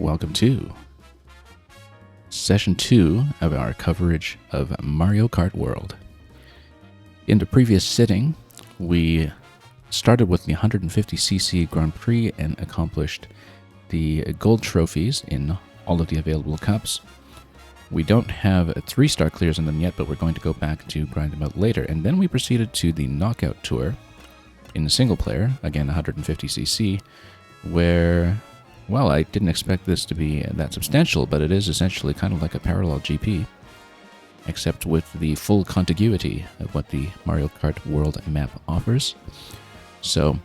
welcome to Session 2 of our coverage of Mario Kart World. In the previous sitting, we started with the 150cc Grand Prix and accomplished the gold trophies in all of the available cups. We don't have 3-star clears in them yet, but we're going to go back to grind them out later. And then we proceeded to the Knockout Tour in single player, again 150cc, where, well, I didn't expect this to be that substantial, but it is essentially kind of like a parallel GP, except with the full contiguity of what the Mario Kart World map offers. So,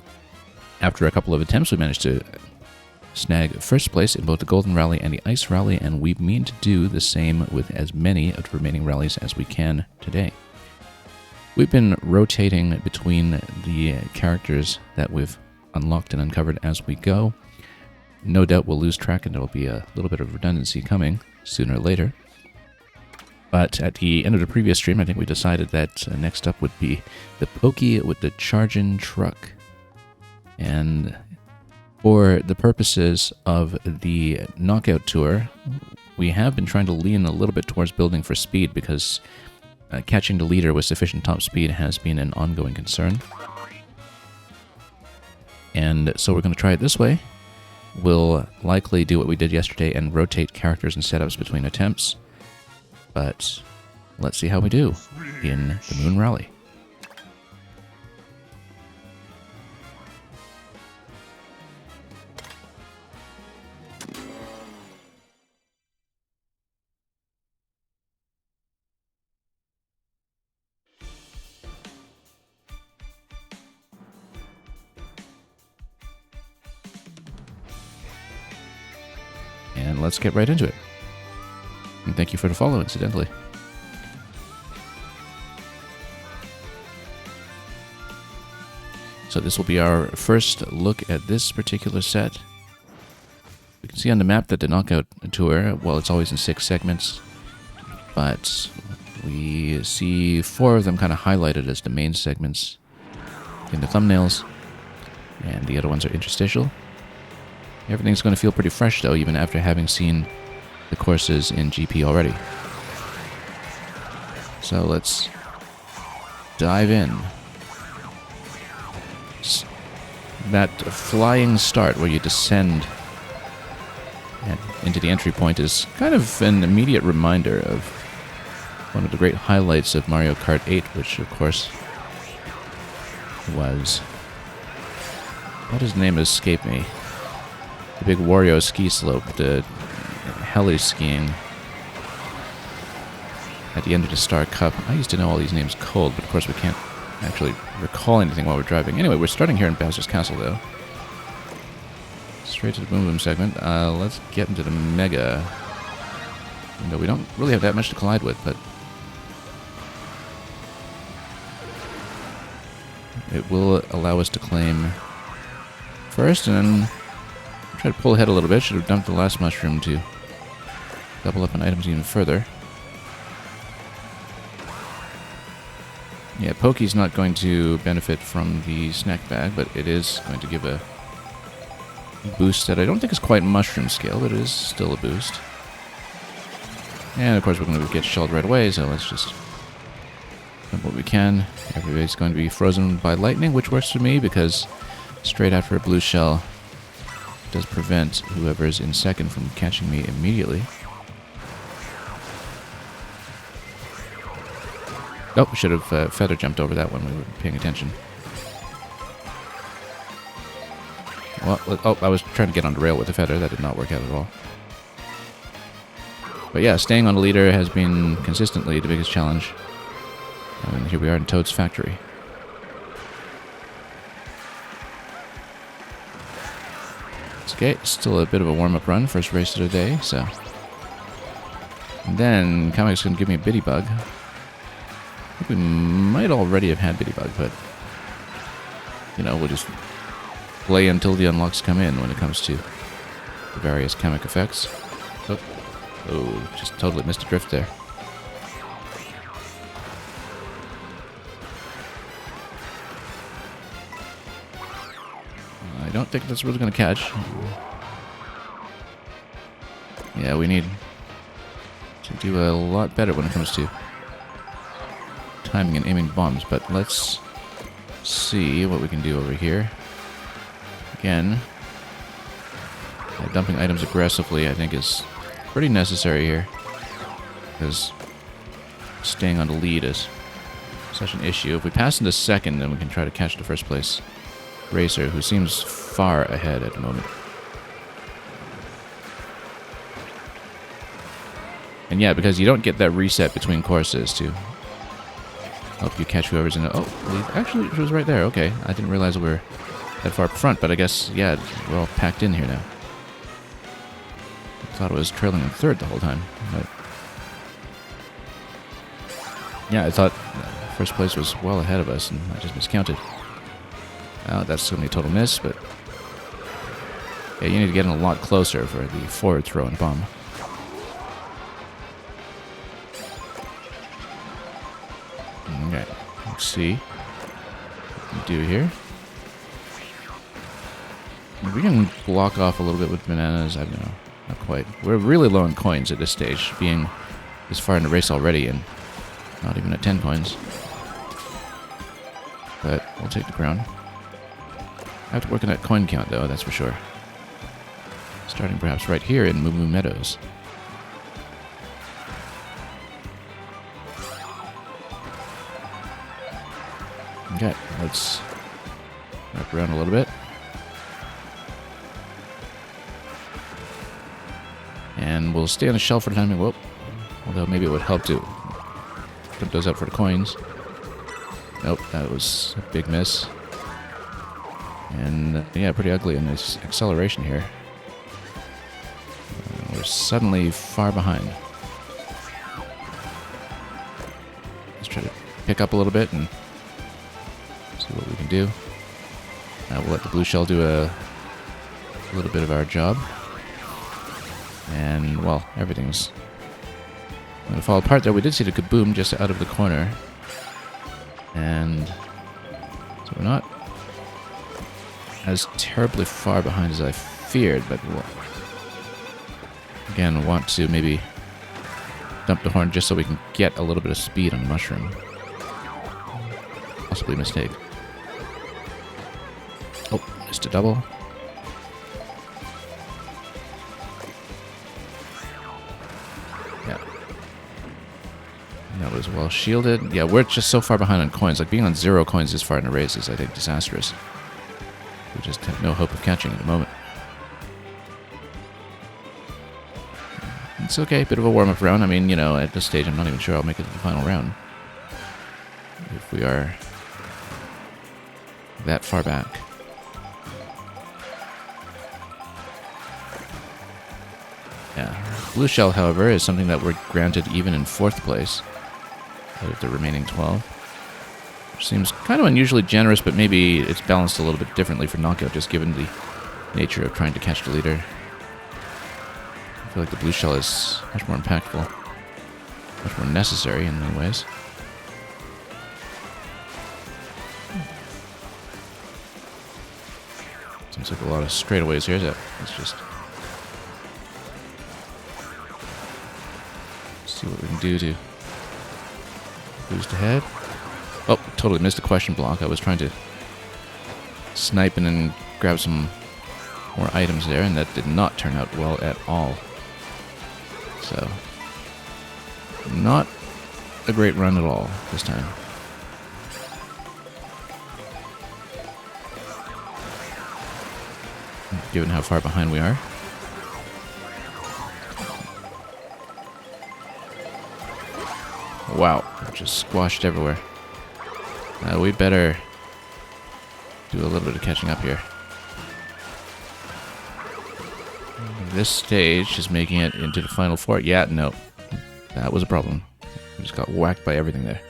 after a couple of attempts, we managed to snag first place in both the Golden Rally and the Ice Rally, and we mean to do the same with as many of the remaining rallies as we can today. We've been rotating between the characters that we've unlocked and uncovered as we go. No doubt we'll lose track and there will be a little bit of redundancy coming sooner or later. But at the end of the previous stream, I think we decided that next up would be the Pokey with the Chargin' Truck. And for the purposes of the Knockout Tour, we have been trying to lean a little bit towards building for speed because catching the leader with sufficient top speed has been an ongoing concern. And so we're going to try it this way. We'll likely do what we did yesterday and rotate characters and setups between attempts. But let's see how we do in the Moon Rally. And let's get right into it. And thank you for the follow, incidentally. So this will be our first look at this particular set. We can see on the map that the Knockout Tour, well, it's always in 6 segments, but we see 4 of them kind of highlighted as the main segments in the thumbnails, and the other ones are interstitial. Everything's going to feel pretty fresh, though, even after having seen the courses in GP already. So let's dive in. That flying start where you descend into the entry point is kind of an immediate reminder of one of the great highlights of Mario Kart 8, which, of course, was... what his name escaped me? The big Wario ski slope, the heli skiing at the end of the Star Cup. I used to know all these names cold, but of course we can't actually recall anything while we're driving. Anyway, we're starting here in Bowser's Castle, though. Straight to the Boom Boom segment. Let's get into the Mega. Though we don't really have that much to collide with, but it will allow us to claim first, and then try to pull ahead a little bit. Should have dumped the last mushroom to double up on items even further. Yeah, Pokey's not going to benefit from the snack bag, but it is going to give a boost that I don't think is quite mushroom scale, but it is still a boost. And of course we're going to get shelled right away, so let's just do what we can. Everybody's going to be frozen by lightning, which works for me because straight after a blue shell does prevent whoever's in second from catching me immediately. Oh, we should have feather jumped over that when we were paying attention. Well, oh, I was trying to get on the rail with the feather. That did not work out at all. But yeah, staying on the leader has been consistently the biggest challenge. And here we are in Toad's factory. It's okay, still a bit of a warm-up run, first race of the day, so... And then Kamek's going to give me a Bitty Bug. I think we might already have had Bitty Bug, but... you know, we'll just play until the unlocks come in when it comes to the various Kamek effects. Oh, just totally missed a drift there. I don't think that's really going to catch. Yeah, we need to do a lot better when it comes to timing and aiming bombs, but let's see what we can do over here. Again, dumping items aggressively I think is pretty necessary here, because staying on the lead is such an issue. If we pass into second, then we can try to catch the first place racer, who seems far ahead at the moment. And yeah, because you don't get that reset between courses to help you catch whoever's in it. Oh, actually, it was right there. Okay, I didn't realize we were that far up front, but I guess, yeah, we're all packed in here now. I thought it was trailing in third the whole time. But yeah, I thought first place was well ahead of us, and I just miscounted. That's going to be a total miss, but yeah, you need to get in a lot closer for the forward throw and bomb. Okay, let's see what we can do here. We can block off a little bit with bananas. I don't know, not quite. We're really low on coins at this stage, being this far in the race already, and not even at 10 coins. But we'll take the crown. I have to work on that coin count, though, that's for sure. Starting perhaps right here in Moo Moo Meadows. Okay, let's wrap around a little bit. And we'll stay on the shelf for the time being. Whoa. Although maybe it would help to put those out for the coins. Nope, that was a big miss. And yeah, pretty ugly in this acceleration here. We're suddenly far behind. Let's try to pick up a little bit and see what we can do. We'll let the blue shell do a little bit of our job. And, well, everything's going to fall apart there. We did see the kaboom just out of the corner. And so we're not as terribly far behind as I feared, but we'll, again, want to maybe dump the horn just so we can get a little bit of speed on the mushroom. Possibly a mistake. Oh, missed a double. Yeah. That was well shielded. Yeah, we're just so far behind on coins. Like, being on 0 coins this far in a race is, I think, disastrous. We just have no hope of catching at the moment. It's okay, bit of a warm-up round. I mean, you know, at this stage, I'm not even sure I'll make it to the final round. If we are that far back. Yeah. Blue shell, however, is something that we're granted even in 4th place out of the remaining 12. Which seems kind of unusually generous, but maybe it's balanced a little bit differently for knockout, just given the nature of trying to catch the leader. I feel like the blue shell is much more impactful, much more necessary in many ways. Seems like a lot of straightaways here, so let's just see what we can do to boost ahead. Oh, totally missed a question block. I was trying to snipe and then grab some more items there, and that did not turn out well at all. So, not a great run at all this time. Given how far behind we are. Wow, just squashed everywhere. We better do a little bit of catching up here. This stage is making it into the final 4. Yeah, no. That was a problem. We just got whacked by everything there.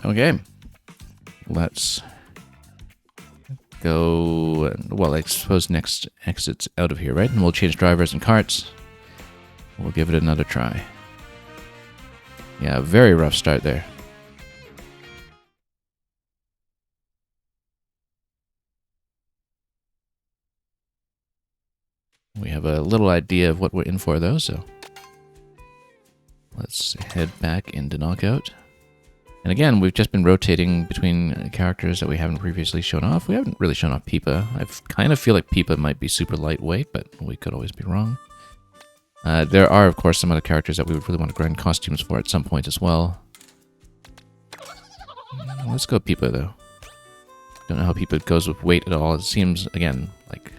Okay. Let's go. Well, I suppose next exit's out of here, right? And we'll change drivers and carts. We'll give it another try. Yeah, very rough start there. We have a little idea of what we're in for, though, so let's head back into Knockout. And again, we've just been rotating between characters that we haven't previously shown off. We haven't really shown off Peepa. I kind of feel like Peepa might be super lightweight, but we could always be wrong. There are, of course, some other characters that we would really want to grind costumes for at some point as well. Let's go Peepa, though. Don't know how Peepa goes with weight at all. It seems, again, like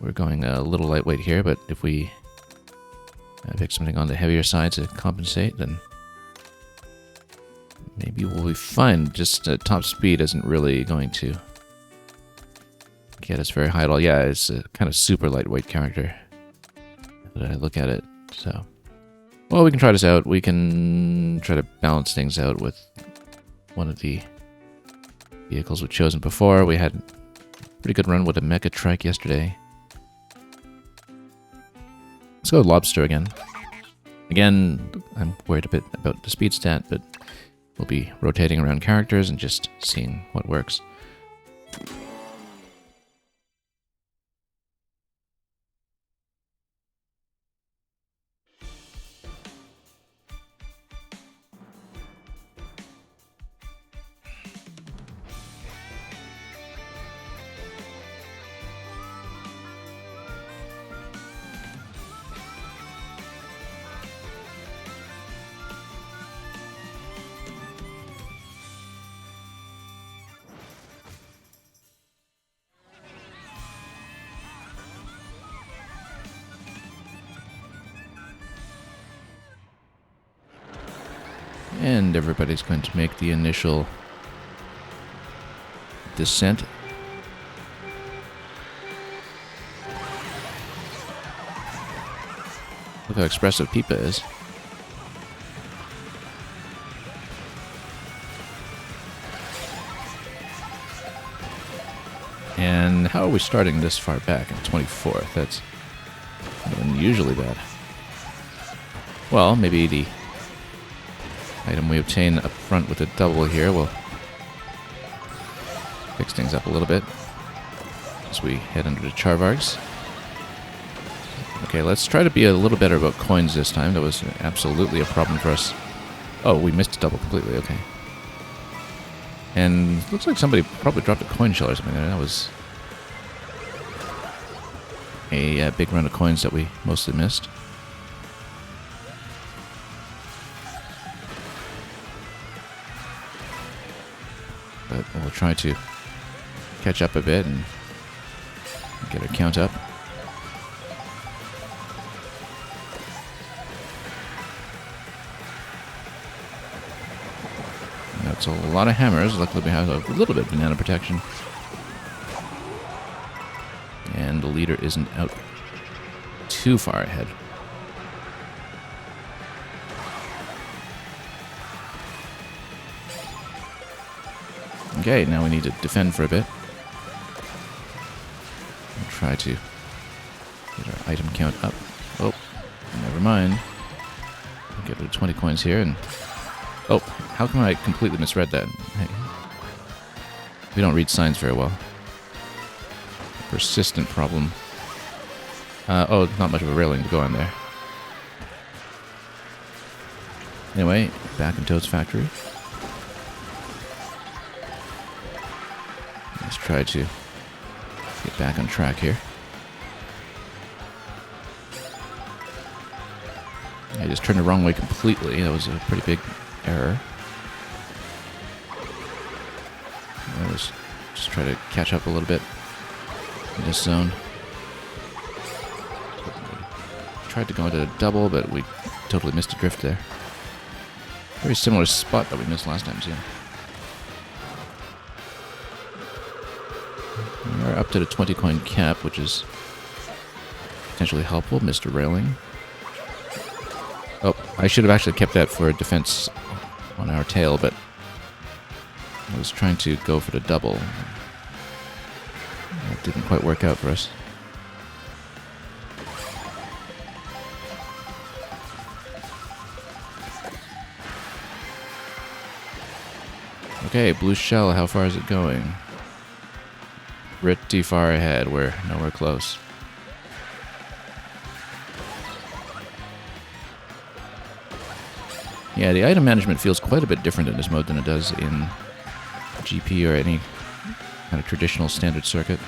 we're going a little lightweight here, but if we pick something on the heavier side to compensate, then maybe we'll be fine. Just top speed isn't really going to get us very high at all. Yeah, it's a kind of super lightweight character that I look at it. So, well, we can try this out. We can try to balance things out with one of the vehicles we've chosen before. We had a pretty good run with a Mecha Trike yesterday. Let's go with Lobster again. Again, I'm worried a bit about the speed stat, but we'll be rotating around characters and just seeing what works. And everybody's going to make the initial descent. Look how expressive Peepa is. And how are we starting this far back in 24th? That's unusually bad. Well, maybe the item we obtain up front with a double here will fix things up a little bit as we head under the Charvargs. Okay, let's try to be a little better about coins this time. That was absolutely a problem for us. Oh, we missed a double completely, okay. And looks like somebody probably dropped a coin shell or something there. That was a big run of coins that we mostly missed. But we'll try to catch up a bit and get our count up. That's a lot of hammers. Luckily we have a little bit of banana protection. And the leader isn't out too far ahead. Okay, now we need to defend for a bit. We'll try to get our item count up. Oh, never mind. We'll get rid of 20 coins here and... Oh, how come I completely misread that? Hey. We don't read signs very well. Persistent problem. Oh, not much of a railing to go on there. Anyway, back in Toad's factory. Let's try to get back on track here. I just turned the wrong way completely. That was a pretty big error. Let's just try to catch up a little bit in this zone. Tried to go into a double, but we totally missed a drift there. Very similar spot that we missed last time, too. We're up to the 20 coin cap, which is potentially helpful. Missed a railing. Oh, I should have actually kept that for defense on our tail, but I was trying to go for the double. That didn't quite work out for us. Okay, blue shell, how far is it going? Pretty far ahead, we're nowhere close. Yeah, the item management feels quite a bit different in this mode than it does in GP or any kind of traditional standard circuit.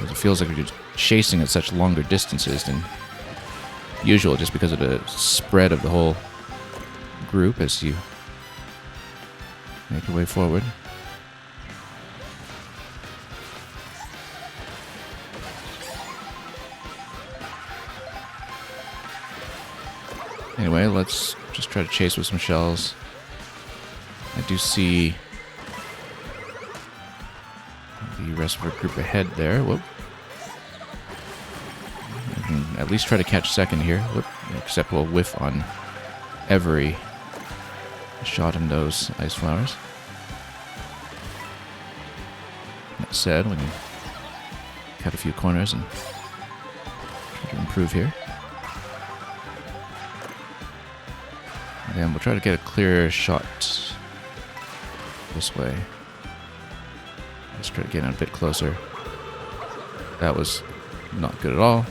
It feels like you're chasing at such longer distances than usual, just because of the spread of the whole group as you make your way forward. Anyway, let's just try to chase with some shells. I do see the rest of our group ahead there. Whoop. I can at least try to catch second here. Whoop. Except we'll whiff on every shot in those ice flowers. That said, we can cut a few corners and try to improve here. And we'll try to get a clear shot this way. Let's try to get in a bit closer. That was not good at all.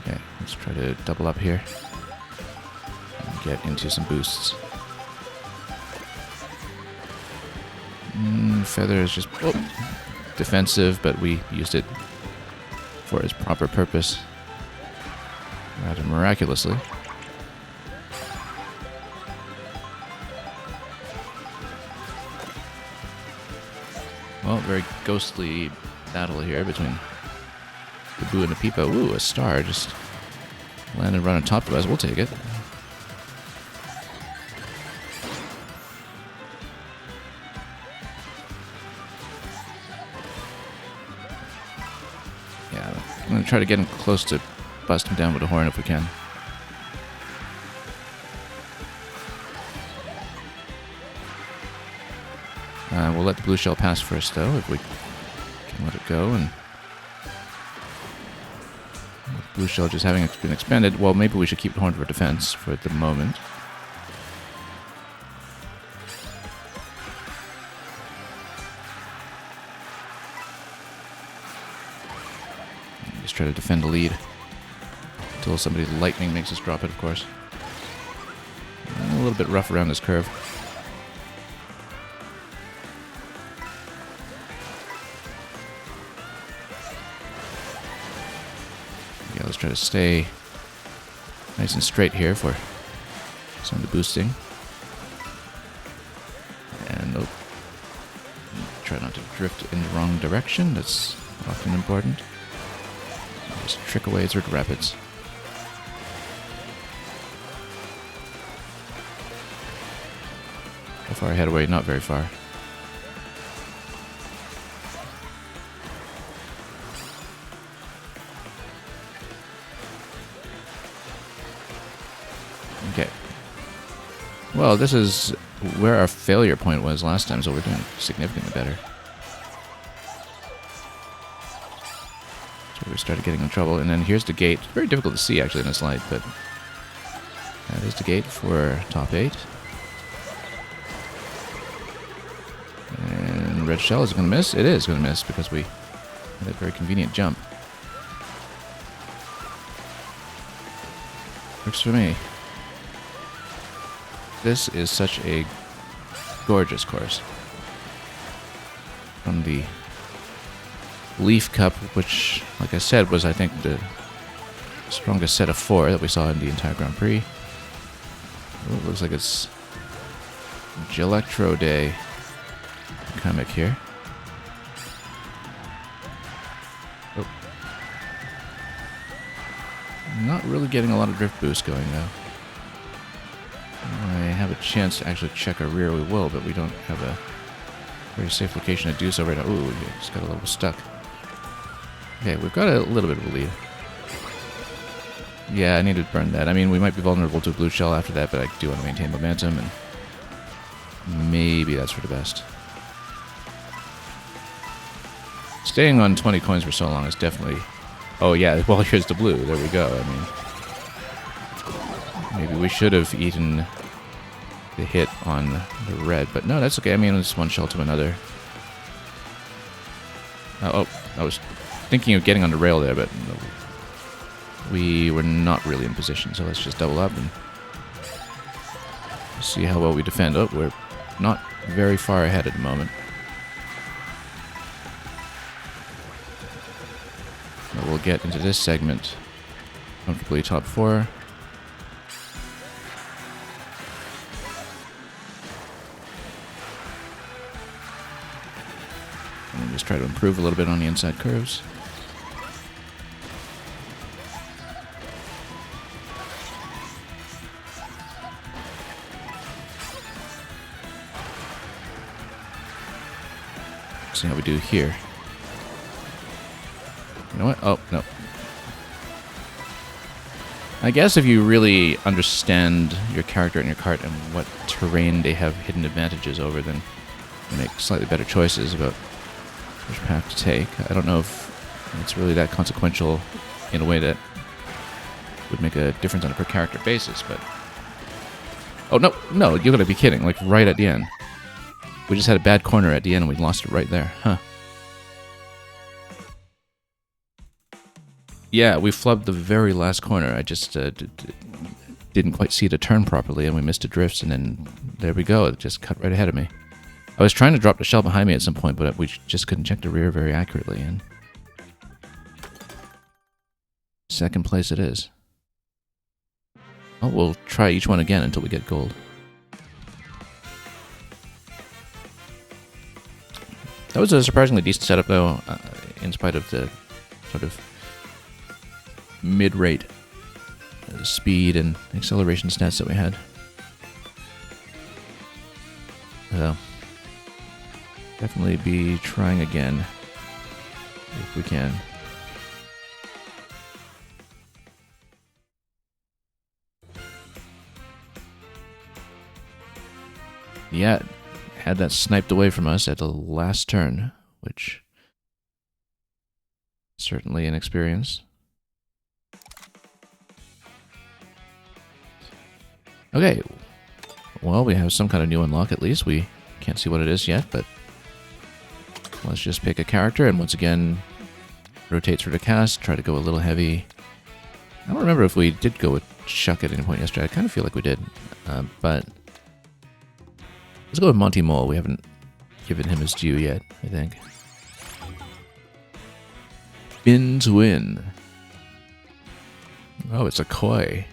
Okay, let's try to double up here and get into some boosts. Feather is just defensive, but we used it for its proper purpose rather miraculously. Well, very ghostly battle here between the Boo and the Peepo. Ooh, a star just landed right on top of us. We'll take it. Yeah, I'm going to try to get him close to bust him down with a horn if we can. We'll let the blue shell pass first, though, if we can let it go. And with blue shell just having been expended, well, maybe we should keep the horn for defense for the moment. Just try to defend the lead until somebody's lightning makes us drop it, of course. A little bit rough around this curve. Yeah, let's try to stay nice and straight here for some of the boosting. And nope. Try not to drift in the wrong direction. That's often important. Just trick away through the rapids. How far ahead away? Not very far. Okay. Well, this is where our failure point was last time, so we're doing significantly better. So we started getting in trouble, and then here's the gate. It's very difficult to see, actually, in this light, but that is the gate for top 8. And red shell, is it going to miss? It is going to miss, because we had a very convenient jump. Works for me. This is such a gorgeous course. From the Leaf Cup, which, like I said, was, I think, the strongest set of 4 that we saw in the entire Grand Prix. Oh, it looks like it's Gelectro Day comic here. Oh. Not really getting a lot of drift boost going, though. I have a chance to actually check our rear, we will, but we don't have a very safe location to do so right now. Ooh, we just got a little stuck. Okay, we've got a little bit of a lead. Yeah, I need to burn that. I mean, we might be vulnerable to a blue shell after that, but I do want to maintain momentum, and maybe that's for the best. Staying on 20 coins for so long is definitely... Oh yeah, well, here's the blue. There we go. I mean, maybe we should have eaten the hit on the red, but no, that's okay. I mean, it's one shell to another. Oh, I was thinking of getting on the rail there, but we were not really in position, so let's just double up and see how well we defend. Oh, we're not very far ahead at the moment. But we'll get into this segment comfortably top 4. And just try to improve a little bit on the inside curves. See how we do here. You know what? Oh, no. I guess if you really understand your character and your cart and what terrain they have hidden advantages over, then you make slightly better choices about which path to take. I don't know if it's really that consequential in a way that would make a difference on a per character basis, but... Oh, no, you're gonna be kidding, like right at the end. We just had a bad corner at the end and we lost it right there. Huh. Yeah, we flubbed the very last corner. I just didn't quite see the turn properly and we missed the drifts, and then there we go. It just cut right ahead of me. I was trying to drop the shell behind me at some point, but we just couldn't check the rear very accurately. And second place it is. Oh, we'll try each one again until we get gold. That was a surprisingly decent setup, though, in spite of the sort of mid-rate speed and acceleration stats that we had. So, definitely be trying again if we can. Yeah, had that sniped away from us at the last turn, which certainly an experience. Okay, well, we have some kind of new unlock at least. We can't see what it is yet, but let's just pick a character and once again rotate through the cast, try to go a little heavy. I don't remember if we did go with Chuck at any point yesterday. I kind of feel like we did, but let's go with Monty Mole. We haven't given him his due yet, I think. Spin to win. Oh, it's a koi.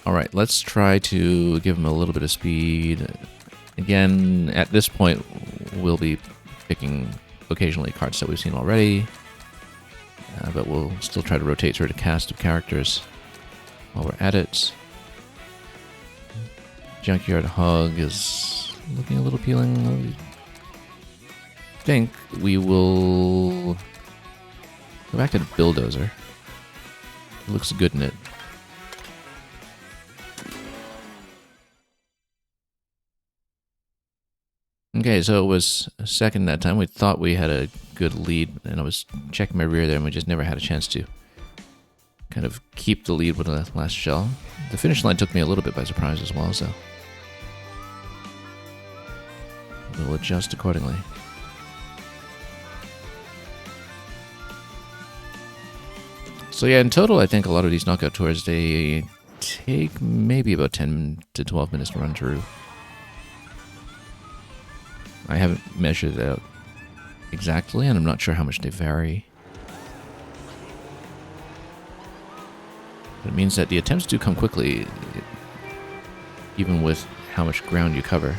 Alright, let's try to give him a little bit of speed. Again, at this point, we'll be picking occasionally cards that we've seen already. But we'll still try to rotate through the cast of characters while we're at it. Junkyard Hog is looking a little appealing. I think we will go back to the Bulldozer. It looks good in it. Okay, so it was second that time. We thought we had a good lead, and I was checking my rear there, and we just never had a chance to kind of keep the lead with the last shell. The finish line took me a little bit by surprise as well, so we'll adjust accordingly. So yeah, in total, I think a lot of these knockout tours, they take maybe about 10 to 12 minutes to run through. I haven't measured it out exactly, and I'm not sure how much they vary. But it means that the attempts do come quickly, even with how much ground you cover.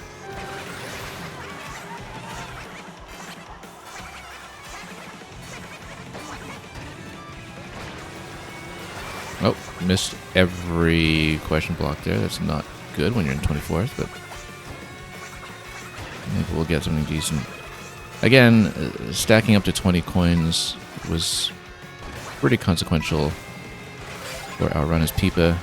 Oh, missed every question block there. That's not good when you're in 24th, but maybe we'll get something decent. Again, stacking up to 20 coins was pretty consequential for our run as Peepa.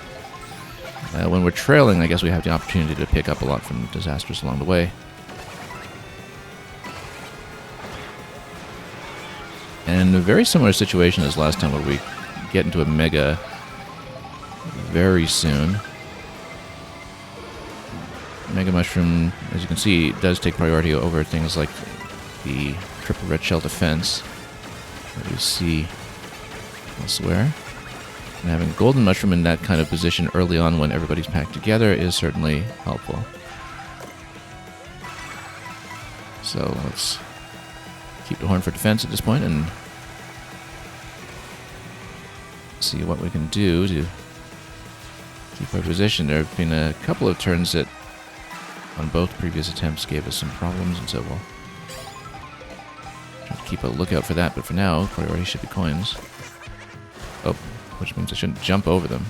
When we're trailing, I guess we have the opportunity to pick up a lot from disasters along the way. And a very similar situation as last time, where we get into a mega very soon. Mega Mushroom, as you can see, does take priority over things like the triple red shell defense. that we see elsewhere. And having golden mushroom in that kind of position early on when everybody's packed together is certainly helpful. So let's keep the horn for defense at this point and see what we can do to keep our position. There have been a couple of turns that on both previous attempts gave us some problems, and so we'll try to keep a lookout for that. But for now, priority should be coins. Oh, which means I shouldn't jump over them.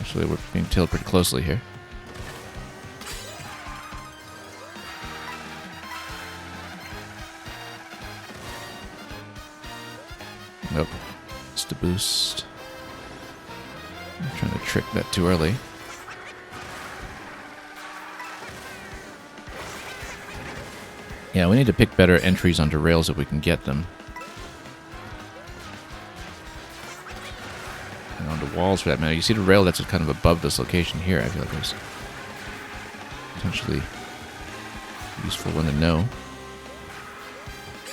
Actually, we're being tailed pretty closely here. Nope. It's the boost. I'm trying to trick that too early. Yeah, we need to pick better entries onto rails if we can get them. And onto walls for that matter. You see the rail that's kind of above this location here. I feel like it's potentially a useful one to know.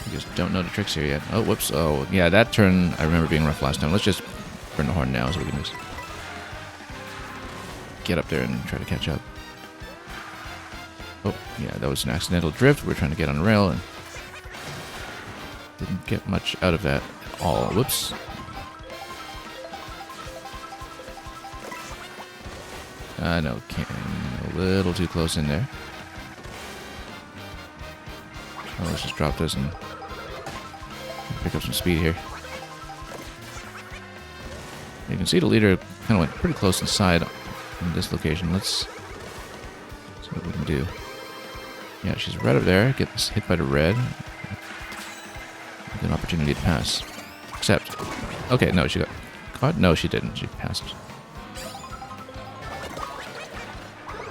We just don't know the tricks here yet. Oh, whoops. Oh, yeah, that turn I remember being rough last time. Let's just burn the horn now so we can just get up there and try to catch up. Oh, yeah, that was an accidental drift. We're trying to get on the rail and didn't get much out of that at all. Whoops. No, came a little too close in there. Oh, let's just drop this and pick up some speed here. You can see the leader kind of went pretty close inside in this location. Let's see what we can do. Yeah, she's right up there. Gets hit by the red. Good opportunity to pass. Except, okay, no, she got caught. No, she didn't. She passed.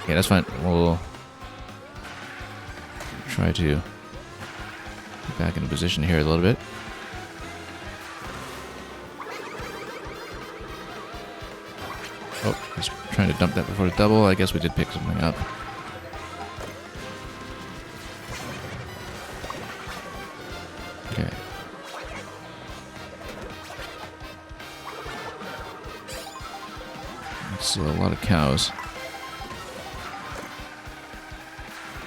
Yeah, that's fine. We'll try to get back into position here a little bit. Oh, he's trying to dump that before the double. I guess we did pick something up. Okay. So a lot of cows.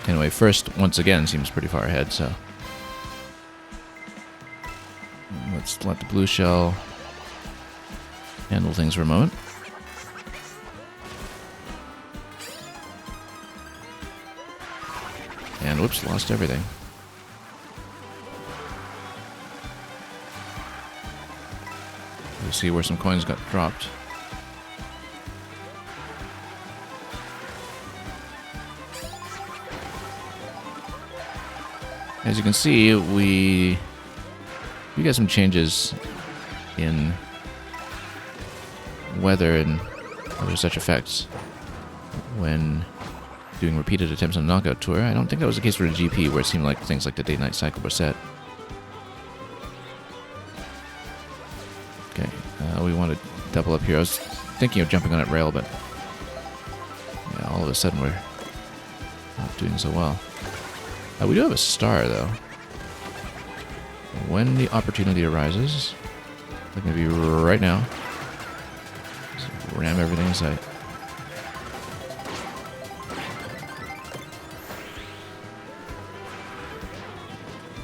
Anyway, first, once again, seems pretty far ahead, so let's let the blue shell handle things for a moment. And whoops, lost everything. We'll see where some coins got dropped. As you can see, we got some changes in weather and other such effects when doing repeated attempts on the knockout tour. I don't think that was the case for the GP, where it seemed like things like the day-night cycle were set. Okay, we want to double up here. I was thinking of jumping on that rail, but yeah, all of a sudden we're not doing so well. We do have a star, though. When the opportunity arises, like maybe right now, just ram everything in sight.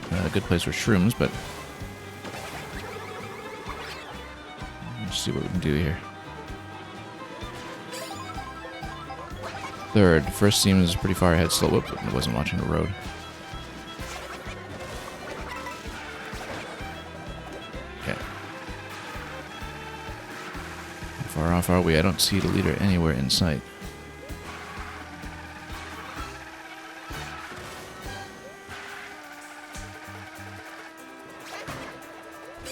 Not a good place for shrooms, but let's see what we can do here. Third. First seems pretty far ahead still. Whoop, I wasn't watching the road. Okay. How far off are we? I don't see the leader anywhere in sight.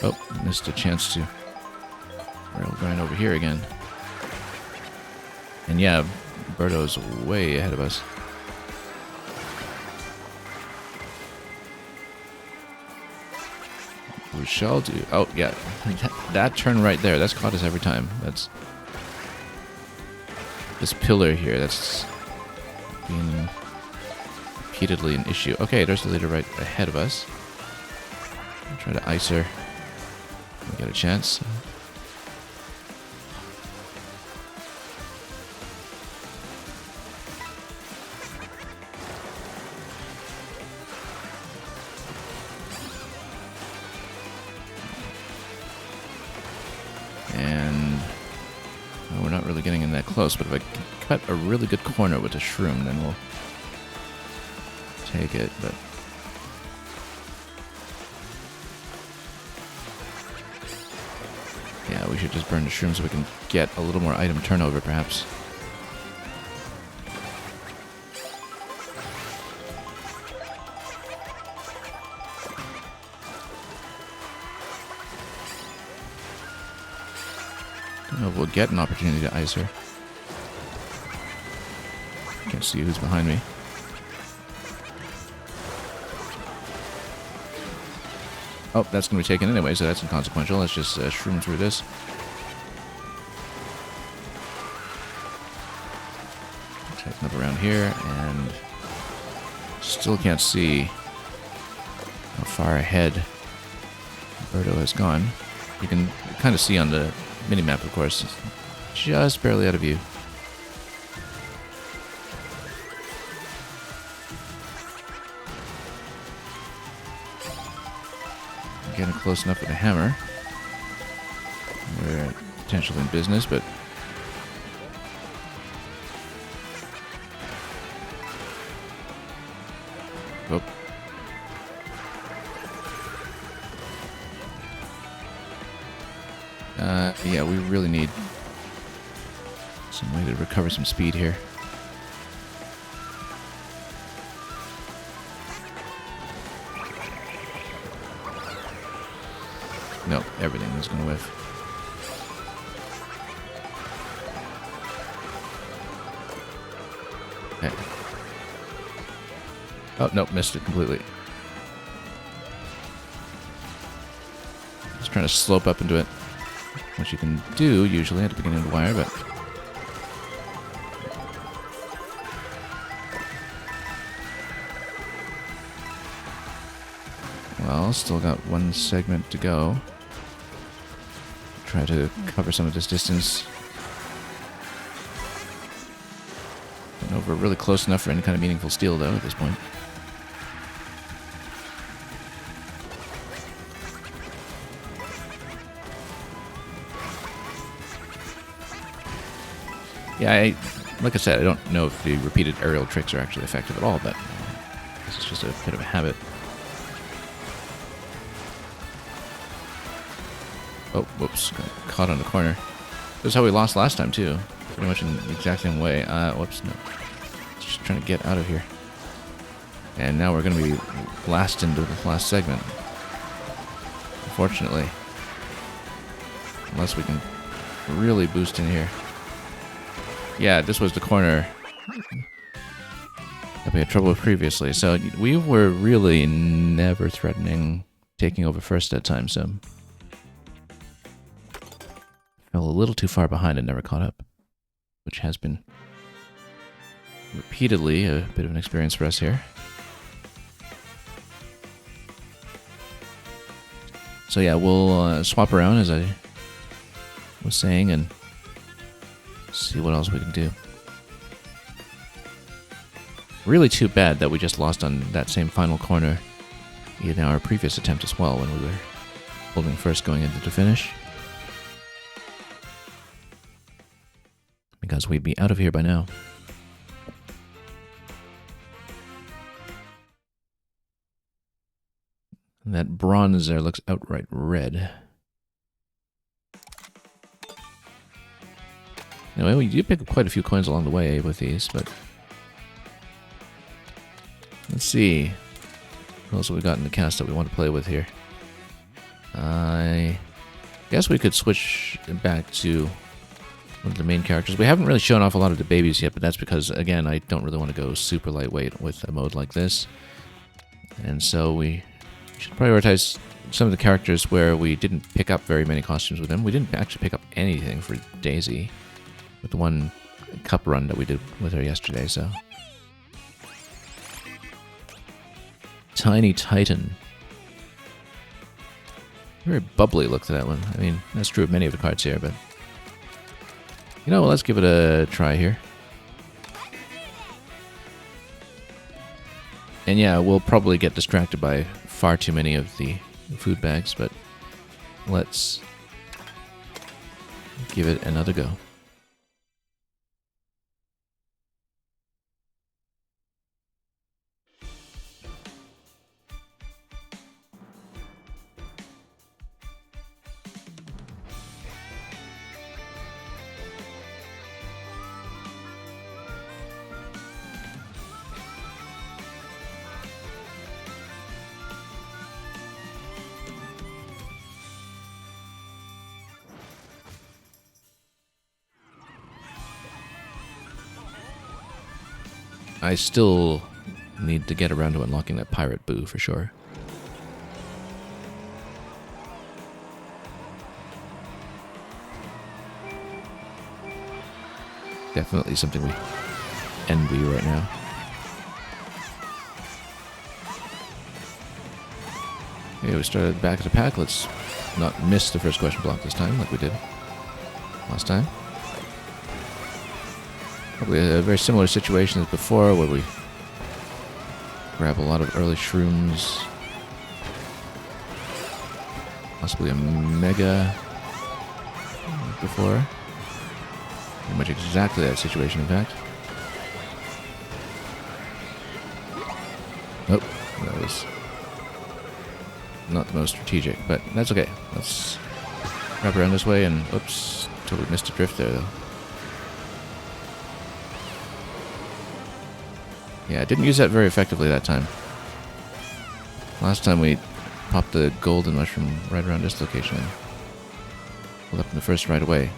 Oh, missed a chance to rail grind over here again. And yeah, Berto's way ahead of us. We shall do. Oh, yeah. That turn right there, that's caught us every time. That's this pillar here, that's been repeatedly an issue. Okay, there's the leader right ahead of us. Try to ice her. We get a chance. And well, we're not really getting in that close, but if I can cut a really good corner with the shroom, then we'll take it, but yeah, we should just burn the shroom so we can get a little more item turnover, perhaps. Don't know if we'll get an opportunity to ice her. Can't see who's behind me. Oh, that's going to be taken anyway, so that's inconsequential. Let's just shroom through this. Tighten up around here, and still can't see how far ahead Birdo has gone. You can kind of see on the mini-map, of course, it's just barely out of view. Getting close enough with a hammer. We're potentially in business, but oh. Yeah, we really need some way to recover some speed here. No, everything is going to whiff. Okay. Oh, nope, missed it completely. Just trying to slope up into it, which you can do usually at the beginning of the wire, but well, still got one segment to go. Try to cover some of this distance. Don't know if we're really close enough for any kind of meaningful steal, though, at this point. Yeah, like I said, I don't know if the repeated aerial tricks are actually effective at all, but this is just a bit of a habit. Oh, whoops, got caught on the corner. This is how we lost last time, too. Pretty much in the exact same way. Whoops, no. Just trying to get out of here. And now we're going to be last into the last segment. Unfortunately. Unless we can really boost in here. Yeah, this was the corner that we had trouble with previously. So we were really never threatening taking over first that time, so fell a little too far behind and never caught up, which has been repeatedly a bit of an experience for us here. So yeah, we'll swap around as I was saying and see what else we can do. Really too bad that we just lost on that same final corner in our previous attempt as well when we were holding first going into the finish. Because we'd be out of here by now. And that bronze there looks outright red. Anyway, we did pick up quite a few coins along the way with these, but let's see what else have we got in the cast that we want to play with here. I guess we could switch back to one of the main characters. We haven't really shown off a lot of the babies yet, but that's because, again, I don't really want to go super lightweight with a mode like this. And so we should prioritize some of the characters where we didn't pick up very many costumes with them. We didn't actually pick up anything for Daisy with the one cup run that we did with her yesterday, so. Tiny Titan. Very bubbly look to that one. I mean, that's true of many of the carts here, but... You know, let's give it a try here. And yeah, we'll probably get distracted by far too many of the food bags, but let's give it another go. I still need to get around to unlocking that pirate boo for sure. Definitely something we envy right now. Okay, we started back at the pack. Let's not miss the first question block this time like we did last time. Probably a very similar situation as before, where we grab a lot of early shrooms. Possibly a mega before. Pretty much exactly that situation, in fact. Nope, that was not the most strategic, but that's okay. Let's wrap around this way and, oops, totally missed a drift there, though. Yeah, I didn't use that very effectively that time. Last time we popped the golden mushroom right around this location and pulled up in the first right away.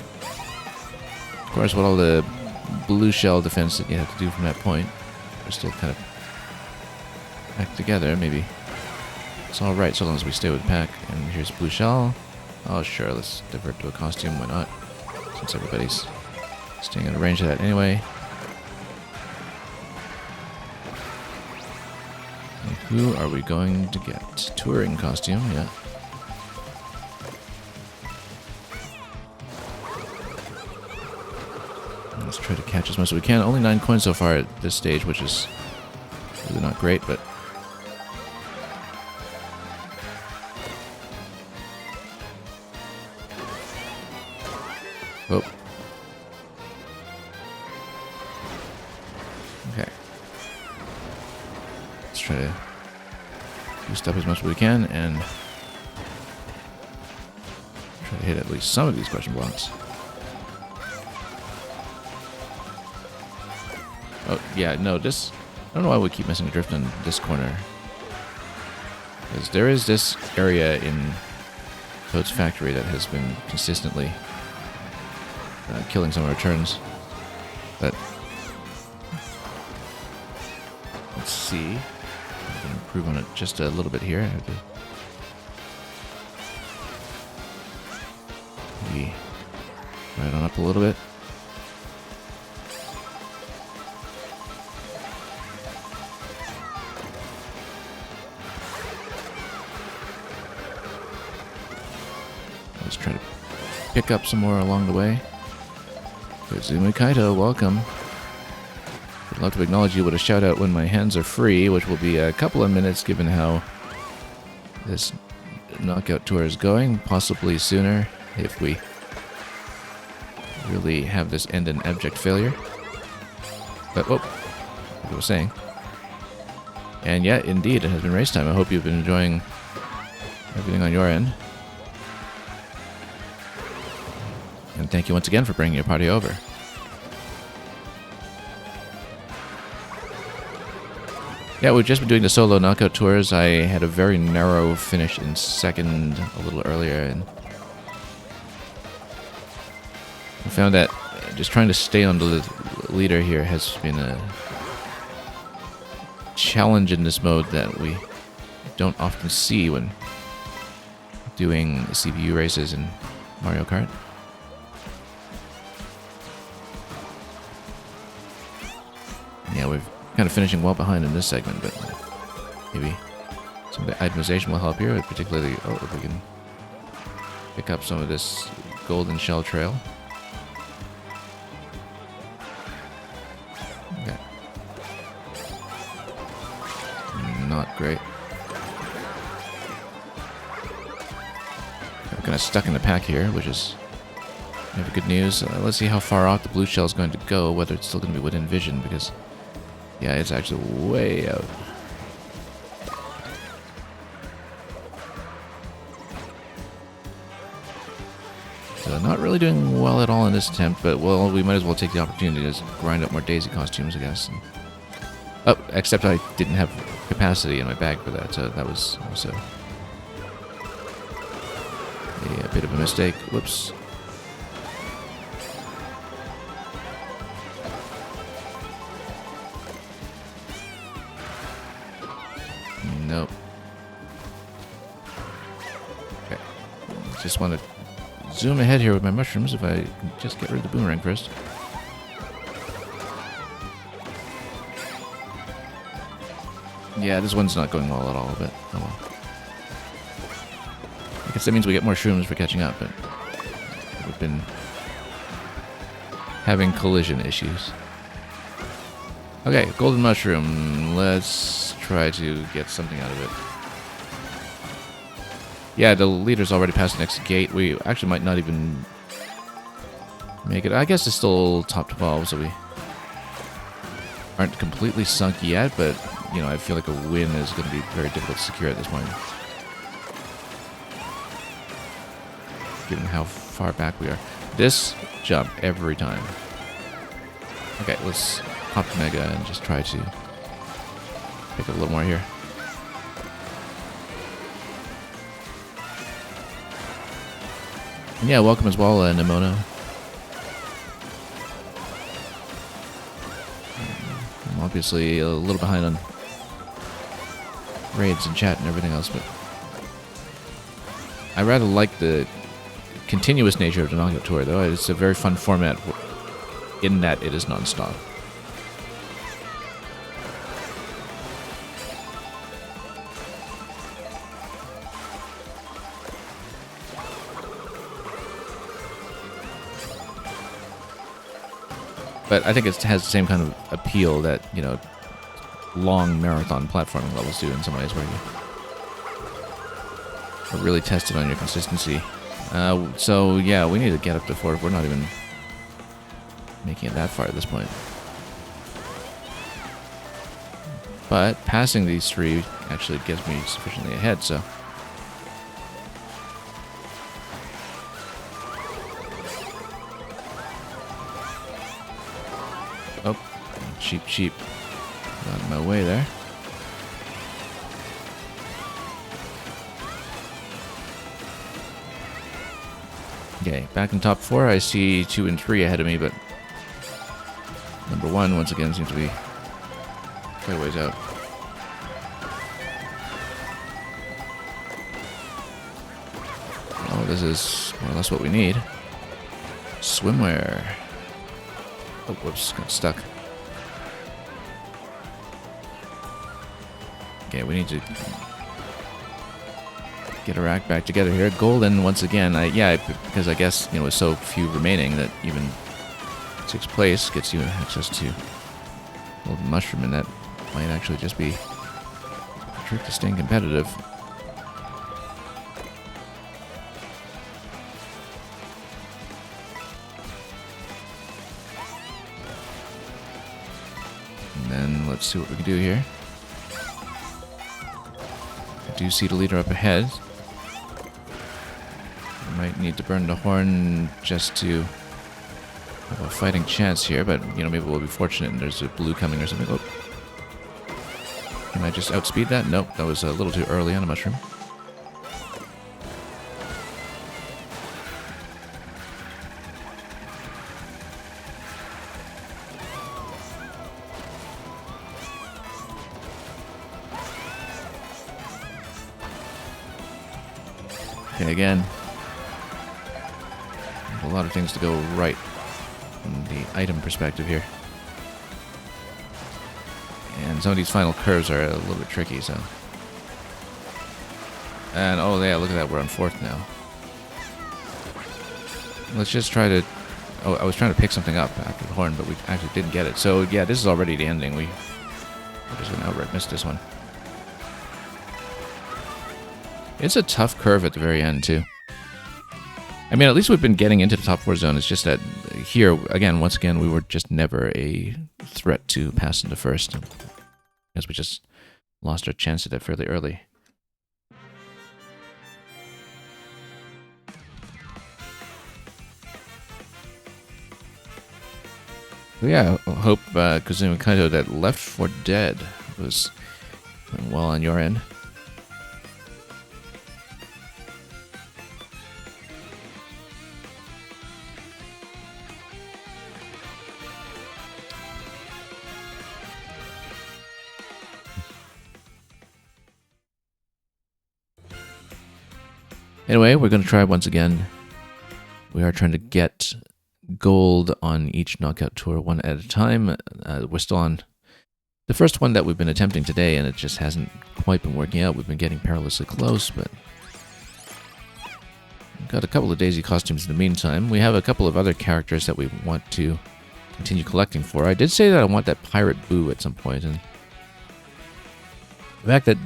Of course, with all the blue shell defense that you have to do from that point, we're still kind of back together. Maybe it's alright so long as we stay with the pack. And here's blue shell. Oh, sure, let's divert to a costume. Why not? Since everybody's staying in range of that anyway. Who are we going to get? Touring costume, yeah. Let's try to catch as much as we can. Only 9 coins so far at this stage, which is really not great, but... Oh. Okay. Let's try to boost up as much as we can and try to hit at least some of these question blocks. Oh, yeah, no, this... I don't know why we keep missing a drift on this corner. Because there is this area in Toad's factory that has been consistently killing some of our turns. But... let's see. I can improve on it just a little bit here. I have to maybe right on up a little bit. Let's try to pick up some more along the way. Kazumi Kaito, welcome. I'd love to acknowledge you with a shout out when my hands are free, which will be a couple of minutes given how this knockout tour is going. Possibly sooner if we really have this end in abject failure. But, oh, like I was saying. And yeah, indeed, it has been race time. I hope you've been enjoying everything on your end. And thank you once again for bringing your party over. Yeah, we've just been doing the solo knockout tours. I had a very narrow finish in second a little earlier, and I found that just trying to stay on the leader here has been a challenge in this mode that we don't often see when doing CPU races in Mario Kart. Yeah, we're kind of finishing well behind in this segment, but maybe some of the itemization will help here, particularly, oh, if we can Pick up some of this golden shell trail. Okay. Not great. I'm kind of stuck in the pack here, which is never good news. Let's see how far off the blue shell is going to go, whether it's still going to be within vision, because, yeah, it's actually way out. So not really doing well at all in this attempt, but, well, we might as well take the opportunity to just grind up more Daisy costumes, I guess. And, oh, except I didn't have capacity in my bag for that, so that was also a bit of a mistake. Whoops. Nope. Okay. Just want to zoom ahead here with my mushrooms if I can just get rid of the boomerang first. Yeah, this one's not going well at all, but oh well. I guess that means we get more shrooms for catching up, but we've been having collision issues. Okay, golden mushroom. Let's try to get something out of it. Yeah, the leader's already past the next gate. We actually might not even make it. I guess it's still top 12, so we aren't completely sunk yet, but, you know, I feel like a win is going to be very difficult to secure at this point. Given how far back we are. This jump every time. Okay, let's hop to Mega and just try to pick up a little more here. And yeah, welcome as well, Nimona. I'm obviously a little behind on raids and chat and everything else, but I rather like the continuous nature of the Knockout Tour, though. It's a very fun format in that it is non-stop. But I think it has the same kind of appeal that, you know, long marathon platforming levels do in some ways, where you are really tested on your consistency. So, yeah, we need to get up to 4. We're not even making it that far at this point. But passing these 3 actually gets me sufficiently ahead, so... Oh, cheap. Got in my way there. Okay, back in top 4, I see 2 and 3 ahead of me, but number 1 once again seems to be quite a ways out. Oh, this is more or less what we need. Swimwear. Oh, whoops, got stuck. Okay, we need to get our act back together here. Golden once again. Yeah, because I guess, you know, with so few remaining that even 6th place gets you access to golden mushroom, and that might actually just be a trick to staying competitive. And then let's see what we can do here. I do see the leader up ahead. Might need to burn the horn just to have a fighting chance here, but, you know, maybe we'll be fortunate and there's a blue coming or something. Oh. Can I just outspeed that? Nope, that was a little too early on a mushroom. Okay, again. A lot of things to go right from the item perspective here. And some of these final curves are a little bit tricky, so... And, oh yeah, look at that, we're on 4th now. let's just try to... Oh, I was trying to pick something up after the horn, but we actually didn't get it. So, yeah, this is already the ending. We're just going to outright miss this one. It's a tough curve at the very end, too. I mean, at least we've been getting into the top 4 zone. It's just that here, again, once again, we were just never a threat to pass into first. Because we just lost our chance at it fairly early. But yeah, I hope Kazuma Kaito, that Left 4 Dead was going well on your end. Anyway, we're going to try once again. We are trying to get gold on each knockout tour one at a time. We're still on the first one that we've been attempting today, and it just hasn't quite been working out. We've been getting perilously close, but we've got a couple of Daisy costumes in the meantime. We have a couple of other characters that we want to continue collecting for. I did say that I want that Pirate Boo at some point, and the fact that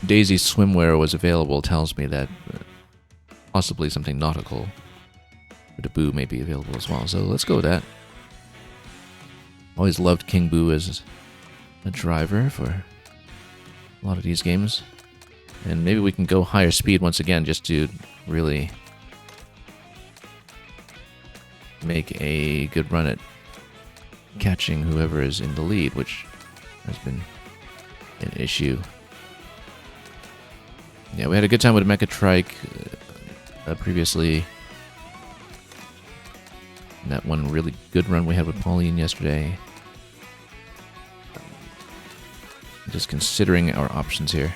Daisy swimwear was available tells me that possibly something nautical with a Boo may be available as well. So let's go with that. Always loved King Boo as a driver for a lot of these games. And maybe we can go higher speed once again just to really make a good run at catching whoever is in the lead, which has been an issue. Yeah, we had a good time with Mecha Trike previously. And that one really good run we had with Pauline yesterday. Just considering our options here.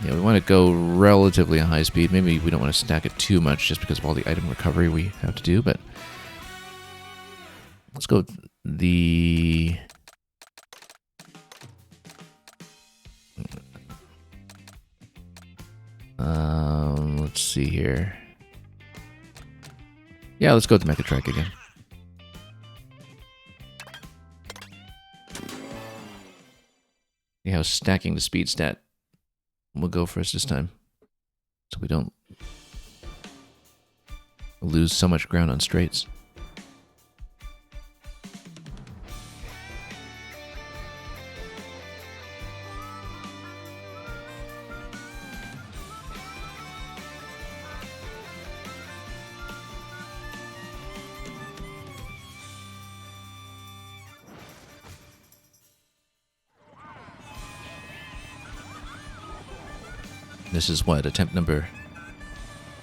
Yeah, we want to go relatively high speed. Maybe we don't want to stack it too much just because of all the item recovery we have to do, but let's go the... let's see here. Yeah, let's go with the Mecha Trike again. See how stacking the speed stat will go for us this time, so we don't lose so much ground on straights. This is what, attempt number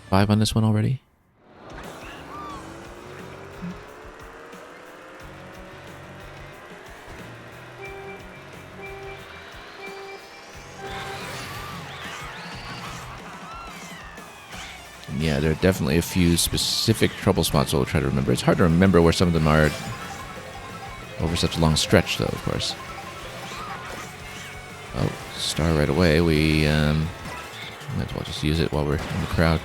5 on this one already? Yeah, there are definitely a few specific trouble spots we'll try to remember. It's hard to remember where some of them are over such a long stretch, though, of course. Oh, star right away. We, might as well just use it while we're in the crowd.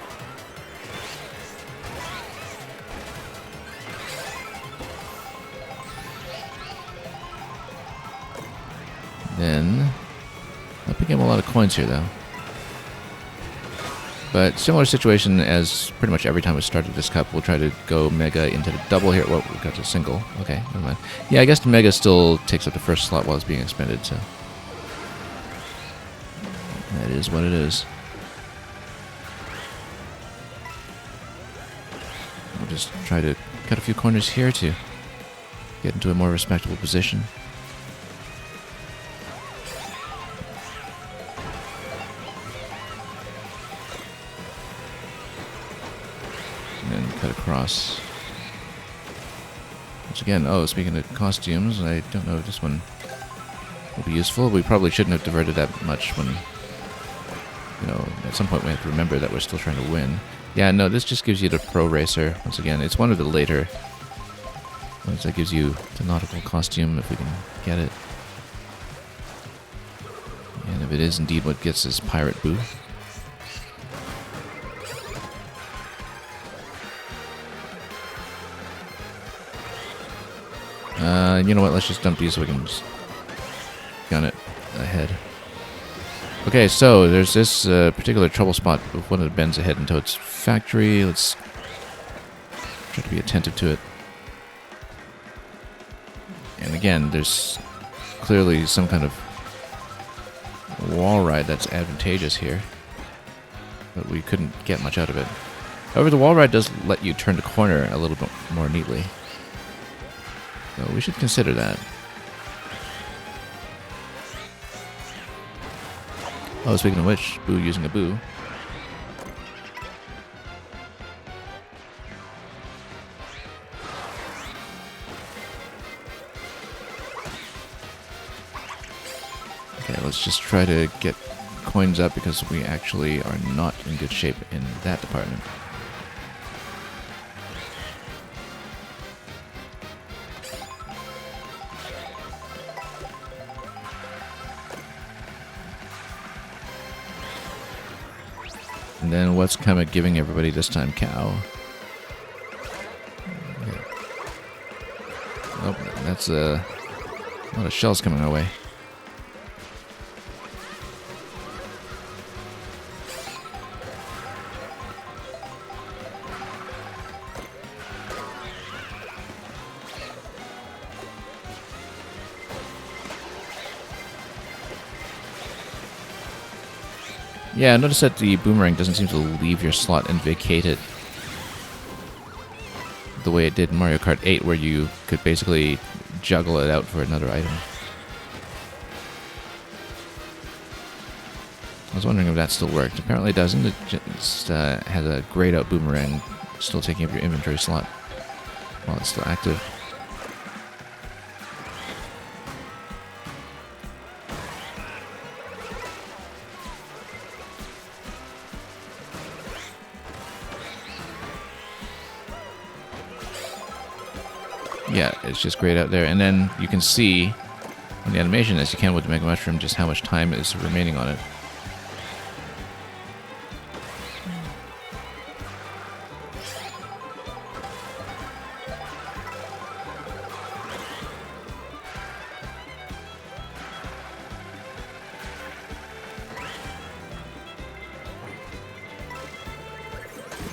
Then, not picking up a lot of coins here, though. But similar situation as pretty much every time we started this cup. We'll try to go Mega into the double here. Well, we got to single. Okay, never mind. Yeah, I guess the Mega still takes up the first slot while it's being expended, so that is what it is. We'll just try to cut a few corners here to get into a more respectable position. And then cut across. Once again, oh, speaking of costumes, I don't know if this one will be useful. We probably shouldn't have diverted that much when, you know, at some point we have to remember that we're still trying to win. Yeah, no, this just gives you the Pro Racer. Once again, it's one of the later ones that gives you the nautical costume, if we can get it. And if it is indeed what gets us Pirate Boo. You know what? Let's just dump these so we can just gun it ahead. Okay, so there's this particular trouble spot with one of the bends ahead in Toad's factory. Let's try to be attentive to it. And again, there's clearly some kind of wall ride that's advantageous here, but we couldn't get much out of it. However, the wall ride does let you turn the corner a little bit more neatly, so we should consider that. Oh, speaking of which, Boo using a Boo. Okay, let's just try to get coins up because we actually are not in good shape in that department. And then what's kind of giving everybody this time? Cow. Okay. Oh, that's a lot of shells coming our way. Yeah, notice that the boomerang doesn't seem to leave your slot and vacate it the way it did in Mario Kart 8, where you could basically juggle it out for another item. I was wondering if that still worked. Apparently it doesn't. It just has a grayed out boomerang still taking up your inventory slot while it's still active. Yeah, it's just grayed out there. And then you can see on the animation, as you can with the Mega Mushroom, just how much time is remaining on it.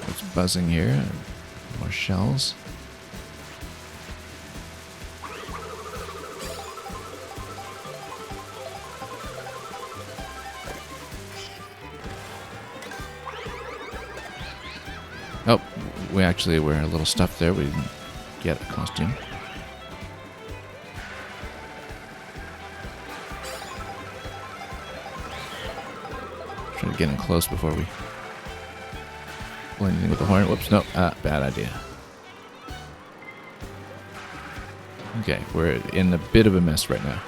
It's buzzing here. More shells. Oh, we actually were a little stuffed there. We didn't get a costume. Trying to get in close before we blend in with the horn. Whoops, no, bad idea. Okay, we're in a bit of a mess right now.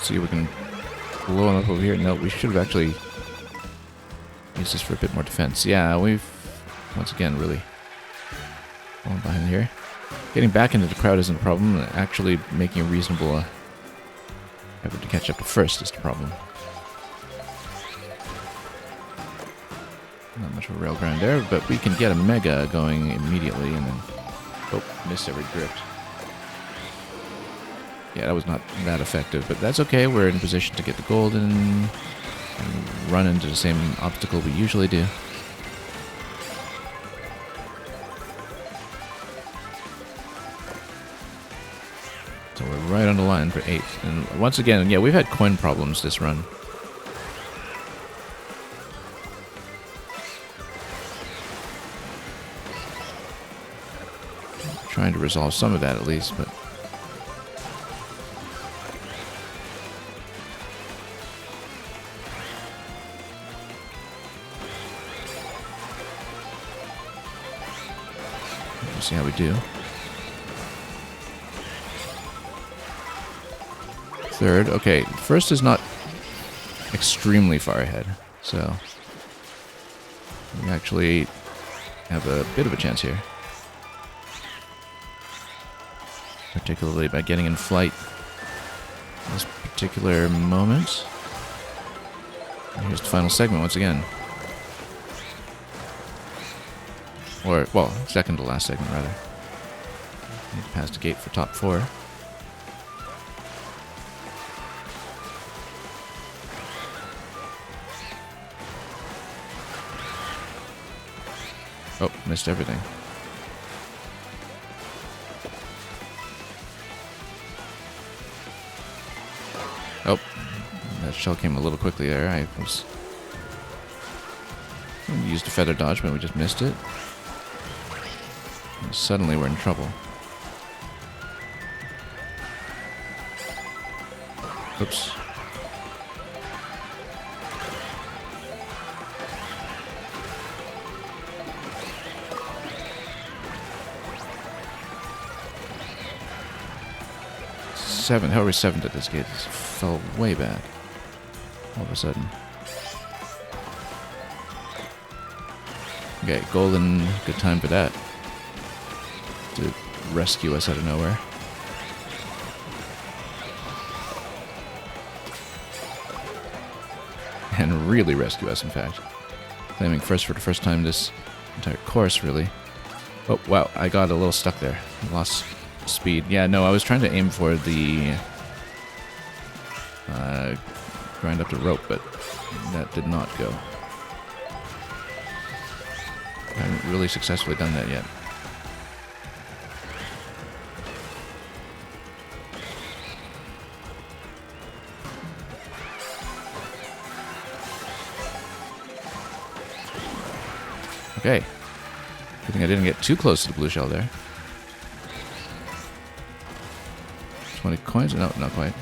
See if we can blow him up over here. No, we should have actually used this for a bit more defense. Yeah, we've once again really fallen behind here. Getting back into the crowd isn't a problem. Actually making a reasonable effort to catch up to first is the problem. Not much of a rail grind there, but we can get a mega going immediately and then miss every drift. Yeah, that was not that effective, but that's okay. We're in a position to get the golden and run into the same obstacle we usually do. So we're right on the line for 8th. And once again, yeah, we've had coin problems this run. Trying to resolve some of that at least, but see how we do. 3rd. Okay, 1st is not extremely far ahead, so we actually have a bit of a chance here. particularly by getting in flight this particular moment. And here's the final segment once again. Or, well, second to last segment, rather. Need to pass the gate for top 4. Oh, missed everything. Oh, that shell came a little quickly there. I used a feather dodge, but we just missed it. And suddenly we're in trouble. Oops. How are we 7th at this gate? This fell way back. All of a sudden. Okay, golden, good time for that. To rescue us out of nowhere. And really rescue us, in fact. Claiming first for the first time this entire course, really. Oh, wow, I got a little stuck there. Lost speed. Yeah, no, I was trying to aim for the grind up the rope, but that did not go. I haven't really successfully done that yet. Okay. Good thing I didn't get too close to the blue shell there. 20 coins? No, not quite.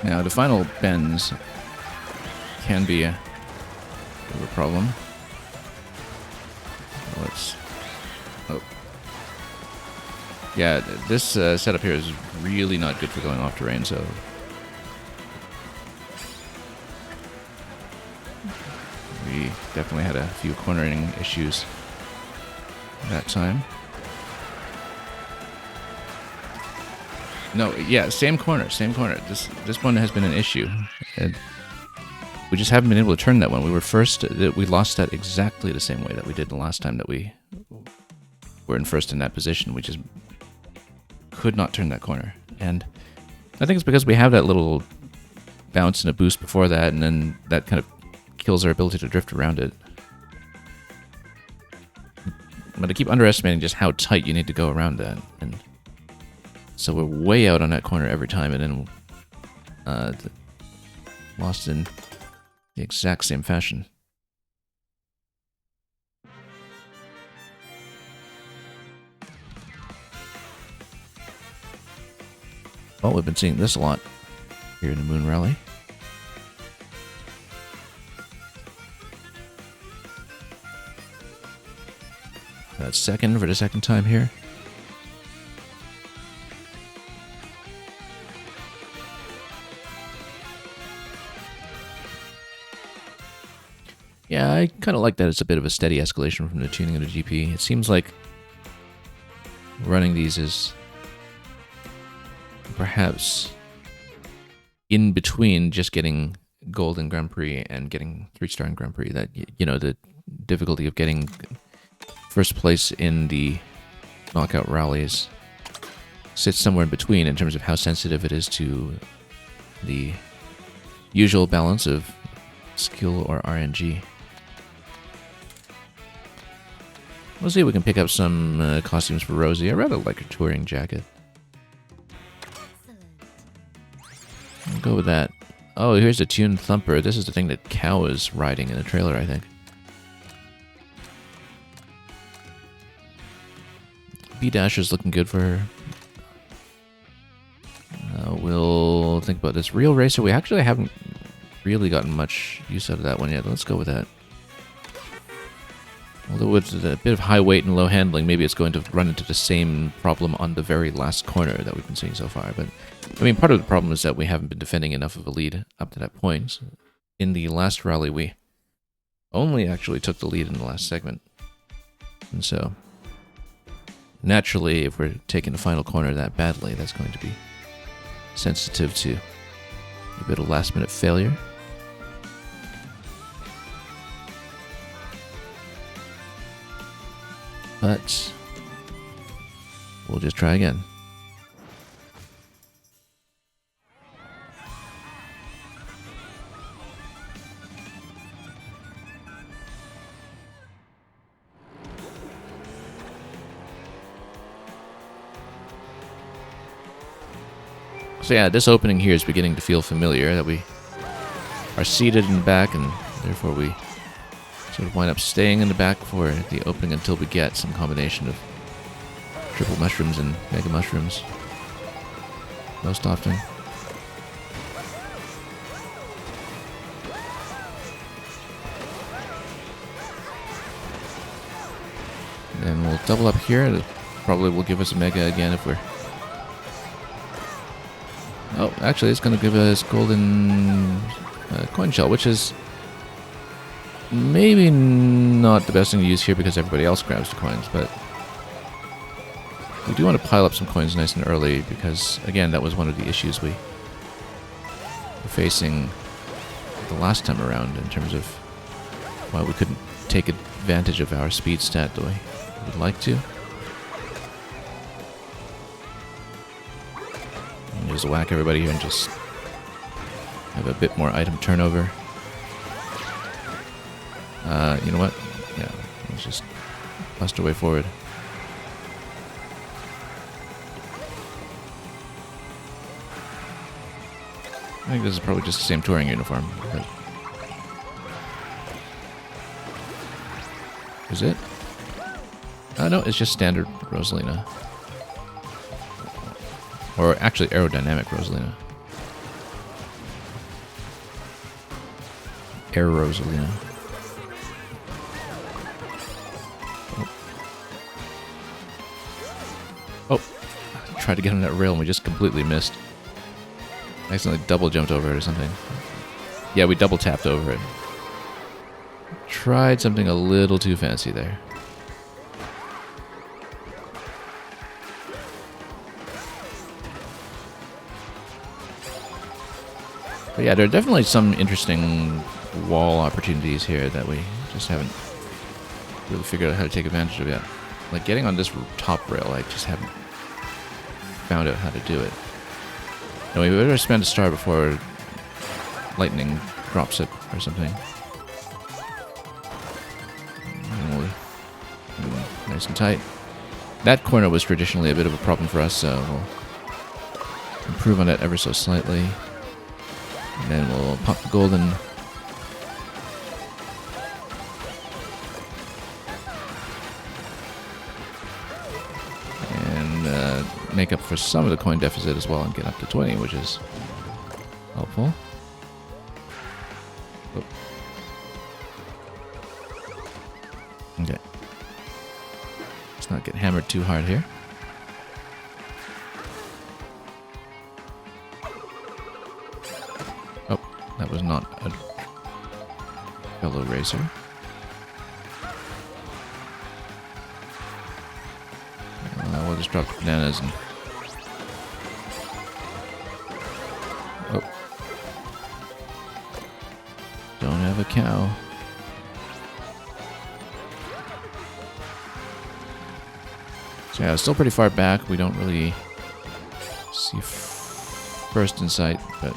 Now, the final bends can be a bit of a problem. Let's... Oh. Yeah, this setup here is really not good for going off terrain, so... We definitely had a few cornering issues that time. No, yeah, same corner. This one has been an issue. And we just haven't been able to turn that one. We lost that exactly the same way that we did the last time that we were in first in that position. We just could not turn that corner. And I think it's because we have that little bounce and a boost before that, and then that kind of kills our ability to drift around it. But I keep underestimating just how tight you need to go around that. And so we're way out on that corner every time, and then lost in the exact same fashion. Well, we've been seeing this a lot here in the Moon Rally. That's second for the second time here. Yeah, I kind of like that it's a bit of a steady escalation from the tuning of the GP. It seems like running these is perhaps in between just getting gold in Grand Prix and getting 3-star in Grand Prix. That, you know, the difficulty of getting first place in the knockout rallies sits somewhere in between in terms of how sensitive it is to the usual balance of skill or RNG. We'll see if we can pick up some costumes for Rosie. I rather like her touring jacket. I'll go with that. Oh, here's the tuned thumper. This is the thing that Cow is riding in the trailer, I think. B-Dasher's looking good for her. We'll think about this. Real Racer, we actually haven't really gotten much use out of that one yet. Let's go with that. Although with a bit of high weight and low handling, maybe it's going to run into the same problem on the very last corner that we've been seeing so far. But, I mean, part of the problem is that we haven't been defending enough of a lead up to that point. In the last rally, we only actually took the lead in the last segment. And so, naturally, if we're taking the final corner that badly, that's going to be sensitive to a bit of last-minute failure. But we'll just try again. So yeah, this opening here is beginning to feel familiar, that we are seated in the back, and therefore we sort of wind up staying in the back for the opening until we get some combination of triple mushrooms and mega mushrooms. Most often. Then we'll double up here. It probably will give us a mega again if we're... Oh, actually, it's going to give us golden coin shell, which is maybe not the best thing to use here because everybody else grabs the coins, but we do want to pile up some coins nice and early because, again, that was one of the issues we were facing the last time around in terms of why we couldn't take advantage of our speed stat the way we'd like to. Just whack everybody here and just have a bit more item turnover. You know what? Yeah, let's just bust our way forward. I think this is probably just the same touring uniform. But is it? No, it's just standard Rosalina. Or actually aerodynamic Rosalina. Air Rosalina. Oh. I tried to get on that rail and we just completely missed. I accidentally double jumped over it or something. Yeah, we double tapped over it. Tried something a little too fancy there. But yeah, there are definitely some interesting wall opportunities here that we just haven't really figured out how to take advantage of yet. Like getting on this top rail, I just haven't found out how to do it. No, we better spend a star before lightning drops it or something. Nice and tight. That corner was traditionally a bit of a problem for us, so we'll improve on it ever so slightly. And then we'll pop the golden. And make up for some of the coin deficit as well and get up to 20, which is helpful. Oh. Okay. Let's not get hammered too hard here. That was not a fellow racer. We'll just drop the bananas and... Oh. Don't have a cow. So yeah, still pretty far back. We don't really see first in sight, but...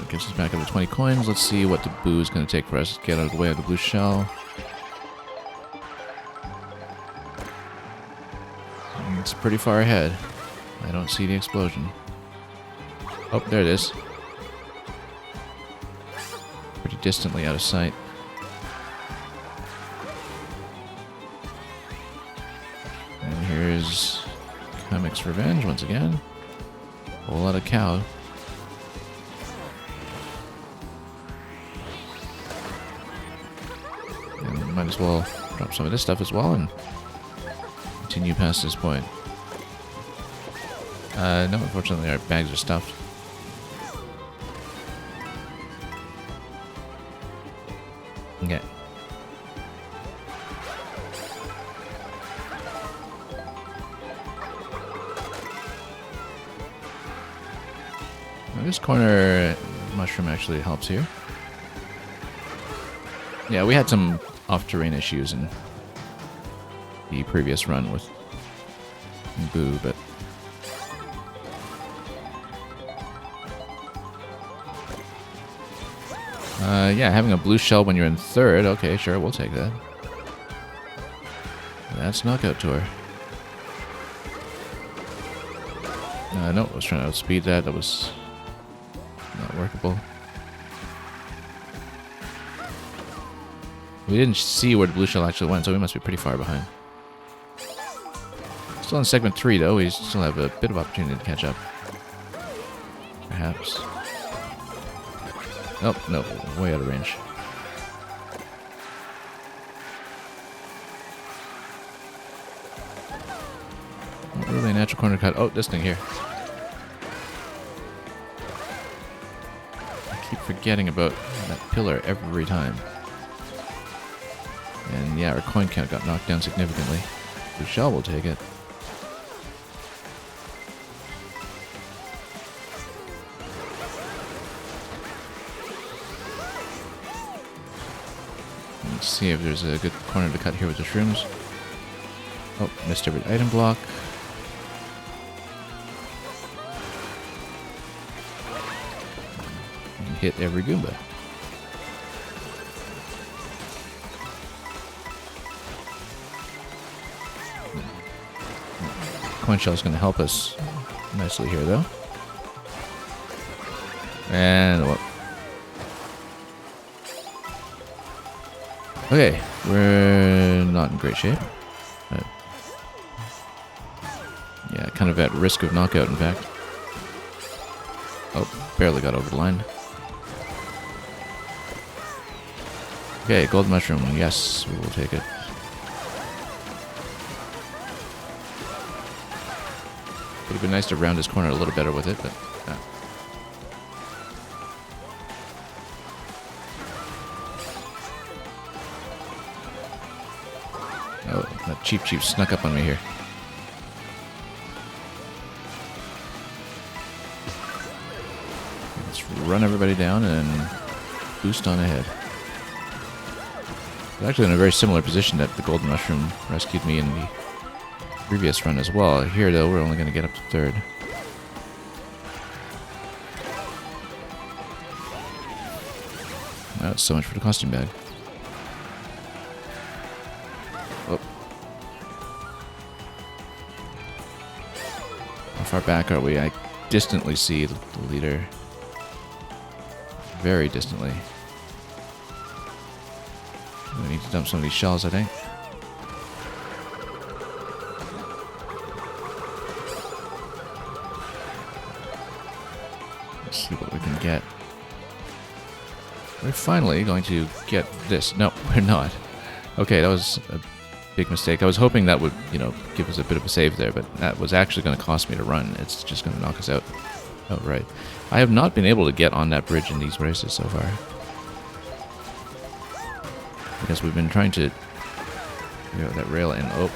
Gives us back up to 20 coins. Let's see what the boo is going to take for us. Get out of the way of the blue shell. It's pretty far ahead. I don't see the explosion. Oh, there it is. Pretty distantly out of sight. And here's Comic's Revenge once again. A whole lot of cow. Might as well drop some of this stuff as well and continue past this point. No, unfortunately our bags are stuffed. Okay. Well, this corner mushroom actually helps here. Yeah, we had some off-terrain issues in the previous run with Boo, but yeah, having a blue shell when you're in third. Okay, sure, we'll take that. That's Knockout Tour. No, I was trying to outspeed that. That was not workable. We didn't see where the blue shell actually went, so we must be pretty far behind. Still in segment 3, though. We still have a bit of opportunity to catch up. Perhaps. Oh, no. Way out of range. Not really a natural corner cut. Oh, this thing here. I keep forgetting about that pillar every time. And yeah, our coin count got knocked down significantly. The shell will take it. Let's see if there's a good corner to cut here with the shrooms. Oh, missed every item block. And hit every Goomba. Coin shell is going to help us nicely here, though. And what? Okay, we're not in great shape. But yeah, kind of at risk of knockout, in fact. Oh, barely got over the line. Okay, gold mushroom. Yes, we will take it. Would have been nice to round this corner a little better with it, but... Oh, that cheap snuck up on me here. Let's run everybody down and boost on ahead. I'm actually in a very similar position that the golden mushroom rescued me in the previous run as well. Here, though, we're only going to get up to third. That's so much for the costume bag. Oh. How far back are we? I distantly see the leader. Very distantly. We need to dump some of these shells, I think. Let's see what we can get. We're finally going to get this. No, we're not. Okay, that was a big mistake. I was hoping that would, give us a bit of a save there, but that was actually going to cost me to run. It's just going to knock us out outright. I have not been able to get on that bridge in these races so far. Because we've been trying to that rail in. Oh,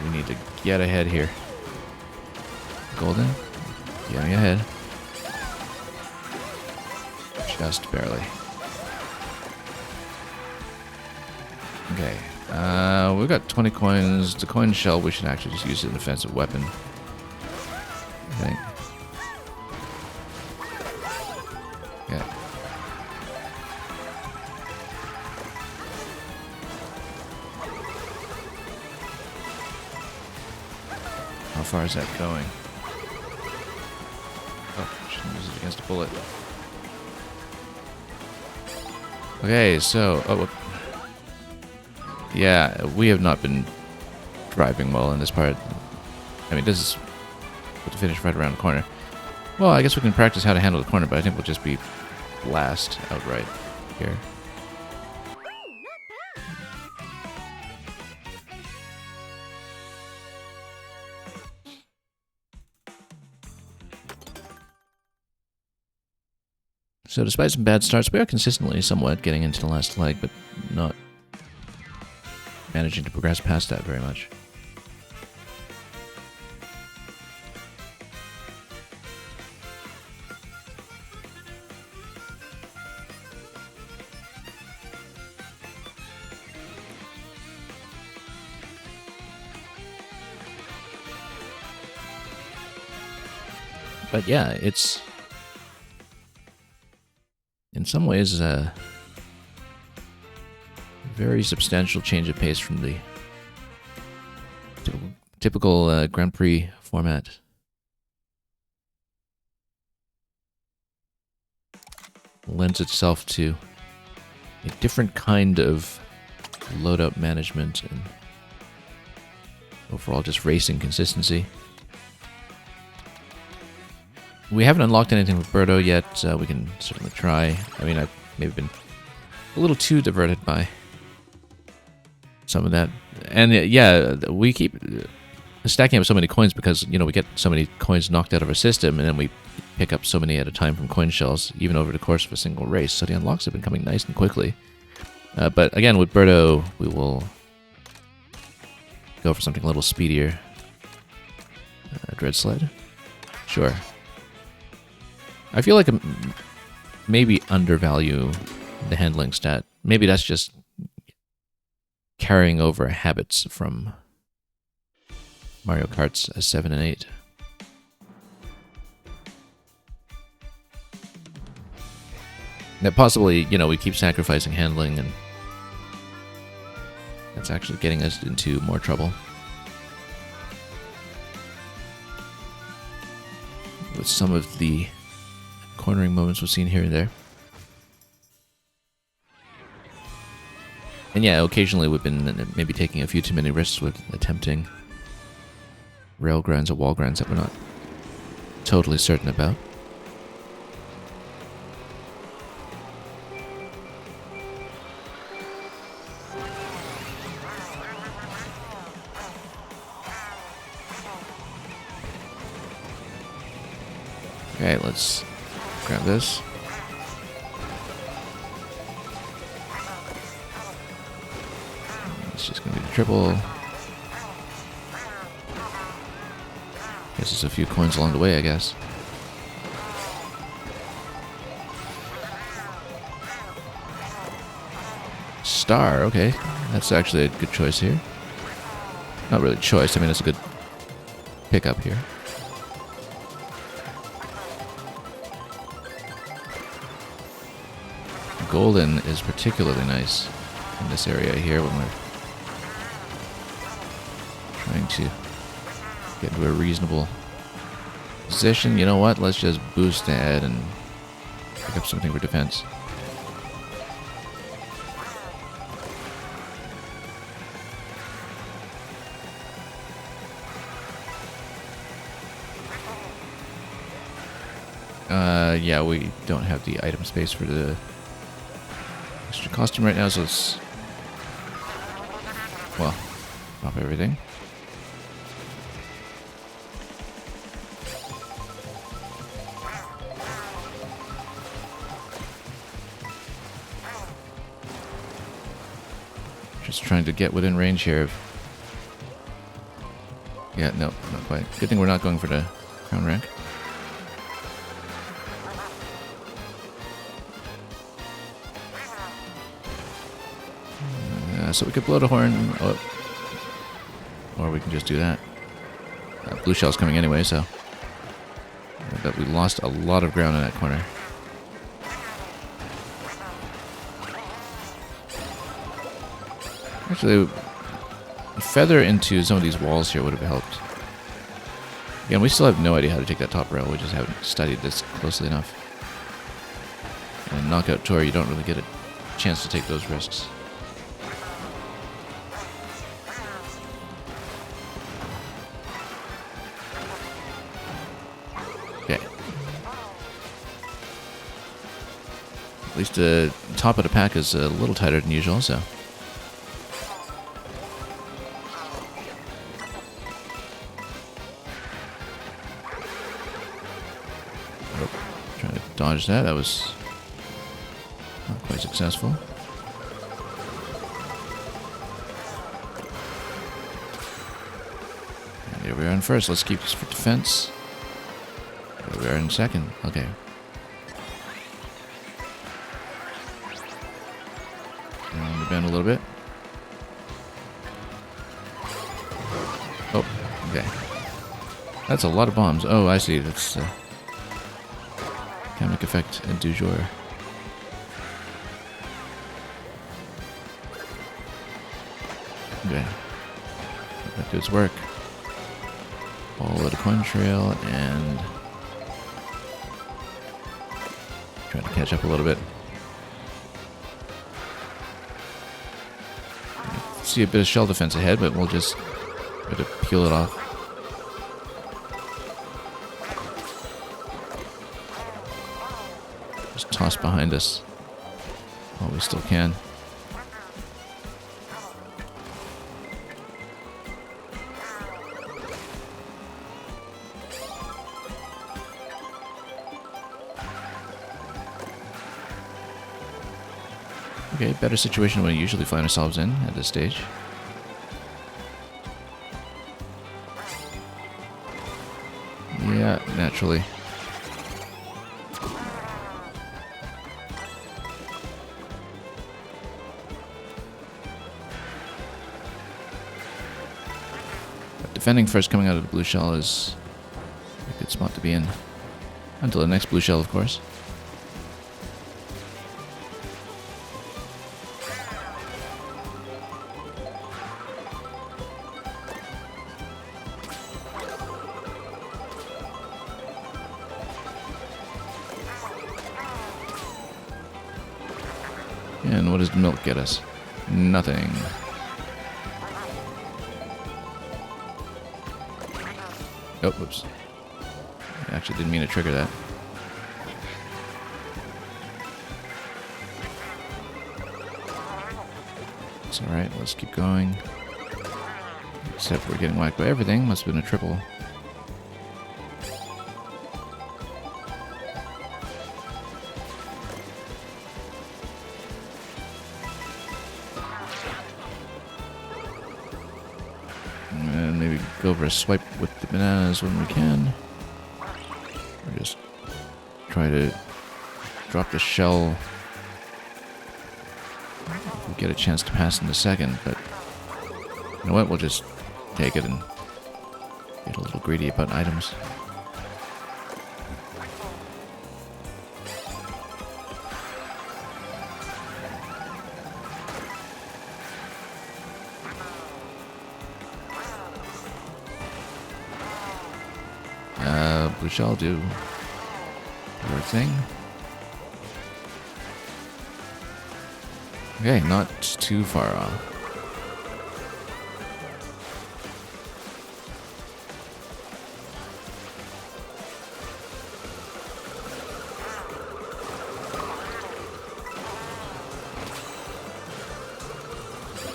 we need to get ahead here. Golden, getting ahead. Just barely. Okay, we've got 20 coins. The coin shell, we should actually just use it as an offensive weapon. I think. Yeah. How far is that going? Oh, shouldn't use it against a bullet. Okay, so... Oh, yeah, we have not been driving well in this part. I mean, this is the finish right around the corner. Well, I guess we can practice how to handle the corner, but I think we'll just be blast outright here. So despite some bad starts, we are consistently somewhat getting into the last leg, but not managing to progress past that very much. But yeah, it's in some ways a very substantial change of pace from the typical Grand Prix format. Lends itself to a different kind of loadout management and overall just racing consistency. We haven't unlocked anything with Birdo yet. We can certainly try. I mean, I've maybe been a little too diverted by some of that. And yeah, we keep stacking up so many coins because, you know, we get so many coins knocked out of our system, and then we pick up so many at a time from coin shells, even over the course of a single race. So the unlocks have been coming nice and quickly. But again, with Birdo, we will go for something a little speedier. Dread Sled? Sure. I feel like I maybe undervalue the handling stat. Maybe that's just carrying over habits from Mario Kart's 7 and 8. That possibly, you know, we keep sacrificing handling, and that's actually getting us into more trouble. With some of the cornering moments we've seen here and there. And yeah, occasionally we've been maybe taking a few too many risks with attempting rail grinds or wall grinds that we're not totally certain about. Okay, let's grab this. It's just going to be the triple. Guess there's a few coins along the way, I guess. Star, okay. That's actually a good choice here. Not really choice, I mean it's a good pickup here. Golden is particularly nice in this area here when we're trying to get into a reasonable position. You know what? Let's just boost ahead and pick up something for defense. Yeah, we don't have the item space for the extra costume right now, so let's, well, drop everything. Just trying to get within range here of... Yeah, no, not quite. Good thing we're not going for the crown rank. So we could blow the horn, or we can just do that. Blue shell's coming anyway, so I bet we lost a lot of ground in that corner. Actually, a feather into some of these walls here would have helped. Again, we still have no idea how to take that top rail. We just haven't studied this closely enough. And Knockout Tour, you don't really get a chance to take those risks. At least the top of the pack is a little tighter than usual, so. Oh, trying to dodge that. That was successful. And here we are in first. Let's keep this for defense. Here we are in second. Okay. Down the bend a little bit. Oh, okay. That's a lot of bombs. Oh, I see. That's chemic effect du jour. Okay. That does work. Follow the coin trail and try to catch up a little bit. See a bit of shell defense ahead, but we'll just try to peel it off. Just toss behind us while we still can. Okay, better situation than we usually find ourselves in at this stage. Yeah, naturally. But defending first coming out of the blue shell is a good spot to be in. Until the next blue shell, of course. And what does the milk get us? Nothing. Oh, whoops. I actually didn't mean to trigger that. It's alright, let's keep going. Except we're getting whacked by everything. Must have been a triple. And maybe go over a swipe with the bananas when we can. Or just try to drop the shell if we get a chance to pass in the second, but you know what, we'll just take it and get a little greedy about items. Blue shell do your thing. Okay, not too far off.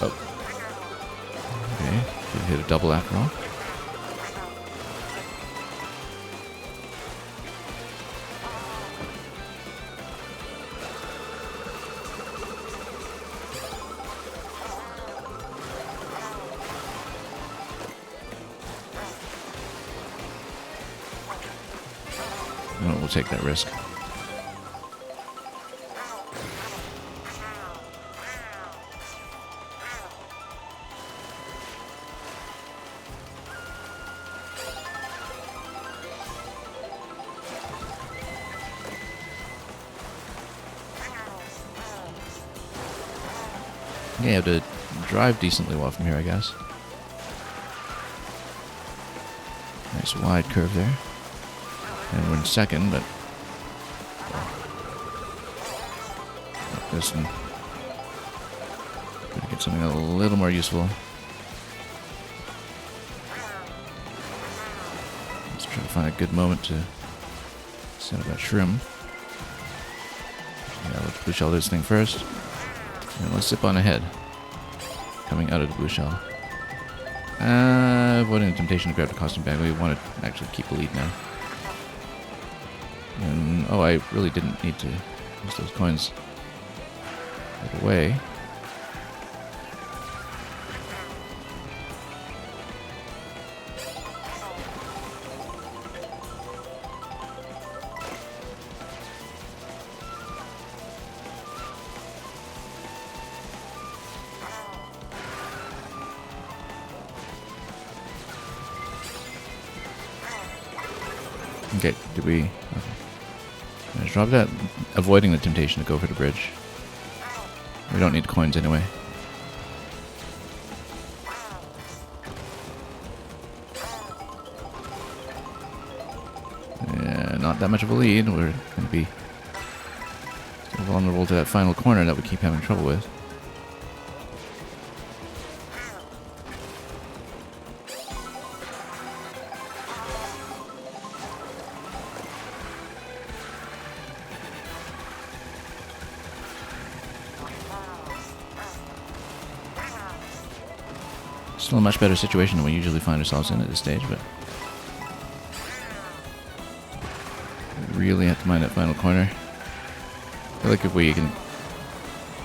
Oh. Okay, should hit a double after all. No, we'll take that risk. Yeah, you have to drive decently well from here, I guess. Nice wide curve there. And we're in second, but this one. Gonna get something a little more useful. Let's try to find a good moment to set up that shroom. Yeah, let's blue shell this thing first. And let's zip on ahead. Coming out of the blue shell. Avoiding the temptation to grab the costume bag. We want to actually keep the lead now. And, oh, I really didn't need to use those coins. Right away. Okay, did we... Okay. Drop that, avoiding the temptation to go for the bridge. We don't need coins anyway. Yeah, not that much of a lead. We're going to be still vulnerable to that final corner that we keep having trouble with. Still a much better situation than we usually find ourselves in at this stage, but we really have to mind that final corner. I feel like if we can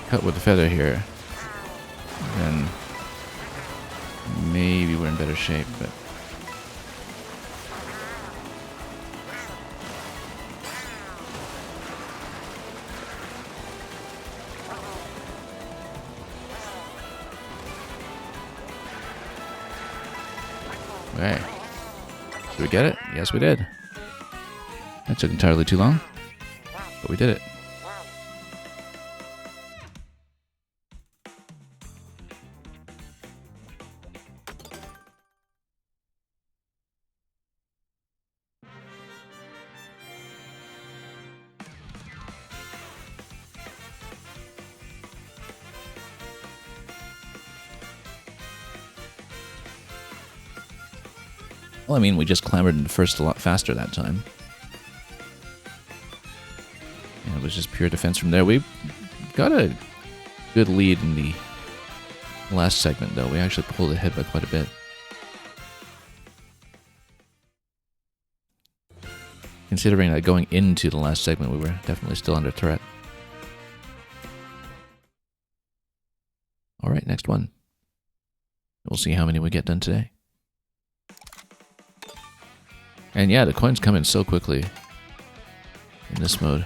cut with the feather here, then maybe we're in better shape, but okay. Did we get it? Yes, we did. That took entirely too long, but we did it. Well, I mean, we just clambered into first a lot faster that time. And it was just pure defense from there. We got a good lead in the last segment, though. We actually pulled ahead by quite a bit. Considering that going into the last segment, we were definitely still under threat. All right, next one. We'll see how many we get done today. And yeah, the coins come in so quickly in this mode.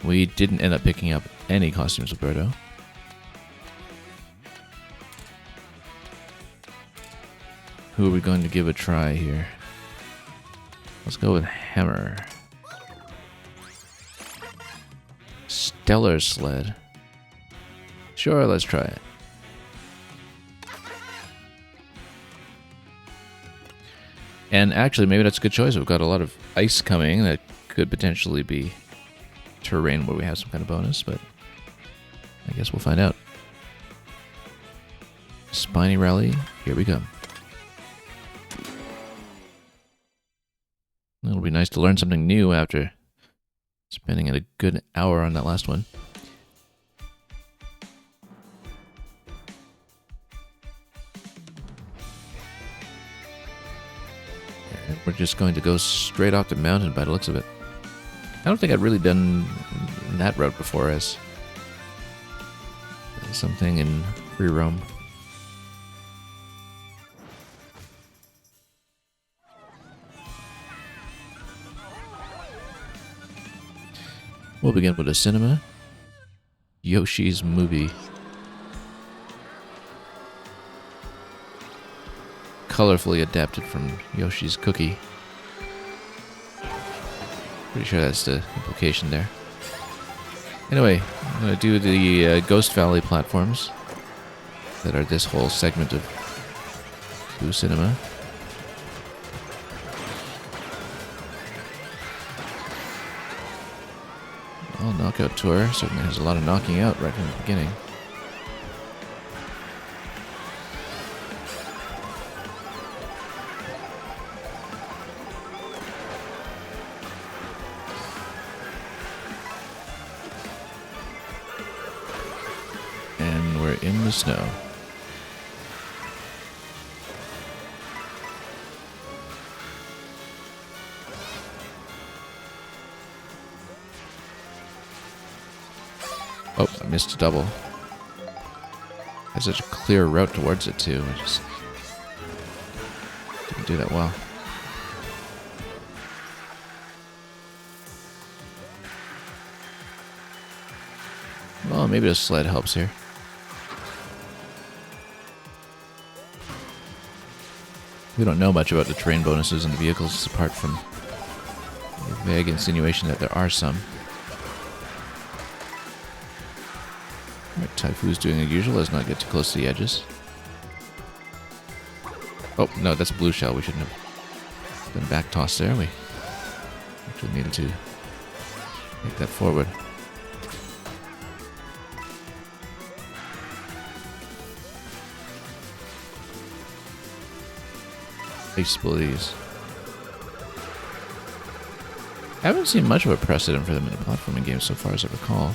We didn't end up picking up any costumes with Birdo. Who are we going to give a try here? Let's go with Hammer. Stellar Sled. Sure, let's try it. And actually, maybe that's a good choice. We've got a lot of ice coming that could potentially be terrain where we have some kind of bonus, but I guess we'll find out. Spiny Rally, here we come. It'll be nice to learn something new after spending a good hour on that last one. We're just going to go straight off the mountain by the looks of it. I don't think I've really done that route before as something in free roam. We'll begin with a cinema. Yoshi's Movie. Colorfully adapted from Yoshi's Cookie. Pretty sure that's the implication there. Anyway, I'm going to do the Ghost Valley platforms that are this whole segment of Boo Cinema. Well, Knockout Tour certainly has a lot of knocking out right from the beginning. In the snow. missed double. Has such a clear route towards it too. I just didn't do that well. Well, maybe a sled helps here. We don't know much about the terrain bonuses in the vehicles, apart from the vague insinuation that there are some. Alright, Typhoon's doing the usual. Let's not get too close to the edges. Oh, no, that's a blue shell. We shouldn't have done back toss there. We actually needed to make that forward. Ice Blaze. I haven't seen much of a precedent for them in the platforming games so far as I recall.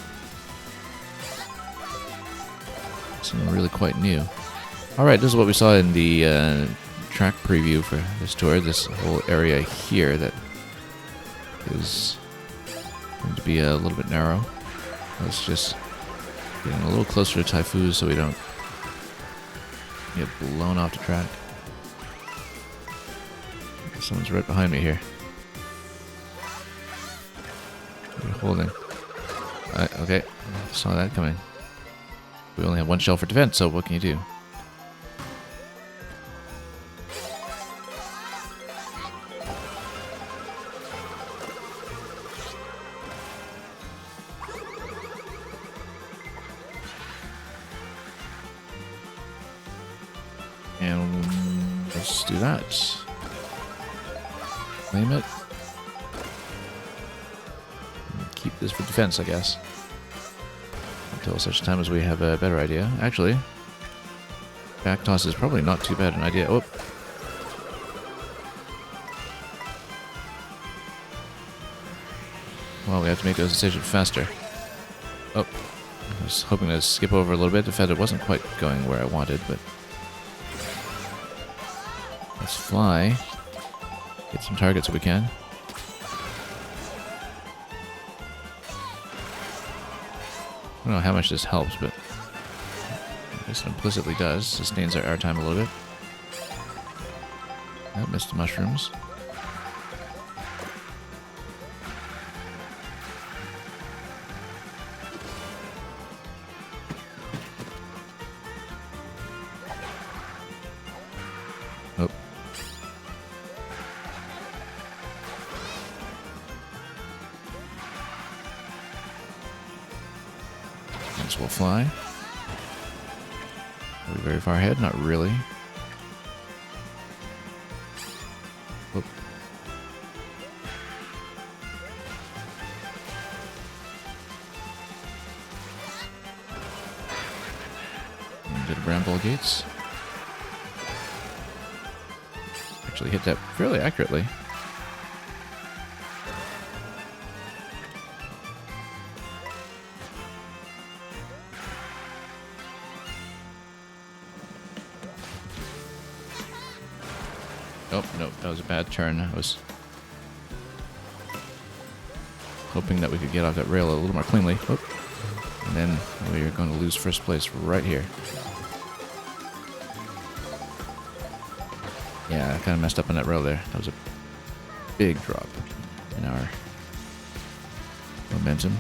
Something really quite new. Alright, this is what we saw in the track preview for this tour. This whole area here that is going to be a little bit narrow. Let's just get in a little closer to Typhoon so we don't get blown off the track. Someone's right behind me here. What are you holding? Okay, saw that coming. We only have one shell for defense, so what can you do? And let's do that. Claim it. Keep this for defense, I guess. Until such time as we have a better idea. Actually, back toss is probably not too bad an idea. Oh. Well, we have to make those decisions faster. Oh. I was hoping to skip over a little bit. The feather wasn't quite going where I wanted, but let's fly. Get some targets if we can. I don't know how much this helps, but I guess it implicitly does. Sustains our airtime a little bit. I missed the mushrooms. Oh. This will fly. Are we very far ahead? Not really. Oh. Into the bramble gates. Actually hit that fairly accurately. Oh, no, that was a bad turn. I was hoping that we could get off that rail a little more cleanly. Oh. And then we are going to lose first place right here. Yeah, I kind of messed up on that rail there. That was a big drop in our momentum.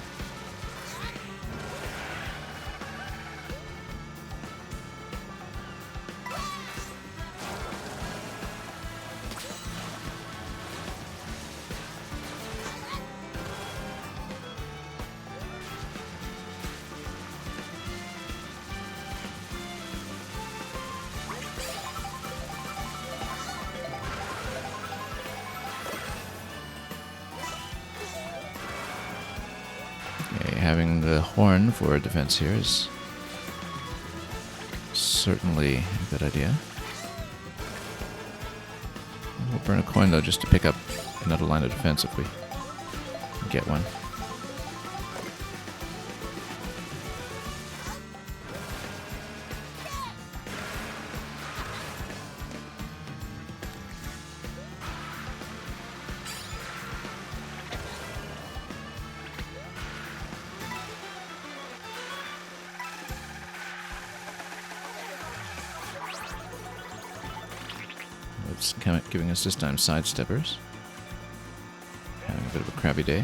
Okay, having the horn for defense here is certainly a good idea. We'll burn a coin though just to pick up another line of defense if we can get one. It's giving us this time sidesteppers. Having a bit of a crappy day.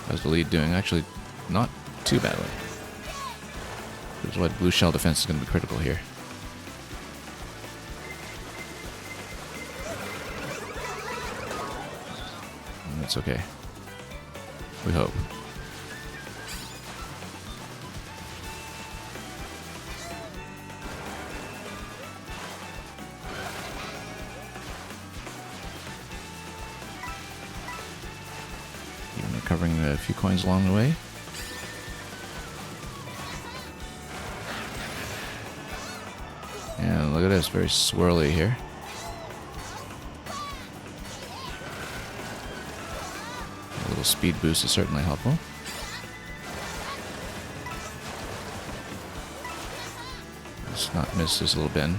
How's the lead doing? Actually, not too badly. That's why blue shell defense is going to be critical here. And that's okay. We hope. Even recovering a few coins along the way. And look at this, very swirly here. A little speed boost is certainly helpful. Let's not miss this little bend.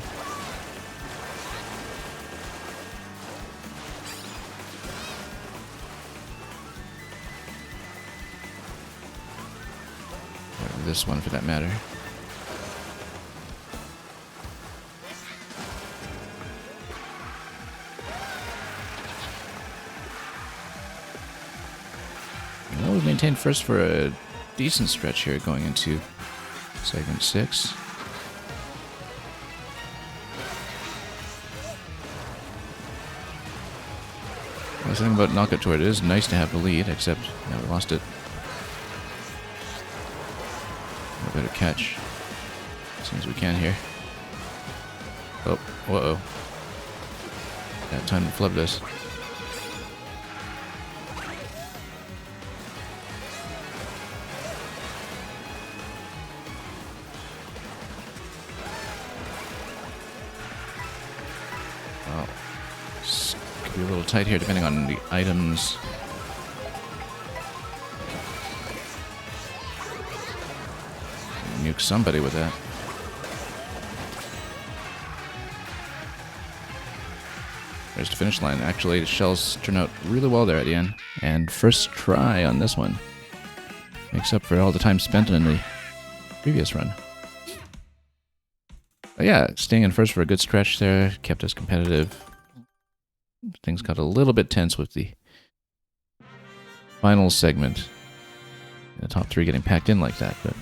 Or this one for that matter. Well, we've maintained first for a decent stretch here going into segment 6. The thing about Knockout Tour, it is nice to have the lead, except we lost it. A better catch as soon as we can here. Oh, whoa. Got time to flip this. Oh. Could be a little tight here depending on the items. Nuke somebody with that. There's the finish line. Actually, the shells turn out really well there at the end. And first try on this one. Makes up for all the time spent in the previous run. But yeah, staying in first for a good stretch there kept us competitive. Things got a little bit tense with the final segment. The top 3 getting packed in like that, but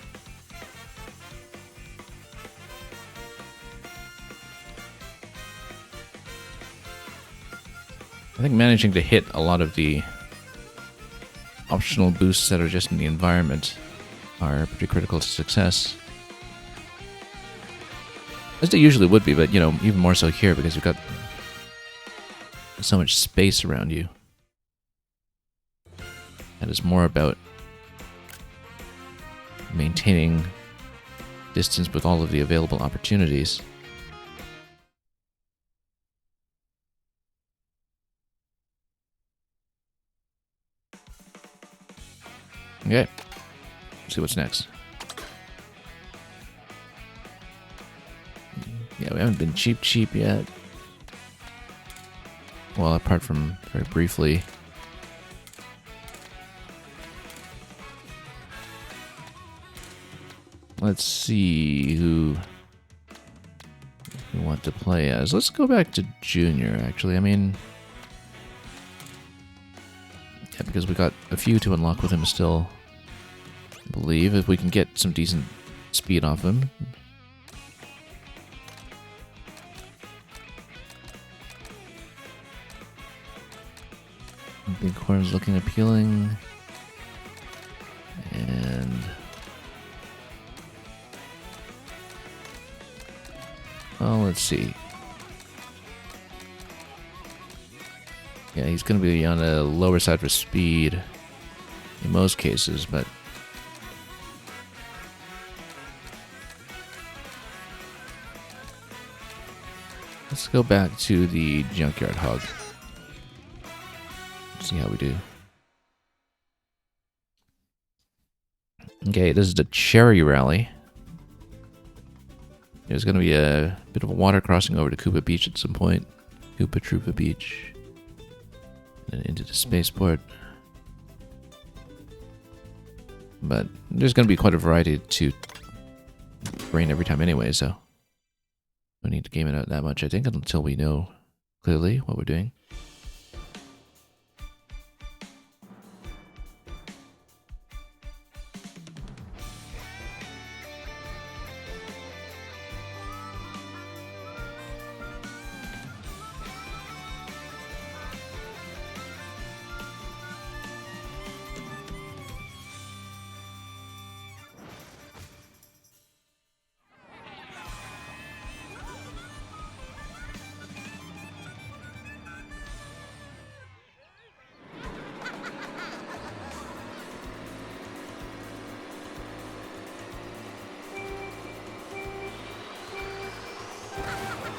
I think managing to hit a lot of the optional boosts that are just in the environment are pretty critical to success. As they usually would be, but, even more so here because you've got so much space around you. And it's more about maintaining distance with all of the available opportunities. Okay, let's see what's next. Yeah, we haven't been cheap yet. Well, apart from very briefly. Let's see who we want to play as. Let's go back to Junior, actually. I mean, yeah, because we got a few to unlock with him still. I believe if we can get some decent speed off him. Big horns looking appealing. And well, let's see. Yeah, he's going to be on a lower side for speed in most cases, but let's go back to the Junkyard Hog. See how we do. Okay, this is the Cherry Rally. There's going to be a bit of a water crossing over to Koopa Beach at some point. Koopa Troopa Beach. And then into the spaceport. But there's going to be quite a variety to brain every time anyway, so we need to game it out that much, I think, until we know clearly what we're doing.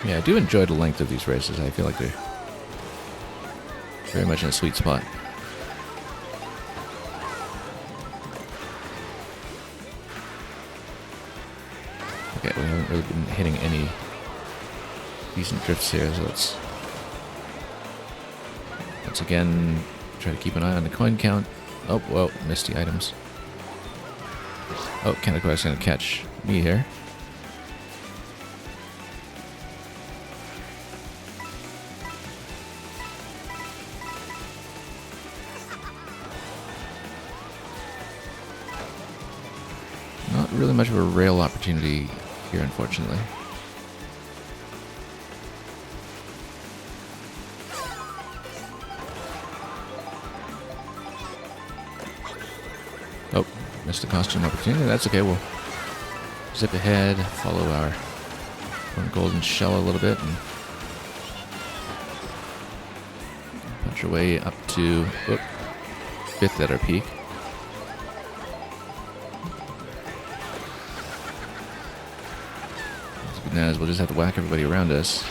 Yeah, I do enjoy the length of these races. I feel like they're very much in a sweet spot. Okay, we haven't really been hitting any decent drifts here, so let's once again try to keep an eye on the coin count. Oh, whoa, missed the items. Oh, Kandako's gonna catch me here. Not really much of a rail opportunity here, unfortunately. Oh, missed the costume opportunity. That's okay. We'll zip ahead, follow our one golden shell a little bit, and punch our way up to 5th at our peak. As we'll just have to whack everybody around us.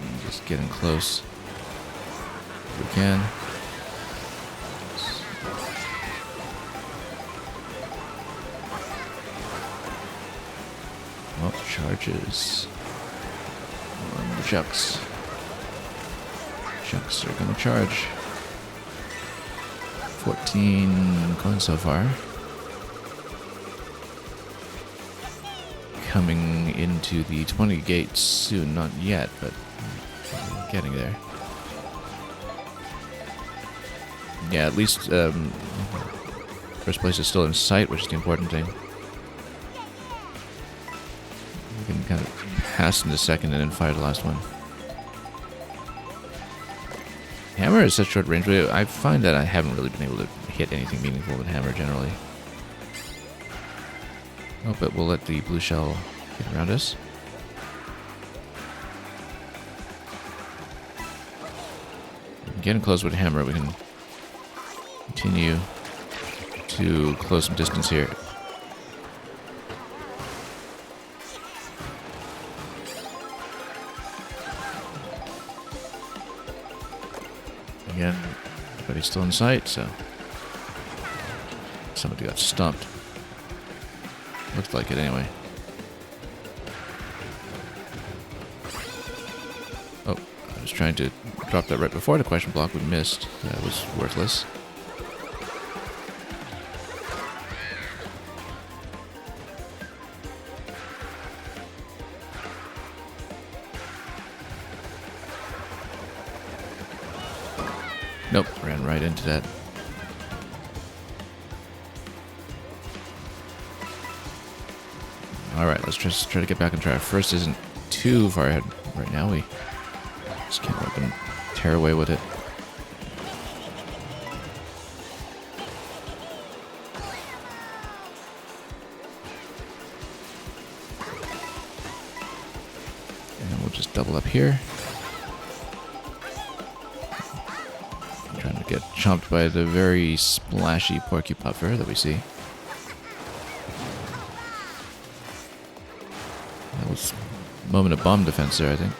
And just getting close if we can. Oh, charges on the chucks. Chucks are gonna charge. 14 coins so far. Coming into the 20 gates soon, not yet, but getting there. Yeah, at least first place is still in sight, which is the important thing. We can kind of pass into second and then fire the last one. Hammer is such short range, but I find that I haven't really been able to hit anything meaningful with hammer generally. Oh, but we'll let the blue shell get around us. Getting close with hammer, we can continue to close some distance here. Again, everybody's still in sight, so somebody got stumped. Looks like it anyway. Oh, I was trying to drop that right before the question block. We missed. That was worthless. Nope, ran right into that. Alright, let's just try to get back on track. First isn't too far ahead right now. We just can't let them tear away with it. And we'll just double up here. I'm trying to get chomped by the very splashy porcupuffer that we see. Moment of bomb defense there, I think.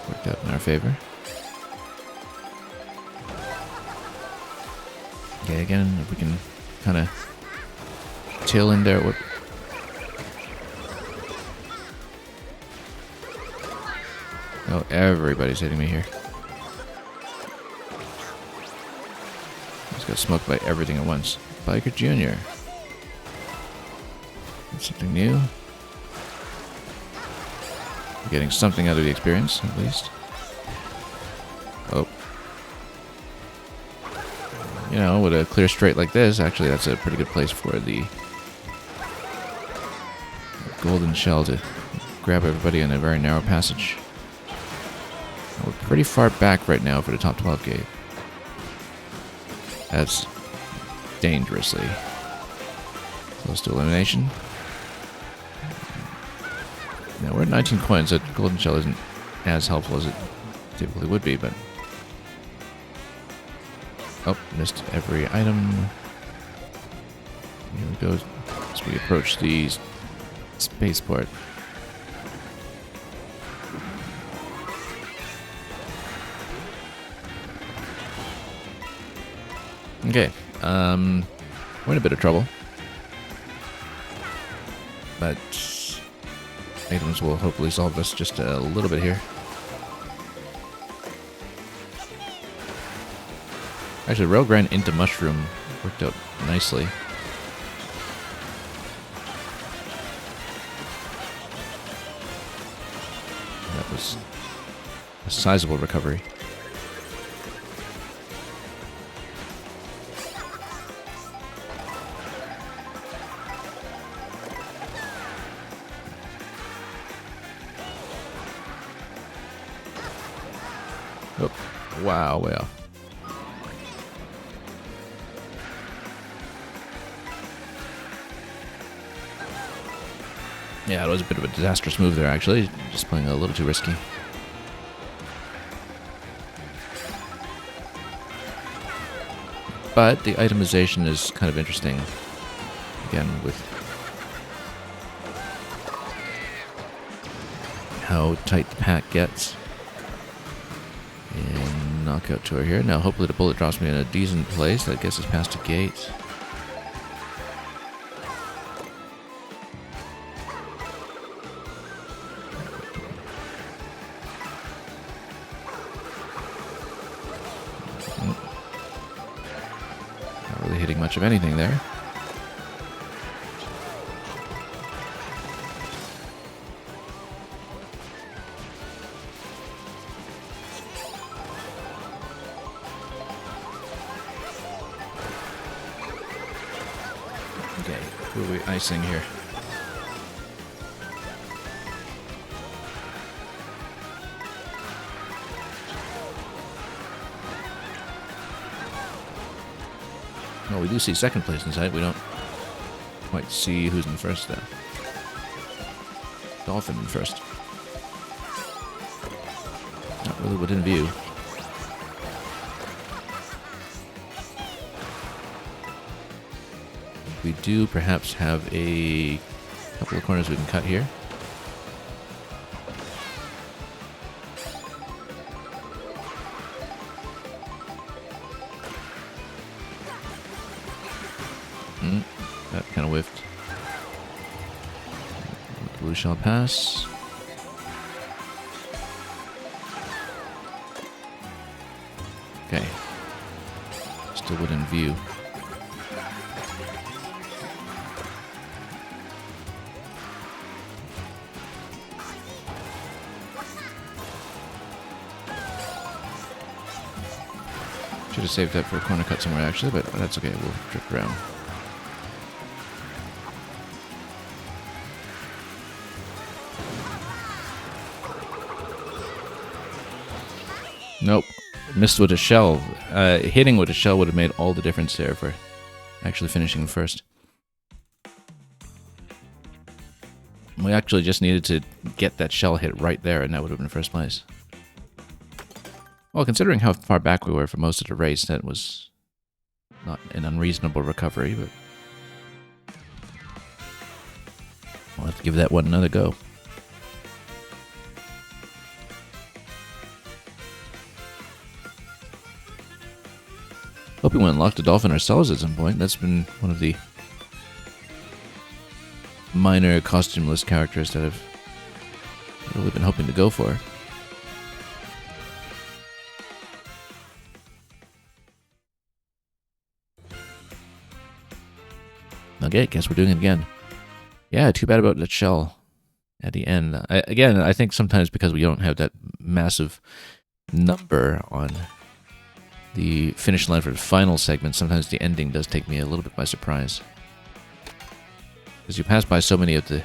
Worked out in our favor. Okay, again, if we can kind of tail in there. Oh, everybody's hitting me here. got smoked by everything at once. Biker Jr. That's something new. We're getting something out of the experience, at least. Oh. You know, with a clear straight like this, actually that's a pretty good place for the golden shell to grab everybody in a very narrow passage. We're pretty far back right now for the top 12 gate. That's dangerously close to elimination. Now we're at 19 coins, so golden shell isn't as helpful as it typically would be, but... Oh, missed every item. Here we go as we approach the spaceport. Okay, we're in a bit of trouble, but items will hopefully solve this just a little bit here. Actually, Railgrind into Mushroom worked out nicely. That was a sizable recovery. Oh, wow, way off. Yeah, it was a bit of a disastrous move there, actually. Just playing a little too risky. But the itemization is kind of interesting. Again, with how tight the pack gets. And knockout tour here. Now, hopefully the bullet drops me in a decent place. That gets us past the gate. Not really hitting much of anything there. Okay, who are we icing here? Well, we do see second place inside. We don't quite see who's in first, though. Dolphin in first. Not really within view. We do perhaps have a couple of corners we can cut here. That kind of whiffed. Blue shall pass. Okay. Still within view. Should have saved that for a corner cut somewhere, actually, but that's okay. We'll drift around. Nope. Missed with a shell. Hitting with a shell would have made all the difference there for actually finishing first. We actually just needed to get that shell hit right there, and that would have been first place. Well, considering how far back we were for most of the race, that was not an unreasonable recovery, but we'll have to give that one another go. Hoping we unlock the dolphin ourselves at some point. That's been one of the minor costumeless characters that I've really been hoping to go for. Okay, guess we're doing it again. Yeah, too bad about that shell at the end. I think sometimes because we don't have that massive number on the finish line for the final segment, sometimes the ending does take me a little bit by surprise. Because you pass by so many of the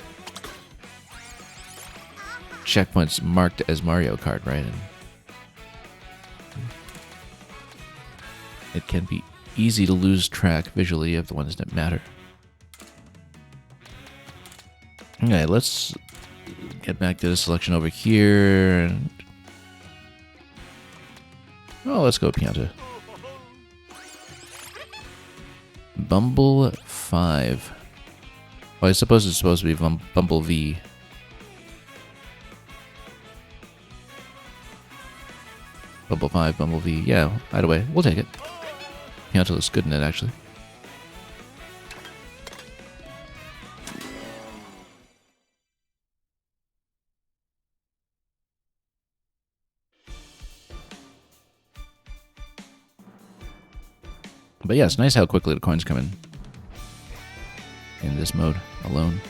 checkpoints marked as Mario Kart, right? And it can be easy to lose track visually of the ones that matter. Okay, let's get back to the selection over here. And oh, let's go Pianta. Bumble 5. Well, I suppose it's supposed to be Bumble V. Bumble 5, Bumble V. Yeah, either way, we'll take it. Pianta looks good in it, actually. But yeah, it's nice how quickly the coins come in this mode alone.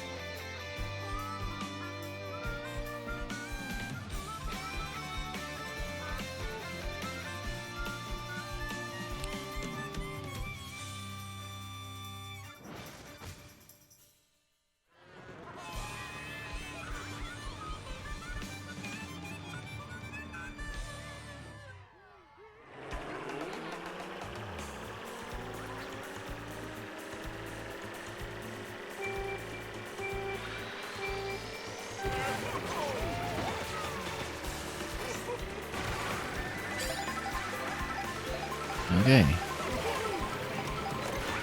Okay.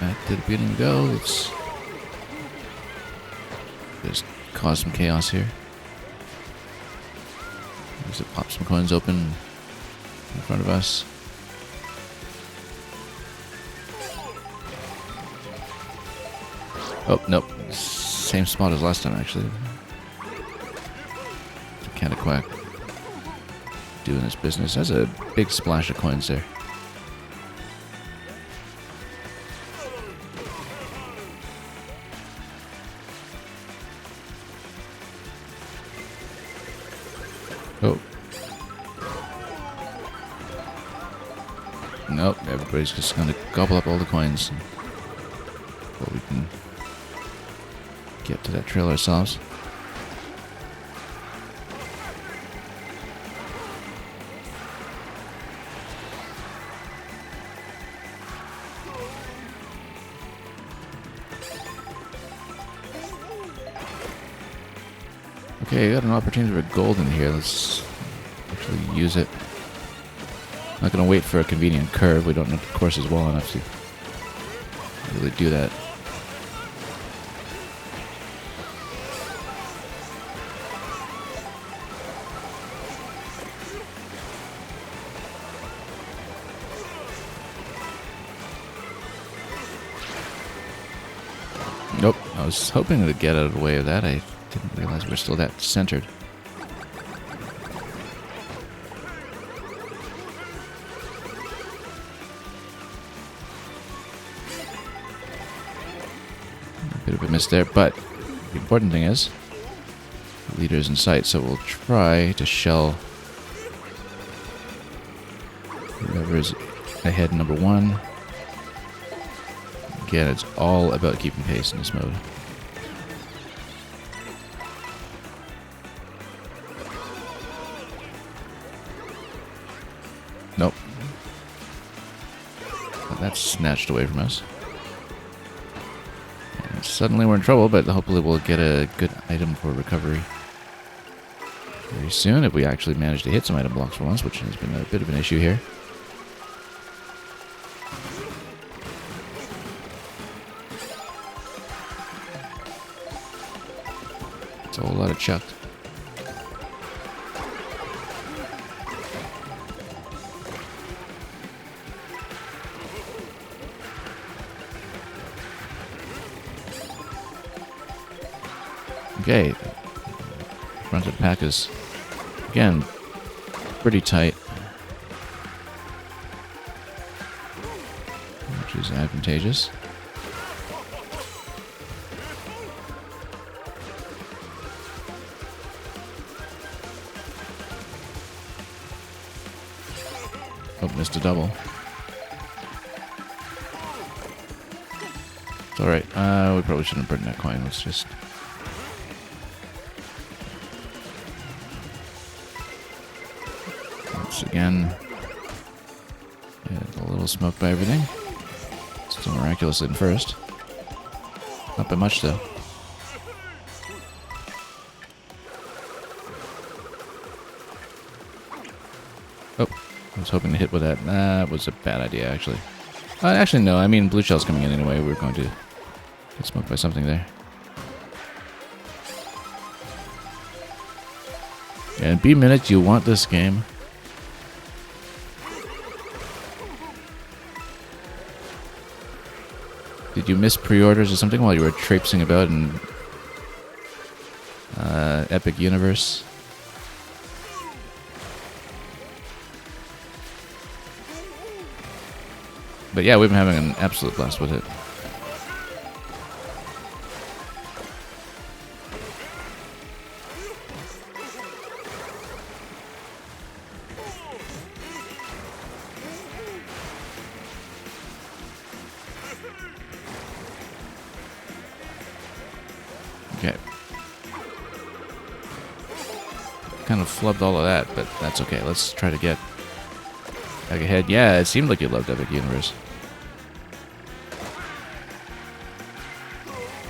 Back to the beginning we go. Let's just cause some chaos here. Use it, pop some coins open in front of us. Oh, nope. Same spot as last time, actually. Kind of quack. Doing this business. That's a big splash of coins there. Oh. Nope, everybody's just gonna gobble up all the coins before we can get to that trail ourselves. Okay, got an opportunity for gold in here. Let's actually use it. Not gonna wait for a convenient curve. We don't know the courses well enough to really do that. Nope, I was hoping to get out of the way of that. I didn't realize we're still that centered. A bit of a miss there, but the important thing is the leader is in sight, so we'll try to shell whoever is ahead number one. Again, it's all about keeping pace in this mode. Nope. Well, that's snatched away from us. And suddenly we're in trouble, but hopefully we'll get a good item for recovery very soon if we actually manage to hit some item blocks for once, which has been a bit of an issue here. It's a whole lot of chucked. Okay, front of the pack is, again, pretty tight, which is advantageous. Oh, missed a double. It's alright. We probably shouldn't burn that coin. Let's just... Once again... Get a little smoked by everything. Still miraculous in first. Not by much, though. Oh, I was hoping to hit with that. That was a bad idea, actually. Actually, no. I mean, blue shell's coming in anyway. We're going to get smoked by something there. And B minute, you want this game. Did you miss pre-orders or something while you were traipsing about in Epic Universe? But yeah, we've been having an absolute blast with it. Okay. Kind of flubbed all of that, but that's okay. Let's try to get back ahead. Yeah, it seemed like you loved Epic Universe.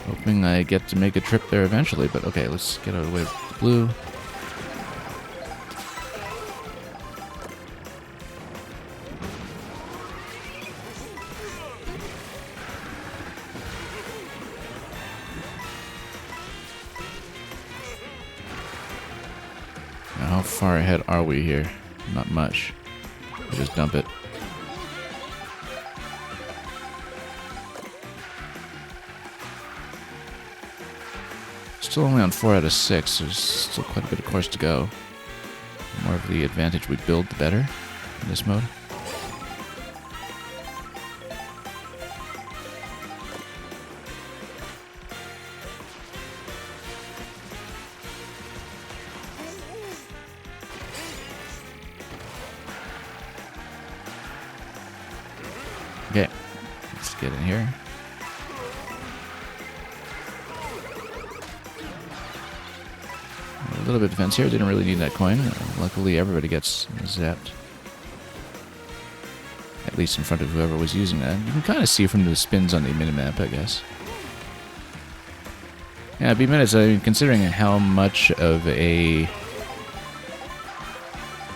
Hoping I get to make a trip there eventually, but okay, let's get out of the way with the blue. Now, how far ahead are we here? Not much. We'll just dump it. Still only on 4 out of 6. There's still quite a bit of course to go. The more of the advantage we build, the better in this mode. Okay, let's get in here. A little bit of defense here. Didn't really need that coin. Luckily, everybody gets zapped. At least in front of whoever was using that. You can kind of see from the spins on the minimap, I guess. Yeah, B minutes. I mean, considering how much of a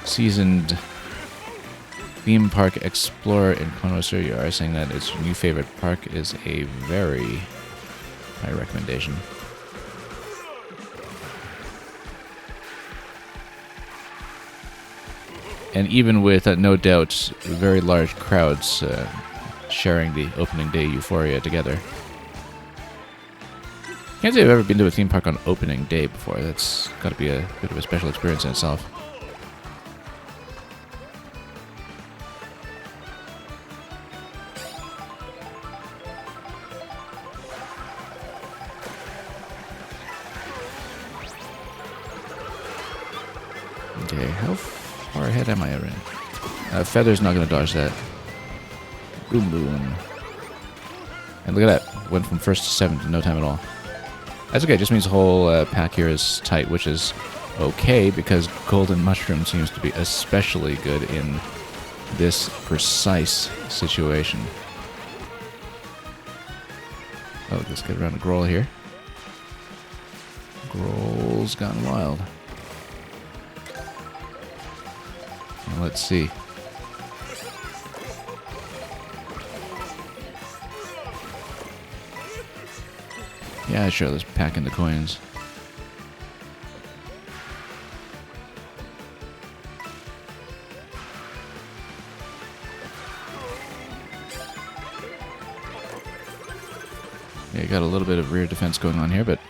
seasoned theme park explorer and connoisseur you are, saying that it's your new favorite park is a very high recommendation. And even with, no doubt, very large crowds sharing the opening day euphoria together. Can't say I've ever been to a theme park on opening day before. That's got to be a bit of a special experience in itself. Okay, how far ahead am I already? Feather's not going to dodge that. Boom, boom. And look at that. Went from first to 7th in no time at all. That's okay. It just means the whole pack here is tight, which is okay because Golden Mushroom seems to be especially good in this precise situation. Oh, let's get around to Growl here. Growl's gone wild. Now let's see. Yeah, sure, let's pack in the coins. Yeah, got a little bit of rear defense going on here, but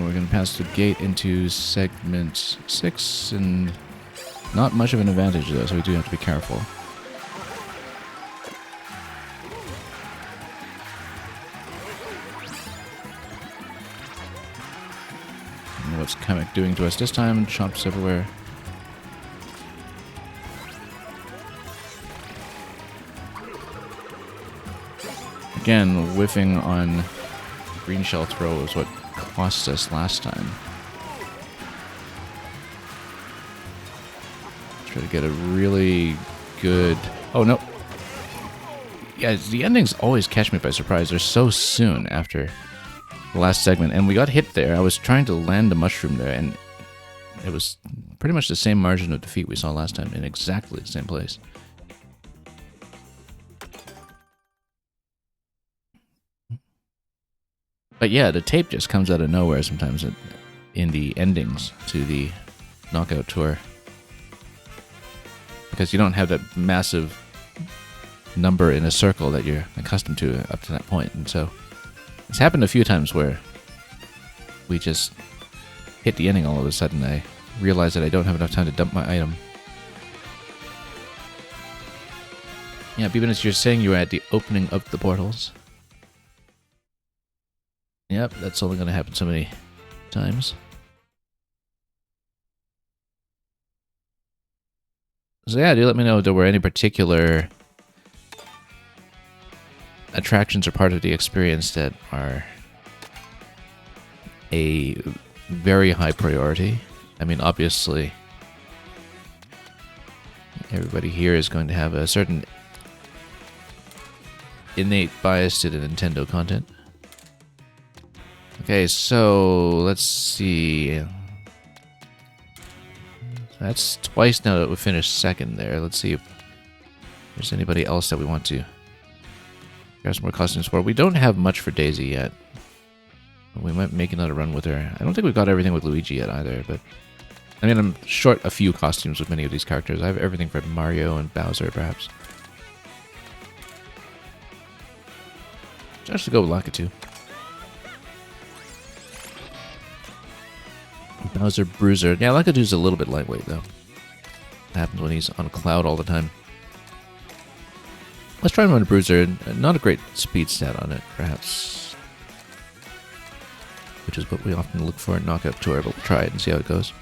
we're going to pass the gate into segment 6, and not much of an advantage though, so we do have to be careful. What's Kamek doing to us this time? Chomps everywhere. Again, whiffing on green shell throw is what cost us last time. Try to get a really good... Oh, no. Yeah, the endings always catch me by surprise. They're so soon after the last segment. And we got hit there. I was trying to land a mushroom there, and it was pretty much the same margin of defeat we saw last time in exactly the same place. But yeah, the tape just comes out of nowhere sometimes in the endings to the Knockout Tour. Because you don't have that massive number in a circle that you're accustomed to up to that point. And so it's happened a few times where we just hit the ending all of a sudden. I realize that I don't have enough time to dump my item. Yeah, Beebinus, you're saying you were at the opening of the portals. Yep, that's only going to happen so many times. So yeah, do let me know if there were any particular attractions or part of the experience that are a very high priority. I mean, obviously, everybody here is going to have a certain innate bias to the Nintendo content. Okay, so let's see. That's twice now that we finished second there. Let's see if there's anybody else that we want to grab some more costumes for. We don't have much for Daisy yet. We might make another run with her. I don't think we've got everything with Luigi yet either, but... I mean, I'm short a few costumes with many of these characters. I have everything for Mario and Bowser, perhaps. Should actually go with Lakitu. Bowser Bruiser. Yeah, Lakitu's a little bit lightweight, though. That happens when he's on a cloud all the time. Let's try him on Bruiser. Not a great speed stat on it, perhaps. Which is what we often look for in Knockout Tour, but we'll try it and see how it goes.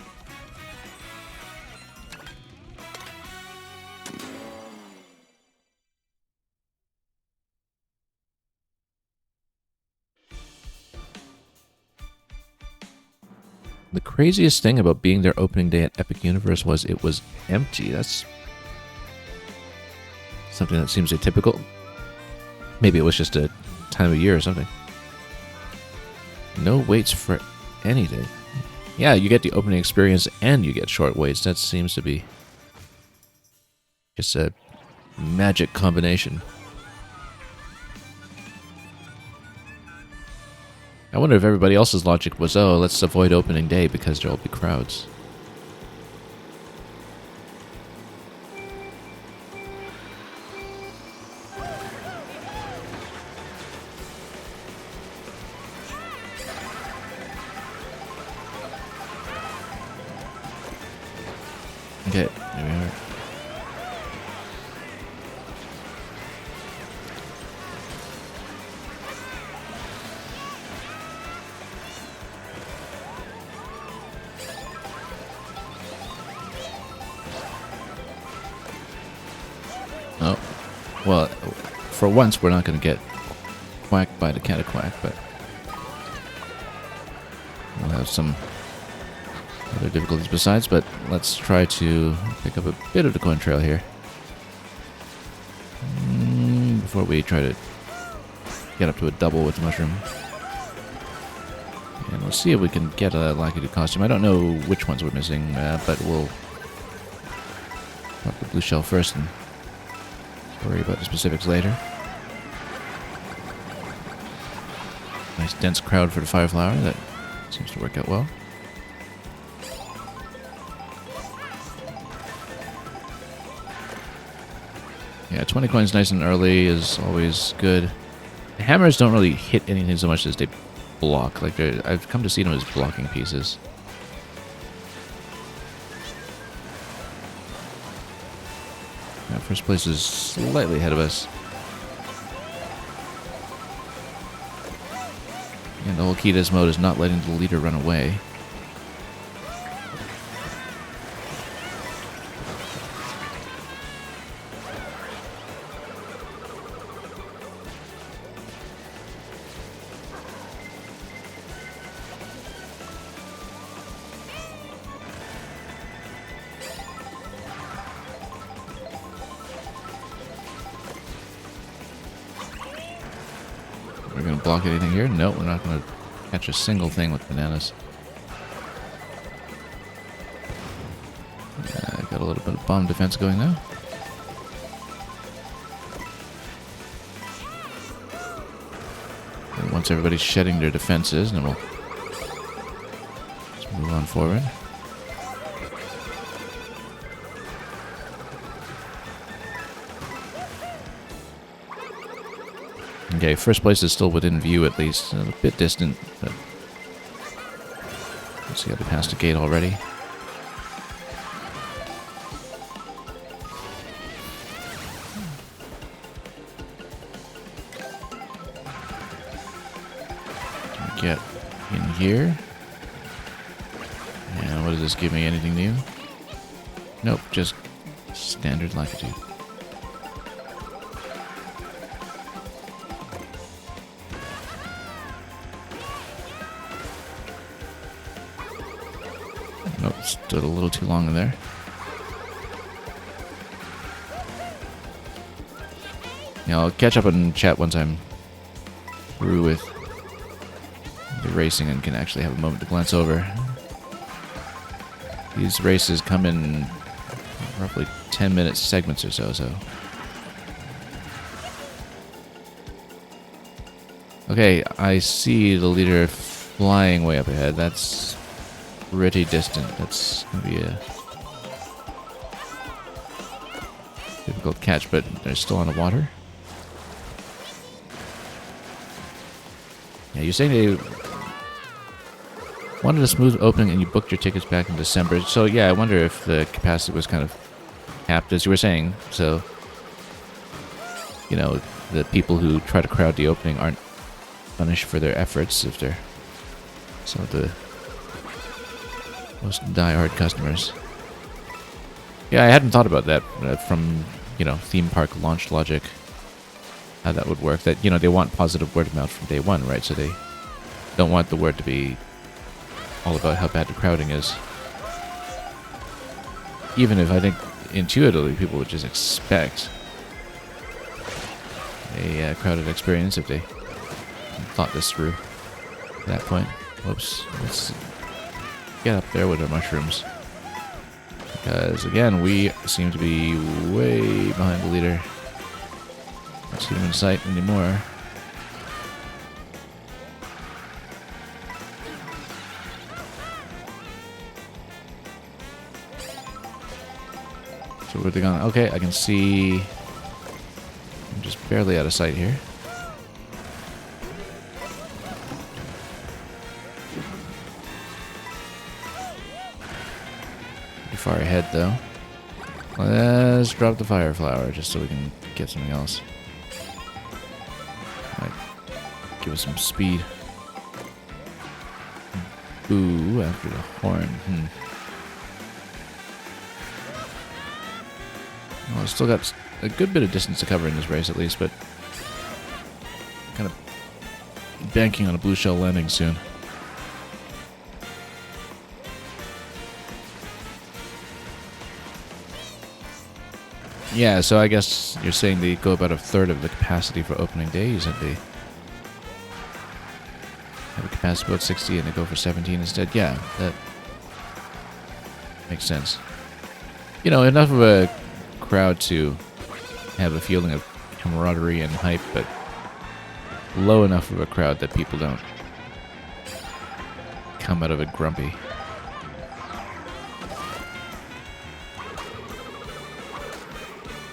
The craziest thing about being their opening day at Epic Universe was it was empty. That's something that seems atypical. Maybe it was just a time of year or something. No waits for anything. Yeah, you get the opening experience and you get short waits. That seems to be just a magic combination. I wonder if everybody else's logic was, oh, let's avoid opening day because there'll be crowds. Okay, there we are. Oh, well, for once we're not going to get whacked by the Cataquack, but we'll have some other difficulties besides, but let's try to pick up a bit of the coin trail here. Before we try to get up to a double with the mushroom. And we'll see if we can get a Lakitu costume. I don't know which ones we're missing, but we'll pop the blue shell first and worry about the specifics later. Nice dense crowd for the Fire Flower. That seems to work out well. Yeah, 20 coins nice and early is always good. The hammers don't really hit anything so much as they block. Like I've come to see them as blocking pieces. Yeah, first place is slightly ahead of us. And the whole key to this mode is not letting the leader run away. block anything here? No, we're not going to catch a single thing with bananas. Got a little bit of bomb defense going now. And once everybody's shedding their defenses, then we'll just move on forward. Okay, first place is still within view at least. A bit distant, but let's see how they passed the gate already. Get in here. And what does this give me? Anything new? Nope, just standard latitude. Nope, stood a little too long in there. Yeah, I'll catch up on chat once I'm through with the racing and can actually have a moment to glance over. These races come in roughly 10-minute segments or so. Okay, I see the leader flying way up ahead. That's pretty distant. That's going to be a difficult catch, but they're still on the water. Yeah, you're saying they wanted a smooth opening and you booked your tickets back in December. So yeah, I wonder if the capacity was kind of capped, as you were saying. So, you know, the people who try to crowd the opening aren't punished for their efforts if they're some of the most die-hard customers. Yeah, I hadn't thought about that from, you know, theme park launch logic, how that would work. That, you know, they want positive word of mouth from day one, right? So they don't want the word to be all about how bad the crowding is. Even if I think intuitively people would just expect a crowded experience if they thought this through at that point. Whoops. Let's get up there with our mushrooms. Because, again, we seem to be way behind the leader. Not see him in sight anymore. So where they going? Okay, I can see. I'm just barely out of sight here. Pretty far ahead though. Let's drop the fire flower just so we can get something else. Might give us some speed. Ooh, after the horn. Well, I've still got a good bit of distance to cover in this race at least, but kind of banking on a blue shell landing soon. Yeah, so I guess you're saying they go about a third of the capacity for opening day. You said they have a capacity about 60 and they go for 17 instead. Yeah, that makes sense. You know, enough of a crowd to have a feeling of camaraderie and hype, but low enough of a crowd that people don't come out of it grumpy.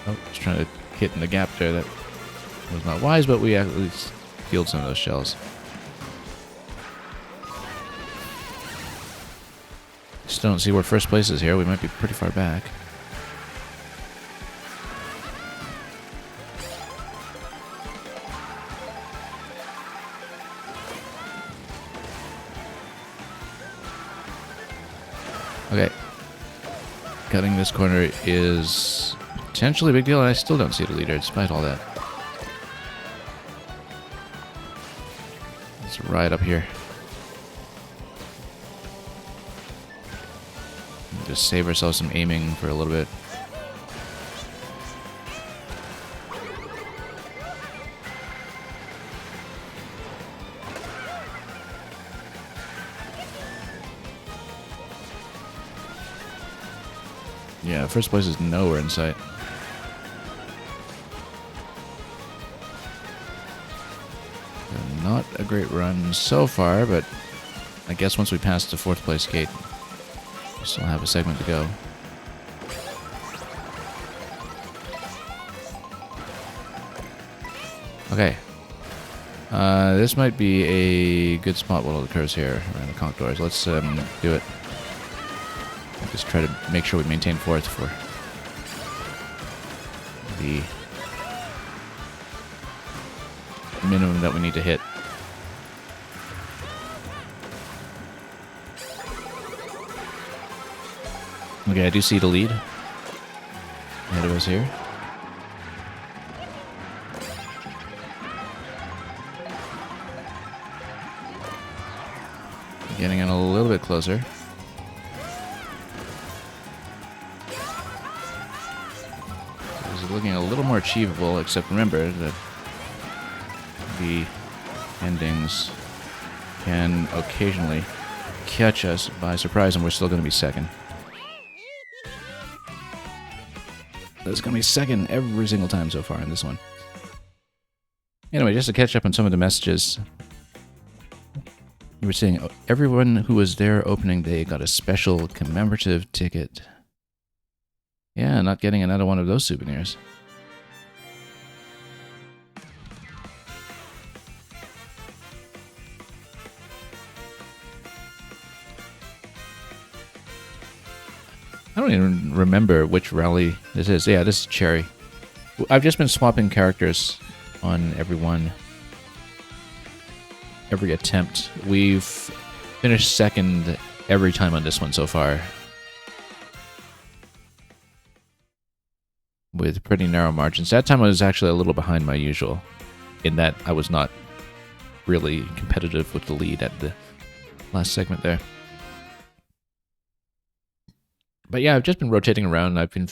Oh, just trying to hit in the gap there. That was not wise, but we at least killed some of those shells. Still don't see where first place is here. We might be pretty far back. Okay. Cutting this corner is potentially a big deal, and I still don't see the leader despite all that. Let's ride up here. Just save ourselves some aiming for a little bit. Yeah, first place is nowhere in sight. Not a great run so far, but I guess once we pass the 4th place gate, we still have a segment to go. Okay. This might be a good spot while it occurs here around the conch doors. Let's do it. Just try to make sure we maintain 4th for the minimum that we need to hit. Okay, I do see the lead ahead of us here. Getting in a little bit closer. This is looking a little more achievable, except remember that the endings can occasionally catch us by surprise, and we're still going to be second. It's going to be second every single time so far in this one. Anyway, just to catch up on some of the messages. You were saying everyone who was there opening day got a special commemorative ticket. Yeah, not getting another one of those souvenirs. I don't even remember which rally this is. Yeah, this is Cherry. I've just been swapping characters on every attempt. We've finished second every time on this one so far, with pretty narrow margins. That time I was actually a little behind my usual, in that I was not really competitive with the lead at the last segment there. But yeah, I've just been rotating around, and I've been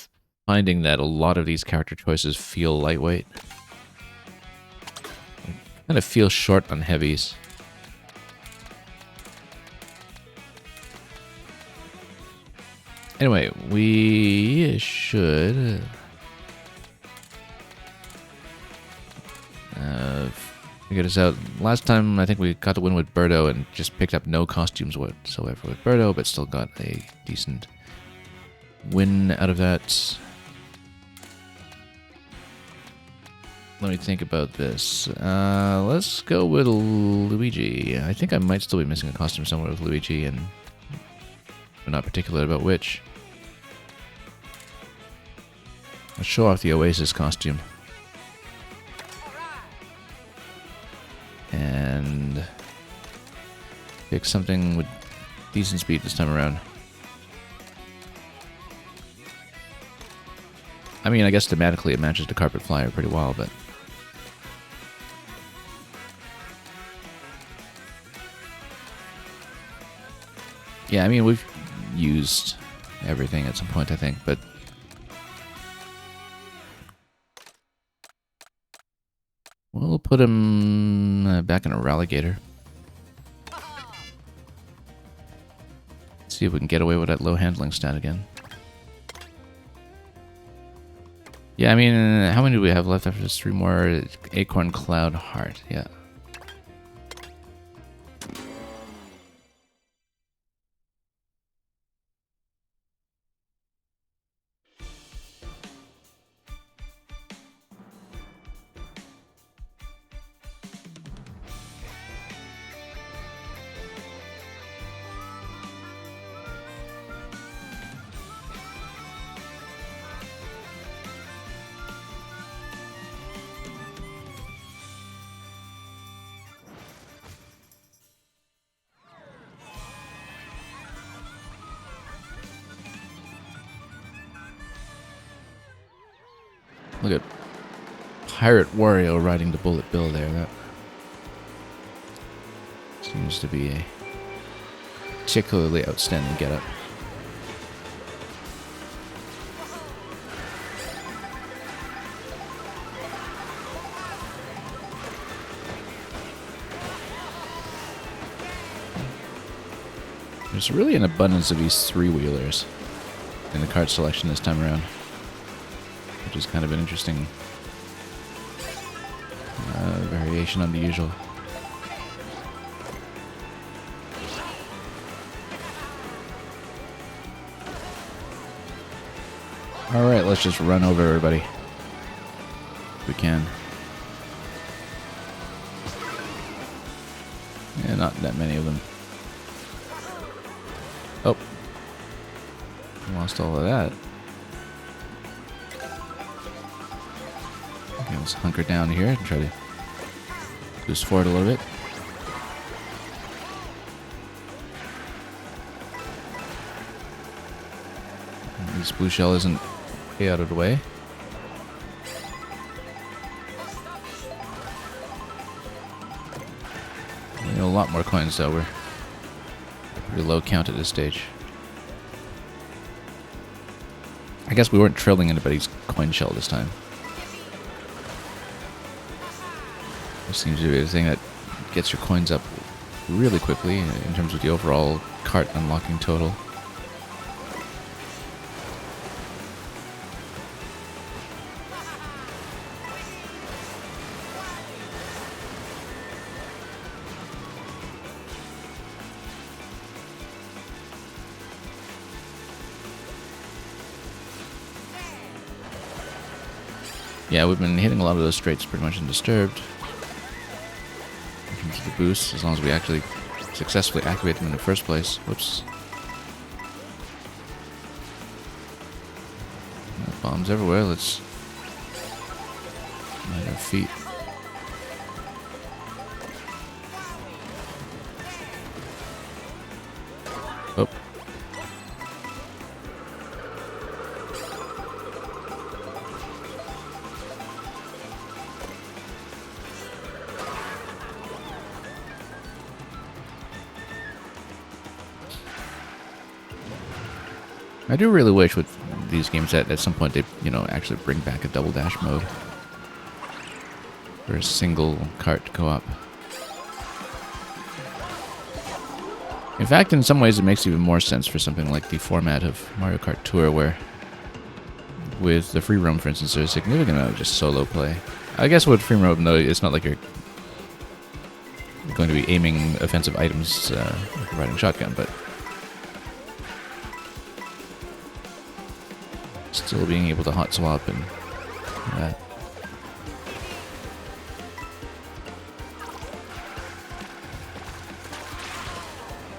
finding that a lot of these character choices feel lightweight. I kind of feel short on heavies. Anyway, we should figure this out. Last time, I think we got the win with Birdo and just picked up no costumes whatsoever with Birdo, but still got a decent win out of that. Let me think about this. Let's go with Luigi. I think I might still be missing a costume somewhere with Luigi, and I'm not particular about which. Let's show off the Oasis costume. And pick something with decent speed this time around. I mean, I guess thematically it matches the Carpet Flyer pretty well, but... yeah, I mean, we've used everything at some point, I think, but... we'll put him back in a Ralligator. See if we can get away with that low handling stat again. Yeah, I mean, how many do we have left after this? 3 more. Acorn, Cloud, Heart. Yeah. Look at Pirate Wario riding the Bullet Bill there. That seems to be a particularly outstanding getup. There's really an abundance of these 3-wheelers. in the card selection this time around, which is kind of an interesting variation on the usual. Alright, let's just run over everybody. If we can. Yeah, not that many of them. Oh. Lost all of that. Okay, let's hunker down here and try to boost forward a little bit. This blue shell isn't way out of the way. We need a lot more coins though. We're pretty low count at this stage. I guess we weren't trilling anybody's coin shell this time. This seems to be the thing that gets your coins up really quickly in terms of the overall cart unlocking total. Yeah, we've been hitting a lot of those straights pretty much undisturbed. In terms of the boosts, as long as we actually successfully activate them in the first place. Whoops. Bombs everywhere, let's light our feet. Oh. I do really wish with these games that at some point they, actually bring back a double dash mode for a single cart co-op. In fact, in some ways it makes even more sense for something like the format of Mario Kart Tour, where with the free roam, for instance, there's a significant amount of just solo play. I guess with free roam, though, it's not like you're going to be aiming offensive items like riding shotgun, but still being able to hot swap and that.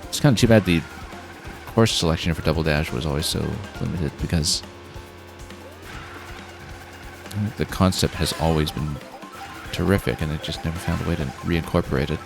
It's kind of too bad the course selection for Double Dash was always so limited, because I think the concept has always been terrific and it just never found a way to reincorporate it.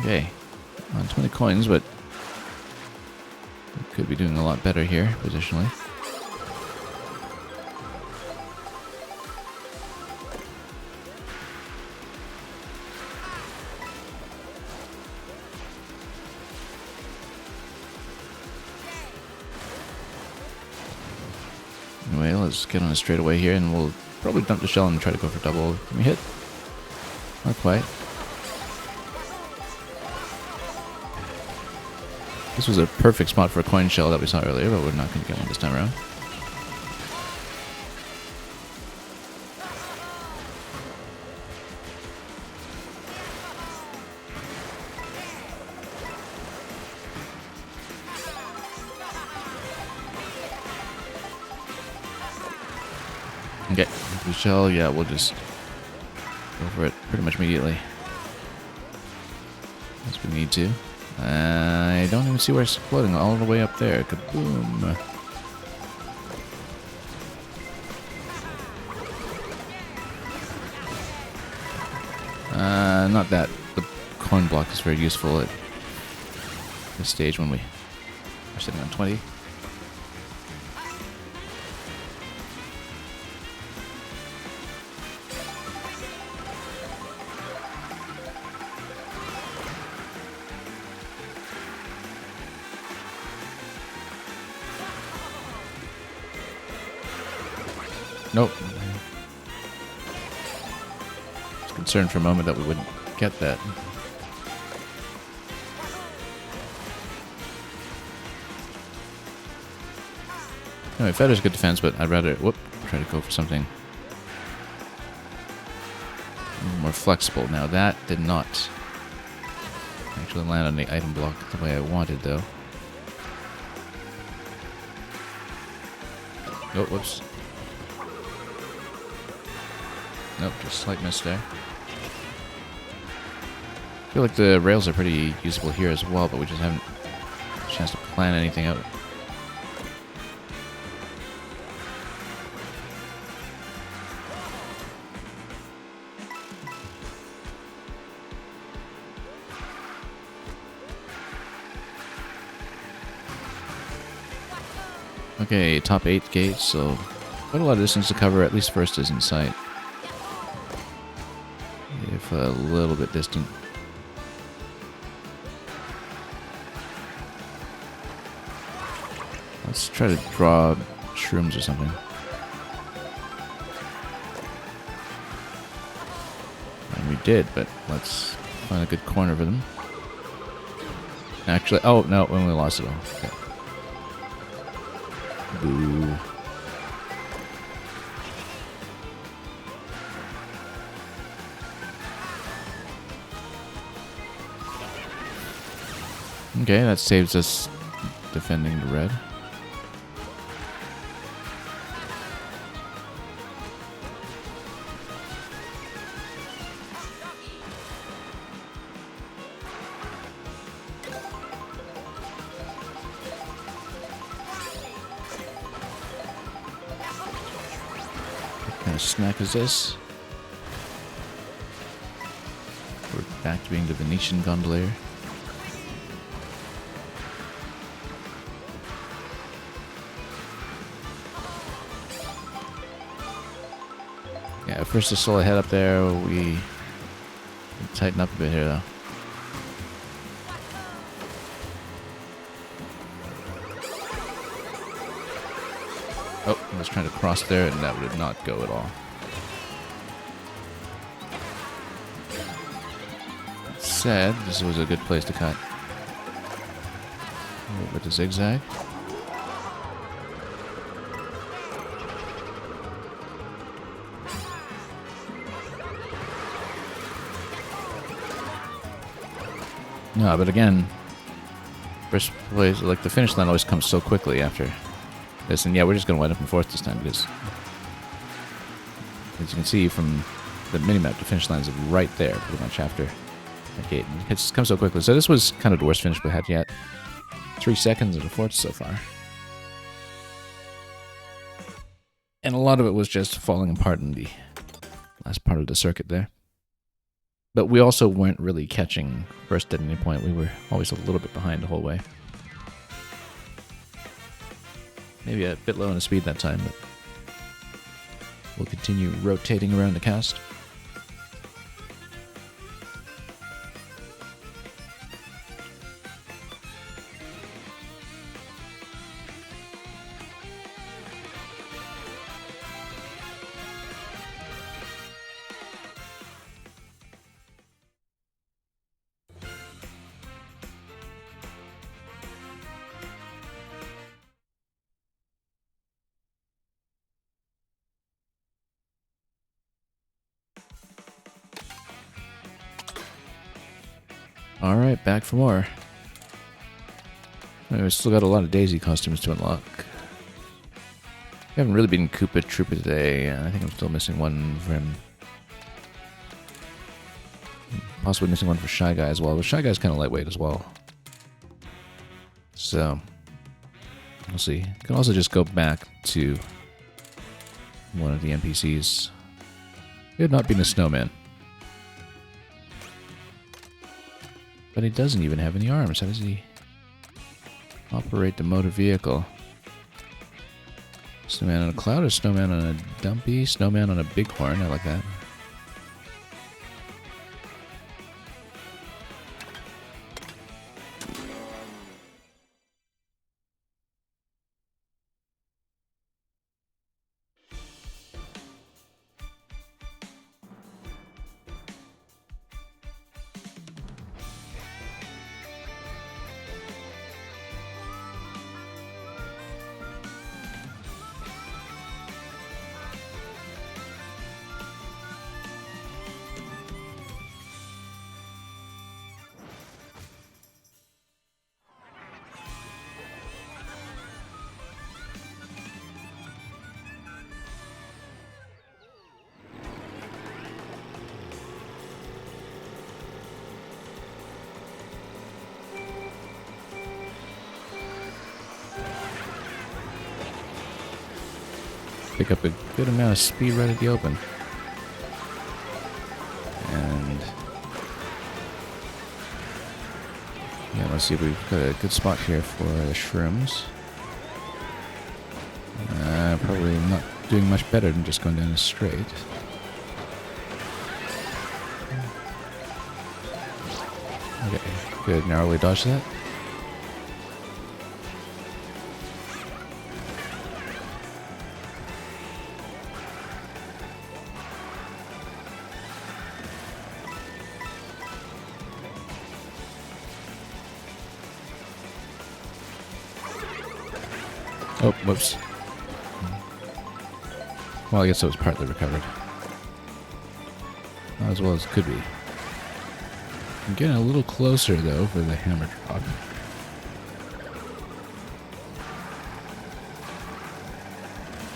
Okay, on 20 coins, but we could be doing a lot better here, positionally. Anyway, let's get on a straightaway here, and we'll probably dump the shell and try to go for double. Can we hit? Not quite. This was a perfect spot for a coin shell that we saw earlier, but we're not going to get one this time around. Okay, the shell, yeah, we'll just go for it pretty much immediately. As we need to. I don't even see where it's floating, all the way up there. Kaboom. Not that. The coin block is very useful at this stage when we are sitting on 20. Nope. I was concerned for a moment that we wouldn't get that. Anyway, Feather's good defense, but I'd rather try to go for something more flexible. Now that did not actually land on the item block the way I wanted, though. Oh, whoops. Nope, just slight miss there. I feel like the rails are pretty usable here as well, but we just haven't had a chance to plan anything out. Okay, top 8 gates, so quite a lot of distance to cover. At least first is in sight. If a little bit distant. Let's try to draw shrooms or something. And we did, but let's find a good corner for them. Actually, oh no, we only lost it all. Okay. Boo. Okay, that saves us defending the red. What kind of snack is this? We're back to being the Venetian gondolier. Yeah, first is still ahead up there. We tighten up a bit here, though. Oh, I was trying to cross there, and that would not go at all. That said, this was a good place to cut. A little bit of zigzag. No, but again, first place, like the finish line always comes so quickly after this, and yeah, we're just going to wind up in fourth this time because, as you can see from the minimap, the finish line is right there, pretty much after that gate. And it's come so quickly. So this was kind of the worst finish we had yet. 3 seconds of the fourth so far. And a lot of it was just falling apart in the last part of the circuit there. But we also weren't really catching first at any point. We were always a little bit behind the whole way. Maybe a bit low on the speed that time, but we'll continue rotating around the cast. Alright, back for more. We've still got a lot of Daisy costumes to unlock. We haven't really been Koopa Troopa today. I think I'm still missing one for him. Possibly missing one for Shy Guy as well. But Shy Guy's kind of lightweight as well. So, we'll see. You can also just go back to one of the NPCs. He had not been a snowman. But he doesn't even have any arms. How does he operate the motor vehicle? Snowman on a cloud or snowman on a dumpy? Snowman on a bighorn. I like that. pick up a good amount of speed right at the open. And yeah, let's see if we've got a good spot here for the shrooms. Probably not doing much better than just going down a straight. Okay, good. Narrowly dodge that. Oh, whoops. Well, I guess it was partly recovered. Not as well as it could be. I'm getting a little closer, though, for the hammer drop.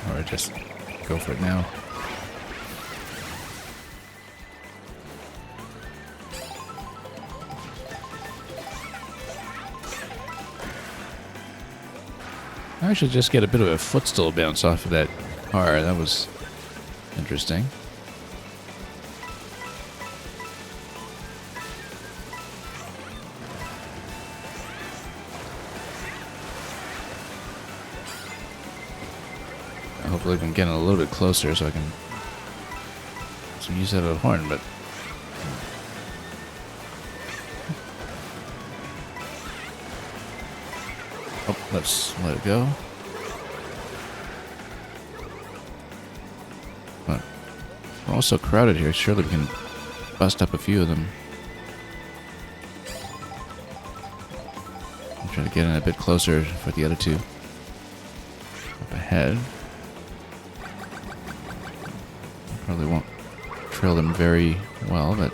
Or just go for it now. I should just get a bit of a footstool bounce off of that car. That was interesting. Hopefully I can get a little bit closer so I can use that of the horn, but oh, let's let it go. But we're all so crowded here, surely we can bust up a few of them. I'm trying to get in a bit closer for the other two. Up ahead. Probably won't trail them very well, but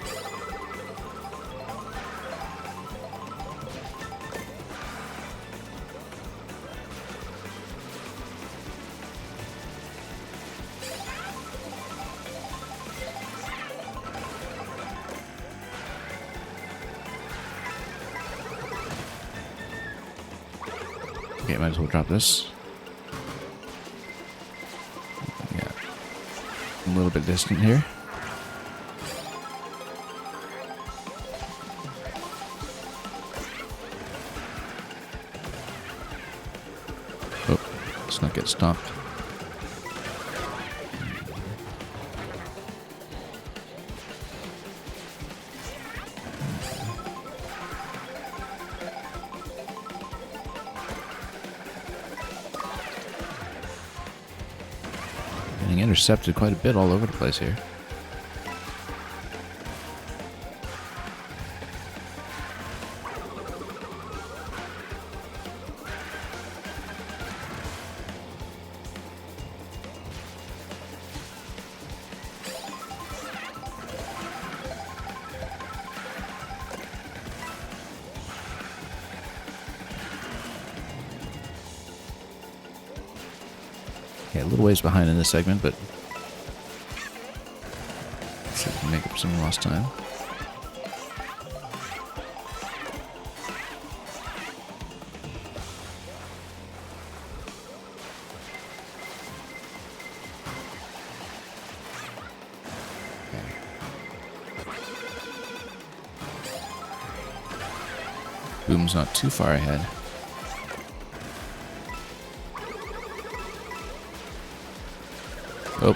okay, might as well drop this. Yeah, a little bit distant here. Oh, let's not get stopped. Getting intercepted quite a bit all over the place here. Okay, a little ways behind in this segment, but let's see if we can make up some lost time. Boom's not too far ahead. Oh,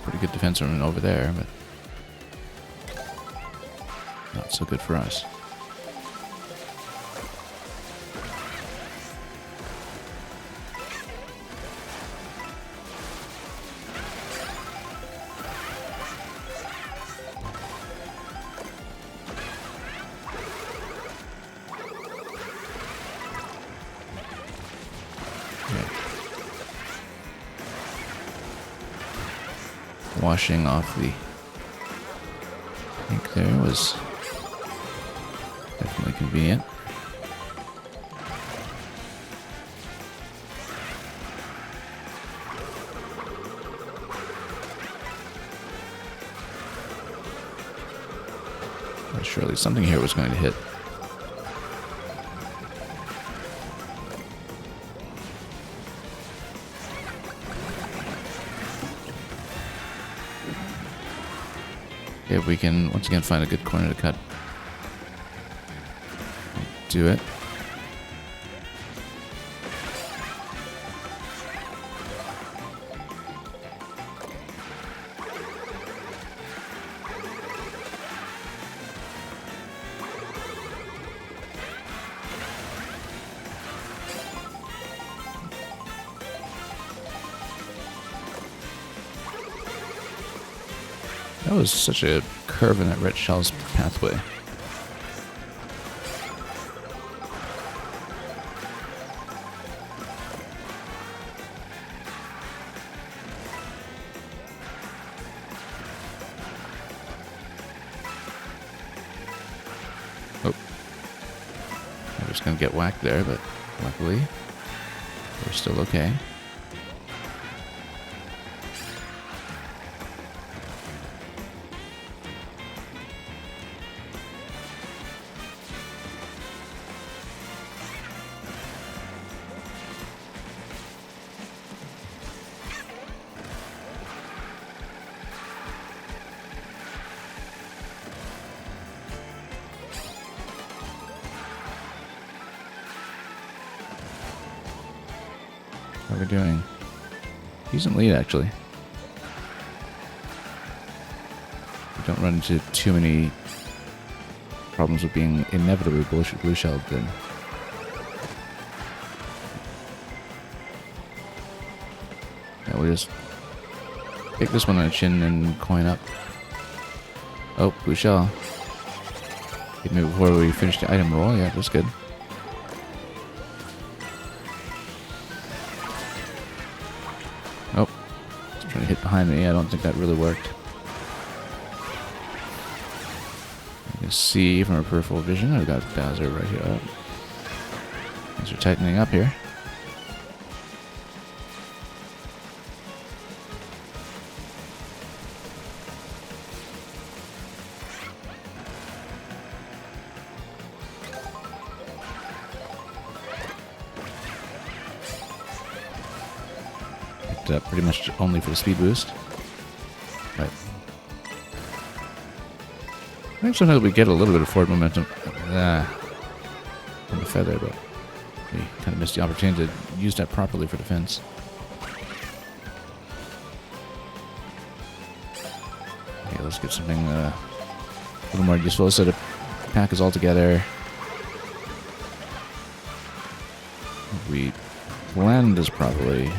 pretty good defense running over there, but not so good for us. Washing off the ink there was definitely convenient. But surely something here was going to hit. If we can once again find a good corner to cut. Do it. That was such a curve in that red shell's pathway. Oh. I'm just gonna get whacked there, but luckily we're still okay. How are we doing? He's in lead, actually. We don't run into too many problems with being inevitably blue shelled then. Yeah, we'll just pick this one on the chin and coin up. Oh, blue shell. Hit me before we finish the item roll. Yeah, that's good. Trying to hit behind me. I don't think that really worked. You can see from our peripheral vision, I've got Bowser right here. Oh. Things are tightening up here. Pretty much only for the speed boost. Right. I think sometimes we get a little bit of forward momentum from the feather, but we kind of missed the opportunity to use that properly for defense. Okay, let's get something a little more useful so the pack is all together. If we land this properly,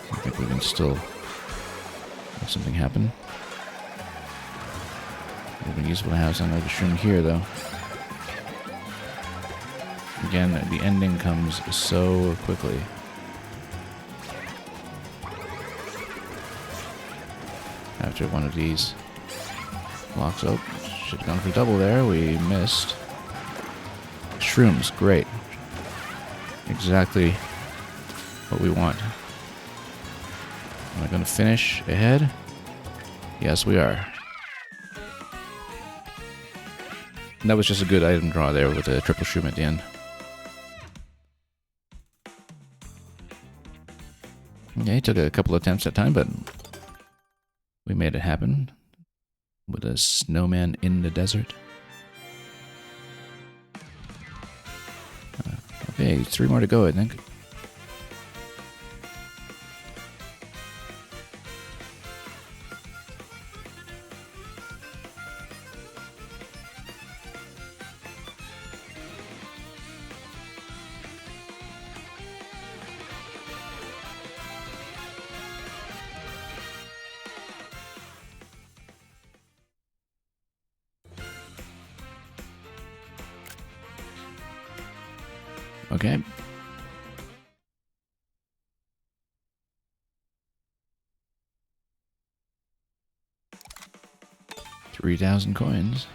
I think we can still make something happen. It would have been useful to have some other shroom here, though. Again, the ending comes so quickly. After one of these blocks. Oh, should have gone for double there. We missed. Shrooms, great. Exactly what we want. Am I going to finish ahead? Yes, we are. And that was just a good item draw there with a triple shroom at the end. Yeah, it took a couple attempts at time, but we made it happen with a snowman in the desert. Okay, 3 more to go, I think. Okay. $3,000 coins.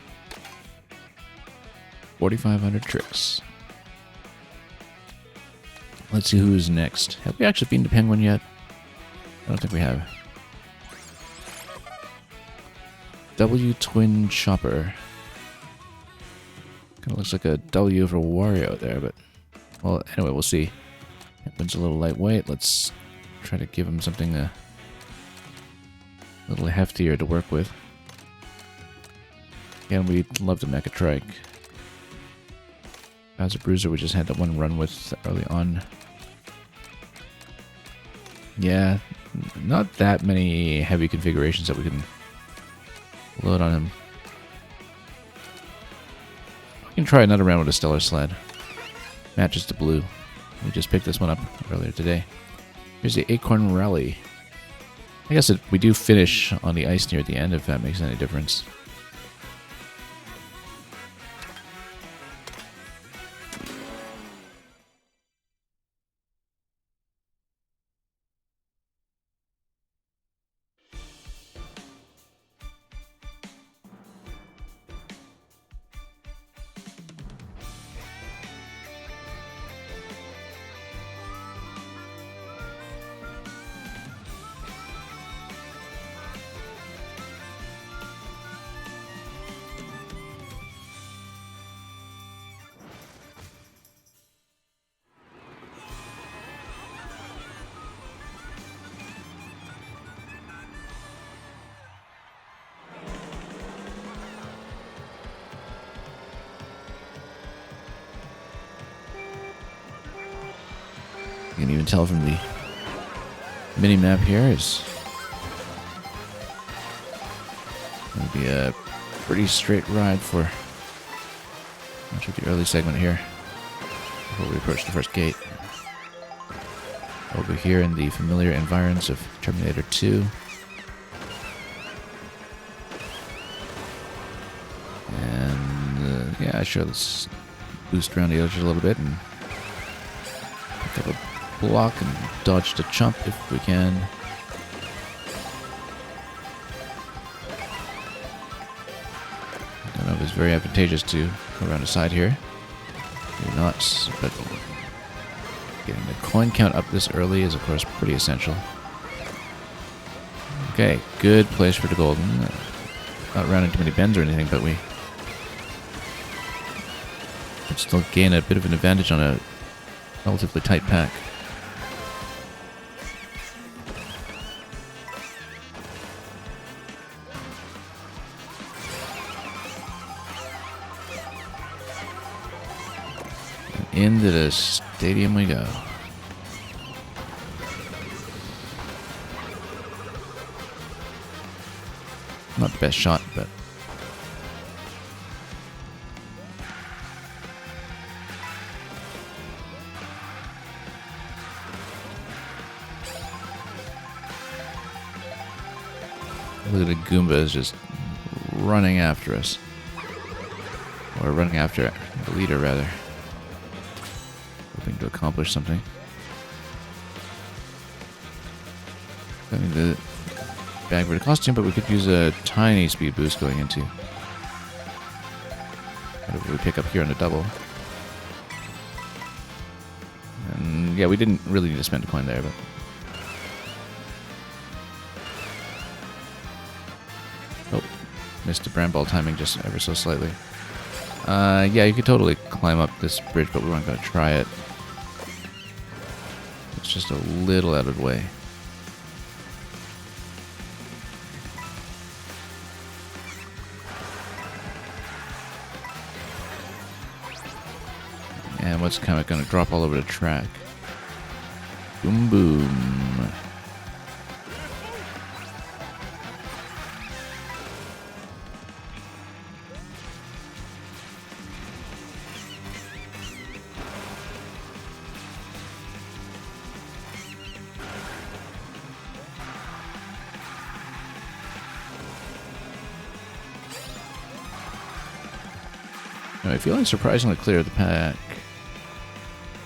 4,500 tricks. Let's see who's next. Have we actually beaten the penguin yet? I don't think we have. W Twin Chopper. Kind of looks like a W for Wario there, but... Well, anyway, we'll see. Penguin's a little lightweight. Let's try to give him something a little heftier to work with. And we love the Mecha Trike. As a bruiser, we just had that one run with early on. Yeah, not that many heavy configurations that we can load on him. We can try another round with a Stellar Sled. Matches the blue. We just picked this one up earlier today. Here's the Acorn Rally. I guess we do finish on the ice near the end, if that makes any difference. You can even tell from the mini-map here is going to be a pretty straight ride for much of the early segment here before we approach the first gate. Over here in the familiar environs of Terminator 2. And yeah, sure, let's boost around the edge a little bit and pick up a block and dodge the chump if we can. I don't know if it's very advantageous to go around the side here. Maybe not, but getting the coin count up this early is of course pretty essential. Okay, good place for the golden. Not rounding too many bends or anything, but we can still gain a bit of an advantage on a relatively tight pack. Into the stadium we go. Not the best shot, but look at the Goombas just running after us. Or running after the leader, rather. Hoping to accomplish something. I mean, the bag for the costume, but we could use a tiny speed boost going into whatever we pick up here on the double. And yeah, we didn't really need to spend a coin there, but oh, missed the brand ball timing just ever so slightly. Yeah, you could totally climb up this bridge, but we weren't going to try it. It's just a little out of the way. And what's kind of going to drop all over the track? Boom, boom. Anyway, feeling surprisingly clear of the pack.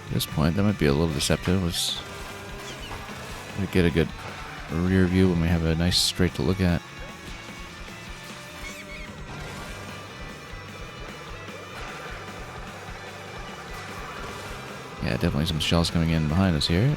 At this point, that might be a little deceptive. We get a good rear view when we have a nice straight to look at. Yeah, definitely some shells coming in behind us here.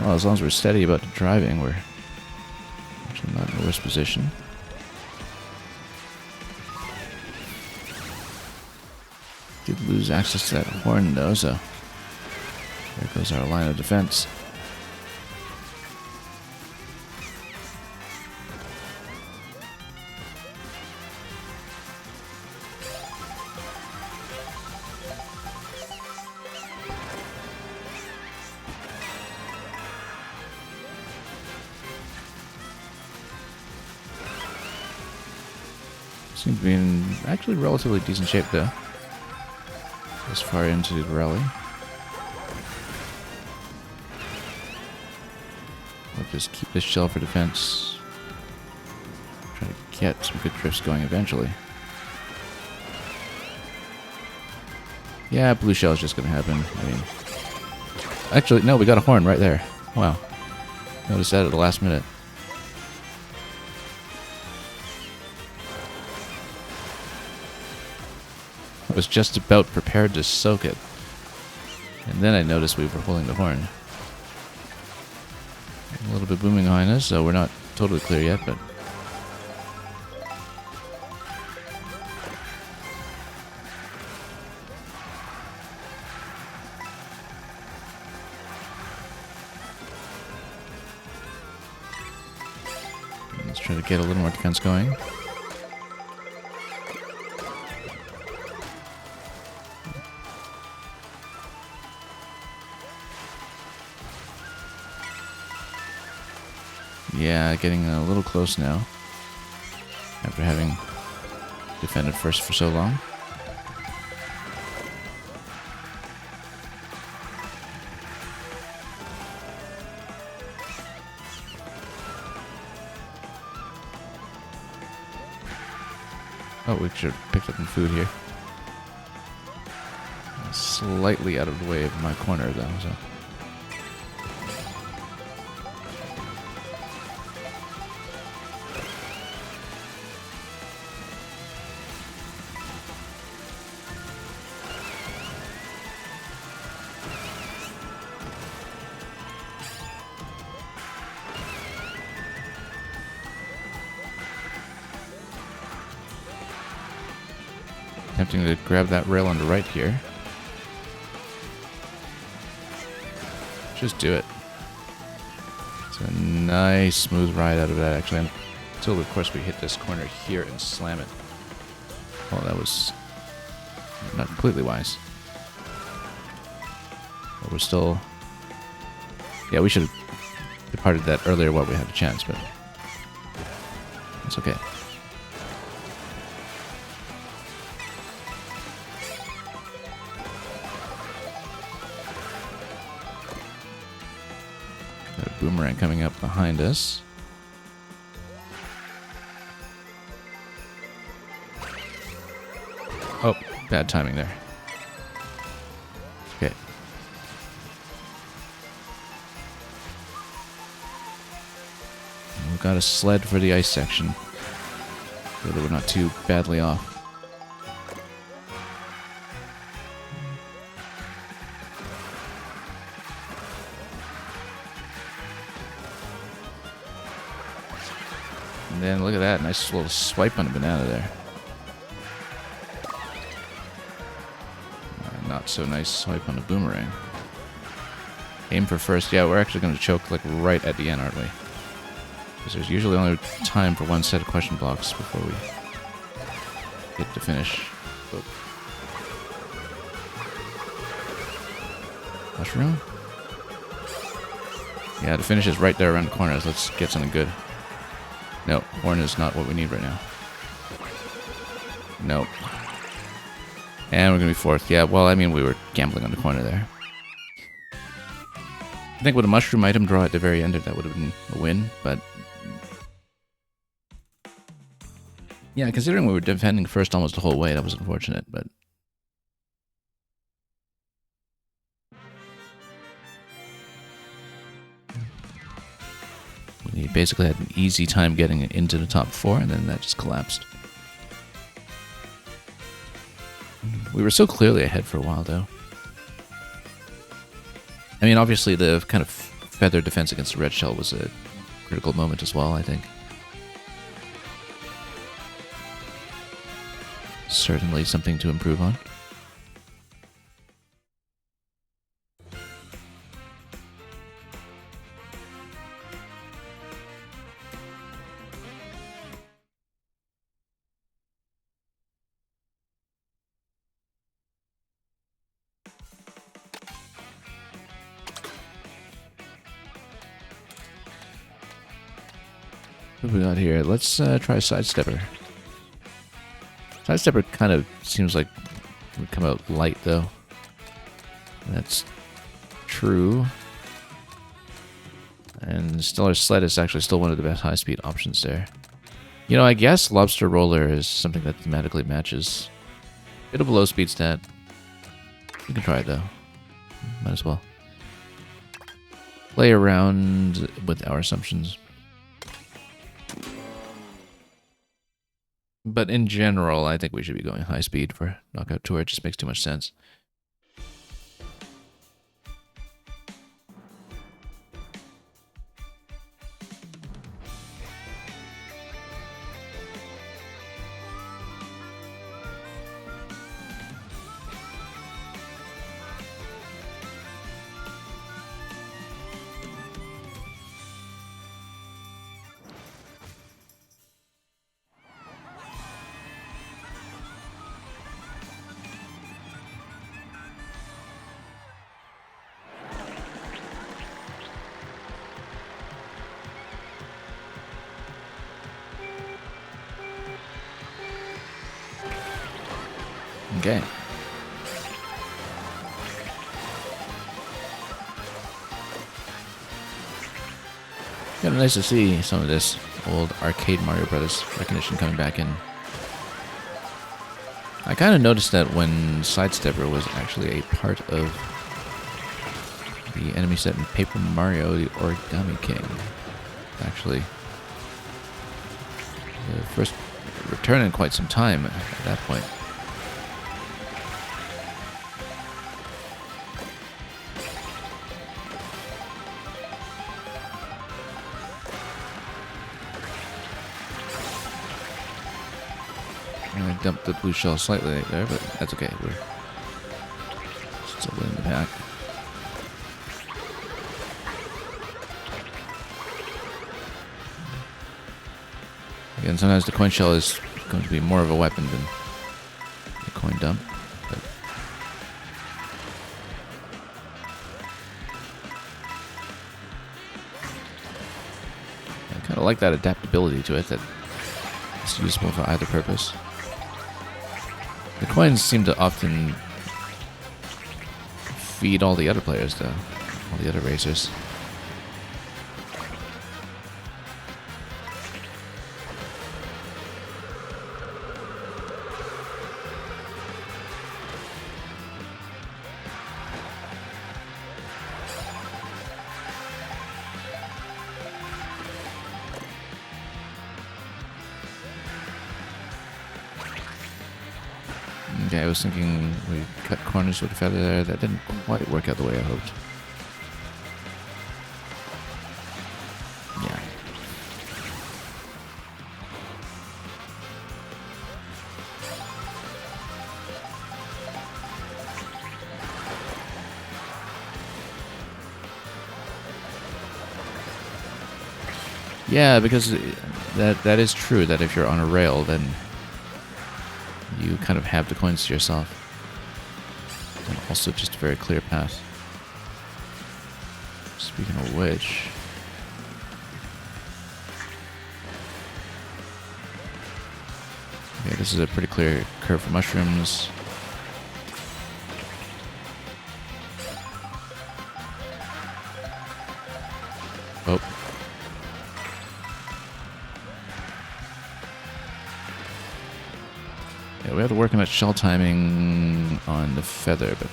Well, as long as we're steady about the driving, we're actually not in the worst position. Did lose access to that horn though, so there goes our line of defense. Seems to be in actually relatively decent shape though. This far into the rally. We'll just keep this shell for defense. Try to get some good drifts going eventually. Yeah, blue shell is just going to happen. I mean, actually, no, we got a horn right there. Wow. Noticed that at the last minute. I was just about prepared to soak it. And then I noticed we were holding the horn. A little bit booming behind us, so we're not totally clear yet, but... let's try to get a little more defense going. Yeah, getting a little close now. After having defended first for so long. Oh, we should have picked up some food here. Slightly out of the way of my corner though, so... Attempting to grab that rail on the right here. Just do it. It's a nice smooth ride out of that actually. Until of course we hit this corner here and slam it. Oh, that was not completely wise. But we're still... Yeah, we should have departed that earlier while we had a chance, but... it's okay. Boomerang coming up behind us. Oh, bad timing there. Okay. We've got a sled for the ice section. So that we're not too badly off. And then look at that, nice little swipe on a banana there. Not so nice swipe on a boomerang. Aim for first. Yeah, we're actually going to choke like right at the end, aren't we? Because there's usually only time for one set of question blocks before we get to finish. Oop. Mushroom? Yeah, the finish is right there around the corner, so let's get something good. No, horn is not what we need right now. Nope. And we're going to be fourth. Yeah, well, I mean, we were gambling on the corner there. I think with a mushroom item draw at the very end, that would have been a win, but... yeah, considering we were defending first almost the whole way, that was unfortunate, but... we basically had an easy time getting into the top four, and then that just collapsed. We were so clearly ahead for a while, though. I mean, obviously, the kind of feather defense against the red shell was a critical moment as well, I think. Certainly something to improve on. What do we got here? Let's try Sidestepper. Sidestepper kind of seems like it would come out light, though. That's true. And Stellar Sled is actually still one of the best high-speed options there. You know, I guess Lobster Roller is something that thematically matches. Bit of a low speed stat. You can try it, though. Might as well. Play around with our assumptions. But in general, I think we should be going high speed for Knockout Tour. It just makes too much sense. Okay. Kind of nice to see some of this old arcade Mario Brothers recognition coming back in. I kind of noticed that when Sidestepper was actually a part of the enemy set in Paper Mario, the Origami King. Actually, the first return in quite some time at that point. I dumped the blue shell slightly late there, but that's okay. We're still in the pack. Again, sometimes the coin shell is going to be more of a weapon than the coin dump. But I kind of like that adaptability to it, that it's useful for either purpose. The coins seem to often feed all the other players, though. All the other racers. Okay, I was thinking we cut corners with a feather there. That didn't quite work out the way I hoped. Yeah. Yeah, because that is true, that if you're on a rail, then you kind of have the coins to yourself. And also just a very clear path. Speaking of which... okay, this is a pretty clear curve for mushrooms. Oh. Yeah, we have to work on that shell timing on the feather, but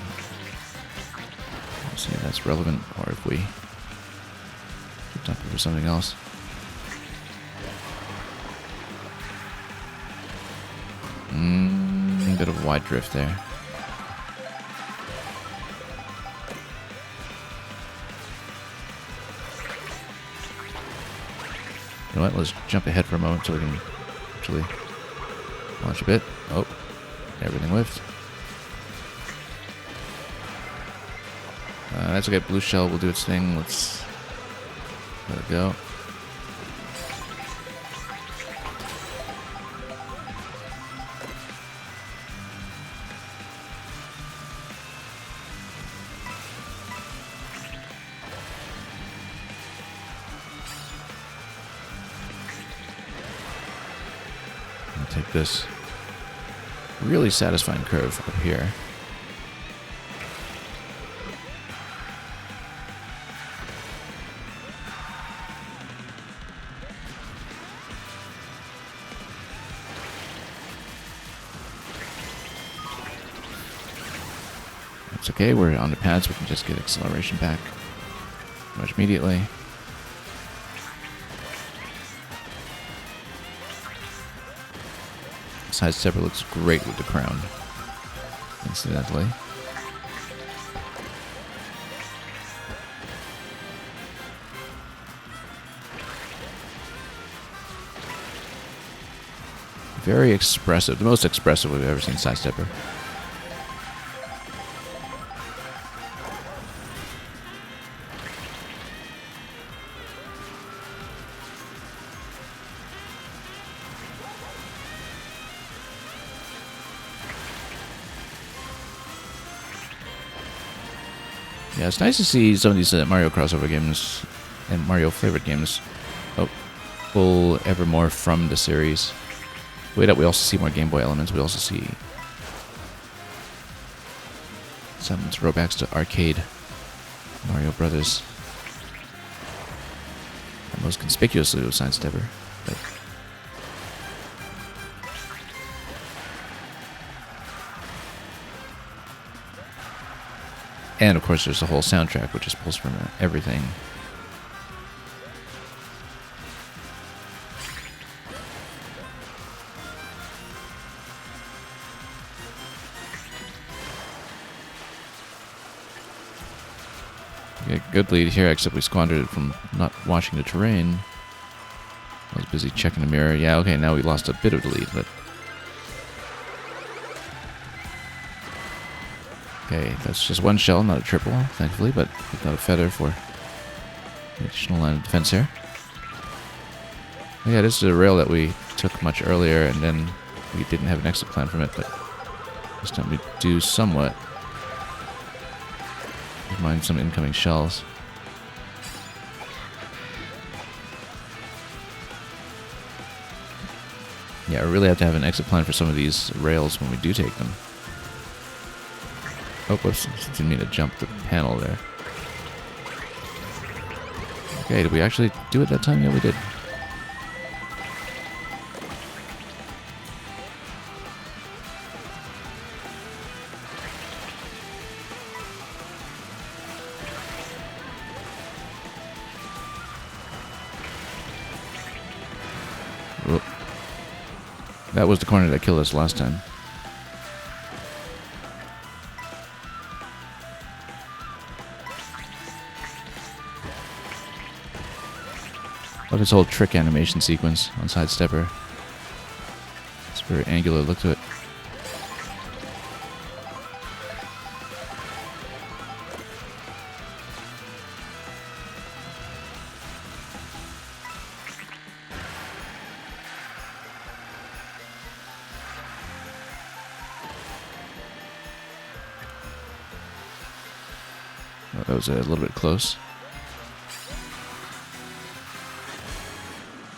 we'll see if that's relevant or if we keep jumping for something else. A bit of wide drift there. You know what? Let's jump ahead for a moment so we can actually launch a bit. Oh, everything whiffed. That's okay. Blue shell will do its thing. Let's let it go. I'll take this really satisfying curve up here. It's okay, we're on the pads, we can just get acceleration back pretty much immediately. Side stepper looks great with the crown, incidentally. Very expressive, the most expressive we've ever seen side stepper. Yeah, it's nice to see some of these Mario crossover games and Mario flavored games pull ever more from the series. Wait up, we also see more Game Boy elements. We also see some throwbacks to arcade Mario Brothers. And most conspicuously with Side Stepper. But and of course there's the whole soundtrack, which just pulls from everything. We got a good lead here, except we squandered it from not watching the terrain. I was busy checking the mirror. Yeah, okay, now we lost a bit of the lead, but... Okay, that's just one shell, not a triple, thankfully, but we got a feather for the additional line of defense here. Yeah, this is a rail that we took much earlier, and then we didn't have an exit plan from it, but this time we do somewhat. Mind some incoming shells. Yeah, we really have to have an exit plan for some of these rails when we do take them. Oh, whoops. Didn't mean to jump the panel there. Okay, did we actually do it that time? Yeah, we did. Whoop. That was the corner that killed us last time. Love this whole trick animation sequence on Side Stepper. It's a very angular look to it. Oh, that was a little bit close.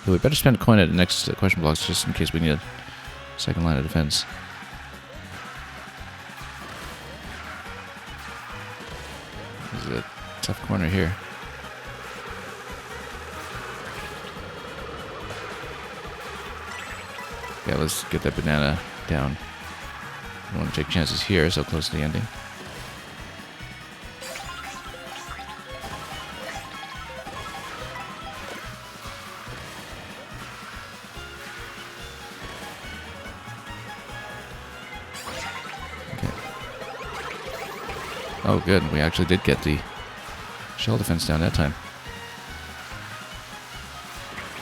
But we better spend a coin at the next question blocks just in case we need a second line of defense. This is a tough corner here. Yeah, let's get that banana down. Don't want to take chances here, so close to the ending. Oh, good. We actually did get the shell defense down that time.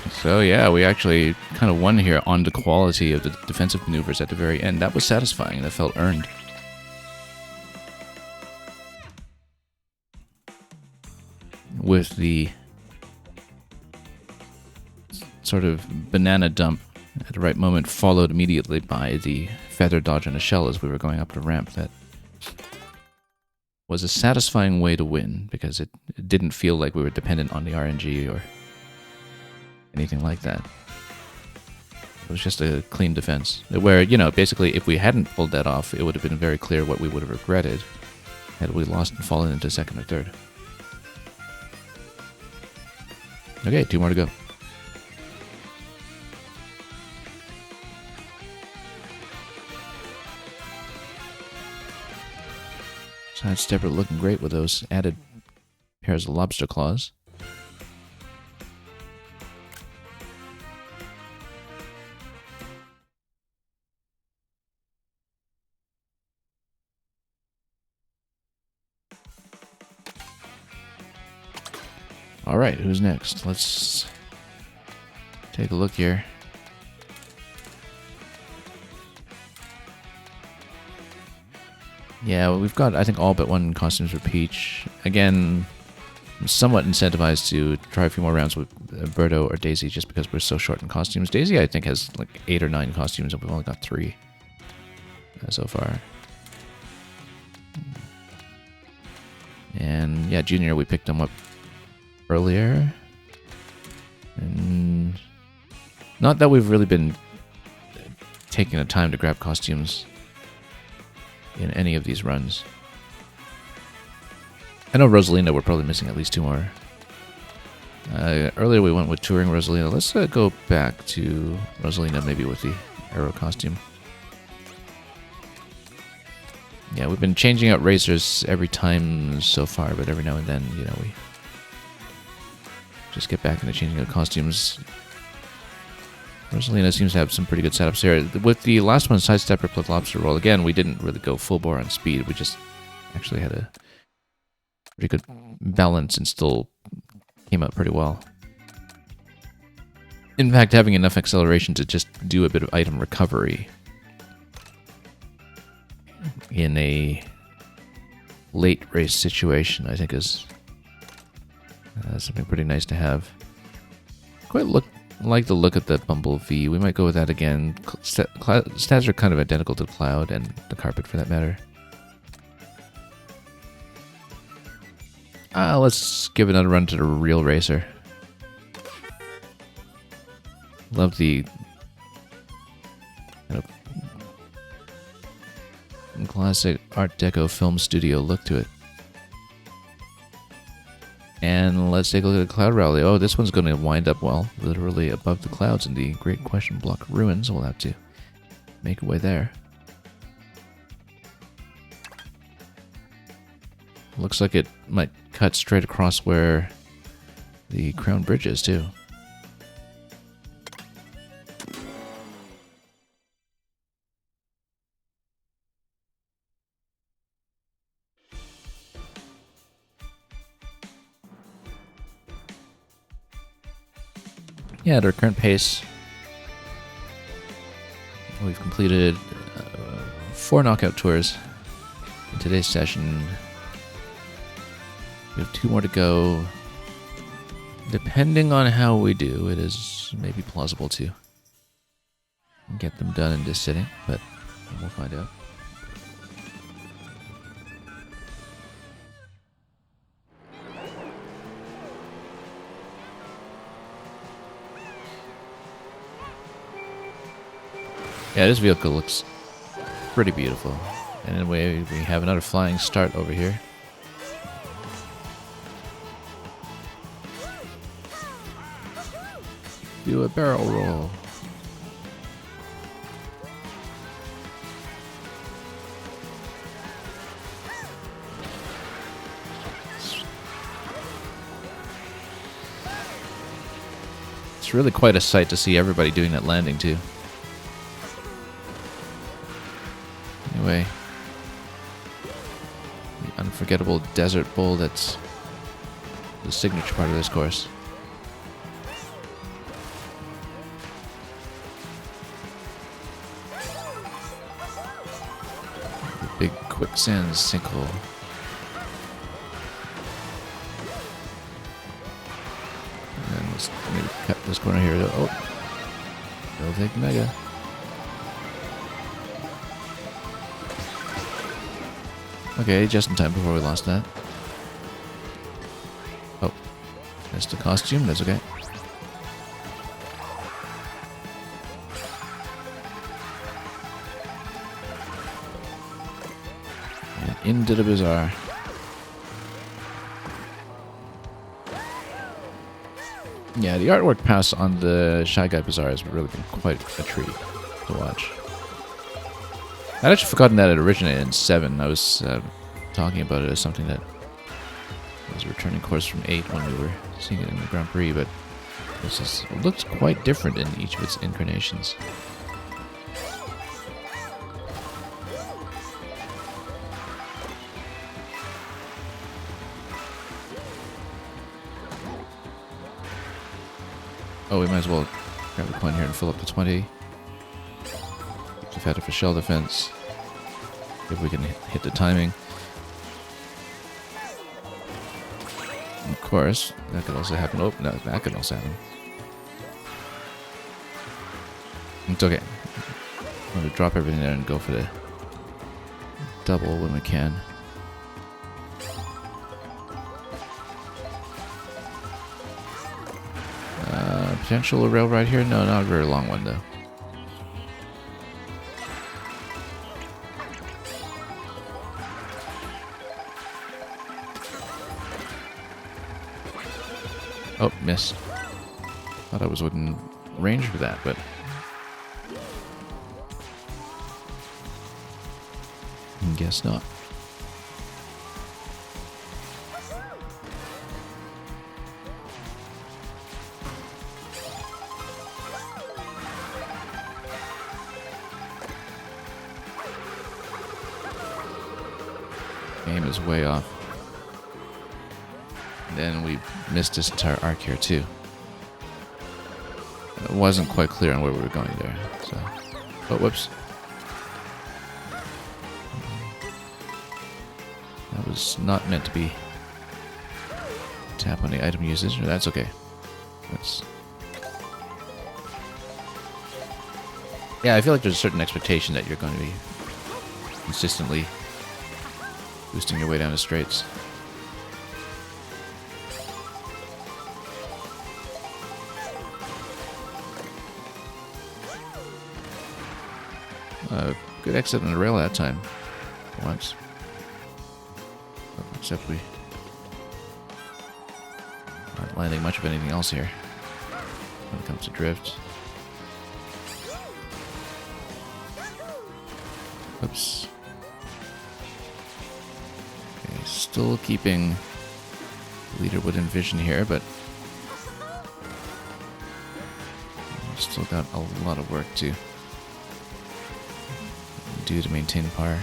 Let's So yeah, we actually kind of won here on the quality of the defensive maneuvers at the very end. That was satisfying. That felt earned. With the sort of banana dump at the right moment, followed immediately by the feather dodge and a shell as we were going up the ramp. That was a satisfying way to win, because it didn't feel like we were dependent on the RNG or anything like that. It was just a clean defense. Where, you know, basically if we hadn't pulled that off, it would have been very clear what we would have regretted had we lost and fallen into second or third. Okay, 2 more to go. Sidestepper looking great with those added pairs of lobster claws. All right, who's next? Let's take a look here. Yeah, we've got, I think, all but one costumes for Peach. Again, I'm somewhat incentivized to try a few more rounds with Birdo or Daisy just because we're so short in costumes. Daisy, I think, has like 8 or 9 costumes, and we've only got 3 so far. And yeah, Junior, we picked him up earlier. And not that we've really been taking the time to grab costumes in any of these runs. I know Rosalina, we're probably missing at least 2 more. Earlier we went with Touring Rosalina. Let's go back to Rosalina, maybe with the Arrow costume. Yeah, we've been changing out racers every time so far, but every now and then, you know, we just get back into changing out costumes. Rosalina seems to have some pretty good setups here. With the last one, Sidestepper plus Lobster Roll, again, we didn't really go full bore on speed. We just actually had a pretty good balance and still came out pretty well. In fact, having enough acceleration to just do a bit of item recovery in a late race situation, I think, is something pretty nice to have. Quite like the look of the Bumblebee. We might go with that again. Stats are kind of identical to Cloud and the Carpet for that matter. Let's give another run to the Real Racer. Love the kind of classic Art Deco film studio look to it. And let's take a look at the Cloud Rally. Oh, this one's going to wind up, well, literally above the clouds in the Great Question Block ruins. We'll have to make our way there. Looks like it might cut straight across where the Crown Bridge is, too. Yeah, at our current pace, we've completed 4 knockout tours in today's session. We have 2 more to go. Depending on how we do, it is maybe plausible to get them done in this sitting, but we'll find out. Yeah, this vehicle looks pretty beautiful. And anyway, we have another flying start over here. Do a barrel roll. It's really quite a sight to see everybody doing that landing too. Anyway, the unforgettable desert bowl that's the signature part of this course. quicksand sinkhole. And then let's maybe cut this corner here. Oh, they'll take Mega. Okay, just in time before we lost that. Oh, missed the costume. That's okay. And into the bazaar. Yeah, the artwork pass on the Shy Guy Bazaar has really been quite a treat to watch. I'd actually forgotten that it originated in 7. I was talking about it as something that was a returning course from 8 when we were seeing it in the Grand Prix, but it looks quite different in each of its incarnations. Oh, we might as well grab a coin here and fill up to 20. We've had it for shell defense. If we can hit the timing. And of course, that could also happen. Oh, no, that could also happen. It's okay. I'm going to drop everything there and go for the double when we can. Potential rail ride here? No, not a very long one though. Oh, missed. Thought I was within range for that, but guess not. Aim is way off. And then we missed this entire arc here too. It wasn't quite clear on where we were going there. So, oh, whoops. That was not meant to be. Tap on the item usage. That's okay. Yeah, I feel like there's a certain expectation that you're going to be consistently boosting your way down the straights. Good exit on the rail that time. Once. Except we aren't landing much of anything else here when it comes to drift. Oops. Okay, still keeping the leader within vision here, but we've still got a lot of work to do to maintain par.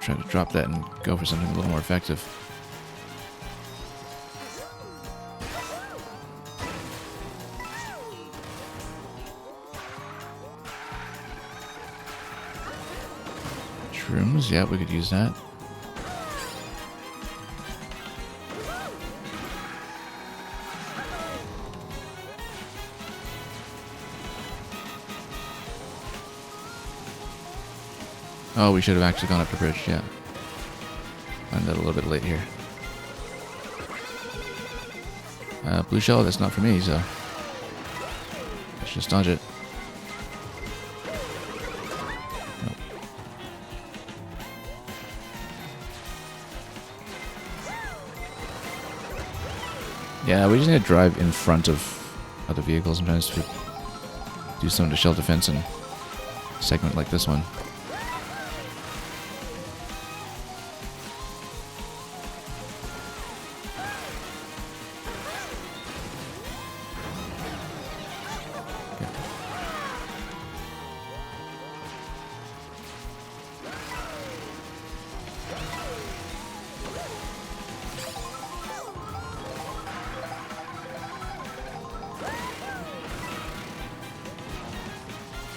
Try to drop that and go for something a little more effective. Shrooms, yeah, we could use that. Oh, we should have actually gone up the bridge, yeah. I'm a little bit late here. Blue shell, that's not for me, so let's just dodge it. Nope. Yeah, we just need to drive in front of other vehicles sometimes to do some of the shell defense in a segment like this one.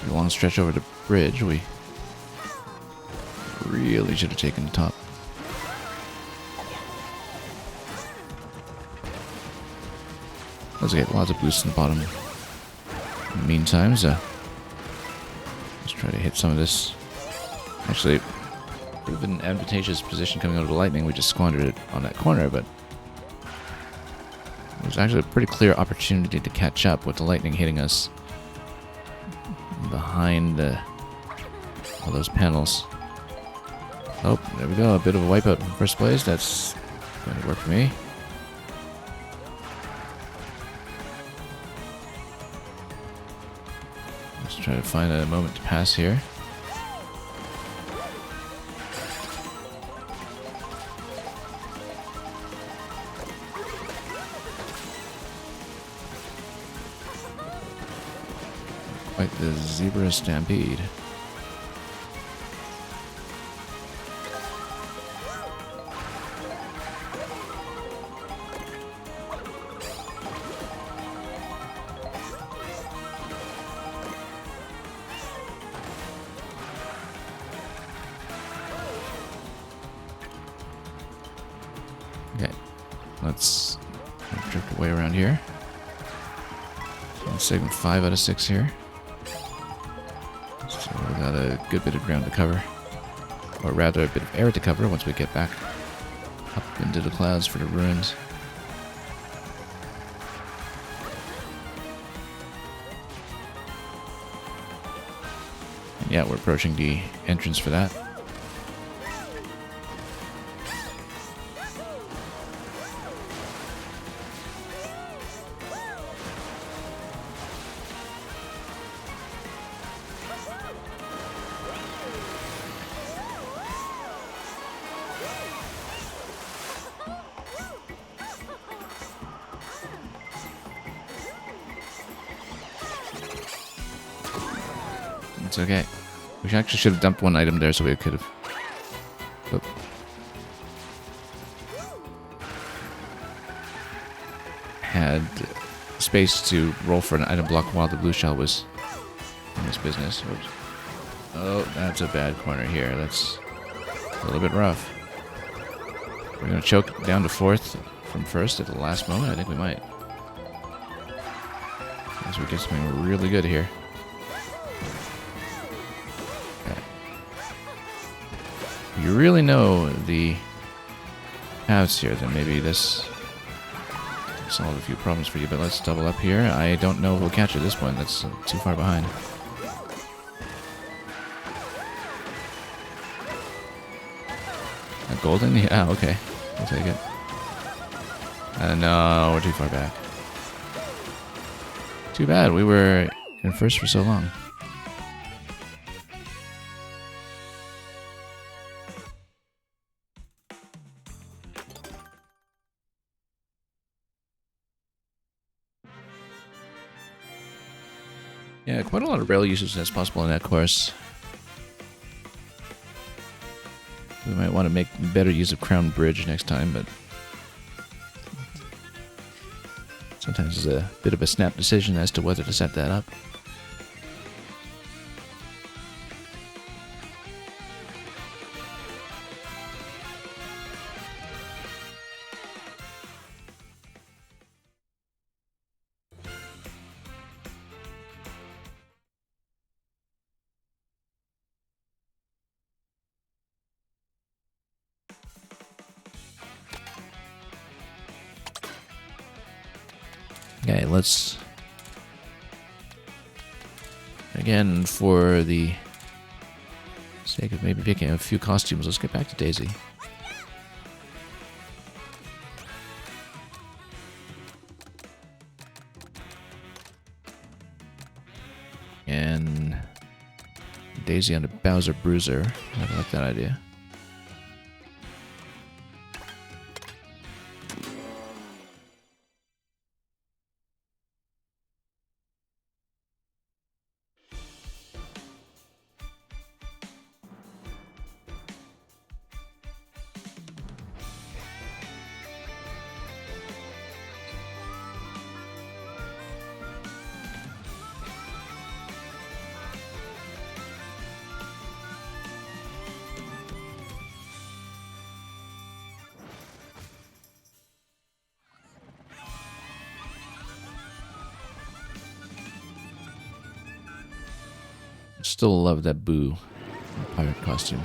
A long stretch over the bridge. We really should have taken the top. Let's get lots of boosts in the bottom. In the meantime, let's try to hit some of this. Actually, would have been an advantageous position coming out of the lightning. We just squandered it on that corner, but it was actually a pretty clear opportunity to catch up with the lightning hitting us behind all those panels. Oh, there we go. A bit of a wipeout in first place. That's going to work for me. Let's try to find a moment to pass here. Quite the zebra stampede. Okay, let's drift away around here. Segment 5 out of 6 here. So we got a good bit of ground to cover. Or rather, a bit of air to cover once we get back up into the clouds for the ruins. And yeah, we're approaching the entrance for that. It's okay. We actually should have dumped one item there so we could have... Oop. Had space to roll for an item block while the blue shell was in this business. Oops. Oh, that's a bad corner here. That's a little bit rough. We're going to choke down to 4th from 1st at the last moment. I think we might. As we get something really good here. If you really know the paths here, then maybe this will solve a few problems for you. But let's double up here. I don't know if we'll catch it at this point. That's too far behind. A golden? Yeah, okay. I'll take it. No, we're too far back. Too bad. We were in first for so long. Yeah, quite a lot of rail usage as possible in that course. We might want to make better use of Crown Bridge next time, but sometimes it's a bit of a snap decision as to whether to set that up. Okay, let's... Again, for the sake of maybe picking a few costumes, let's get back to Daisy. And Daisy on the Bowser Bruiser. I like that idea. Still love that Boo pirate costume.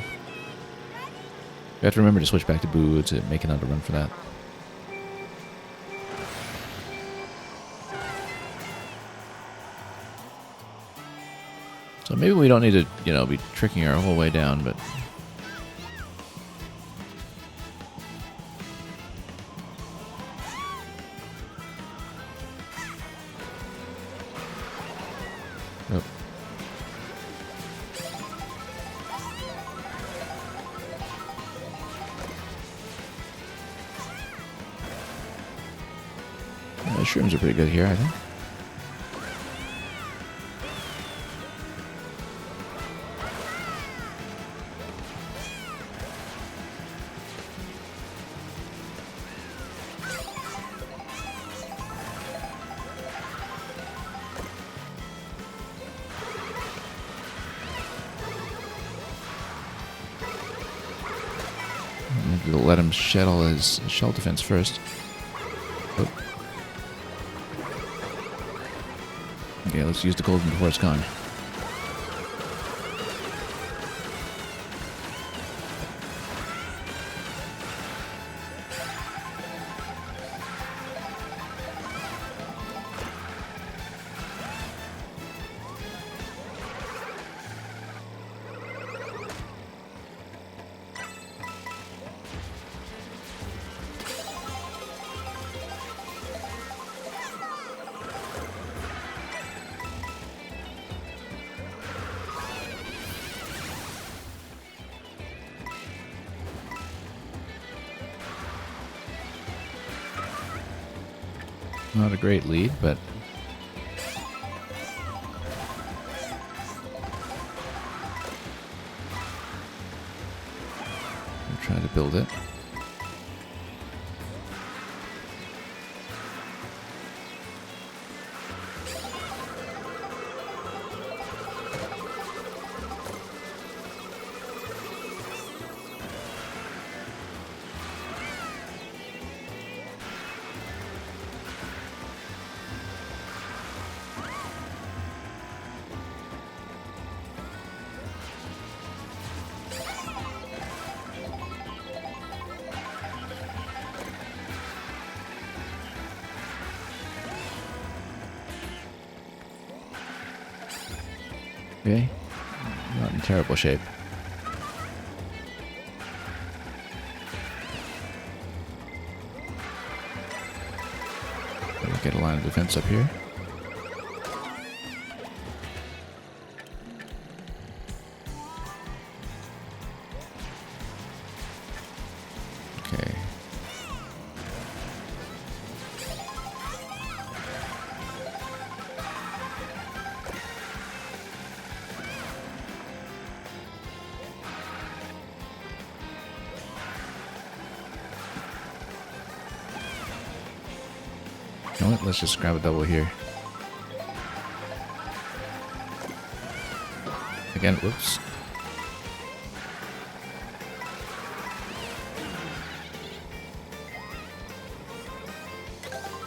You have to remember to switch back to Boo to make another run for that. So maybe we don't need to, you know, be tricking our whole way down, but... Oh. The shrooms are pretty good here, I think. Maybe we'll let him shed all his shell defense first. Oh. Okay, let's use the golden before it's gone. Not a great lead, but we'll try to build it. Okay, not in terrible shape. We'll get a line of defense up here. Okay. You know what? Let's just grab a double here. Again, whoops.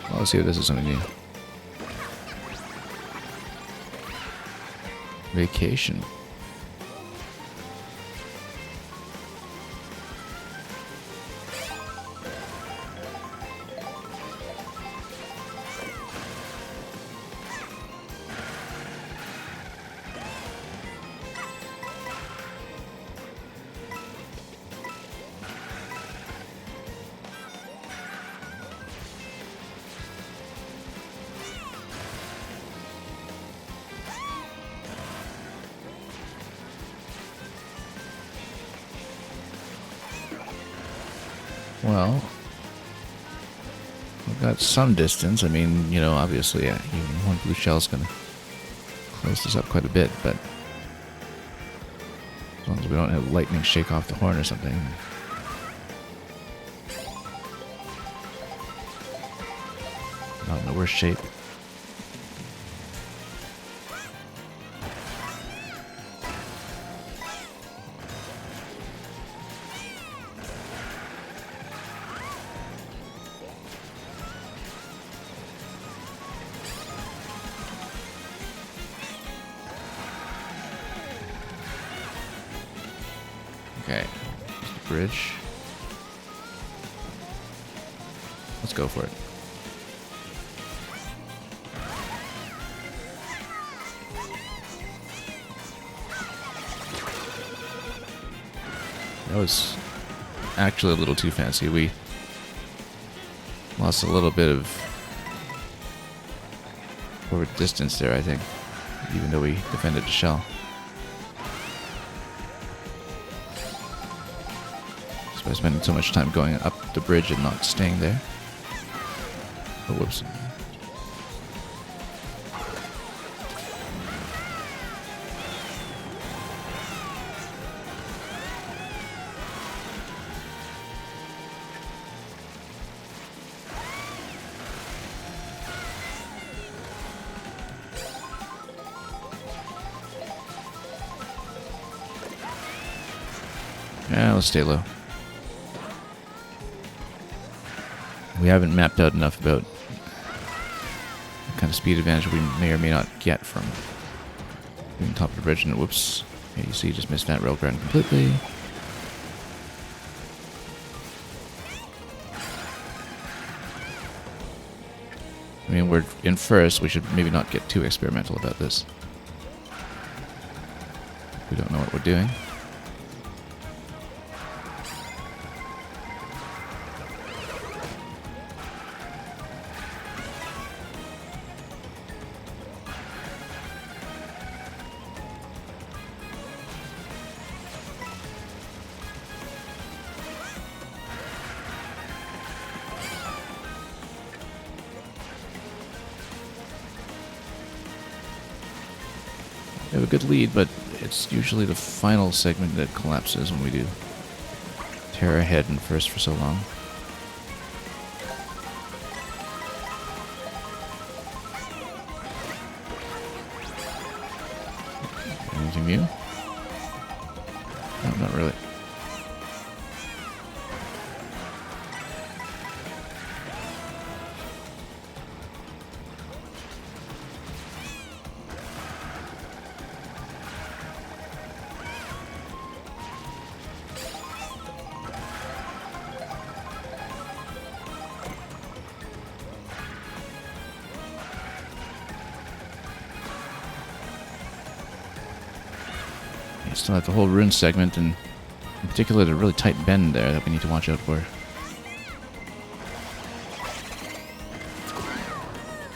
Well, let's see if this is something new. Vacation. Well, we've got some distance. I mean, you know, obviously, yeah, even one blue shell's going to close this up quite a bit, but as long as we don't have lightning shake off the horn or something. Not in the worst shape. Okay. There's the bridge. Let's go for it. That was actually a little too fancy. We lost a little bit of forward distance there, I think, even though we defended the shell. Just by spending so much time going up the bridge and not staying there. Oh, whoops. Yeah, let's stay low. We haven't mapped out enough about what kind of speed advantage we may or may not get from being top of the bridge. And whoops. Okay, you see, just missed that rail ground completely. I mean, we're in first. We should maybe not get too experimental about this. We don't know what we're doing. We have a good lead, but it's usually the final segment that collapses when we do tear ahead in first for so long. Anything new? No, not really. Still have the whole rune segment, and in particular the really tight bend there that we need to watch out for.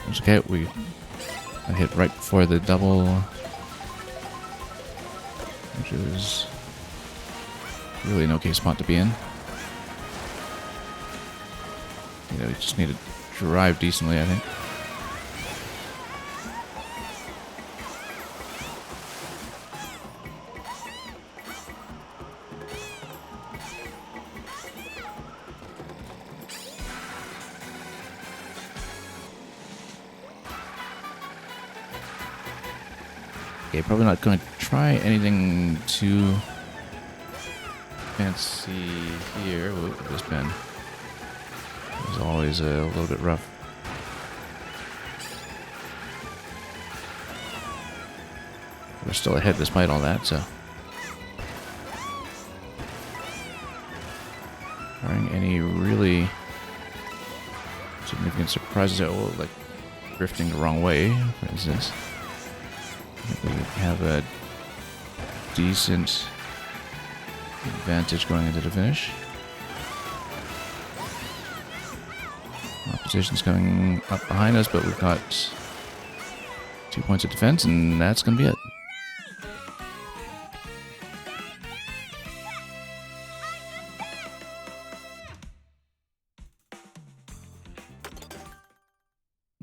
It's okay, we got hit right before the double, which is really an okay spot to be in. You know, we just need to drive decently, I think. Okay, probably not going to try anything too fancy here. Whoa, this bend is always a little bit rough. We're still ahead despite all that, so. Barring any really significant surprises, oh, like drifting the wrong way, for instance. We have a decent advantage going into the finish. Opposition's coming up behind us, but we've got 2 points of defense, and that's going to be it.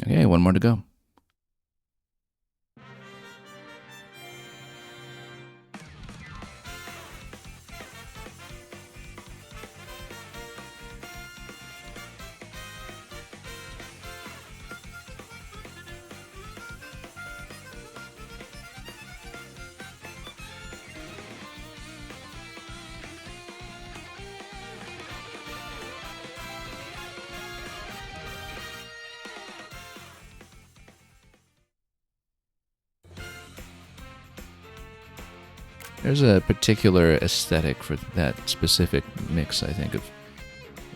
Okay, one more to go. There's a particular aesthetic for that specific mix, I think, of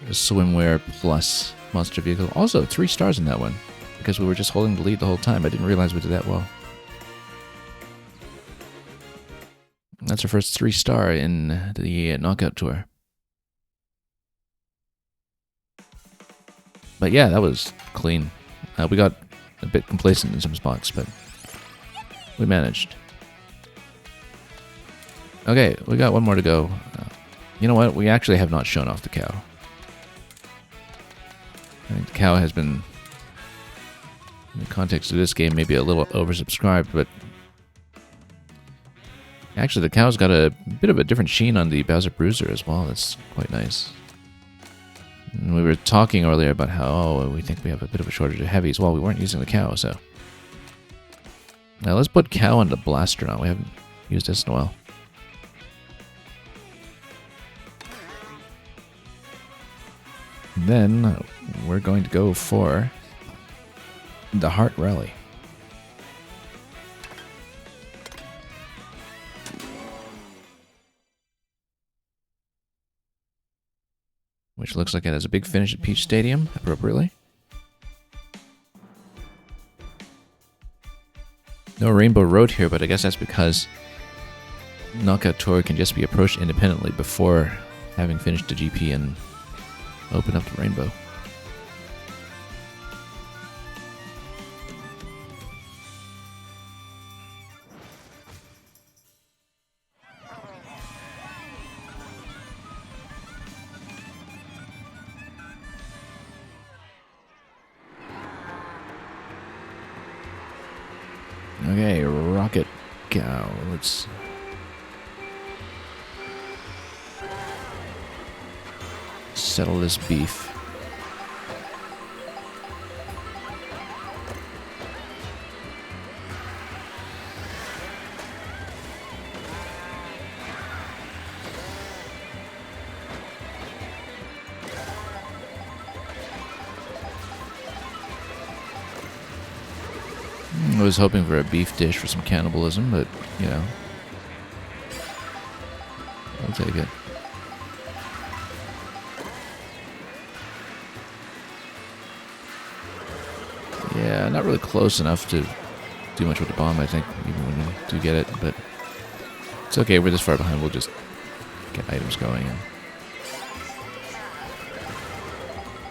swimwear plus monster vehicle. Also, 3 stars in that one, because we were just holding the lead the whole time. I didn't realize we did that well. That's our first 3-star in the Knockout Tour. But yeah, that was clean. We got a bit complacent in some spots, but we managed. Okay, we got one more to go. You know what? We actually have not shown off the cow. I think the cow has been, in the context of this game, maybe a little oversubscribed, but actually the cow's got a bit of a different sheen on the Bowser Bruiser as well. That's quite nice. And we were talking earlier about how we think we have a bit of a shortage of heavies. Well, we weren't using the cow, so... Now let's put cow on the blaster now. We haven't used this in a while. And then we're going to go for the Heart Rally. Which looks like it has a big finish at Peach Stadium, appropriately. No Rainbow Road here, but I guess that's because Knockout Tour can just be approached independently before having finished the GP and open up the Rainbow. Okay, Rocket Cow. Let's settle this beef. I was hoping for a beef dish for some cannibalism, but, you know, I'll take it. Yeah, not really close enough to do much with the bomb, I think, even when we do get it, but it's okay, we're this far behind, we'll just get items going and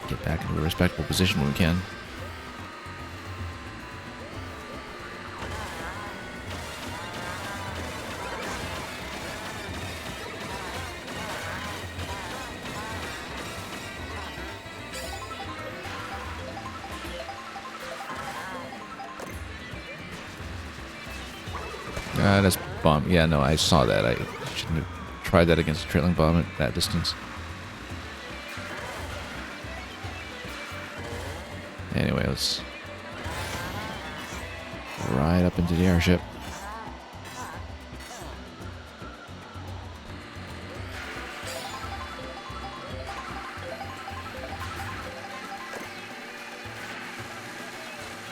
get back into a respectable position when we can. That's bomb. Yeah, no, I saw that. I shouldn't have tried that against a trailing bomb at that distance. Anyway, let's ride up into the airship.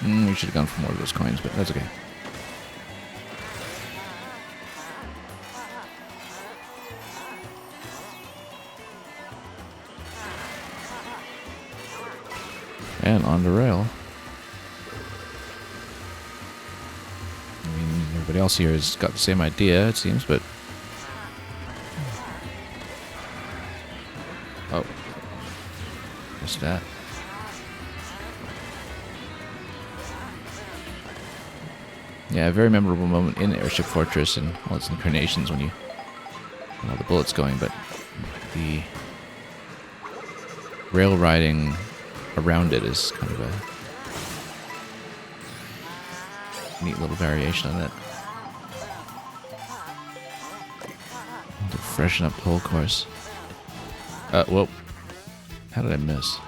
We should have gone for more of those coins, but that's okay. And on the rail. I mean, everybody else here has got the same idea, it seems, but... Oh. Missed that. Yeah, a very memorable moment in Airship Fortress and all its incarnations when all the bullets going, but the rail riding around it is kind of a neat little variation on that. To freshen up the whole course. Whoa. How did I miss?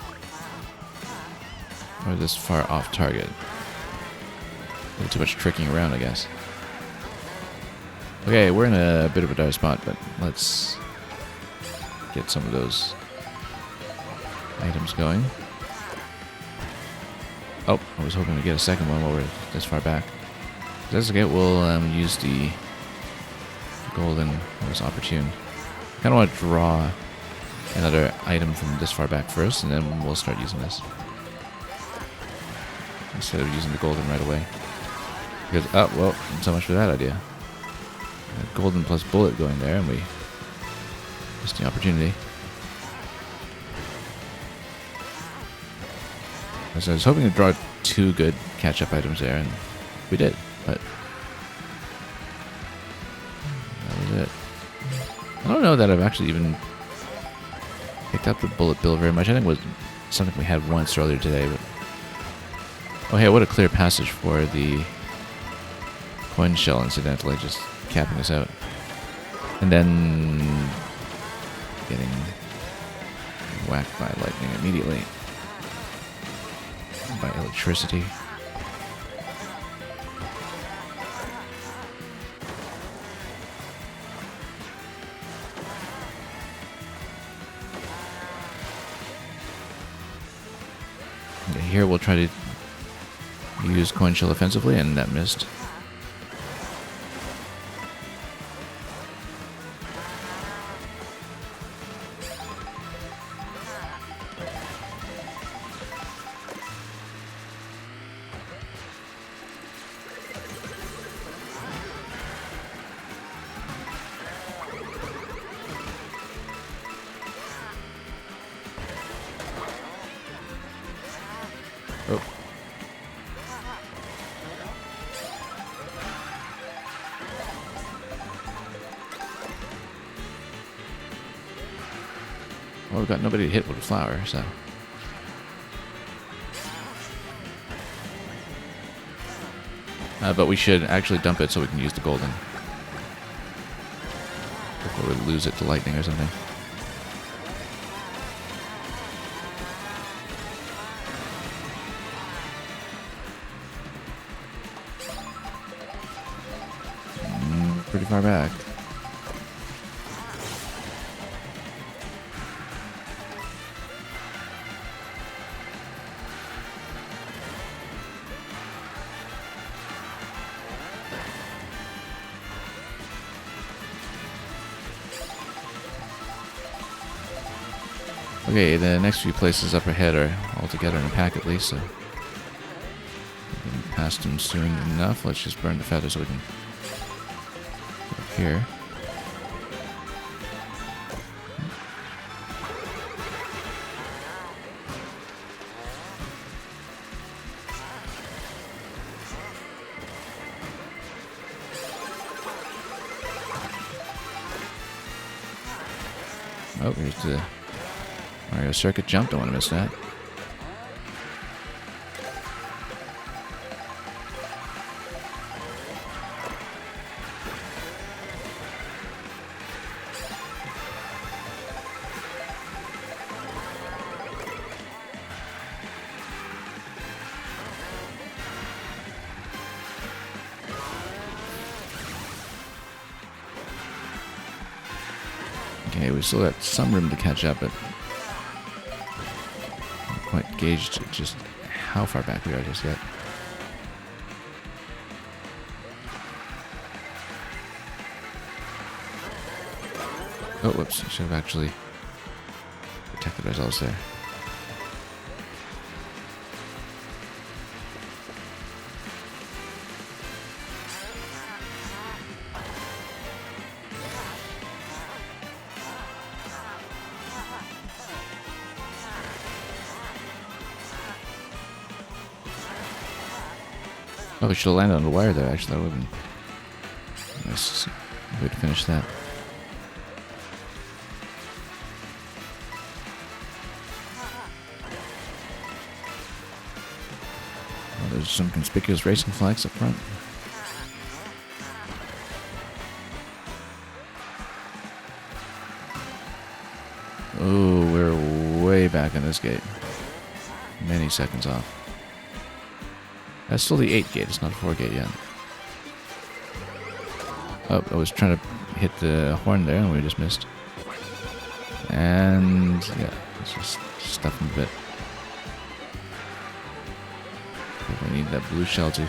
Or this far off target? A little too much tricking around, I guess. Okay, we're in a bit of a dire spot, but let's get some of those items going. Oh, I was hoping to get a second one while we're this far back. That's okay, we'll use the golden was opportune. Kind of want to draw another item from this far back first, and then we'll start using this. Instead of using the golden right away. Because, oh, well, so much for that idea. Golden plus bullet going there, and we missed the opportunity. So I was hoping to draw 2 good catch-up items there, and we did, but that was it. I don't know that I've actually even picked up the bullet bill very much. I think it was something we had once earlier today, but... Oh, hey, what a clear passage for the coin shell, incidentally, just capping us out. And then getting whacked by lightning immediately. By electricity. Okay, here we'll try to use coin shell offensively, and that missed. Oh. Well, we've got nobody to hit with a flower, so... but we should actually dump it so we can use the golden. Before we lose it to lightning or something. Pretty far back. Okay, the next few places up ahead are all together in a pack at least, so... Getting past them soon enough. Let's just burn the feather so we can... go up here. Oh, here's the Mario Circuit jump. Don't want to miss that. Okay, we still got some room to catch up, but not quite gauged just how far back we are just yet. Oh, whoops. Should have actually protected ourselves there. Oh, we should have landed on the wire there, actually. That would have been nice way to finish that. Well, there's some conspicuous racing flags up front. Oh, we're way back in this gate. Many seconds off. That's still the 8 gate, it's not a 4 gate yet. Oh, I was trying to hit the horn there and we just missed. And yeah, it's just stuffing a bit. I need that blue shell to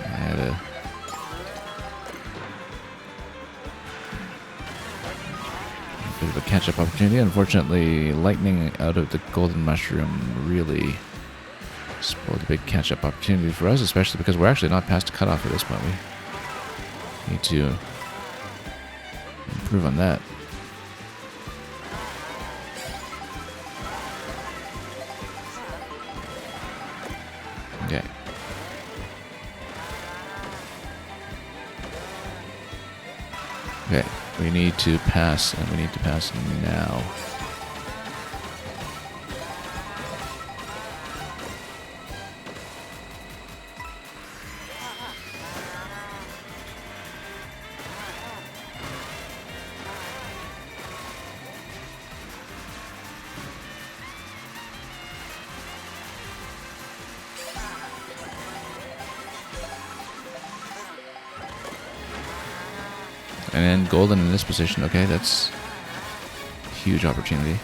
add a bit of a catch-up opportunity. Unfortunately, lightning out of the golden mushroom really spoiled a big catch-up opportunity for us, especially because we're actually not past the cutoff at this point. We need to improve on that. Okay. Okay, we need to pass, and we need to pass now. And then golden in this position. Okay, that's a huge opportunity.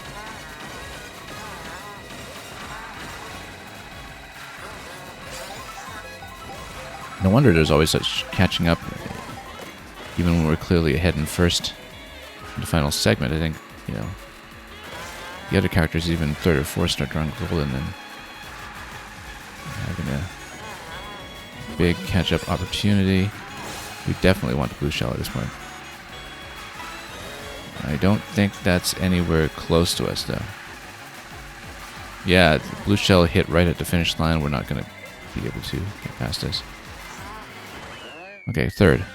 No wonder there's always such catching up, even when we're clearly ahead in first in the final segment. I think, you know, the other characters, even third or fourth, start drawing golden and having a big catch-up opportunity. We definitely want the blue shell at this point. I don't think that's anywhere close to us, though. Yeah, the blue shell hit right at the finish line. We're not going to be able to get past this. Okay, third.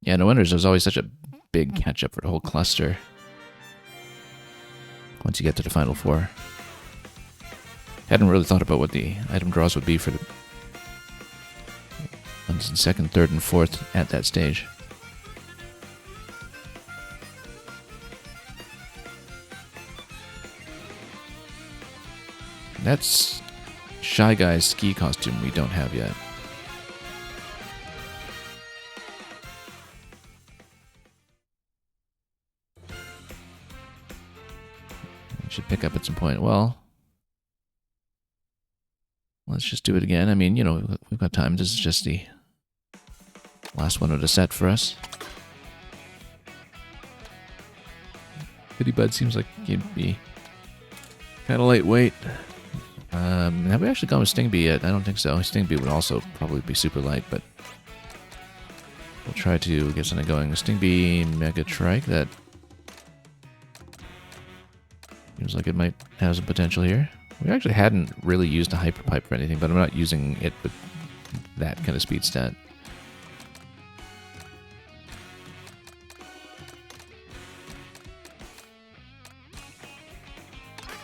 Yeah, no wonder there's always such a big catch-up for the whole cluster once you get to the final four. Hadn't really thought about what the item draws would be for the ones in second, third, and fourth at that stage. That's Shy Guy's ski costume we don't have yet. We should pick up at some point. Well, let's just do it again. I mean, you know, we've got time. This is just the last one of the set for us. Pity Bud seems like he'd be kind of lightweight. Have we actually gone with Sting Bee yet? I don't think so. Sting Bee would also probably be super light, but we'll try to get something going. Sting Bee Mega Trike, that seems like it might have some potential here. We actually hadn't really used a Hyper Pipe or anything, but I'm not using it with that kind of speed stat.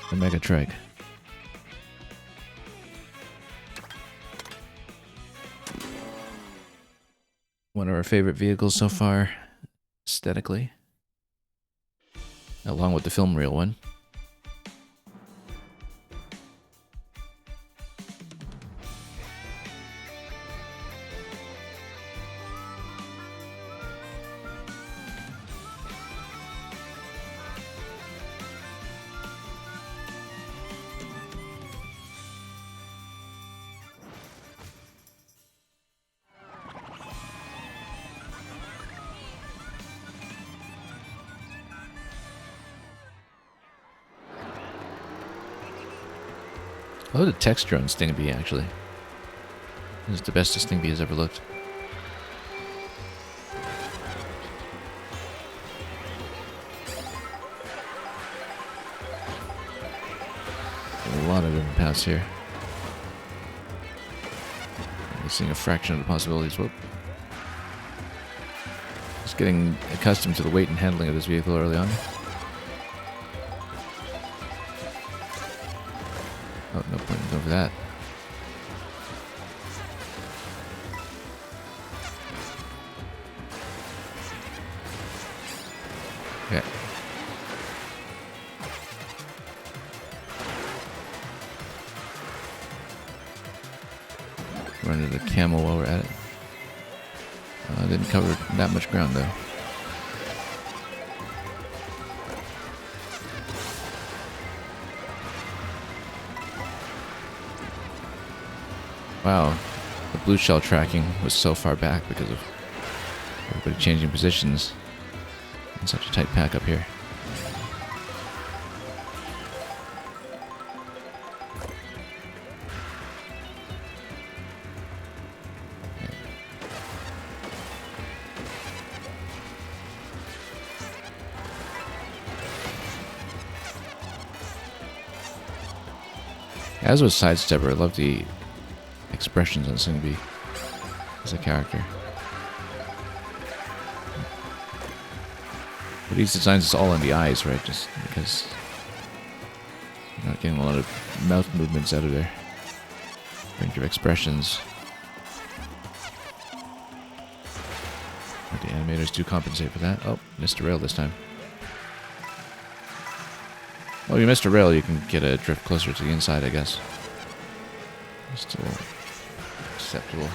The Mega Trike. One of our favorite vehicles so far, aesthetically. Along with the film reel one. I love the texture on Sting Bee, actually. This is the best Sting Bee has ever looked. A lot of different paths here. I'm seeing a fraction of the possibilities. Whoop. Just getting accustomed to the weight and handling of this vehicle early on. Oh, no point in going for that. Okay. Run into the camel while we're at it. Didn't cover that much ground though. Wow, the blue shell tracking was so far back because of everybody changing positions in such a tight pack up here. As was Sidestepper, I love the expressions on Singby as a character. But these designs is all in the eyes, right? Just because you're not getting a lot of mouth movements out of their range of expressions. But the animators do compensate for that. Oh, missed a rail this time. Well, if you missed a rail, you can get a drift closer to the inside, I guess. Still acceptable.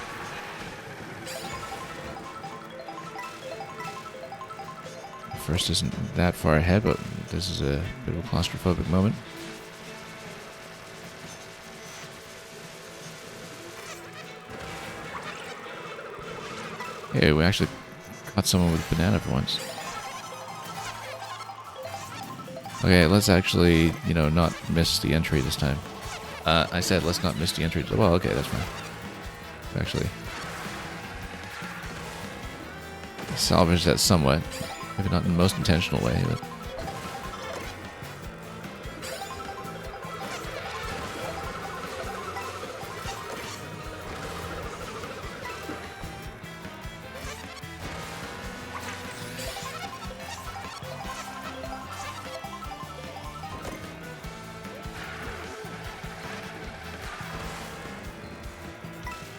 First isn't that far ahead, but this is a bit of a claustrophobic moment. Hey, we actually caught someone with a banana for once. Okay, let's actually, not miss the entry this time. I said let's not miss the entry. Well, okay, that's fine. Actually, salvage that somewhat. Maybe not in the most intentional way, but...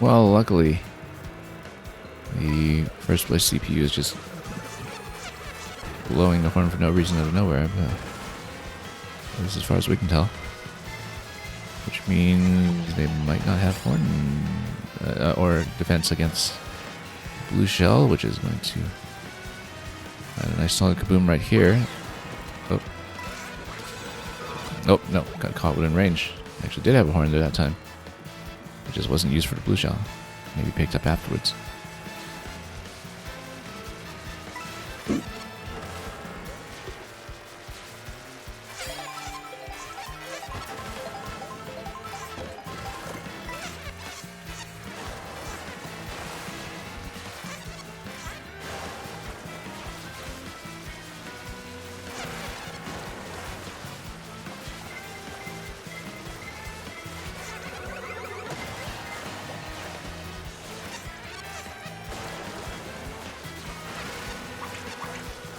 Well, luckily, the first place CPU is just blowing the horn for no reason out of nowhere, but at least as far as we can tell. Which means they might not have horn or defense against blue shell, which is going to add a nice solid kaboom right here. Oh. Oh, no, got caught within range. Actually did have a horn there that time. It just wasn't used for the blue shell. Maybe picked up afterwards.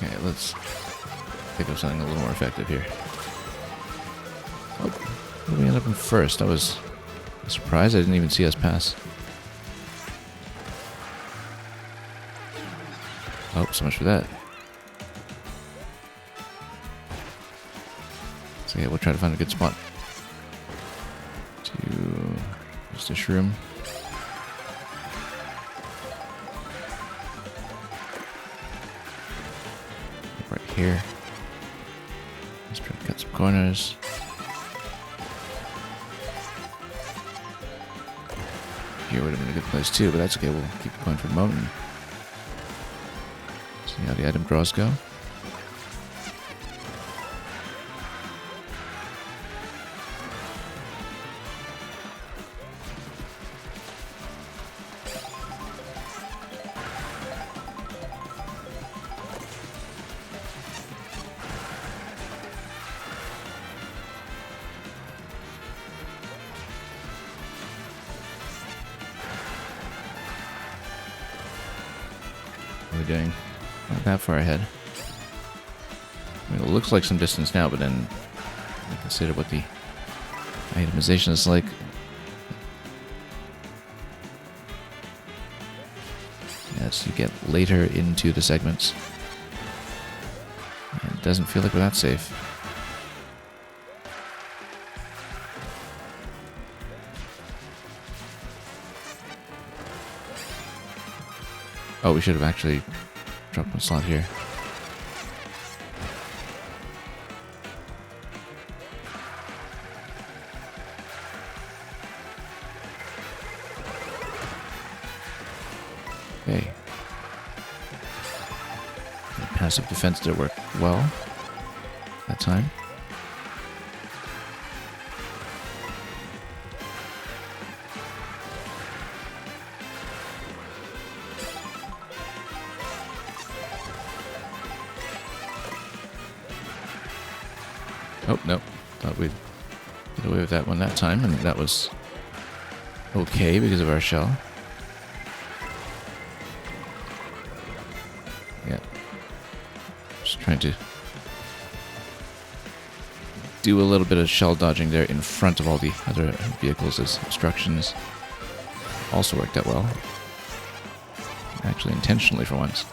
Okay, let's think of something a little more effective here. Oh, we end up in first. That was a surprise. I didn't even see us pass. Oh, so much for that. So yeah, we'll try to find a good spot to just a shroom. Right here. Let's try to cut some corners. Here would have been a good place too, but that's okay. We'll keep going for the moment. See how the item draws go. What are we doing? Not that far ahead. I mean, it looks like some distance now, but then I consider what the itemization is like. As you get later into the segments, it doesn't feel like we're that safe. Oh, we should have actually dropped one slot here. Okay. The passive defense did work well that time. Oh, no. Thought we'd get away with that one that time, and that was okay because of our shell. Yeah. Just trying to do a little bit of shell dodging there in front of all the other vehicles as obstructions. Also worked out well. Actually, intentionally for once.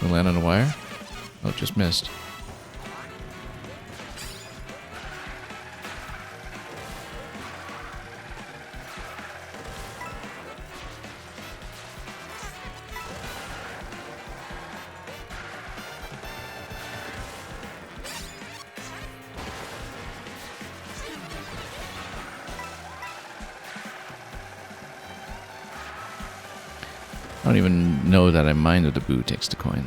We land on a wire? Oh, just missed. I don't even know that I mind that the boo takes the coin.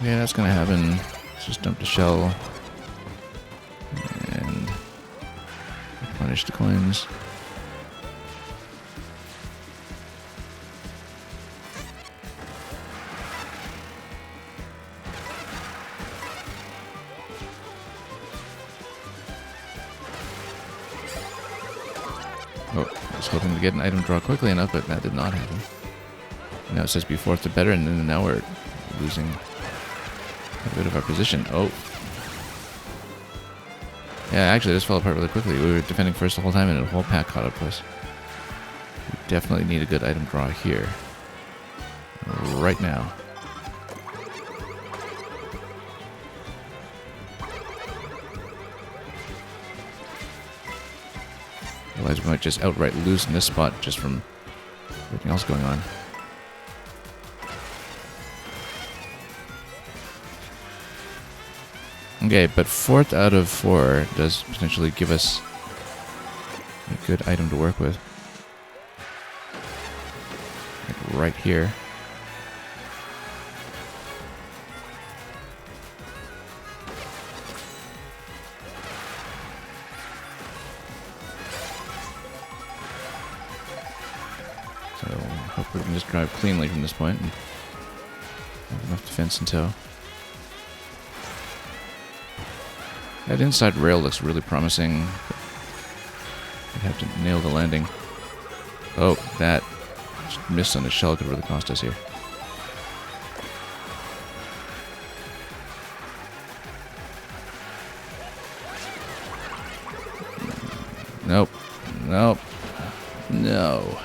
Yeah, that's gonna happen. Let's just dump the shell and punish the coins. Oh, I was hoping to get an item draw quickly enough, but that did not happen. Now it says be fourth to better, and then now we're losing a bit of our position. Oh. Yeah, actually, this fell apart really quickly. We were defending first the whole time, and a whole pack caught up to us. We definitely need a good item draw here. Right now. Otherwise, we might just outright lose in this spot just from everything else going on. Okay, but 4th out of 4 does potentially give us a good item to work with. Like right here. So, hopefully we can just drive cleanly from this point and have enough defense in tow. That inside rail looks really promising. I'd have to nail the landing. Oh, that just missed on the shell could really cost us here. Nope. Nope. No.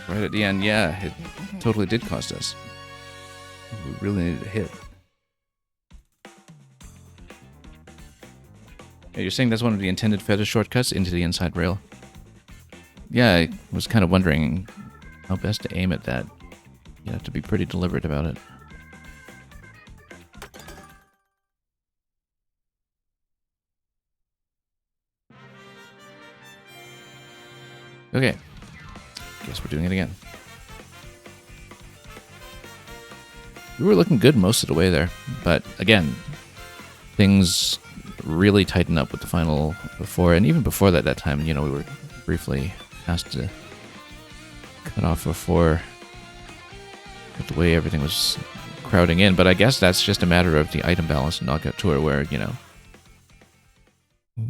Right at the end, yeah, it totally did cost us. We really needed a hit. Yeah, you're saying that's one of the intended fetish shortcuts into the inside rail? Yeah, I was kind of wondering how best to aim at that. You have to be pretty deliberate about it. Okay. Guess we're doing it again. We were looking good most of the way there, but again, things really tighten up with the final 4, and even before that time, you know, we were briefly asked to cut off a 4 with the way everything was crowding in, but I guess that's just a matter of the item balance in Knockout Tour where, you know,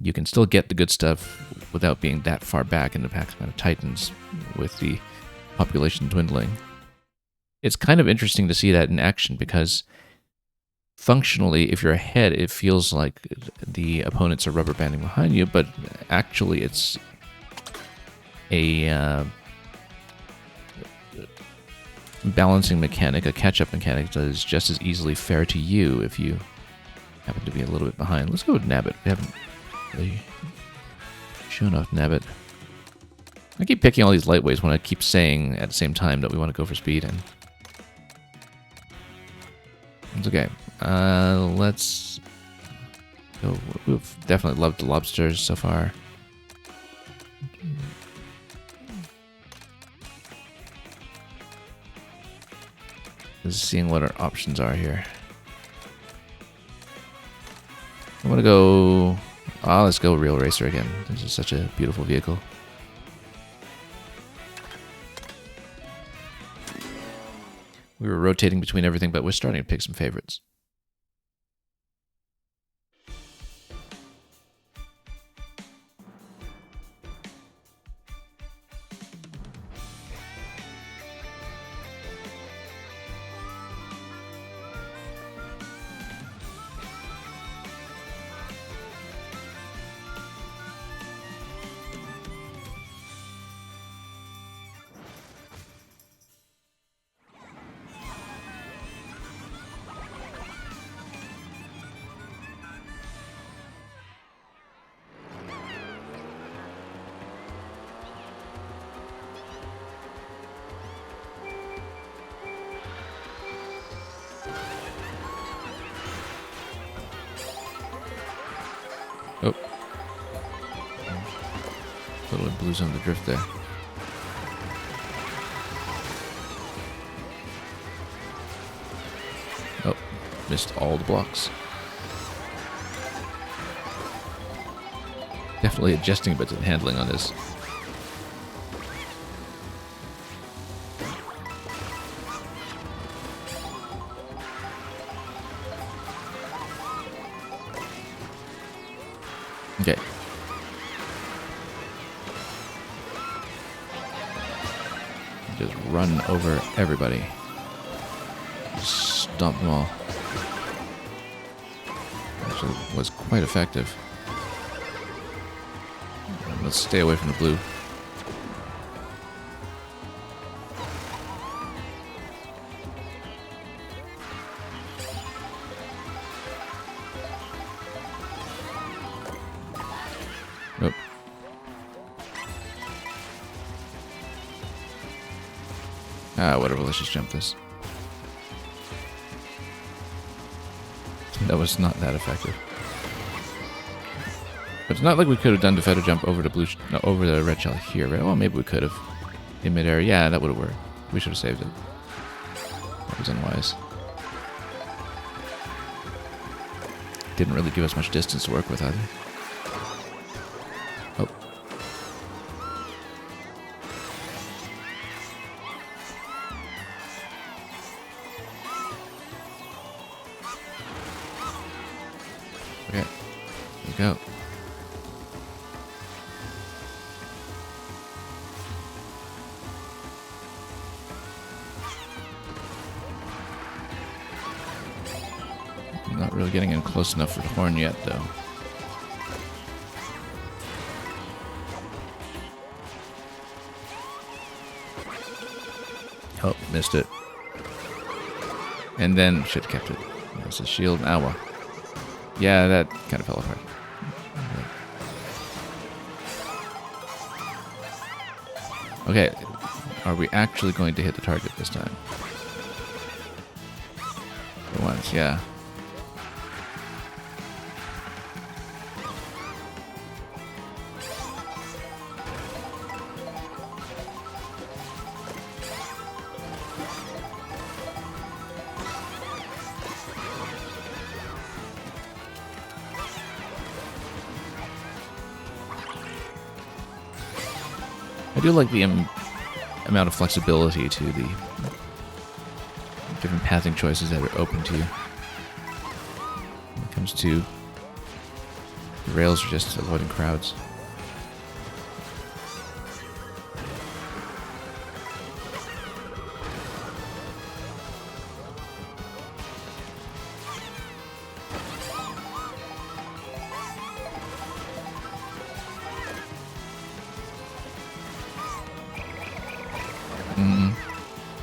you can still get the good stuff without being that far back, and the pack kind of tightens with the population dwindling. It's kind of interesting to see that in action because functionally, if you're ahead, it feels like the opponents are rubber banding behind you, but actually it's a balancing mechanic, a catch-up mechanic that is just as easily fair to you if you Happen to be a little bit behind. Let's go with Nabbit. We haven't really shown off Nabbit. I keep picking all these lightweights when I keep saying at the same time that we want to go for speed, and it's okay. Let's go. We've definitely loved the lobsters so far. Just seeing what our options are here. I want to go... Oh, let's go Real Racer again. This is such a beautiful vehicle. We were rotating between everything, but we're starting to pick some favorites. Oh. Totally blew some of the drift there. Oh, missed all the blocks. Definitely adjusting a bit to the handling on this. Okay. Just run over everybody. Just stomp them all. Actually, was quite effective. Let's stay away from the blue. Nope. Ah, whatever, let's just jump this. That was not that effective. But it's not like we could have done the feather jump over the blue, no, over the red shell here, right? Well, maybe we could have. In midair, yeah, that would have worked. We should have saved it. That was unwise. Didn't really give us much distance to work with either. Oh. Okay. Here we go. Not really getting in close enough for the horn yet, though. Oh, missed it. And then should have kept it. There's a shield. Ow. Yeah, that kind of fell apart. Okay, are we actually going to hit the target this time? For once, yeah. I do like the amount of flexibility to the different pathing choices that are open to you. When it comes to the rails, are just avoiding crowds.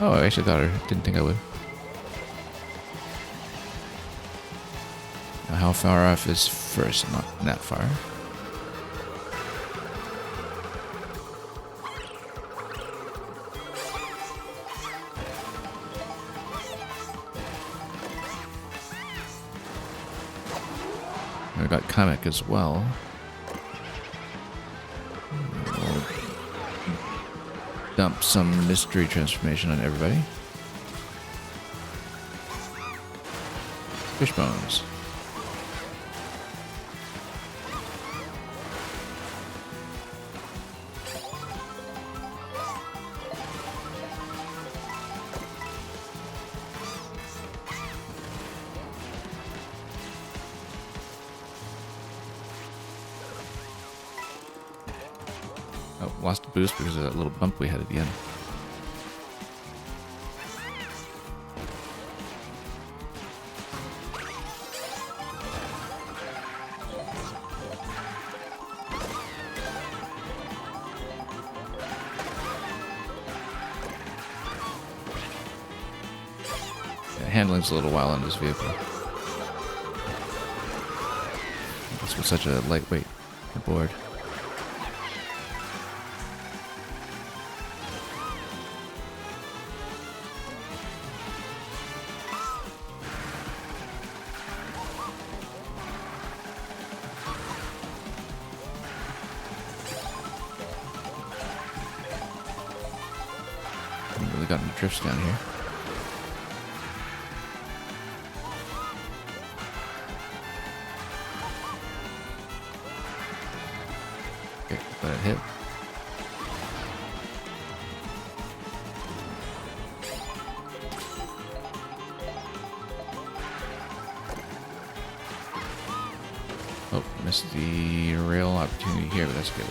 Oh, I actually didn't think I would. How How far off is first? Not that far. We got Kamek as well. We'll dump some mystery transformation on everybody. Fish bones. Oh, lost a boost because of that little bump we had at the end. Handling's a little while on this vehicle. This was such a lightweight board. Haven't really gotten drifts down here. Let it hit. Oh, missed the rail opportunity here, but that's good.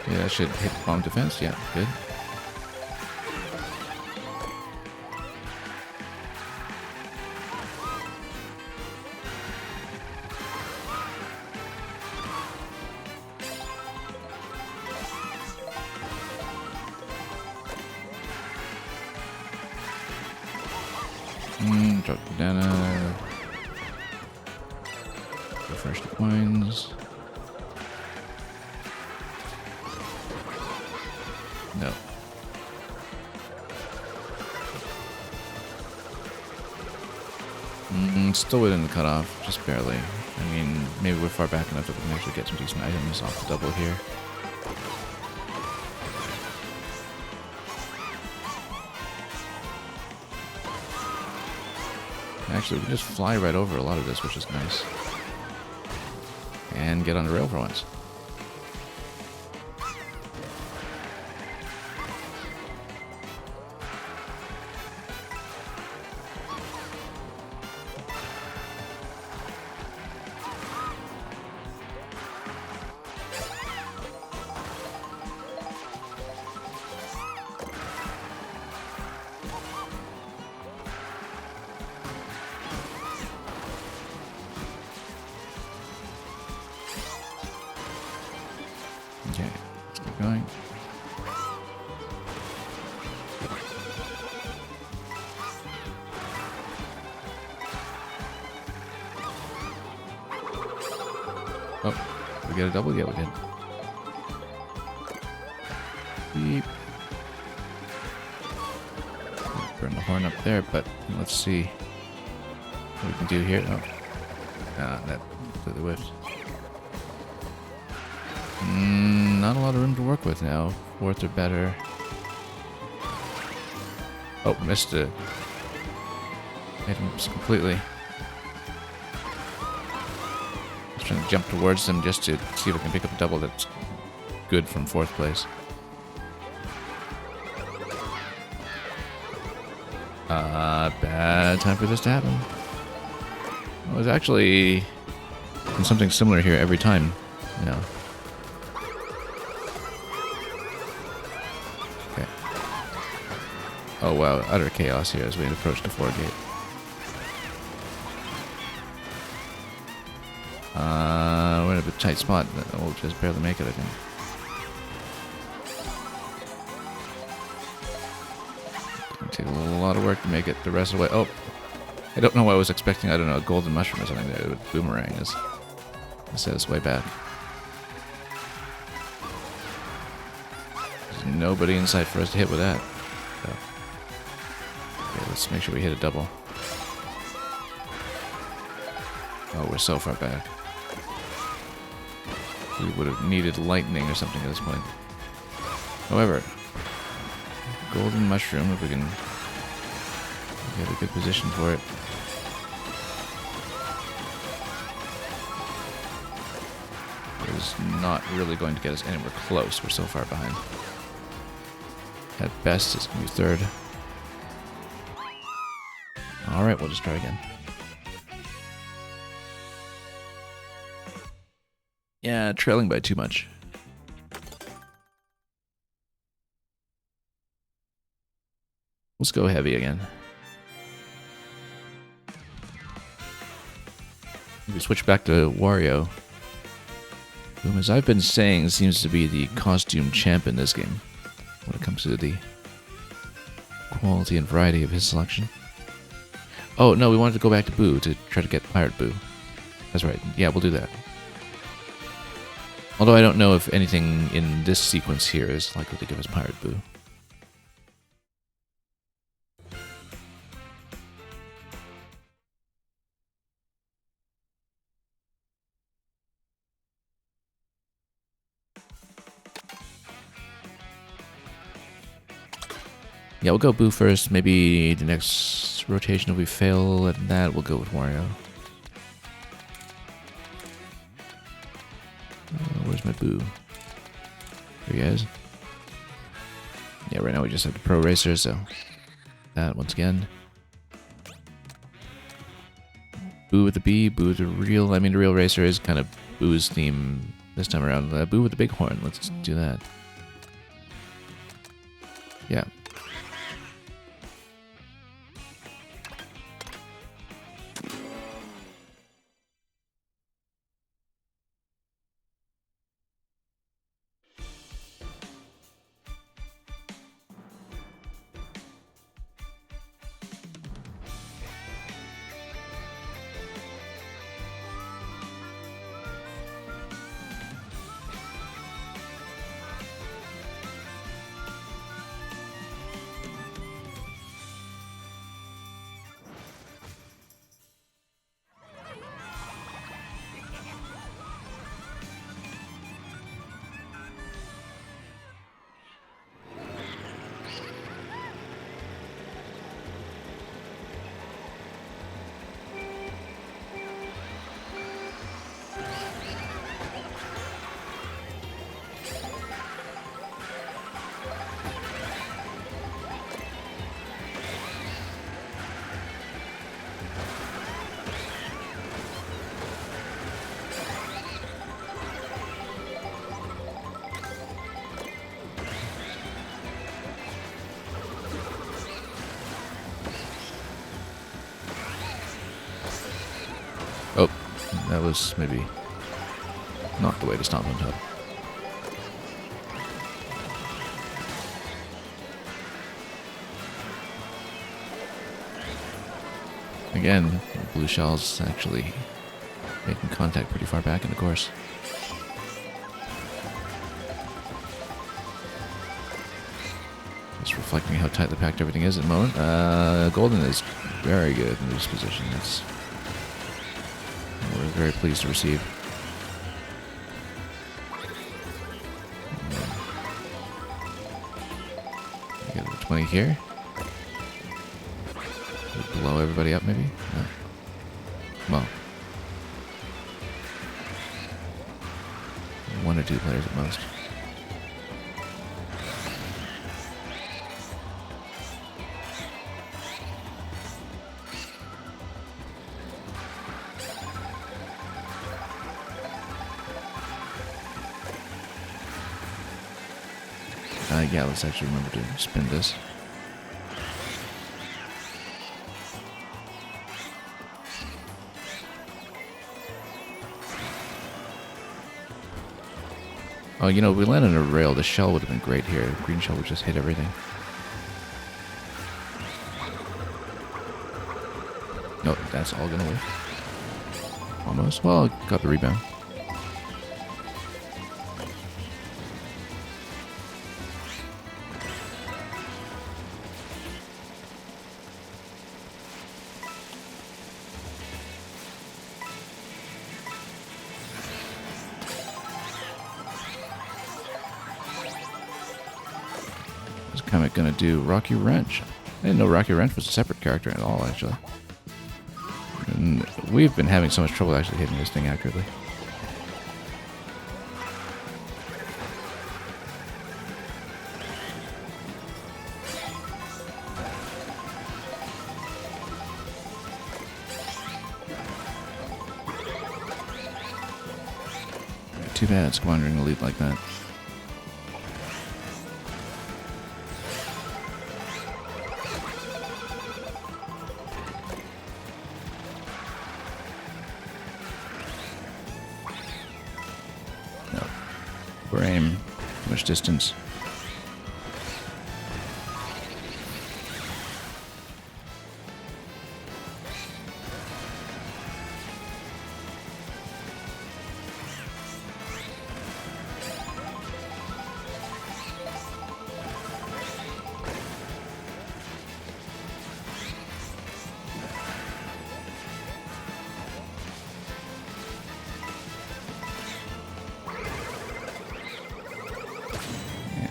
Yeah, that should hit bomb defense. Yeah, good. Drop the banana. Refresh the coins. No. Still within the cutoff, just barely. I mean, maybe we're far back enough that we can actually get some decent items off the double here. Actually, we can just fly right over a lot of this, which is nice. And get on the rail for once. Okay, let's keep going. Oh, did we get a double? Yeah, we did. Beep. Burn the horn up there, but let's see what we can do here. Oh, that completely whiffed. Not a lot of room to work with now. Fourth or better. Oh, missed it. Hit him completely. I was trying to jump towards them just to see if I can pick up a double that's good from fourth place. Bad time for this to happen. I was actually in something similar here every time. No. Okay. Oh wow, utter chaos here as we approach the 4 gate. We're in a bit tight spot. We'll just barely make it, I think. It'll take a lot of work to make it the rest of the way. Oh, I don't know what I was expecting. I don't know, a golden mushroom or something. That would boomerang is. It says way back. There's nobody in sight for us to hit with that. So. Okay, let's make sure we hit a double. Oh, we're so far back. We would have needed lightning or something at this point. However, golden mushroom, if we can get a good position for it. Is not really going to get us anywhere close. We're so far behind. At best, it's going to be third. Alright, we'll just try again. Yeah, trailing by too much. Let's go heavy again. We switch back to Wario, whom, as I've been saying, seems to be the costume champ in this game when it comes to the quality and variety of his selection. Oh, no, we wanted to go back to Boo to try to get Pirate Boo. That's right. Yeah, we'll do that. Although I don't know if anything in this sequence here is likely to give us Pirate Boo. Yeah, we'll go Boo first. Maybe the next rotation, if we fail at that, we'll go with Wario. Where's my Boo? Here he is. Yeah, right now we just have the Pro Racer, so that once again. Boo with the B, Boo with the real. I mean, the real racer is kind of Boo's theme this time around. Boo with the big horn. Let's do that. Yeah. Oh, that was maybe not the way to stomp on top. Again, blue shell's actually making contact pretty far back in the course. Just reflecting how tightly packed everything is at the moment. Golden is very good in this position. We're very pleased to receive. Get a 20 here. Blow everybody up, maybe? No. Well. 1 or 2 players at most. Yeah, let's actually remember to spin this. Oh, you know, if we landed on a rail, the shell would have been great here. The green shell would just hit everything. No, that's all gonna work. Almost. Well, got the rebound. I was kind of gonna do Rocky Wrench. I didn't know Rocky Wrench was a separate character at all, actually. And we've been having so much trouble actually hitting this thing accurately. Too bad squandering a lead like that. No. Poor aim. Too much distance.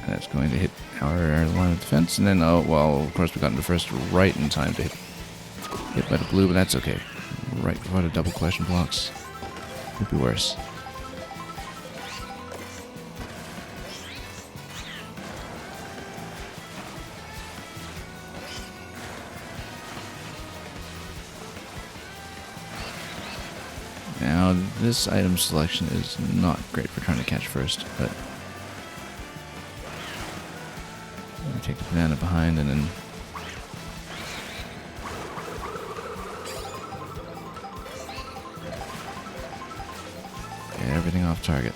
That's going to hit our line of defense, and then, oh, well, of course we got into first right in time to hit by the blue, but that's okay. Right before the double question blocks. Could be worse. Now, this item selection is not great for trying to catch first, but take the banana behind and then get everything off target.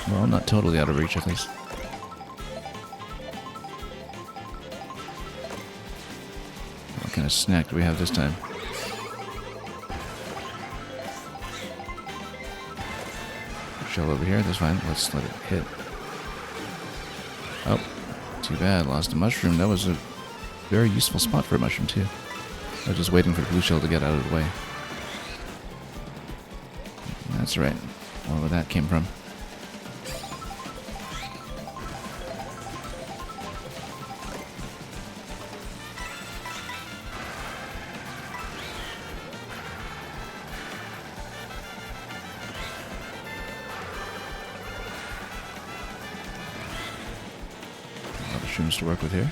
Well, not totally out of reach, at least. What kind of snack do we have this time? Shell over here, that's fine. Let's let it hit. Oh, too bad. Lost a mushroom. That was a very useful spot for a mushroom, too. I was just waiting for the blue shell to get out of the way. That's right. Where that came from. Mushrooms to work with here.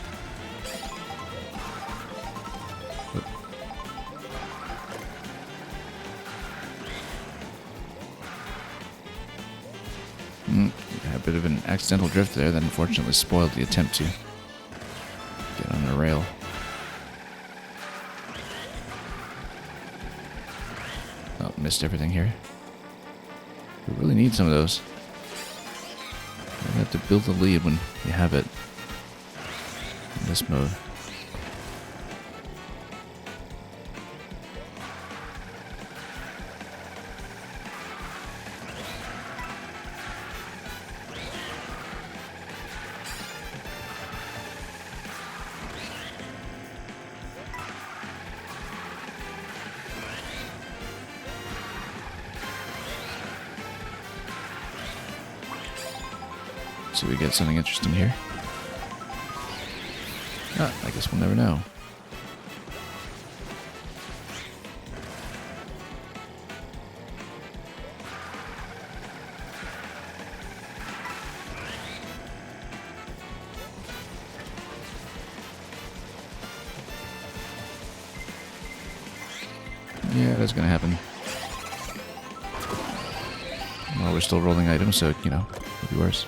Had a bit of an accidental drift there that unfortunately spoiled the attempt to get on a rail. Oh, missed everything here. We really need some of those. You have to build the lead when you have it. This mode. So we get something interesting here. I guess we'll never know. Yeah, that's gonna happen. Well, we're still rolling items, so, you know, could be worse.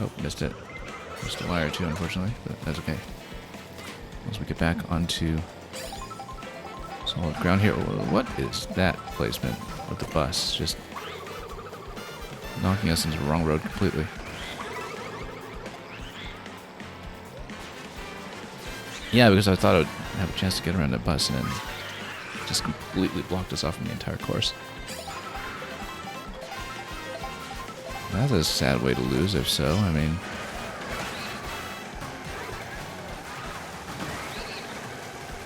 Oh, missed it. Missed a wire or two, unfortunately, but that's okay. Once we get back onto solid ground here. What is that placement with the bus? Just knocking us into the wrong road completely. Yeah, because I thought I would have a chance to get around that bus, and then just completely blocked us off from the entire course. That's a sad way to lose, if so. I mean...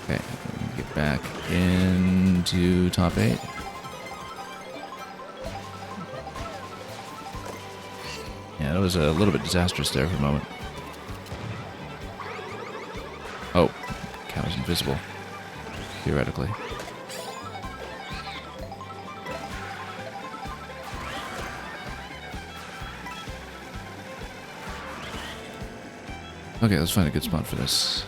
Okay, get back into top 8. Yeah, that was a little bit disastrous there for a moment. Oh, cow's invisible, theoretically. Okay, let's find a good spot for this.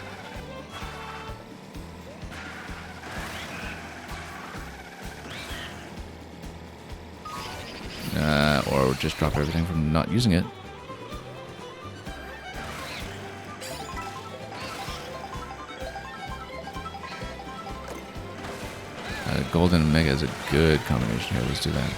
Or just drop everything from not using it. Golden and Mega is a good combination here. Let's do that.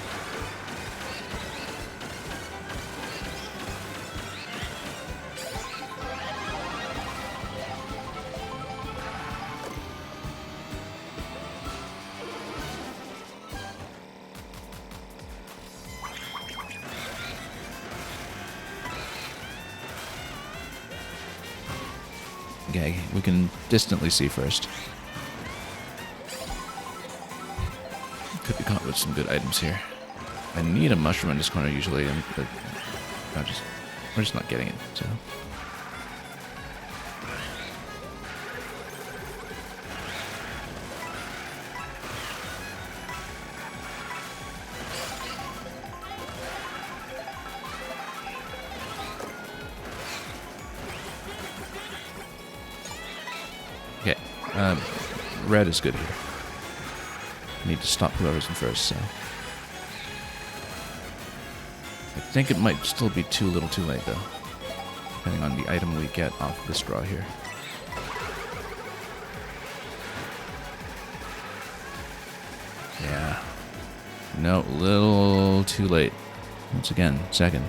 Okay, we can distantly see first. Could be caught with some good items here. I need a mushroom in this corner usually, but we're just not getting it, so. Okay, red is good here. Need to stop whoever's in first, so. I think it might still be too little too late, though. Depending on the item we get off this draw here. Yeah. No, little too late. Once again, second.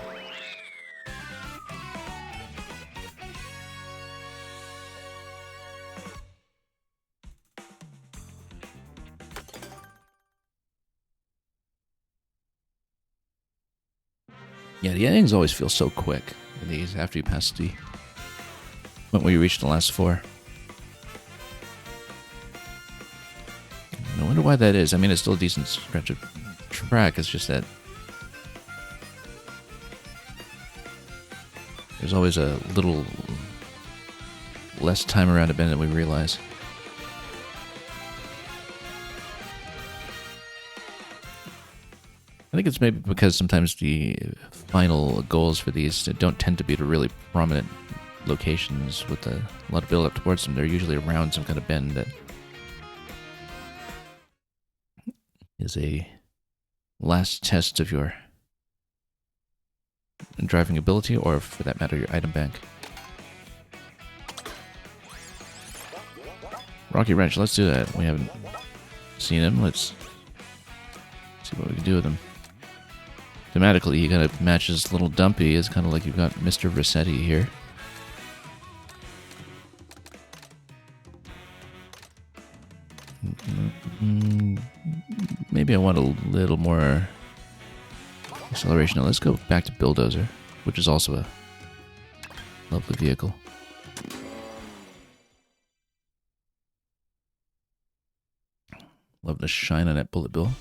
Yeah, the endings always feel so quick in these after you pass the point where you reach the last 4. I wonder why that is. I mean, it's still a decent stretch of track. It's just that there's always a little less time around a bend than we realize. I think it's maybe because sometimes the final goals for these don't tend to be to really prominent locations with a lot of build up towards them. They're usually around some kind of bend that is a last test of your driving ability, or for that matter, your item bank. Rocky Wrench, let's do that. We haven't seen him. Let's see what we can do with him. Thematically, he kind of matches Little Dumpy. It's kind of like you've got Mr. Rossetti here. Maybe I want a little more acceleration. Now let's go back to Bulldozer, which is also a lovely vehicle. Love the shine on that Bullet Bill.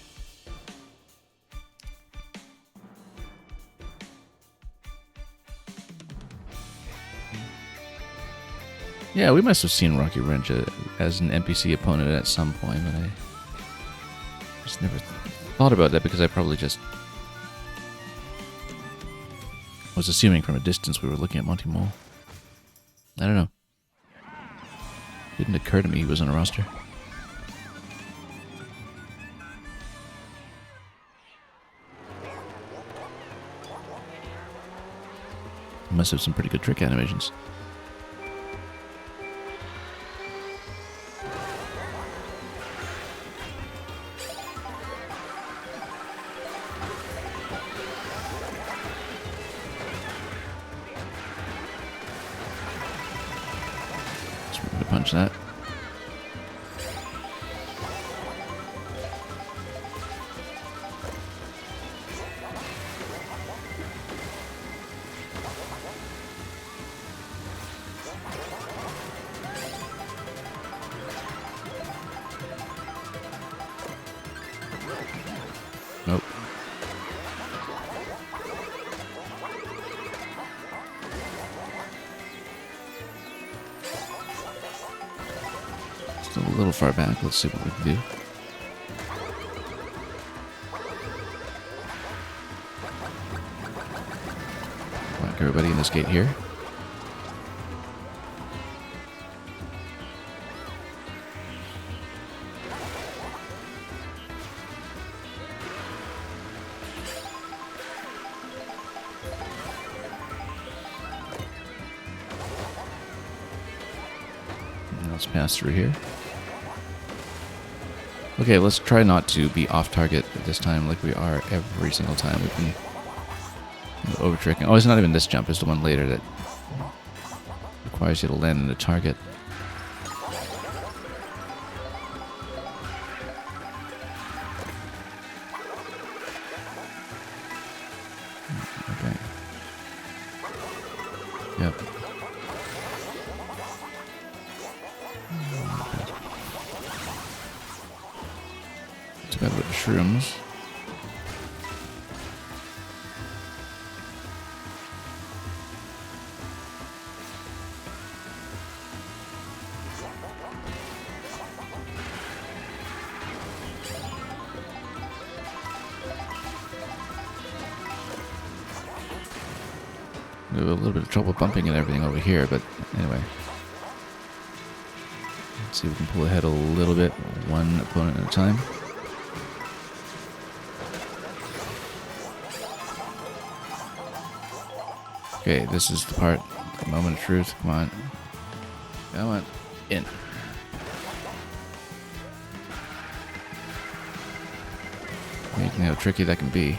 Yeah, we must have seen Rocky Wrench as an NPC opponent at some point, but I just never thought about that because I probably just was assuming from a distance we were looking at Monty Mole. I don't know. Didn't occur to me he was on a roster. He must have some pretty good trick animations. Punch that. Nope. Still a little far back. Let's see what we can do. Whack everybody in this gate here. Let's pass through here. Okay, let's try not to be off target at this time like we are every single time. We've been over-tricking. Oh, it's not even this jump. It's the one later that requires you to land in the target. Okay. Yep. Too bad about the shrooms. We have a little bit of trouble bumping and everything over here, but anyway. Let's see if we can pull ahead a little bit, one opponent at a time. Okay, this is the part, the moment of truth. Come on. Come on. In. Amazing how tricky that can be.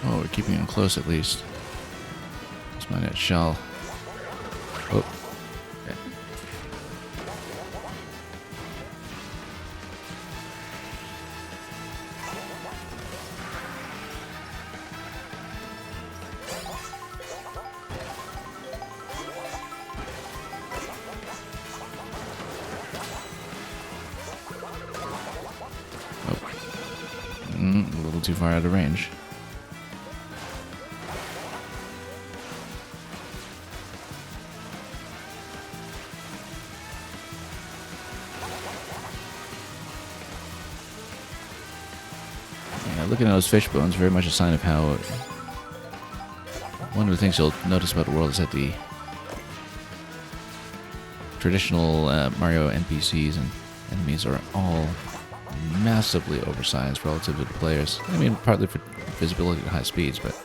Oh, we're keeping him close at least. Let's mine that shell. Oh. Okay. Oh. A little too far out of range. Looking at those fish bones, very much a sign of how... One of the things you'll notice about the world is that the traditional Mario NPCs and enemies are all massively oversized relative to the players. I mean, partly for visibility at high speeds, but...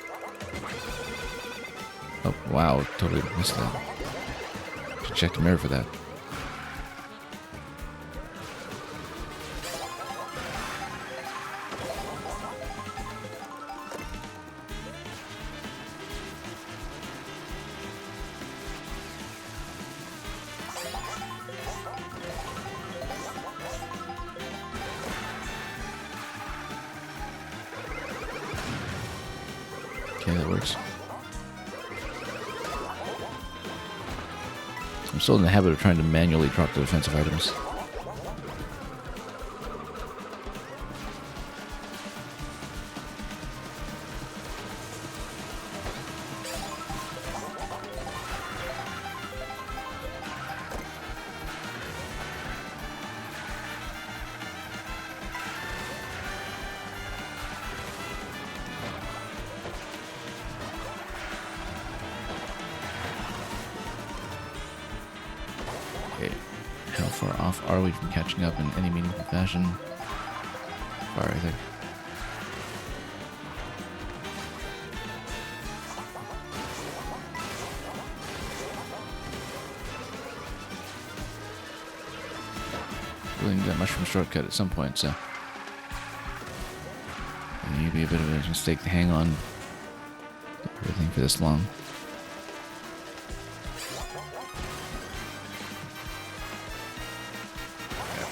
Oh, wow, totally missed that. Should check the mirror for that. Okay, that works. I'm still in the habit of trying to manually drop the defensive items. Okay, how far off are we from catching up in any meaningful fashion? Far, I think. Really need that mushroom shortcut at some point, so maybe a bit of a mistake to hang on everything for this long.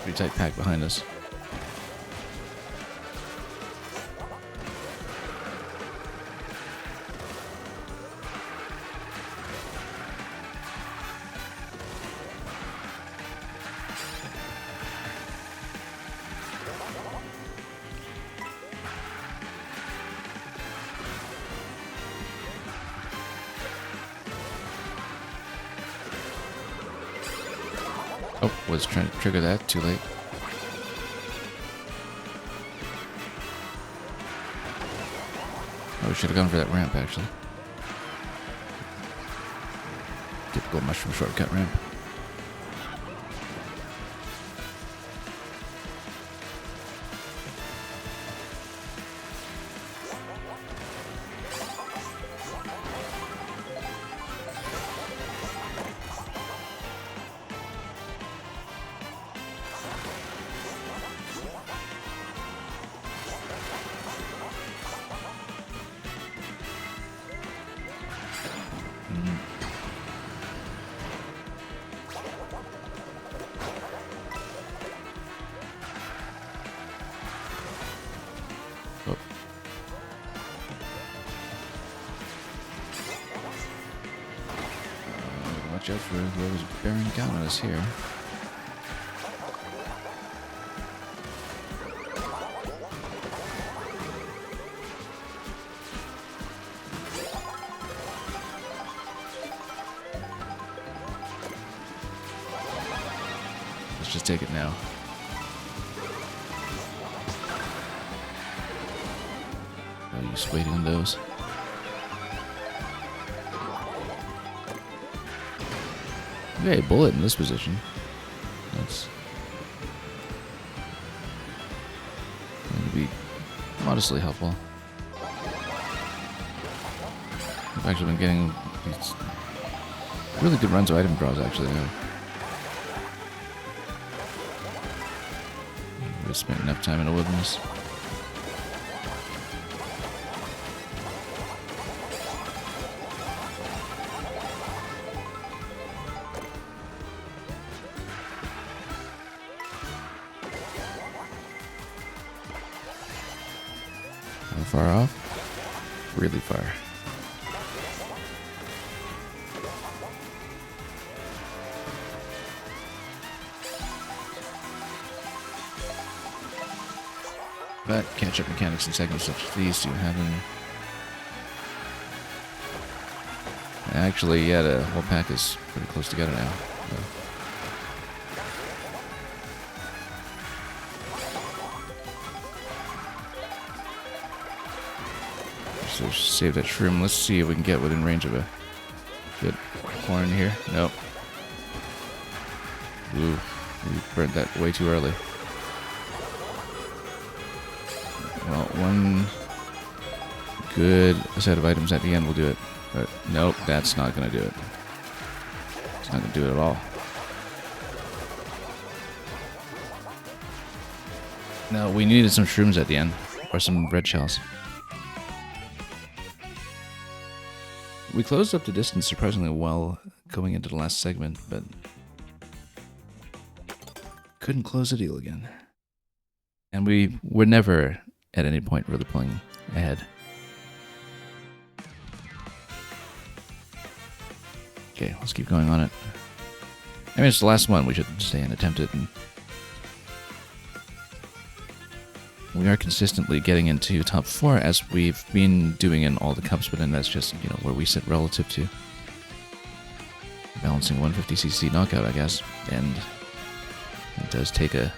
Pretty tight pack behind us. Oh, was trying to trigger that. Too late. Oh, we should have gone for that ramp, actually. Typical mushroom shortcut ramp. Oh. Watch out for whoever's bearing down on us here. Let's just take it now. Oh, just waiting on those. Okay, bullet in this position. That's going to be modestly helpful. I've actually been getting these really good runs of item draws, actually. I've spent enough time in the wilderness. How far off? Really far. But catch-up mechanics in segments such as these do happen. Actually, yeah, the whole pack is pretty close together now. So save that shroom. Let's see if we can get within range of a good horn here. Nope. Ooh, we burnt that way too early. Well, one good set of items at the end will do it. But nope, that's not going to do it. It's not going to do it at all. No, we needed some shrooms at the end. Or some red shells. We closed up the distance surprisingly well going into the last segment, but couldn't close the deal again. And we were never at any point really pulling ahead. Okay, let's keep going on it. I mean, it's the last one. We should stay and attempt it. And we are consistently getting into top 4 as we've been doing in all the cups, but then that's just, you know, where we sit relative to balancing 150cc knockout, I guess. And it does take a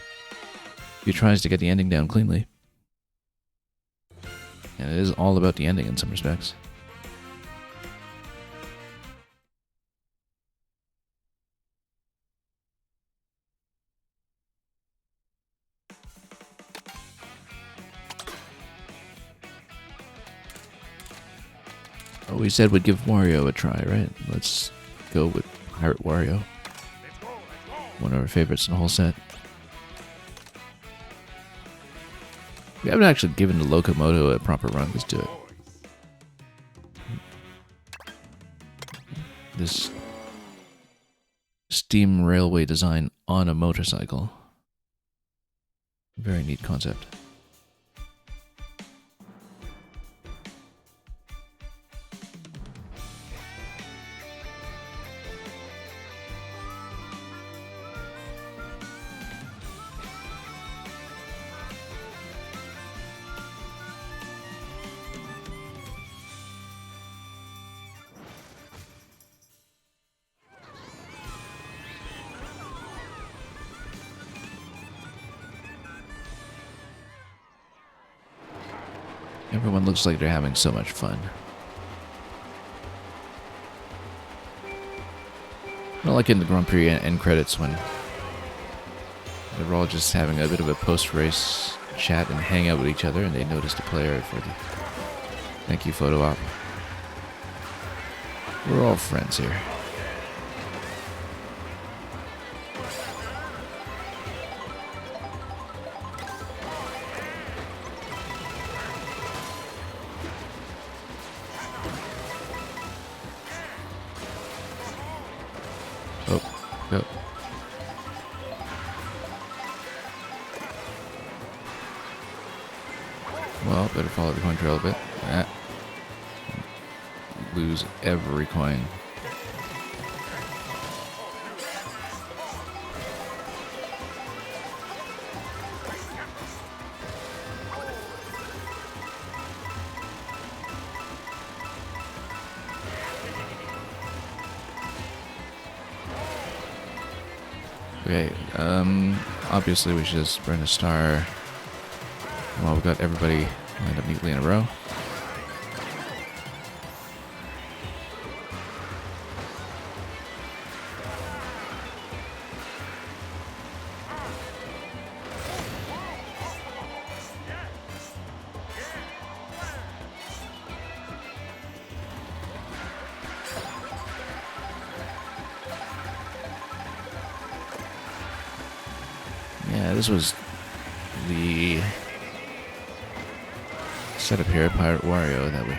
few tries to get the ending down cleanly. And it is all about the ending in some respects. Oh, we said we'd give Wario a try, right? Let's go with Pirate Wario. One of our favorites in the whole set. We haven't actually given the Locomoto a proper run. Let's do it. This steam railway design on a motorcycle. Very neat concept. Everyone looks like they're having so much fun. Not like in the Grand Prix end credits when they're all just having a bit of a post-race chat and hang out with each other, and they notice the player for the thank you photo op. We're all friends here. Go. Well, better follow the coin trail a bit. Lose every coin. Okay, obviously we should just burn a star. Well, we've got everybody lined up neatly in a row. Yeah, this was the setup here at Pirate Wario that we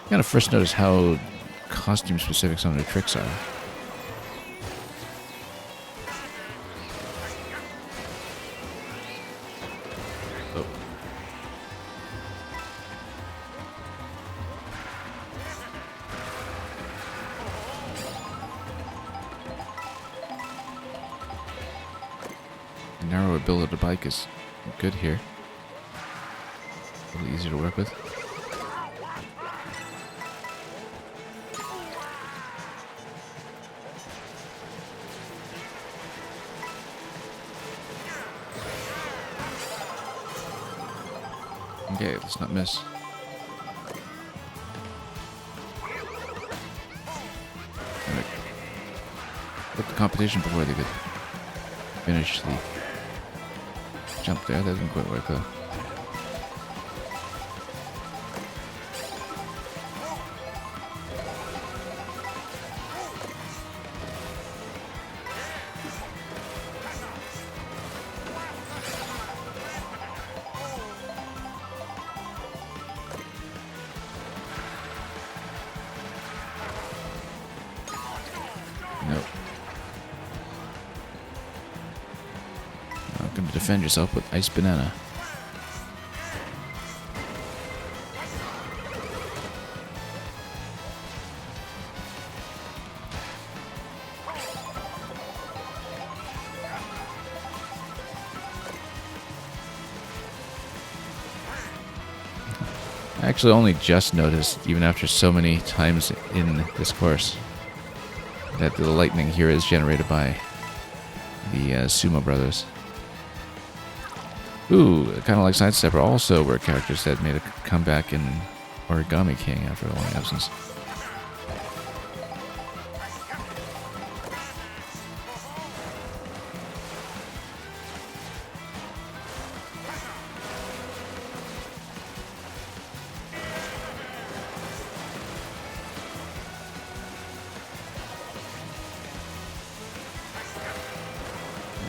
kind of first noticed how costume specific some of the tricks are. Oh. The narrower build of the bike is good here. A little easier to work with. Okay, let's not miss. Put the competition before they could finish the jump there. That didn't quite work though. Nope. Not going to defend yourself with Ice Banana. I actually only just noticed, even after so many times in this course, that the lightning here is generated by the Sumo Brothers. Ooh, kind of like Sidestepper also were characters that made a comeback in Origami King after a long absence.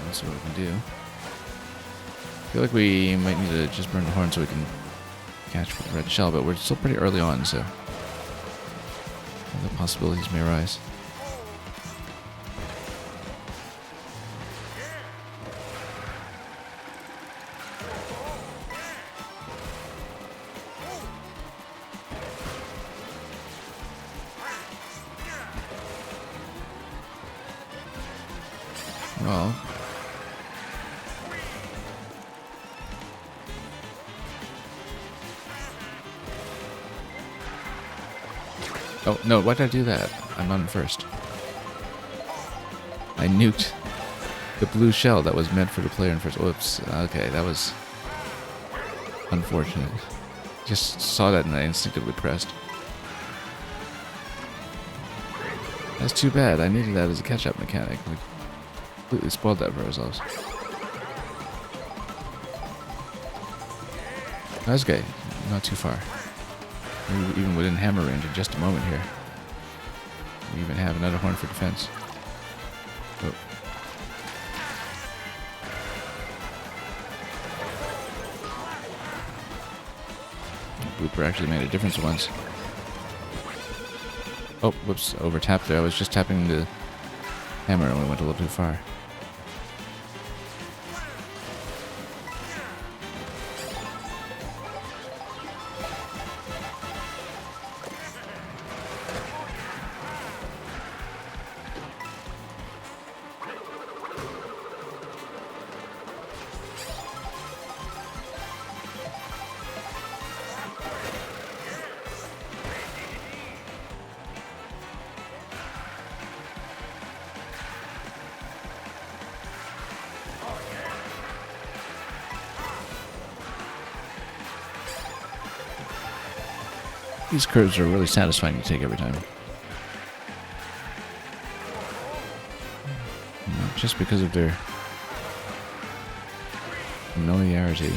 Let's see what we can do. I feel like we might need to just burn the horn so we can catch the red shell, but we're still pretty early on, so the possibilities may arise. Well, oh, no, why did I do that? I'm on first. I nuked the blue shell that was meant for the player in first. Whoops. Okay, that was unfortunate. Just saw that and I instinctively pressed. That's too bad. I needed that as a catch-up mechanic. We completely spoiled that for ourselves. That's okay. Not too far. We're even within hammer range in just a moment here. We even have another horn for defense. Oh. Blooper actually made a difference once. Oh, whoops, over tapped there. I was just tapping the hammer and we went a little too far. These curves are really satisfying to take every time. Not just because of their familiarity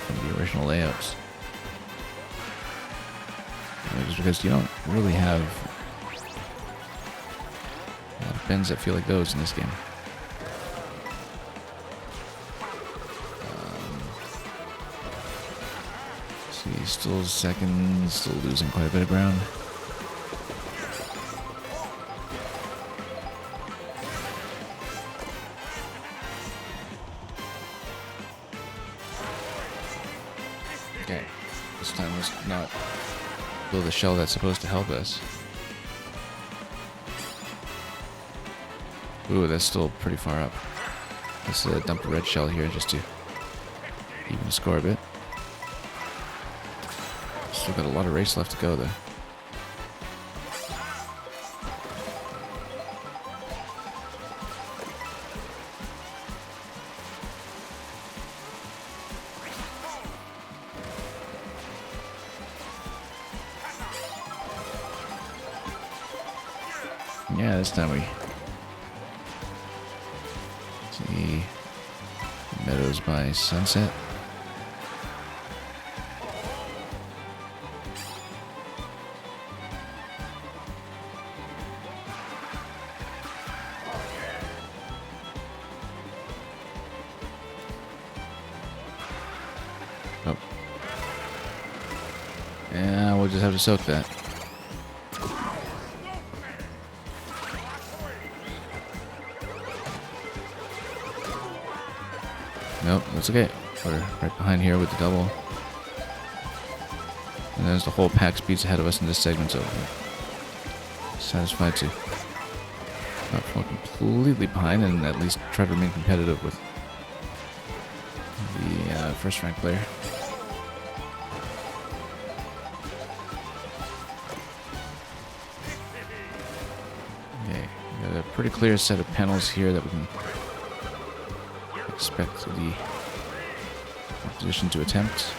from the original layouts. Just because you don't really have a lot of bends that feel like those in this game. He's still second, still losing quite a bit of ground. Okay, this time let's not build a shell that's supposed to help us. Ooh, that's still pretty far up. Let's dump a red shell here just to even the score a bit. Still got a lot of race left to go there. Yeah, this time we see Meadows by sunset. Oh. Yeah, we'll just have to soak that. Nope, that's okay. We're right behind here with the double. And there's the whole pack speeds ahead of us in this segment, so we're satisfied to not fall completely behind and at least try to remain competitive with the first rank player. pretty clear set of panels here that we can expect the opposition to attempt.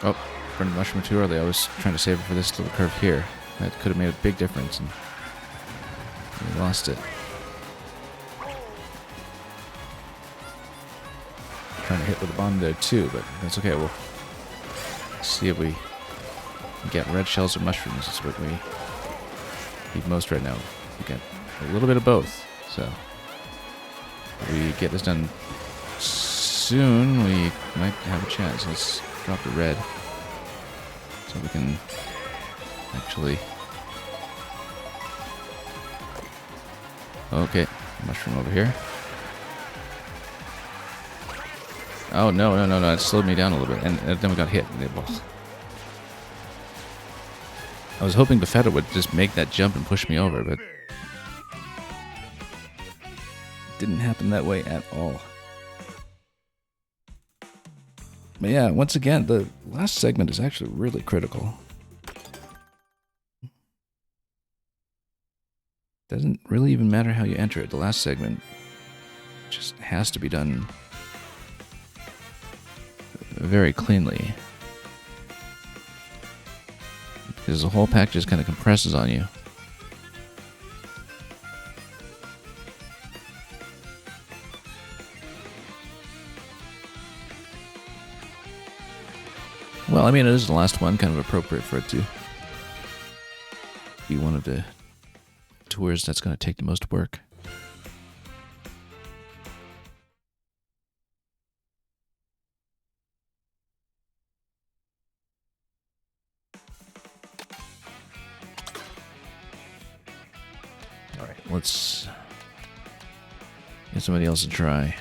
Oh, burned the mushroom too early. I was trying to save it for this little curve here. That could have made a big difference, and we lost it. Trying to hit with the bomb there too, but that's okay. We'll see if we can get red shells or mushrooms. That's what we need most right now. We get a little bit of both. So if we get this done soon, we might have a chance. Let's drop the red so we can actually... Okay, mushroom over here. Oh, no. It slowed me down a little bit. And then we got hit. I was hoping the feather would just make that jump and push me over, but... it didn't happen that way at all. But yeah, once again, the last segment is actually really critical. Doesn't really even matter how you enter it. The last segment just has to be done very cleanly, because the whole pack just kind of compresses on you. Well, I mean, it is the last one, kind of appropriate for it to be one of the tours that's going to take the most work. All right, let's get somebody else to try.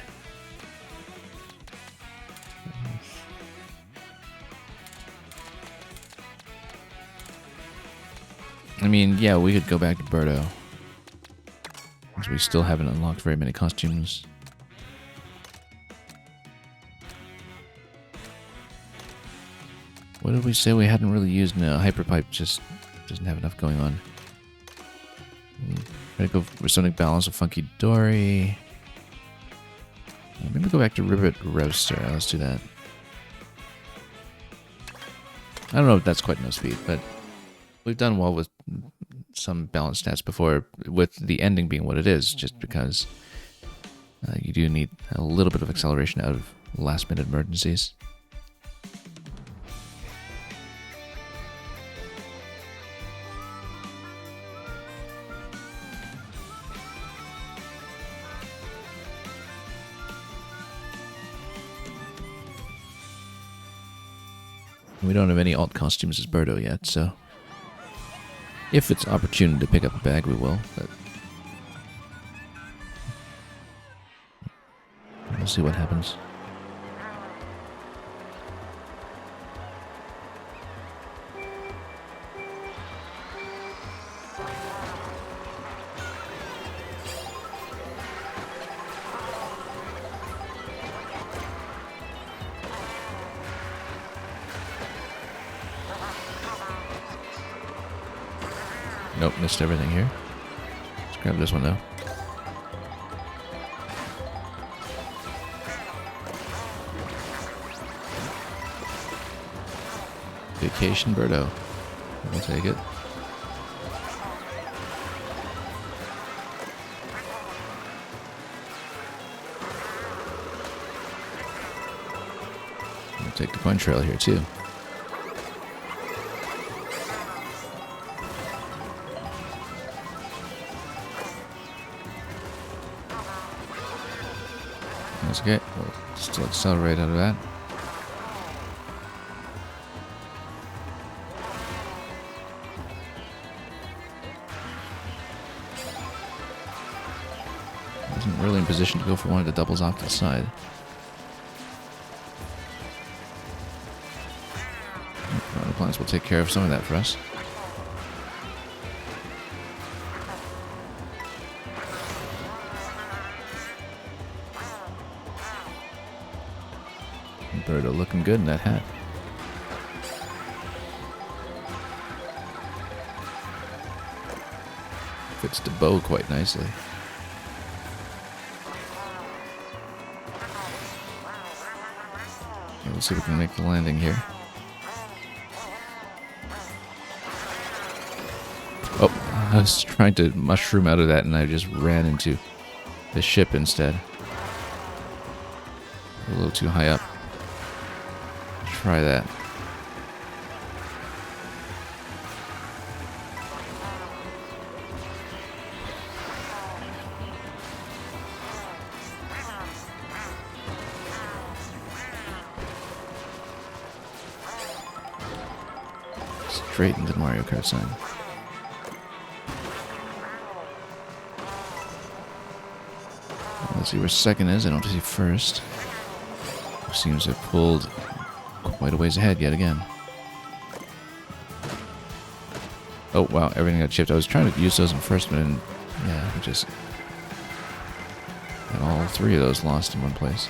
I mean, yeah, we could go back to Birdo, because we still haven't unlocked very many costumes. What did we say we hadn't really used? No, Hyperpipe just doesn't have enough going on. Try to go for something balanced with Funky Dory. Maybe go back to Ribbit Roaster. Let's do that. I don't know if that's quite enough speed, but we've done well with some balanced stats before, with the ending being what it is, just because you do need a little bit of acceleration out of last-minute emergencies. We don't have any alt costumes as Birdo yet, so if it's opportune to pick up a bag, we will, but we'll see what happens. Nope, missed everything here. Let's grab this one though. Vacation Birdo. We'll take it. We'll take the coin trail here too. That's okay. We'll still accelerate out of that. Wasn't really in position to go for one of the doubles off to the side. The plants will take care of some of that for us. Birdo looking good in that hat. Fits the bow quite nicely. Okay, let's see if we can make the landing here. Oh, I was trying to mushroom out of that and I just ran into the ship instead. A little too high up. Try that. Straight into the Mario Kart sign. Let's see where second is. I don't see first. Seems to have pulled quite a ways ahead yet again. Oh, wow. Everything got chipped. I was trying to use those in first, but then, yeah, we just had all three of those lost in one place.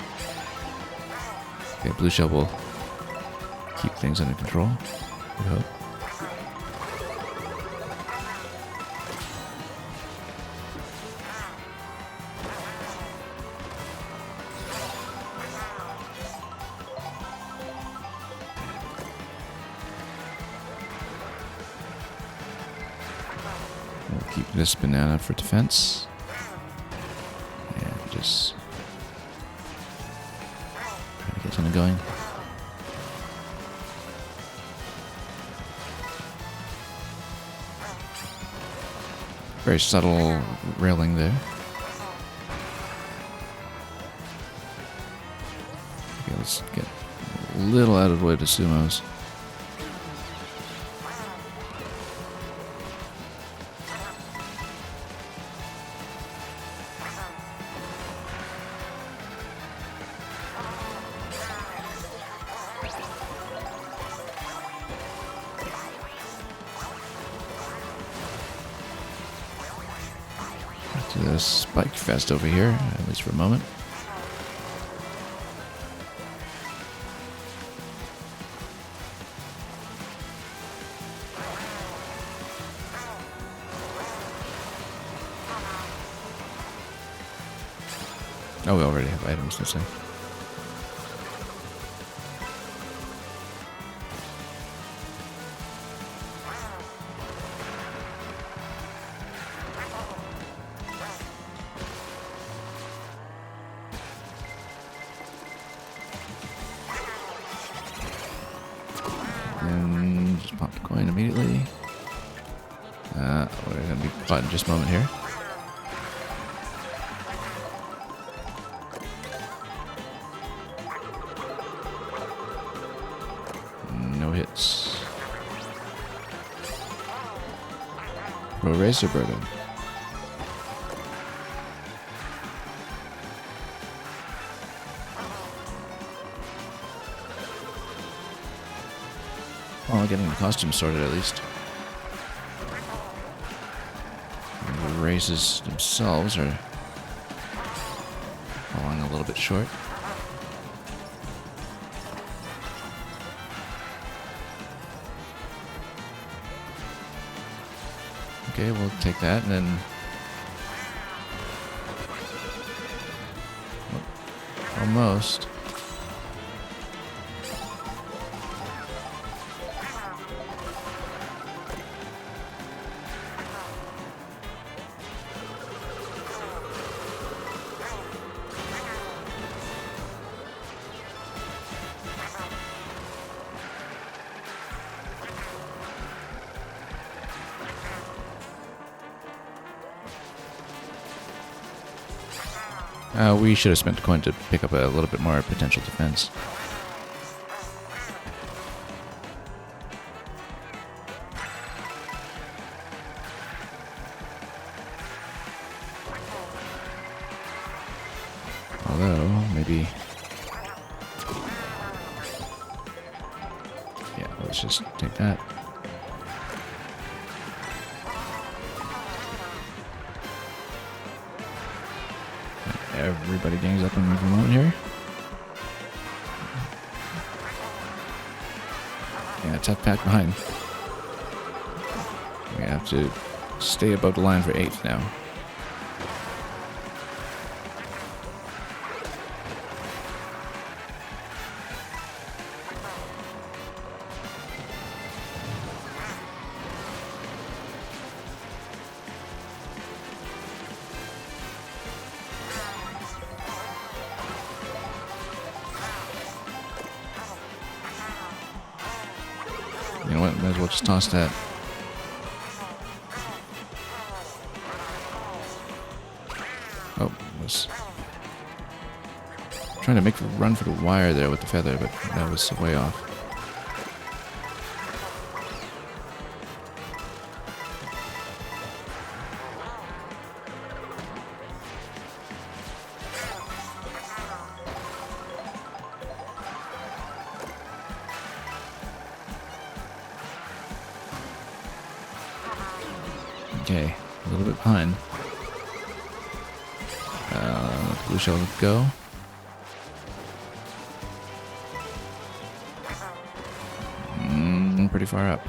Okay, Blue Shell will keep things under control. We hope. We'll keep this banana for defense. And just try to get something going. Very subtle railing there. Okay, let's get a little out of the way of the sumos. Do the spike fest over here, at least for a moment. Oh, we already have items, let's say. And just pop the coin immediately. We're going to be caught in just a moment here. No hits. Pro Racer Birdo. Well, getting the costume sorted at least. And the races themselves are falling a little bit short. Okay, we'll take that and then... Almost. We should have spent a coin to pick up a little bit more potential defense. Although, maybe... Yeah, let's just take that. Everybody gangs up on me for a moment here. tough pack behind. We have to stay above the line for 8th now. You know what? Might as well just toss that. Oh, was trying to make a run for the wire there with the feather, but that was way off. Okay, a little bit behind. Let the blue shell go. Pretty far up.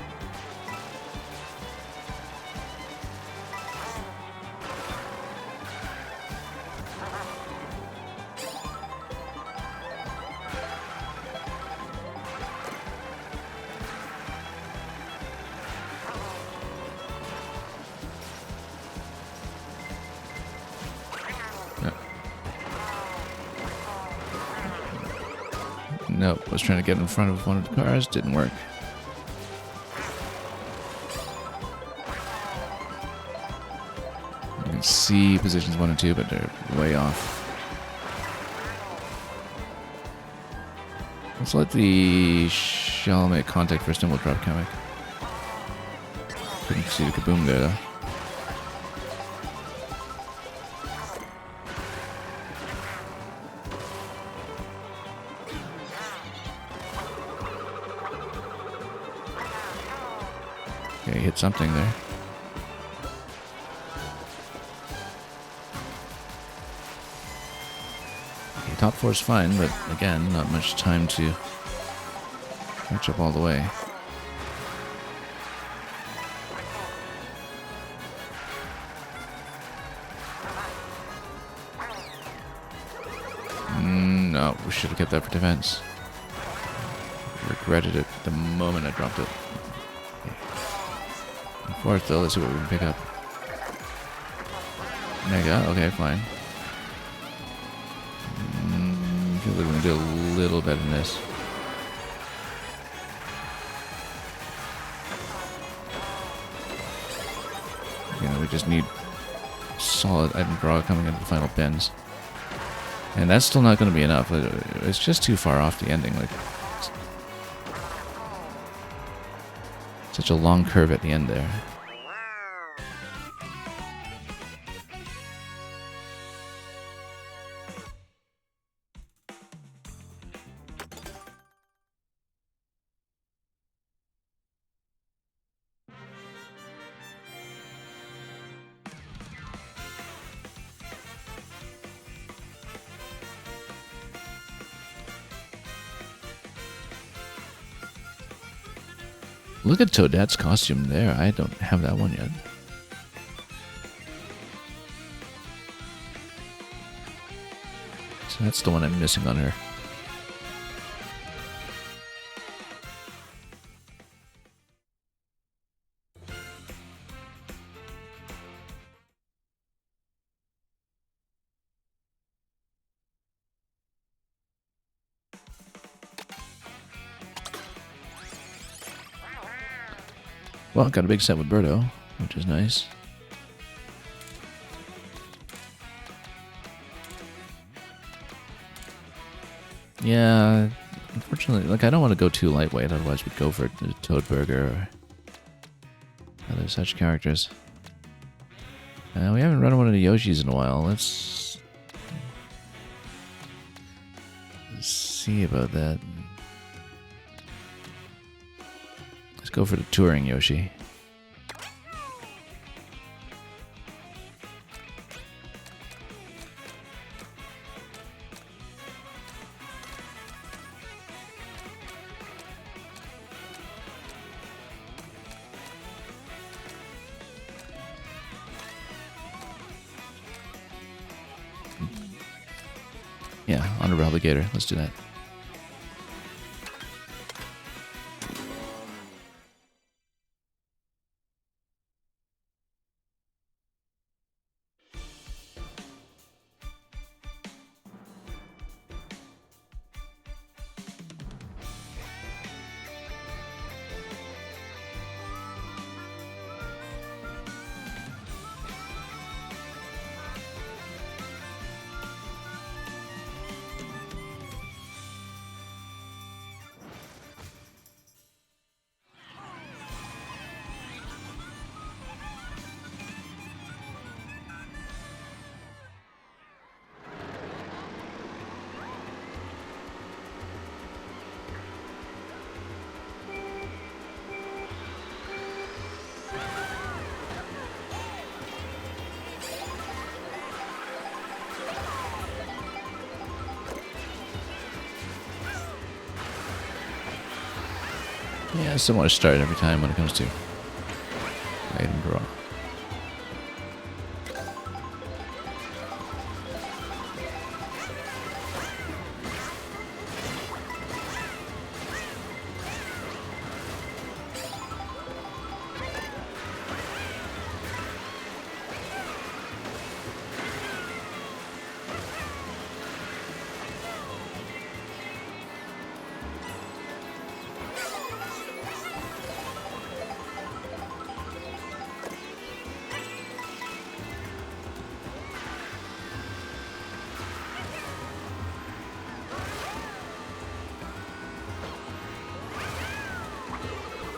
Nope, I was trying to get in front of one of the cars, didn't work. You can see positions 1 and 2, but they're way off. Let's let the shell make contact for a stumble drop comic. Couldn't see the kaboom there though. Okay, hit something there. Okay, top 4 is fine, but again, not much time to catch up all the way. No, we should have kept that for defense. Regretted it the moment I dropped it. Fourth though, let's see what we can pick up. Mega, okay, fine. I feel like we're gonna do a little better than this. You know, we just need solid item draw coming into the final bends. And that's still not gonna be enough. It's just too far off the ending. Like, such a long curve at the end there. Look at Toadette's costume there. I don't have that one yet. So that's the one I'm missing on her. Well, got a big set with Birdo, which is nice. Yeah, unfortunately, like I don't want to go too lightweight, otherwise we'd go for the Toad Burger or other such characters. We haven't run one of the Yoshis in a while. Let's see about that. Let's go for the Touring Yoshi. Yeah, Honorable Obligator. Let's do that. Yeah, similar start every time when it comes to item draw.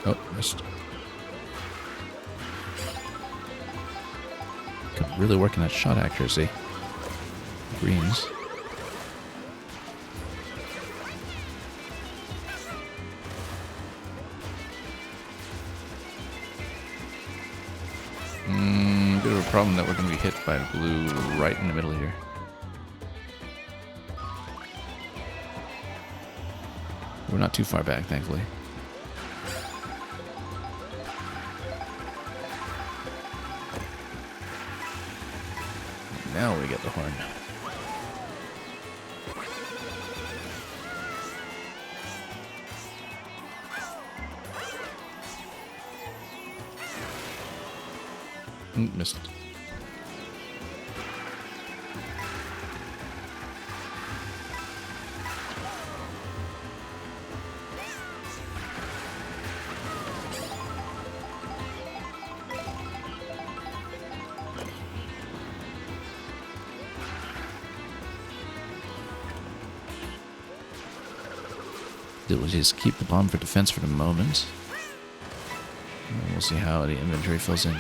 Oh, missed. Really working that shot accuracy. Greens. Bit of a problem that we're going to be hit by blue right in the middle here. We're not too far back, thankfully. Now we get the horn. Missed. We'll just keep the bomb for defense for the moment. And we'll see how the inventory fills in.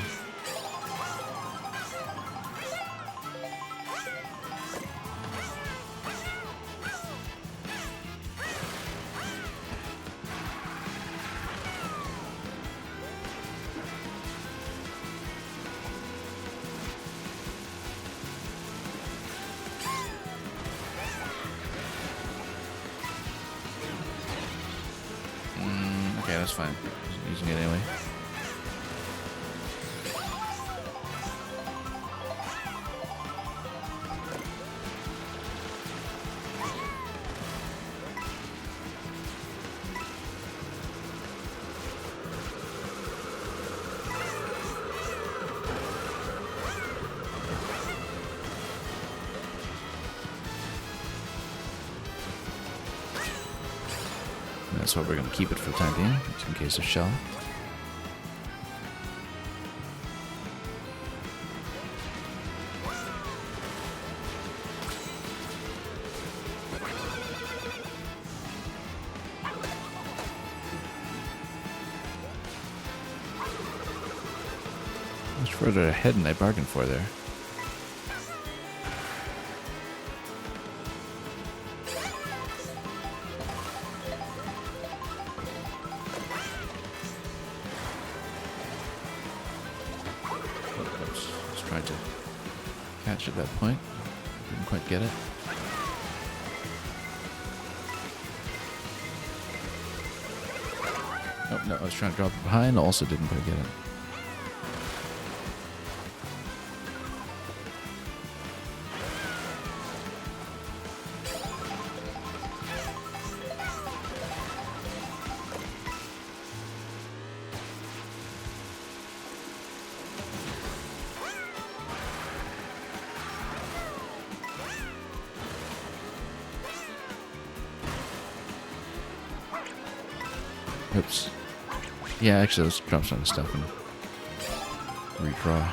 Okay, that's fine. Using it anyway. That's why we're going to keep it for the time being, just in case of shell. Much further ahead than I bargained for there. Tried to catch at that point. Didn't quite get it. Oh, no, I was trying to drop it behind. Also didn't quite get it. Oops. Yeah, actually, let's drop some of the stuff and redraw.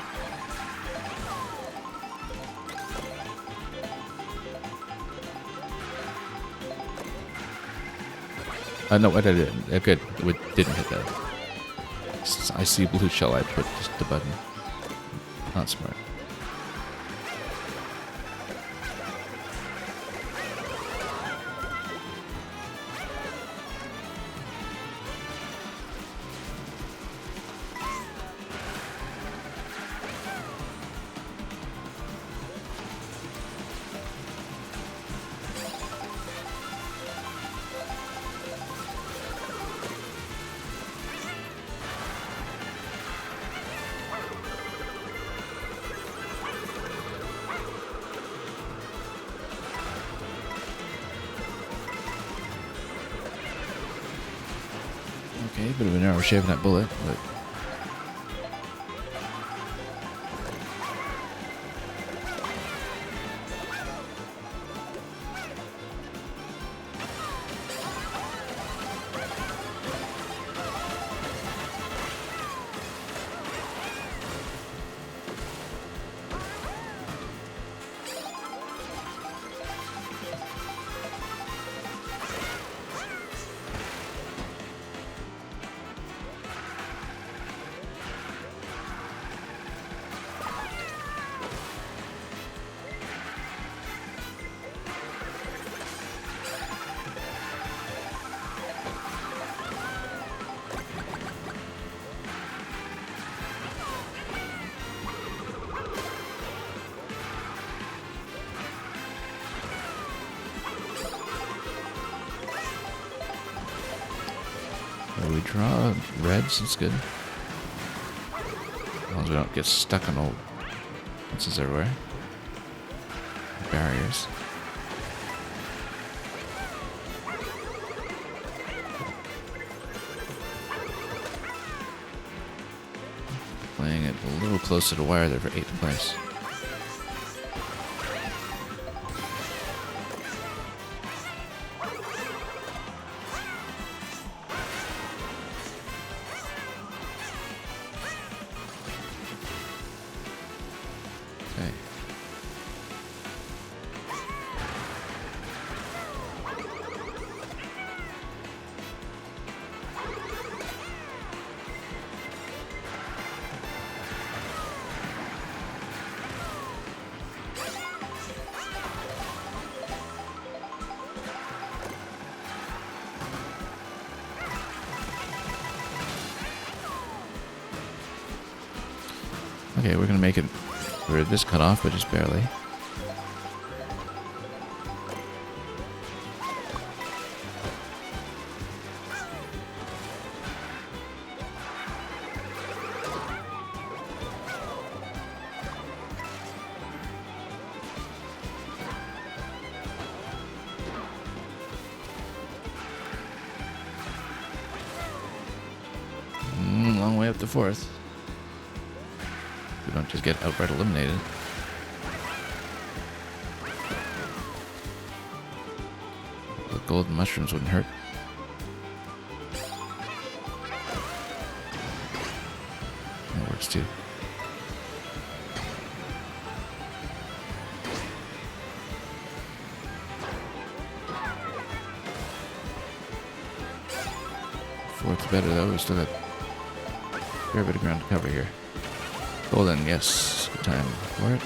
No, I didn't. Good. It didn't hit that. I see blue shell, I put just the button. Not smart. Okay, bit of an arrow shaving that bullet, but... we draw reds, that's good. As long as we don't get stuck on old fences everywhere. Barriers. Playing it a little close to the wire there for 8th place. Okay. Okay, we're gonna make it where this cut off, but just barely. Long way up to 4th. We don't just get outright eliminated. The golden mushrooms wouldn't hurt. That works too. Fourth's better though, we still got a fair bit of ground to cover here. Golden, yes. Good time for it.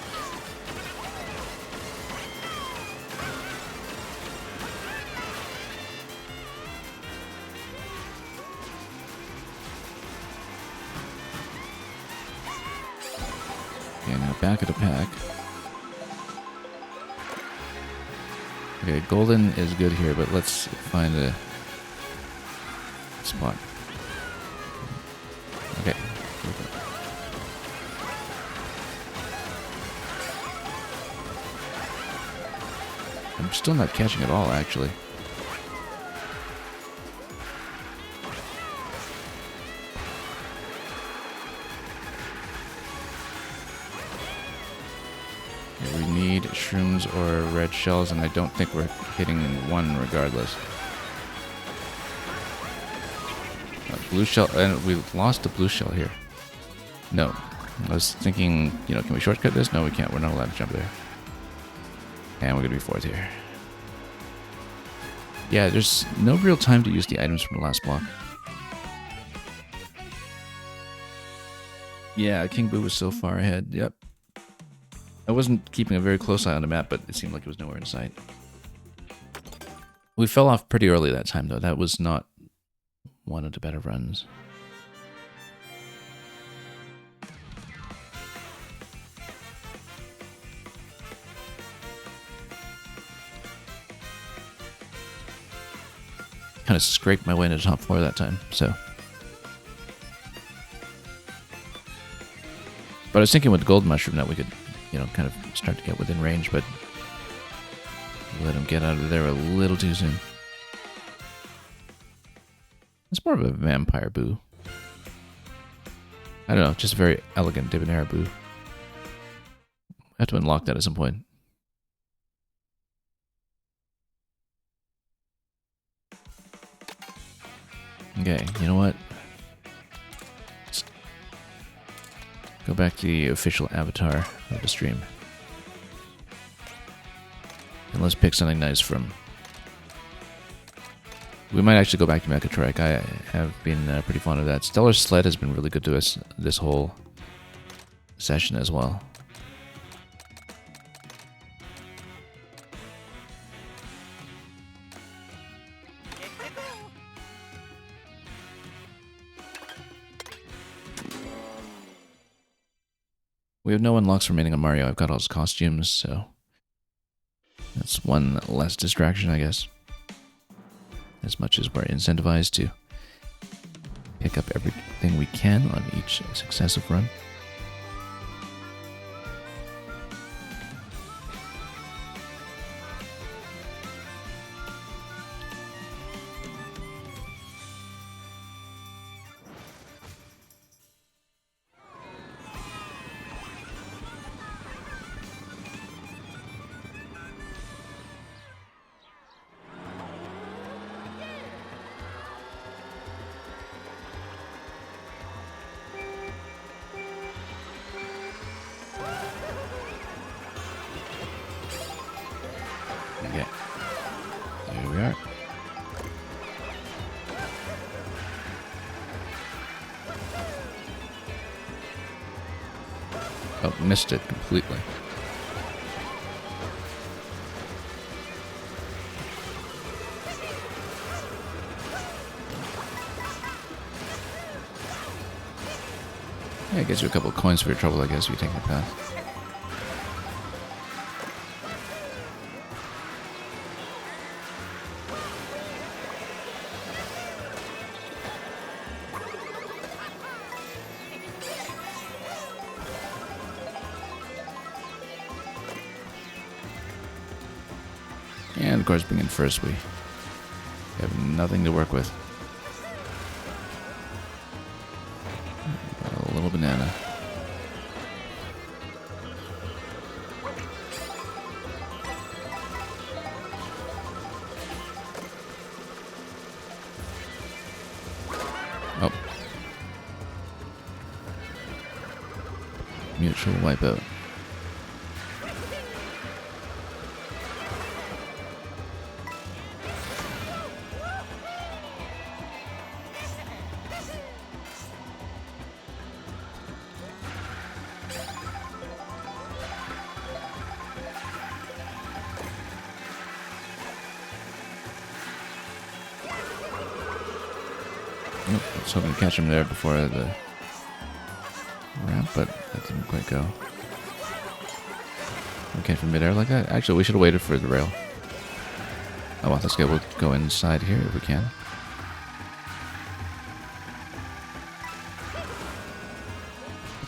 Okay, now back of the pack. Okay, golden is good here, but let's find a spot. Okay. I'm still not catching it all, actually. Okay, we need shrooms or red shells, and I don't think we're hitting one regardless. Blue shell, and we lost a blue shell here. No. I was thinking, you know, can we shortcut this? No, we can't. We're not allowed to jump there. And we're going to be fourth here. Yeah, there's no real time to use the items from the last block. Yeah, King Boo was so far ahead. Yep. I wasn't keeping a very close eye on the map, but it seemed like it was nowhere in sight. We fell off pretty early that time, though. That was not one of the better runs. Kind of scraped my way into the top 4 that time, so. But I was thinking with the gold mushroom that we could, you know, kind of start to get within range, but let him get out of there a little too soon. It's more of a vampire boo. I don't know, just a very elegant debonair boo. I have to unlock that at some point. Okay, you know what? Let's go back to the official avatar of the stream. And let's pick something nice from... We might actually go back to Mechatrike. I have been pretty fond of that. Stellar Sled has been really good to us this whole session as well. We have no unlocks remaining on Mario. I've got all his costumes, so that's one less distraction, I guess. As much as we're incentivized to pick up everything we can on each successive run. Okay. Here we are. Oh, missed it completely. Yeah, it gives you a couple of coins for your trouble, I guess, if you take the path. And of course, being in first, we have nothing to work with. A little banana. Oh. Mutual wipeout. Nope, I was hoping to catch him there before the ramp, but that didn't quite go. Okay, from midair like that? Actually, we should have waited for the rail. Oh well, let's we'll go inside here if we can.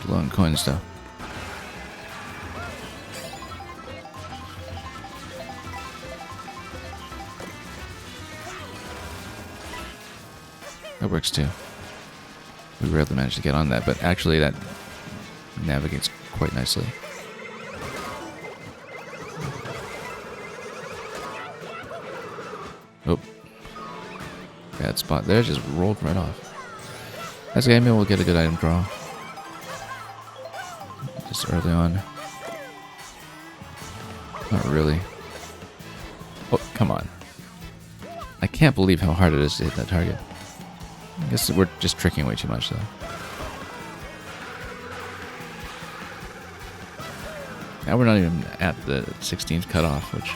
Low on coins though. That works too. We rarely manage to get on that, but actually that navigates quite nicely. Oh. Bad spot there, just rolled right off. That's okay, maybe we'll get a good item draw. Just early on. Not really. Oh, come on. I can't believe how hard it is to hit that target. I guess we're just tricking way too much, though. Now we're not even at the 16th cutoff, which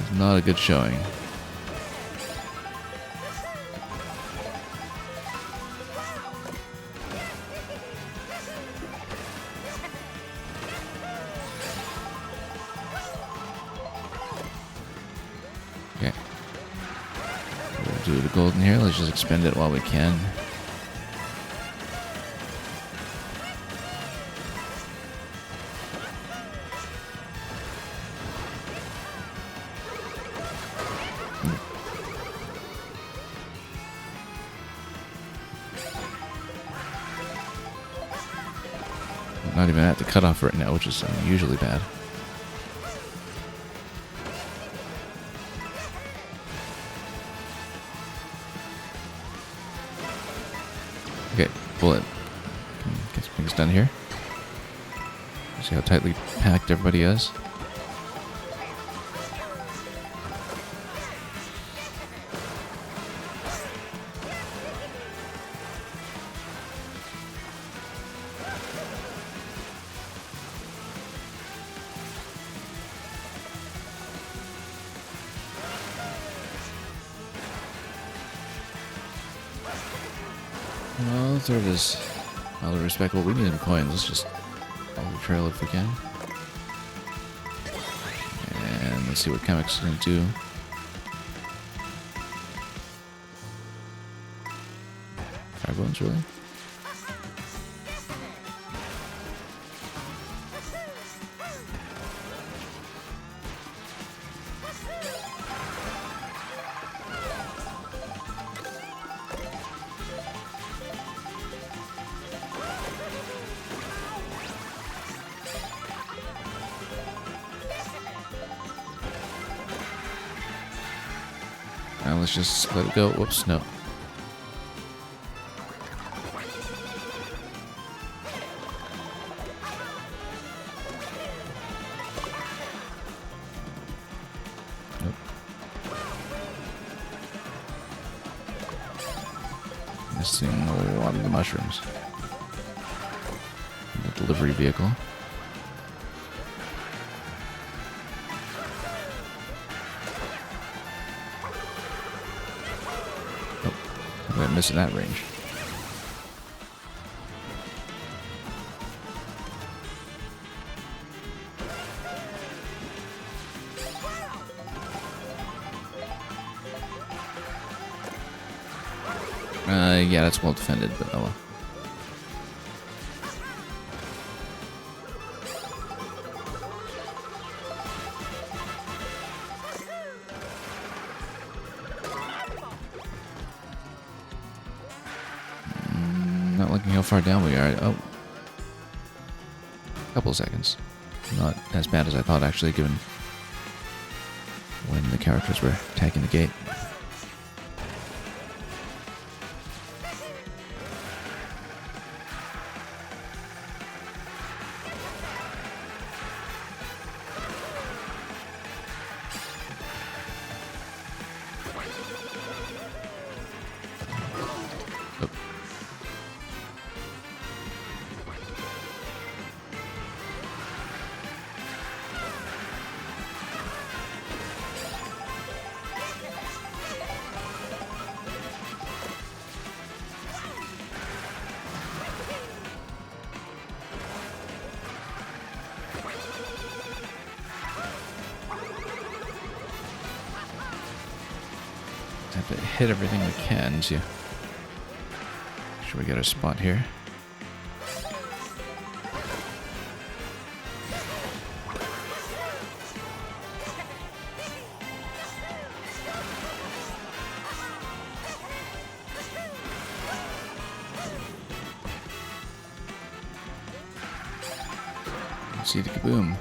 is not a good showing. Okay. We'll do the golden here. Let's just expend it while we can. Not even at the cutoff right now, which is unusually bad. Okay, bullet. Get some things done here. See how tightly packed everybody is. Well, third is all respectable. We need some coins. Let's just follow the trail if we can. And let's see what Chemic's going to do. Fire bones, really? Now let's just let it go. Whoops, no. Nope. Missing a lot of the mushrooms. The delivery vehicle. I'm missing that range. Yeah, that's well defended, but oh well. Not looking how far down we are. Oh. A couple seconds. Not as bad as I thought, actually, given when the characters were attacking the gate. Have to hit everything we can to make sure we get our spot here. See the kaboom.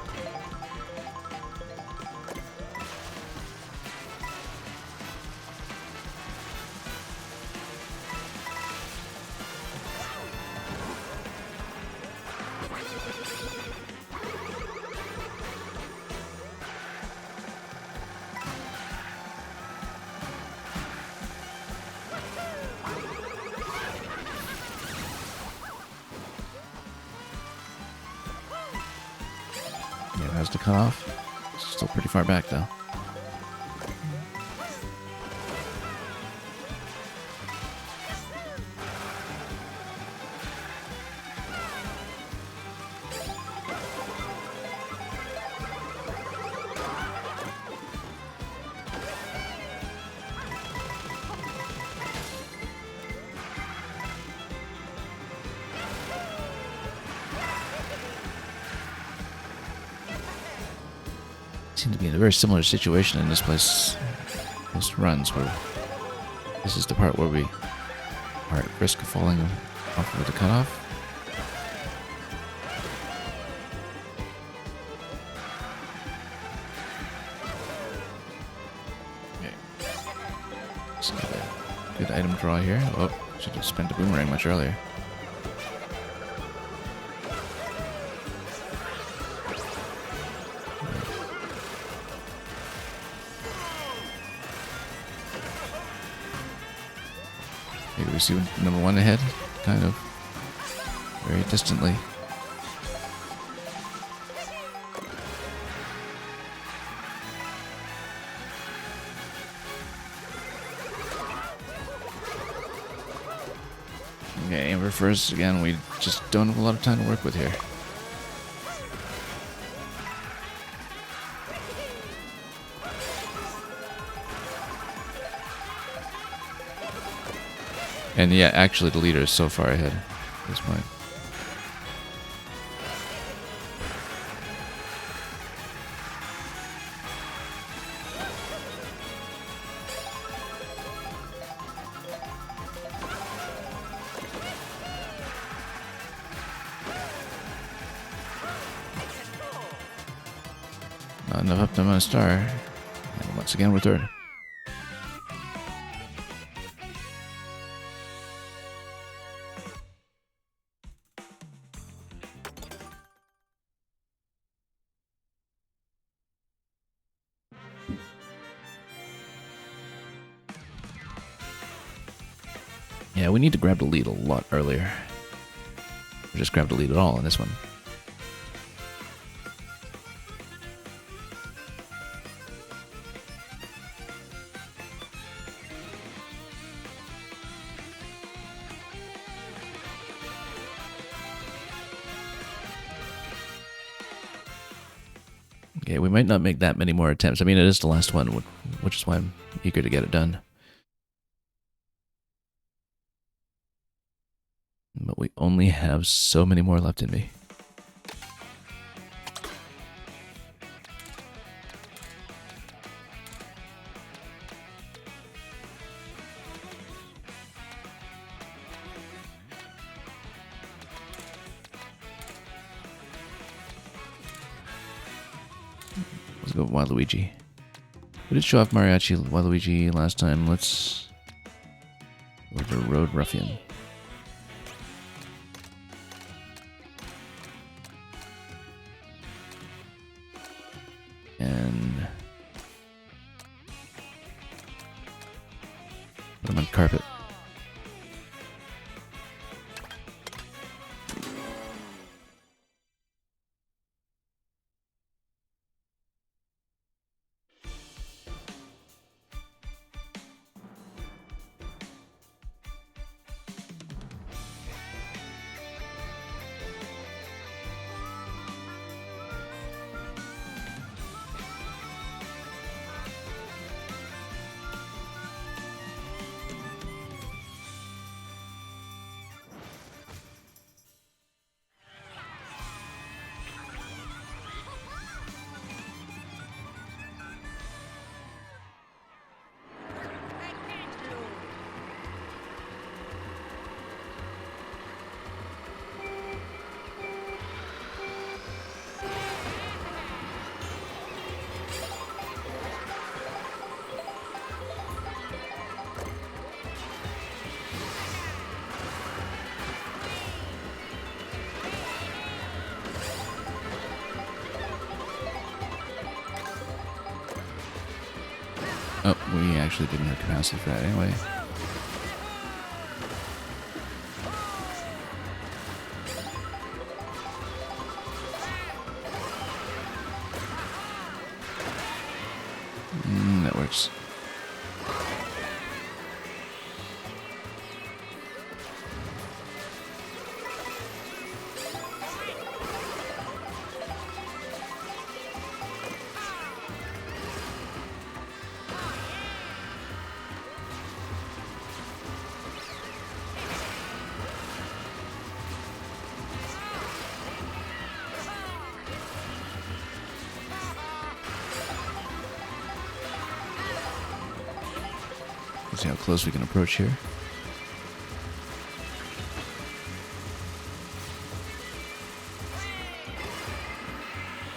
to cut off. Still pretty far back, though. Seem to be in a very similar situation in this place. Most runs where this is the part where we are at risk of falling off with the cutoff. Okay. Just got a good item draw here. Oh, should have spent the boomerang much earlier. Maybe we see number one ahead, kind of very distantly. Okay, Amber first again. We just don't have a lot of time to work with here. And yeah, actually the leader is so far ahead at this point. Not enough up to my star. And once again we're third. Yeah, we need to grab the lead a lot earlier. We just grabbed the lead at all in this one. Okay, we might not make that many more attempts. I mean, it is the last one, which is why I'm eager to get it done. But we only have so many more left in me. Let's go Waluigi. We did show off Mariachi Waluigi last time. Let's go to Road Ruffian. And put him on carpet. Oh, we actually didn't have capacity for that anyway. That works. Let's see how close we can approach here.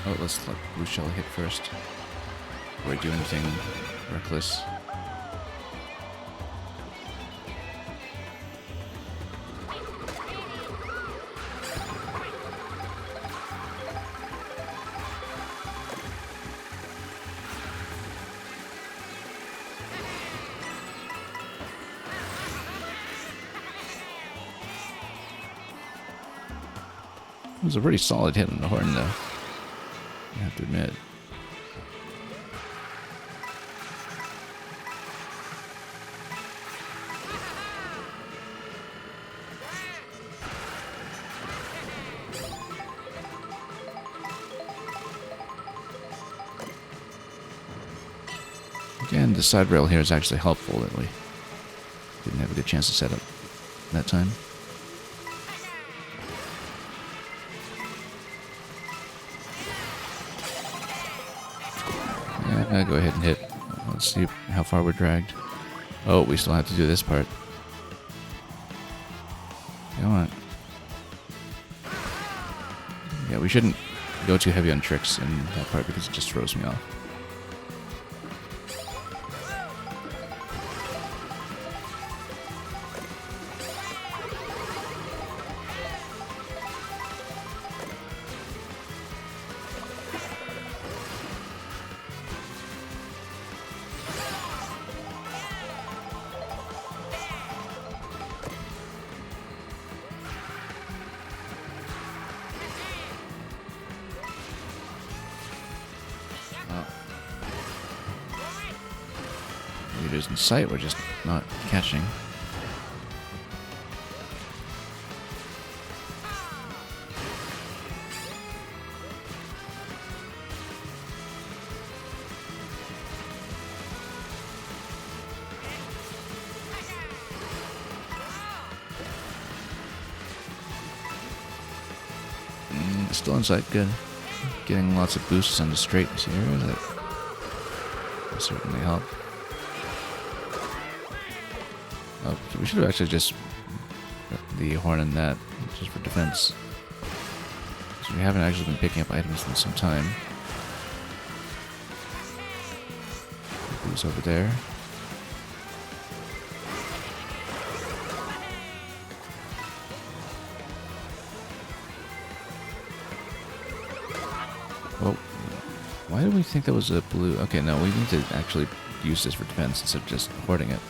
Oh, let's let Blue Shell hit first. Before I do anything reckless. It was a pretty solid hit on the horn, though. I have to admit. Again, the side rail here is actually helpful that we didn't have a good chance to set up that time. Go ahead and hit. Let's see how far we're dragged. Oh, we still have to do this part. Come on. Yeah, we shouldn't go too heavy on tricks in that part because it just throws me off. Leaders in sight, we're just not catching. Still in sight, good. Getting lots of boosts on the straights here, that certainly help. Oh, we should have actually just put the horn in that, just for defense. So we haven't actually been picking up items in some time. Who's over there? Well, why did we think that was a blue? Okay, no, we need to actually use this for defense instead of just hoarding it.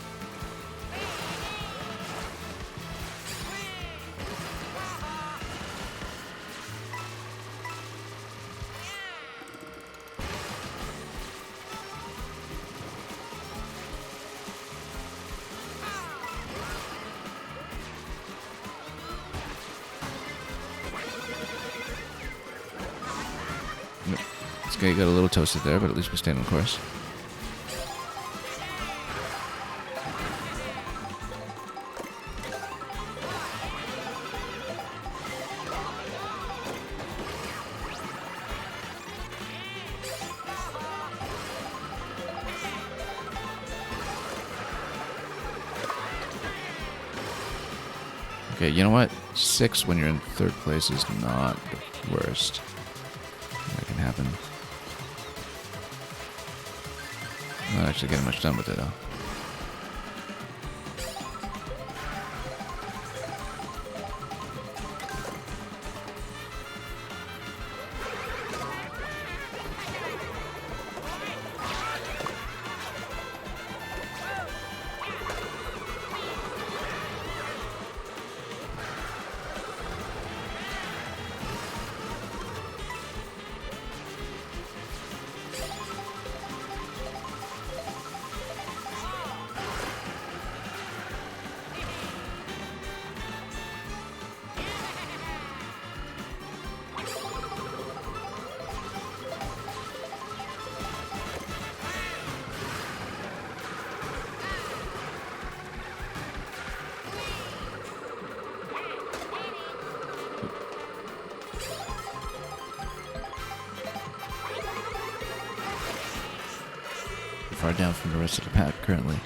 This guy got a little toasted there, but at least we stayed on course. Okay, you know what? 6 when you're in 3rd place is not the worst. That can happen. Not actually getting much done with it, though. far down from the rest of the pack currently.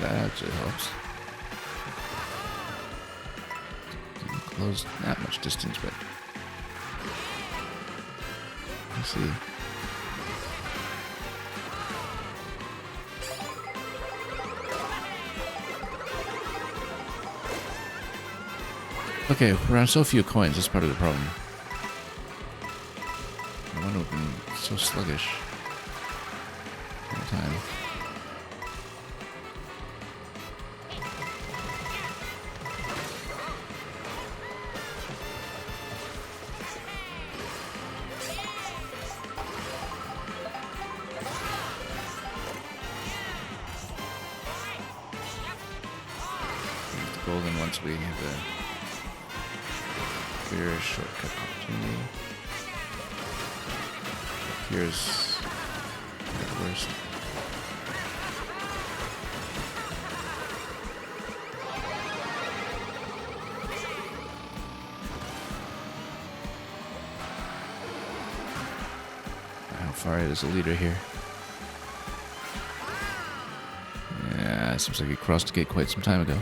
That actually helps. Didn't close that much distance, but let's see. Okay, we're on so few coins. That's part of the problem. I wonder if we've been so sluggish all the time. Golden once we have a clear shortcut opportunity. Here's the worst. How far it is a leader here? Yeah, it seems like he crossed the gate quite some time ago.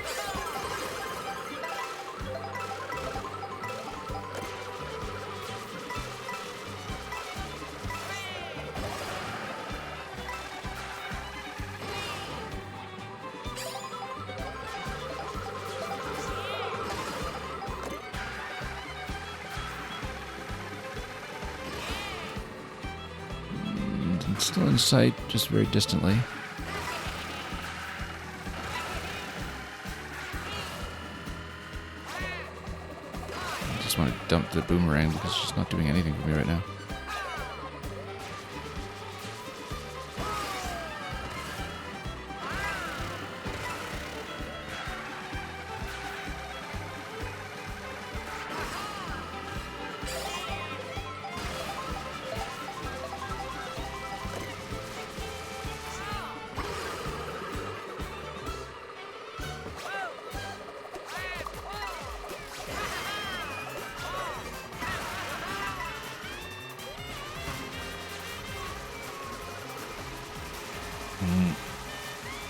Still in sight, just very distantly. I just want to dump the boomerang because it's just not doing anything for me right now.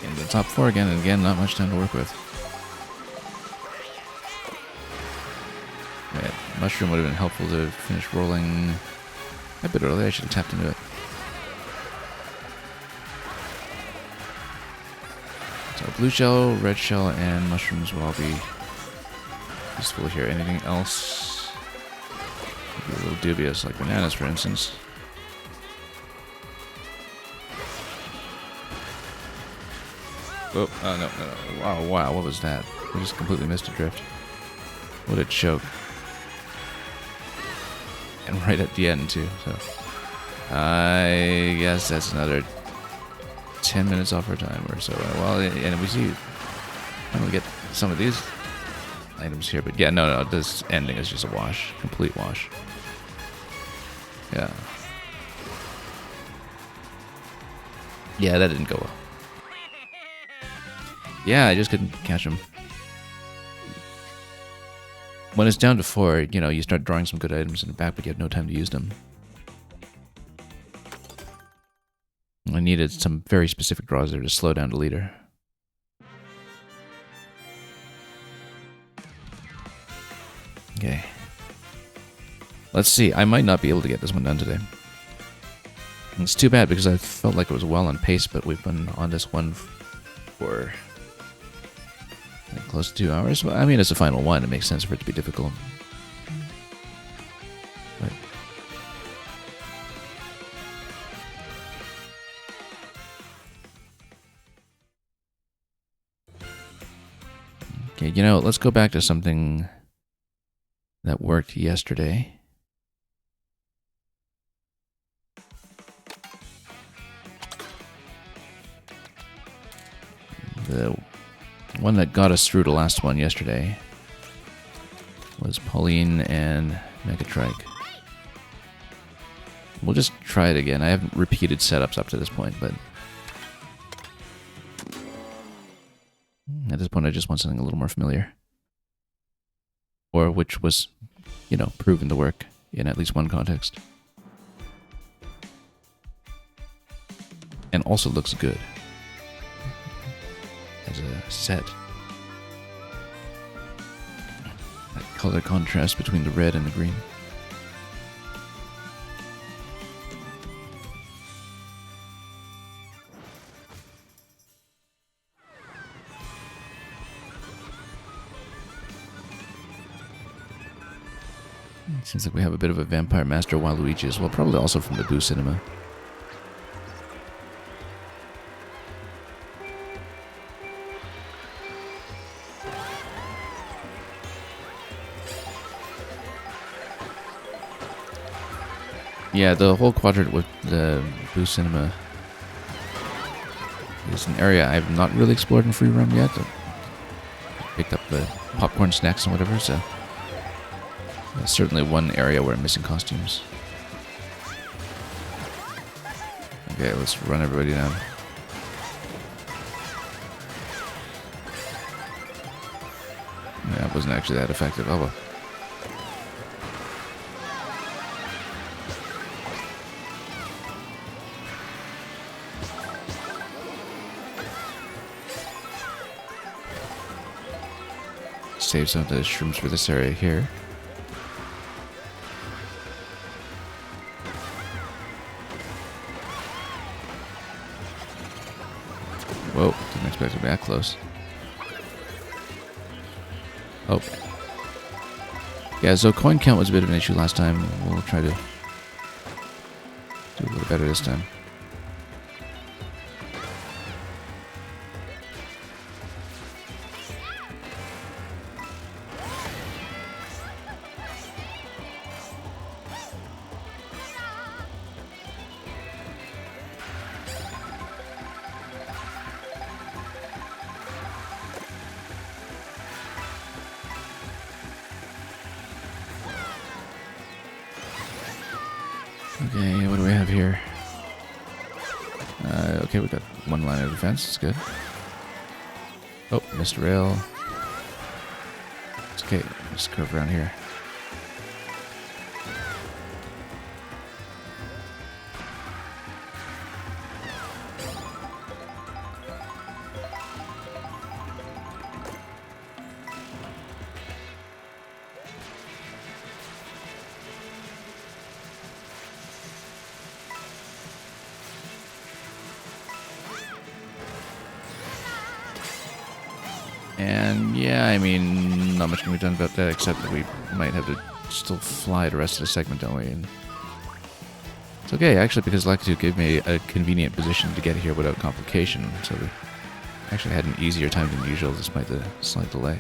In the top 4 again, and again, not much time to work with. Right, mushroom would have been helpful to finish rolling a bit early. I should have tapped into it. So blue shell, red shell, and mushrooms will all be useful here. Anything else would be a little dubious, like bananas, for instance. Oh, no. Wow, what was that? We just completely missed a drift. What a choke. And right at the end, too, so. I guess that's another 10 minutes off our time or so. Well, and we see, I'm gonna get some of these items here, but yeah, no, this ending is just a wash. Complete wash. Yeah. Yeah, that didn't go well. Yeah, I just couldn't catch him. When it's down to 4, you know, you start drawing some good items in the back, but you have no time to use them. I needed some very specific draws there to slow down the leader. Okay. Let's see. I might not be able to get this one done today. It's too bad because I felt like it was well on pace, but we've been on this one for close to 2 hours. Well, I mean, it's the final one. It makes sense for it to be difficult. But okay, you know, let's go back to something that worked yesterday. The one that got us through the last one yesterday was Pauline and Megatrike. We'll just try it again. I haven't repeated setups up to this point, but at this point I just want something a little more familiar. or which was, proven to work in at least one context. And also looks good as a set. That color contrast between the red and the green. Seems like we have a bit of a Vampire Master Waluigi as well, probably also from the Boo Cinema. Yeah, the whole quadrant with the Boo Cinema is an area I've not really explored in free roam yet. I picked up the popcorn snacks and whatever, so that's certainly one area where I'm missing costumes. Okay, let's run everybody down. Yeah, it wasn't actually that effective. Oh well. Save some of the shrooms for this area here. Whoa, didn't expect to be that close. Oh. Yeah, so coin count was a bit of an issue last time. We'll try to do a little better this time. Okay, what do we have here? Okay, we got one line of defense. It's good. Oh, missed a rail. It's okay. Just curve around here. And yeah, I mean, not much can be done about that, except that we might have to still fly the rest of the segment, don't we? And it's okay, actually, because Lakitu gave me a convenient position to get here without complication, so we actually had an easier time than usual, despite the slight delay.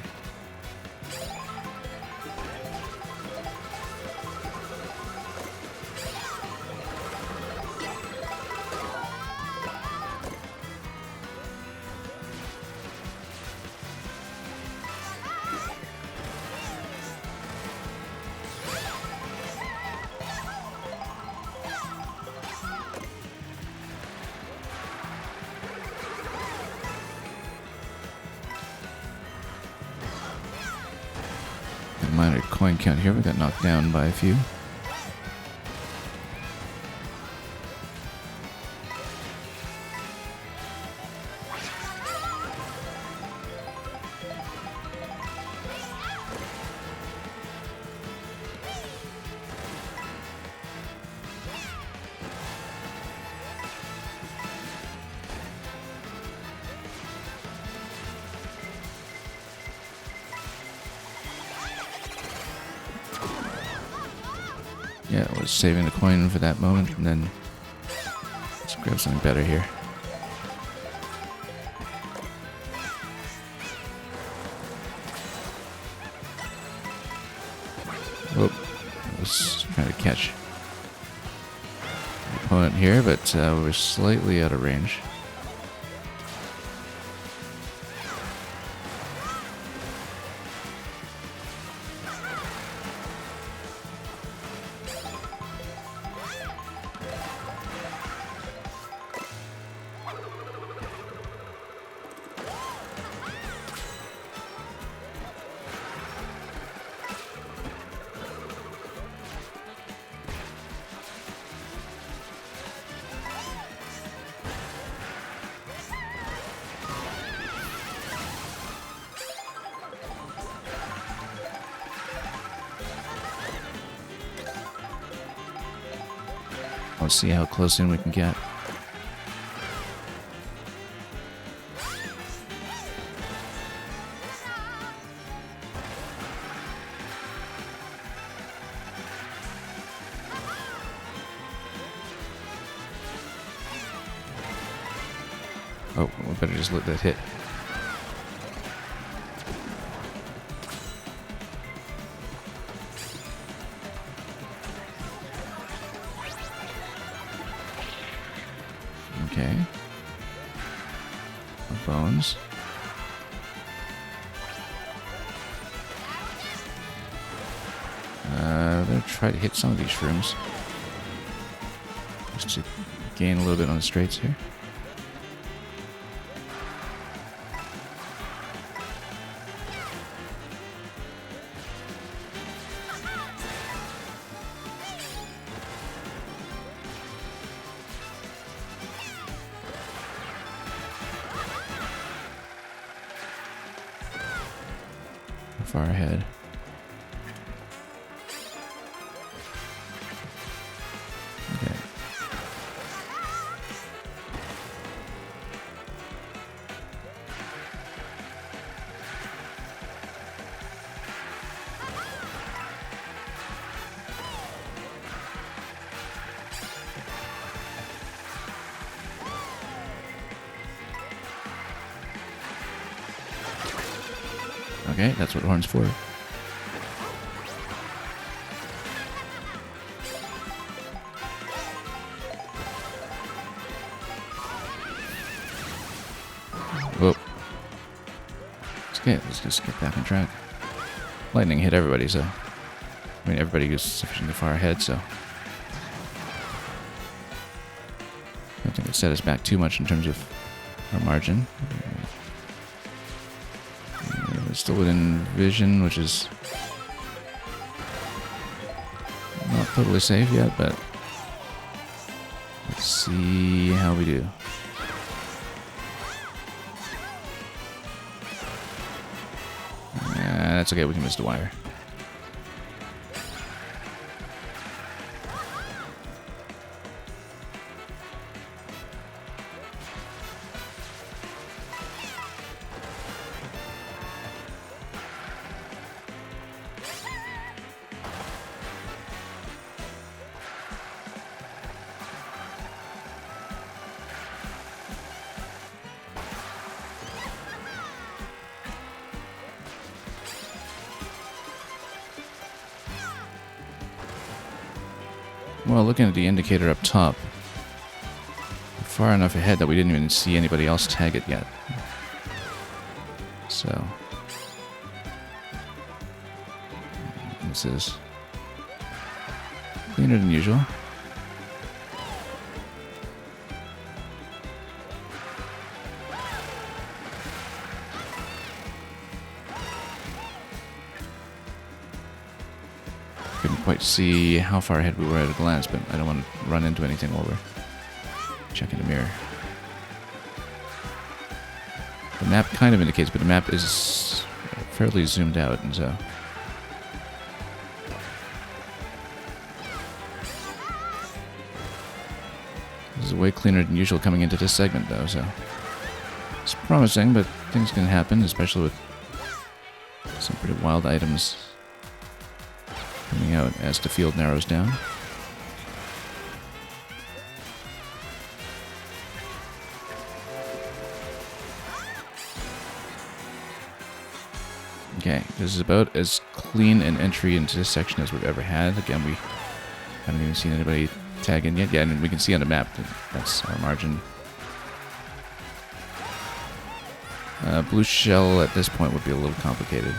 Minor coin count here. We got knocked down by a few. Yeah, I was saving the coin for that moment, and then let's grab something better here. Whoop. I was trying to catch the opponent here, but we're slightly out of range. Let's see how close in we can get. Oh, we better just let that hit. Okay. Bones. I'm gonna try to hit some of these shrooms. Just to gain a little bit on the straights here. Far ahead. Okay. Okay, that's what horn's for. Whoa. It's okay, let's just get back on track. Lightning hit everybody, so... I mean, everybody is sufficiently far ahead, so... I don't think it set us back too much in terms of our margin. We're still within vision, which is... not totally safe yet, but... let's see how we do. That's okay, we can miss the wire. Well, looking at the indicator up top, we're far enough ahead that we didn't even see anybody else tag it yet. So, this is cleaner than usual. Couldn't quite see how far ahead we were at a glance, but I don't want to run into anything while we're checking the mirror. The map kind of indicates, but the map is fairly zoomed out, and so... this is way cleaner than usual coming into this segment, though, so... it's promising, but things can happen, especially with some pretty wild items coming out as the field narrows down. Okay, this is about as clean an entry into this section as we've ever had. Again, we haven't even seen anybody tag in yet. Yeah, and we can see on the map that that's our margin. Blue shell at this point would be a little complicated.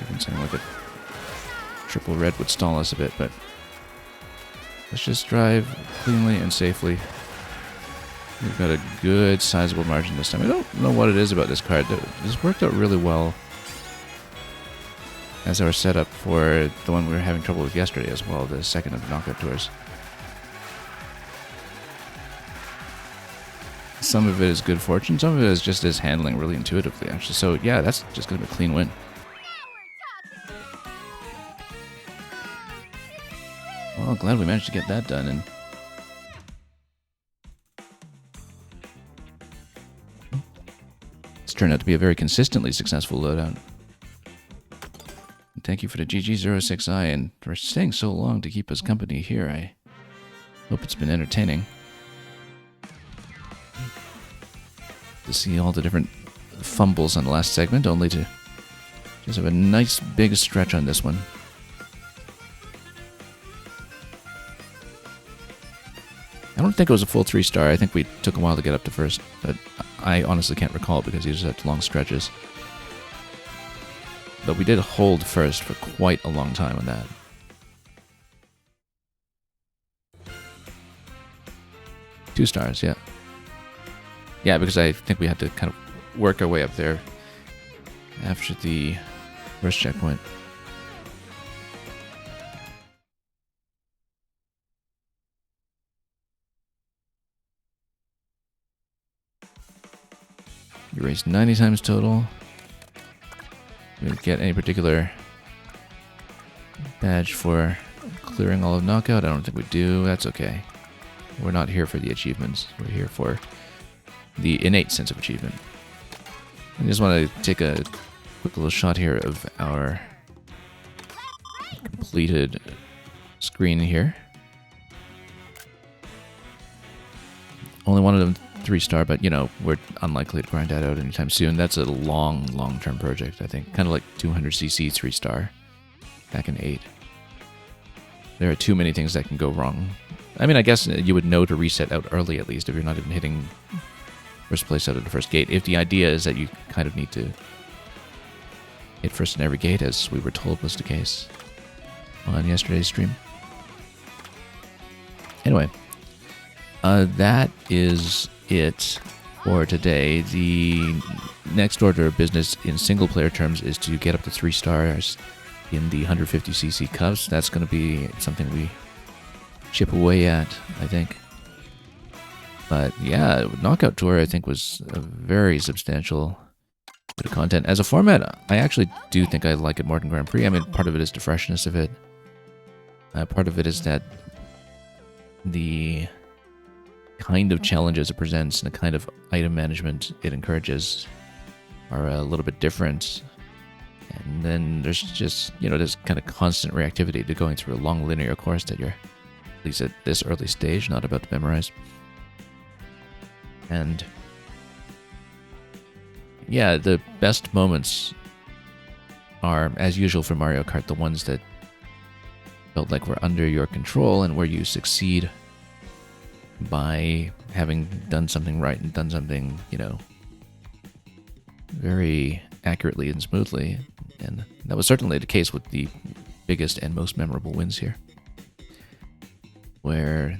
Even saying like a triple red would stall us a bit, but let's just drive cleanly and safely. We've got a good sizable margin this time. I don't know what it is about this card. This worked out really well as our setup for the one we were having trouble with yesterday as well, the second of the knockout tours. Some of it is good fortune, some of it is just his handling really intuitively, actually. So yeah, that's just going to be a clean win. Well, glad we managed to get that done. And it's turned out to be a very consistently successful loadout. And thank you for the GG06i and for staying so long to keep us company here. I hope it's been entertaining to see all the different fumbles on the last segment, only to just have a nice big stretch on this one. I don't think it was a full 3-star. I think we took a while to get up to first, but I honestly can't recall because these are such long stretches. But we did hold first for quite a long time on that. Two stars, yeah. Yeah, because I think we had to kind of work our way up there after the first checkpoint. You raced 90 times total. We didn't get any particular badge for clearing all of Knockout. I don't think we do. That's okay. We're not here for the achievements. We're here for the innate sense of achievement. I just want to take a quick little shot here of our completed screen here. Only one of them 3-star, but you know, we're unlikely to grind that out anytime soon. That's a long-term project, I think. Kind of like 200cc 3-star back in 8. There are too many things that can go wrong. I mean, I guess you would know to reset out early at least if you're not even hitting first place out of the first gate. If the idea is that you kind of need to hit first in every gate, as we were told was the case on yesterday's stream. Anyway, that is it for today. The next order of business in single-player terms is to get up to 3 stars in the 150cc cups. That's going to be something we chip away at, I think. But yeah, Knockout Tour I think was a very substantial bit of content. As a format, I actually do think I like it more than Grand Prix. I mean, part of it is the freshness of it. Part of it is that the kind of challenges it presents and the kind of item management it encourages are a little bit different. And then there's just, you know, this kind of constant reactivity to going through a long linear course that you're, at least at this early stage, not about to memorize. And yeah, the best moments are, as usual for Mario Kart, the ones that felt like were under your control and where you succeed by having done something right and done something, you know, very accurately and smoothly. And that was certainly the case with the biggest and most memorable wins here, where,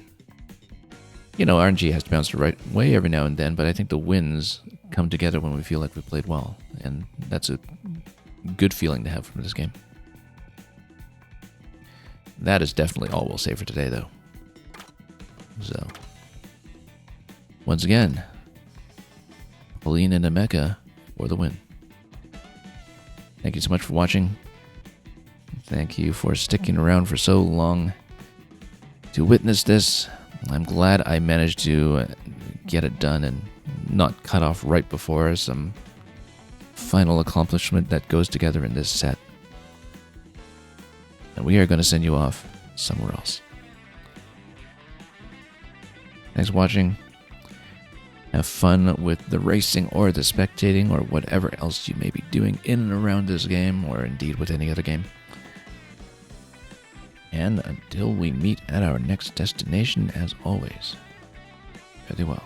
you know, RNG has to bounce the right way every now and then, but I think the wins come together when we feel like we played well, and that's a good feeling to have from this game. That is definitely all we'll say for today, though. So, once again, Pauline and Emeka for the win. Thank you so much for watching. Thank you for sticking around for so long to witness this. I'm glad I managed to get it done and not cut off right before some final accomplishment that goes together in this set. And we are going to send you off somewhere else. Thanks for watching. Have fun with the racing or the spectating or whatever else you may be doing in and around this game, or indeed with any other game. And until we meet at our next destination, as always, fare thee well.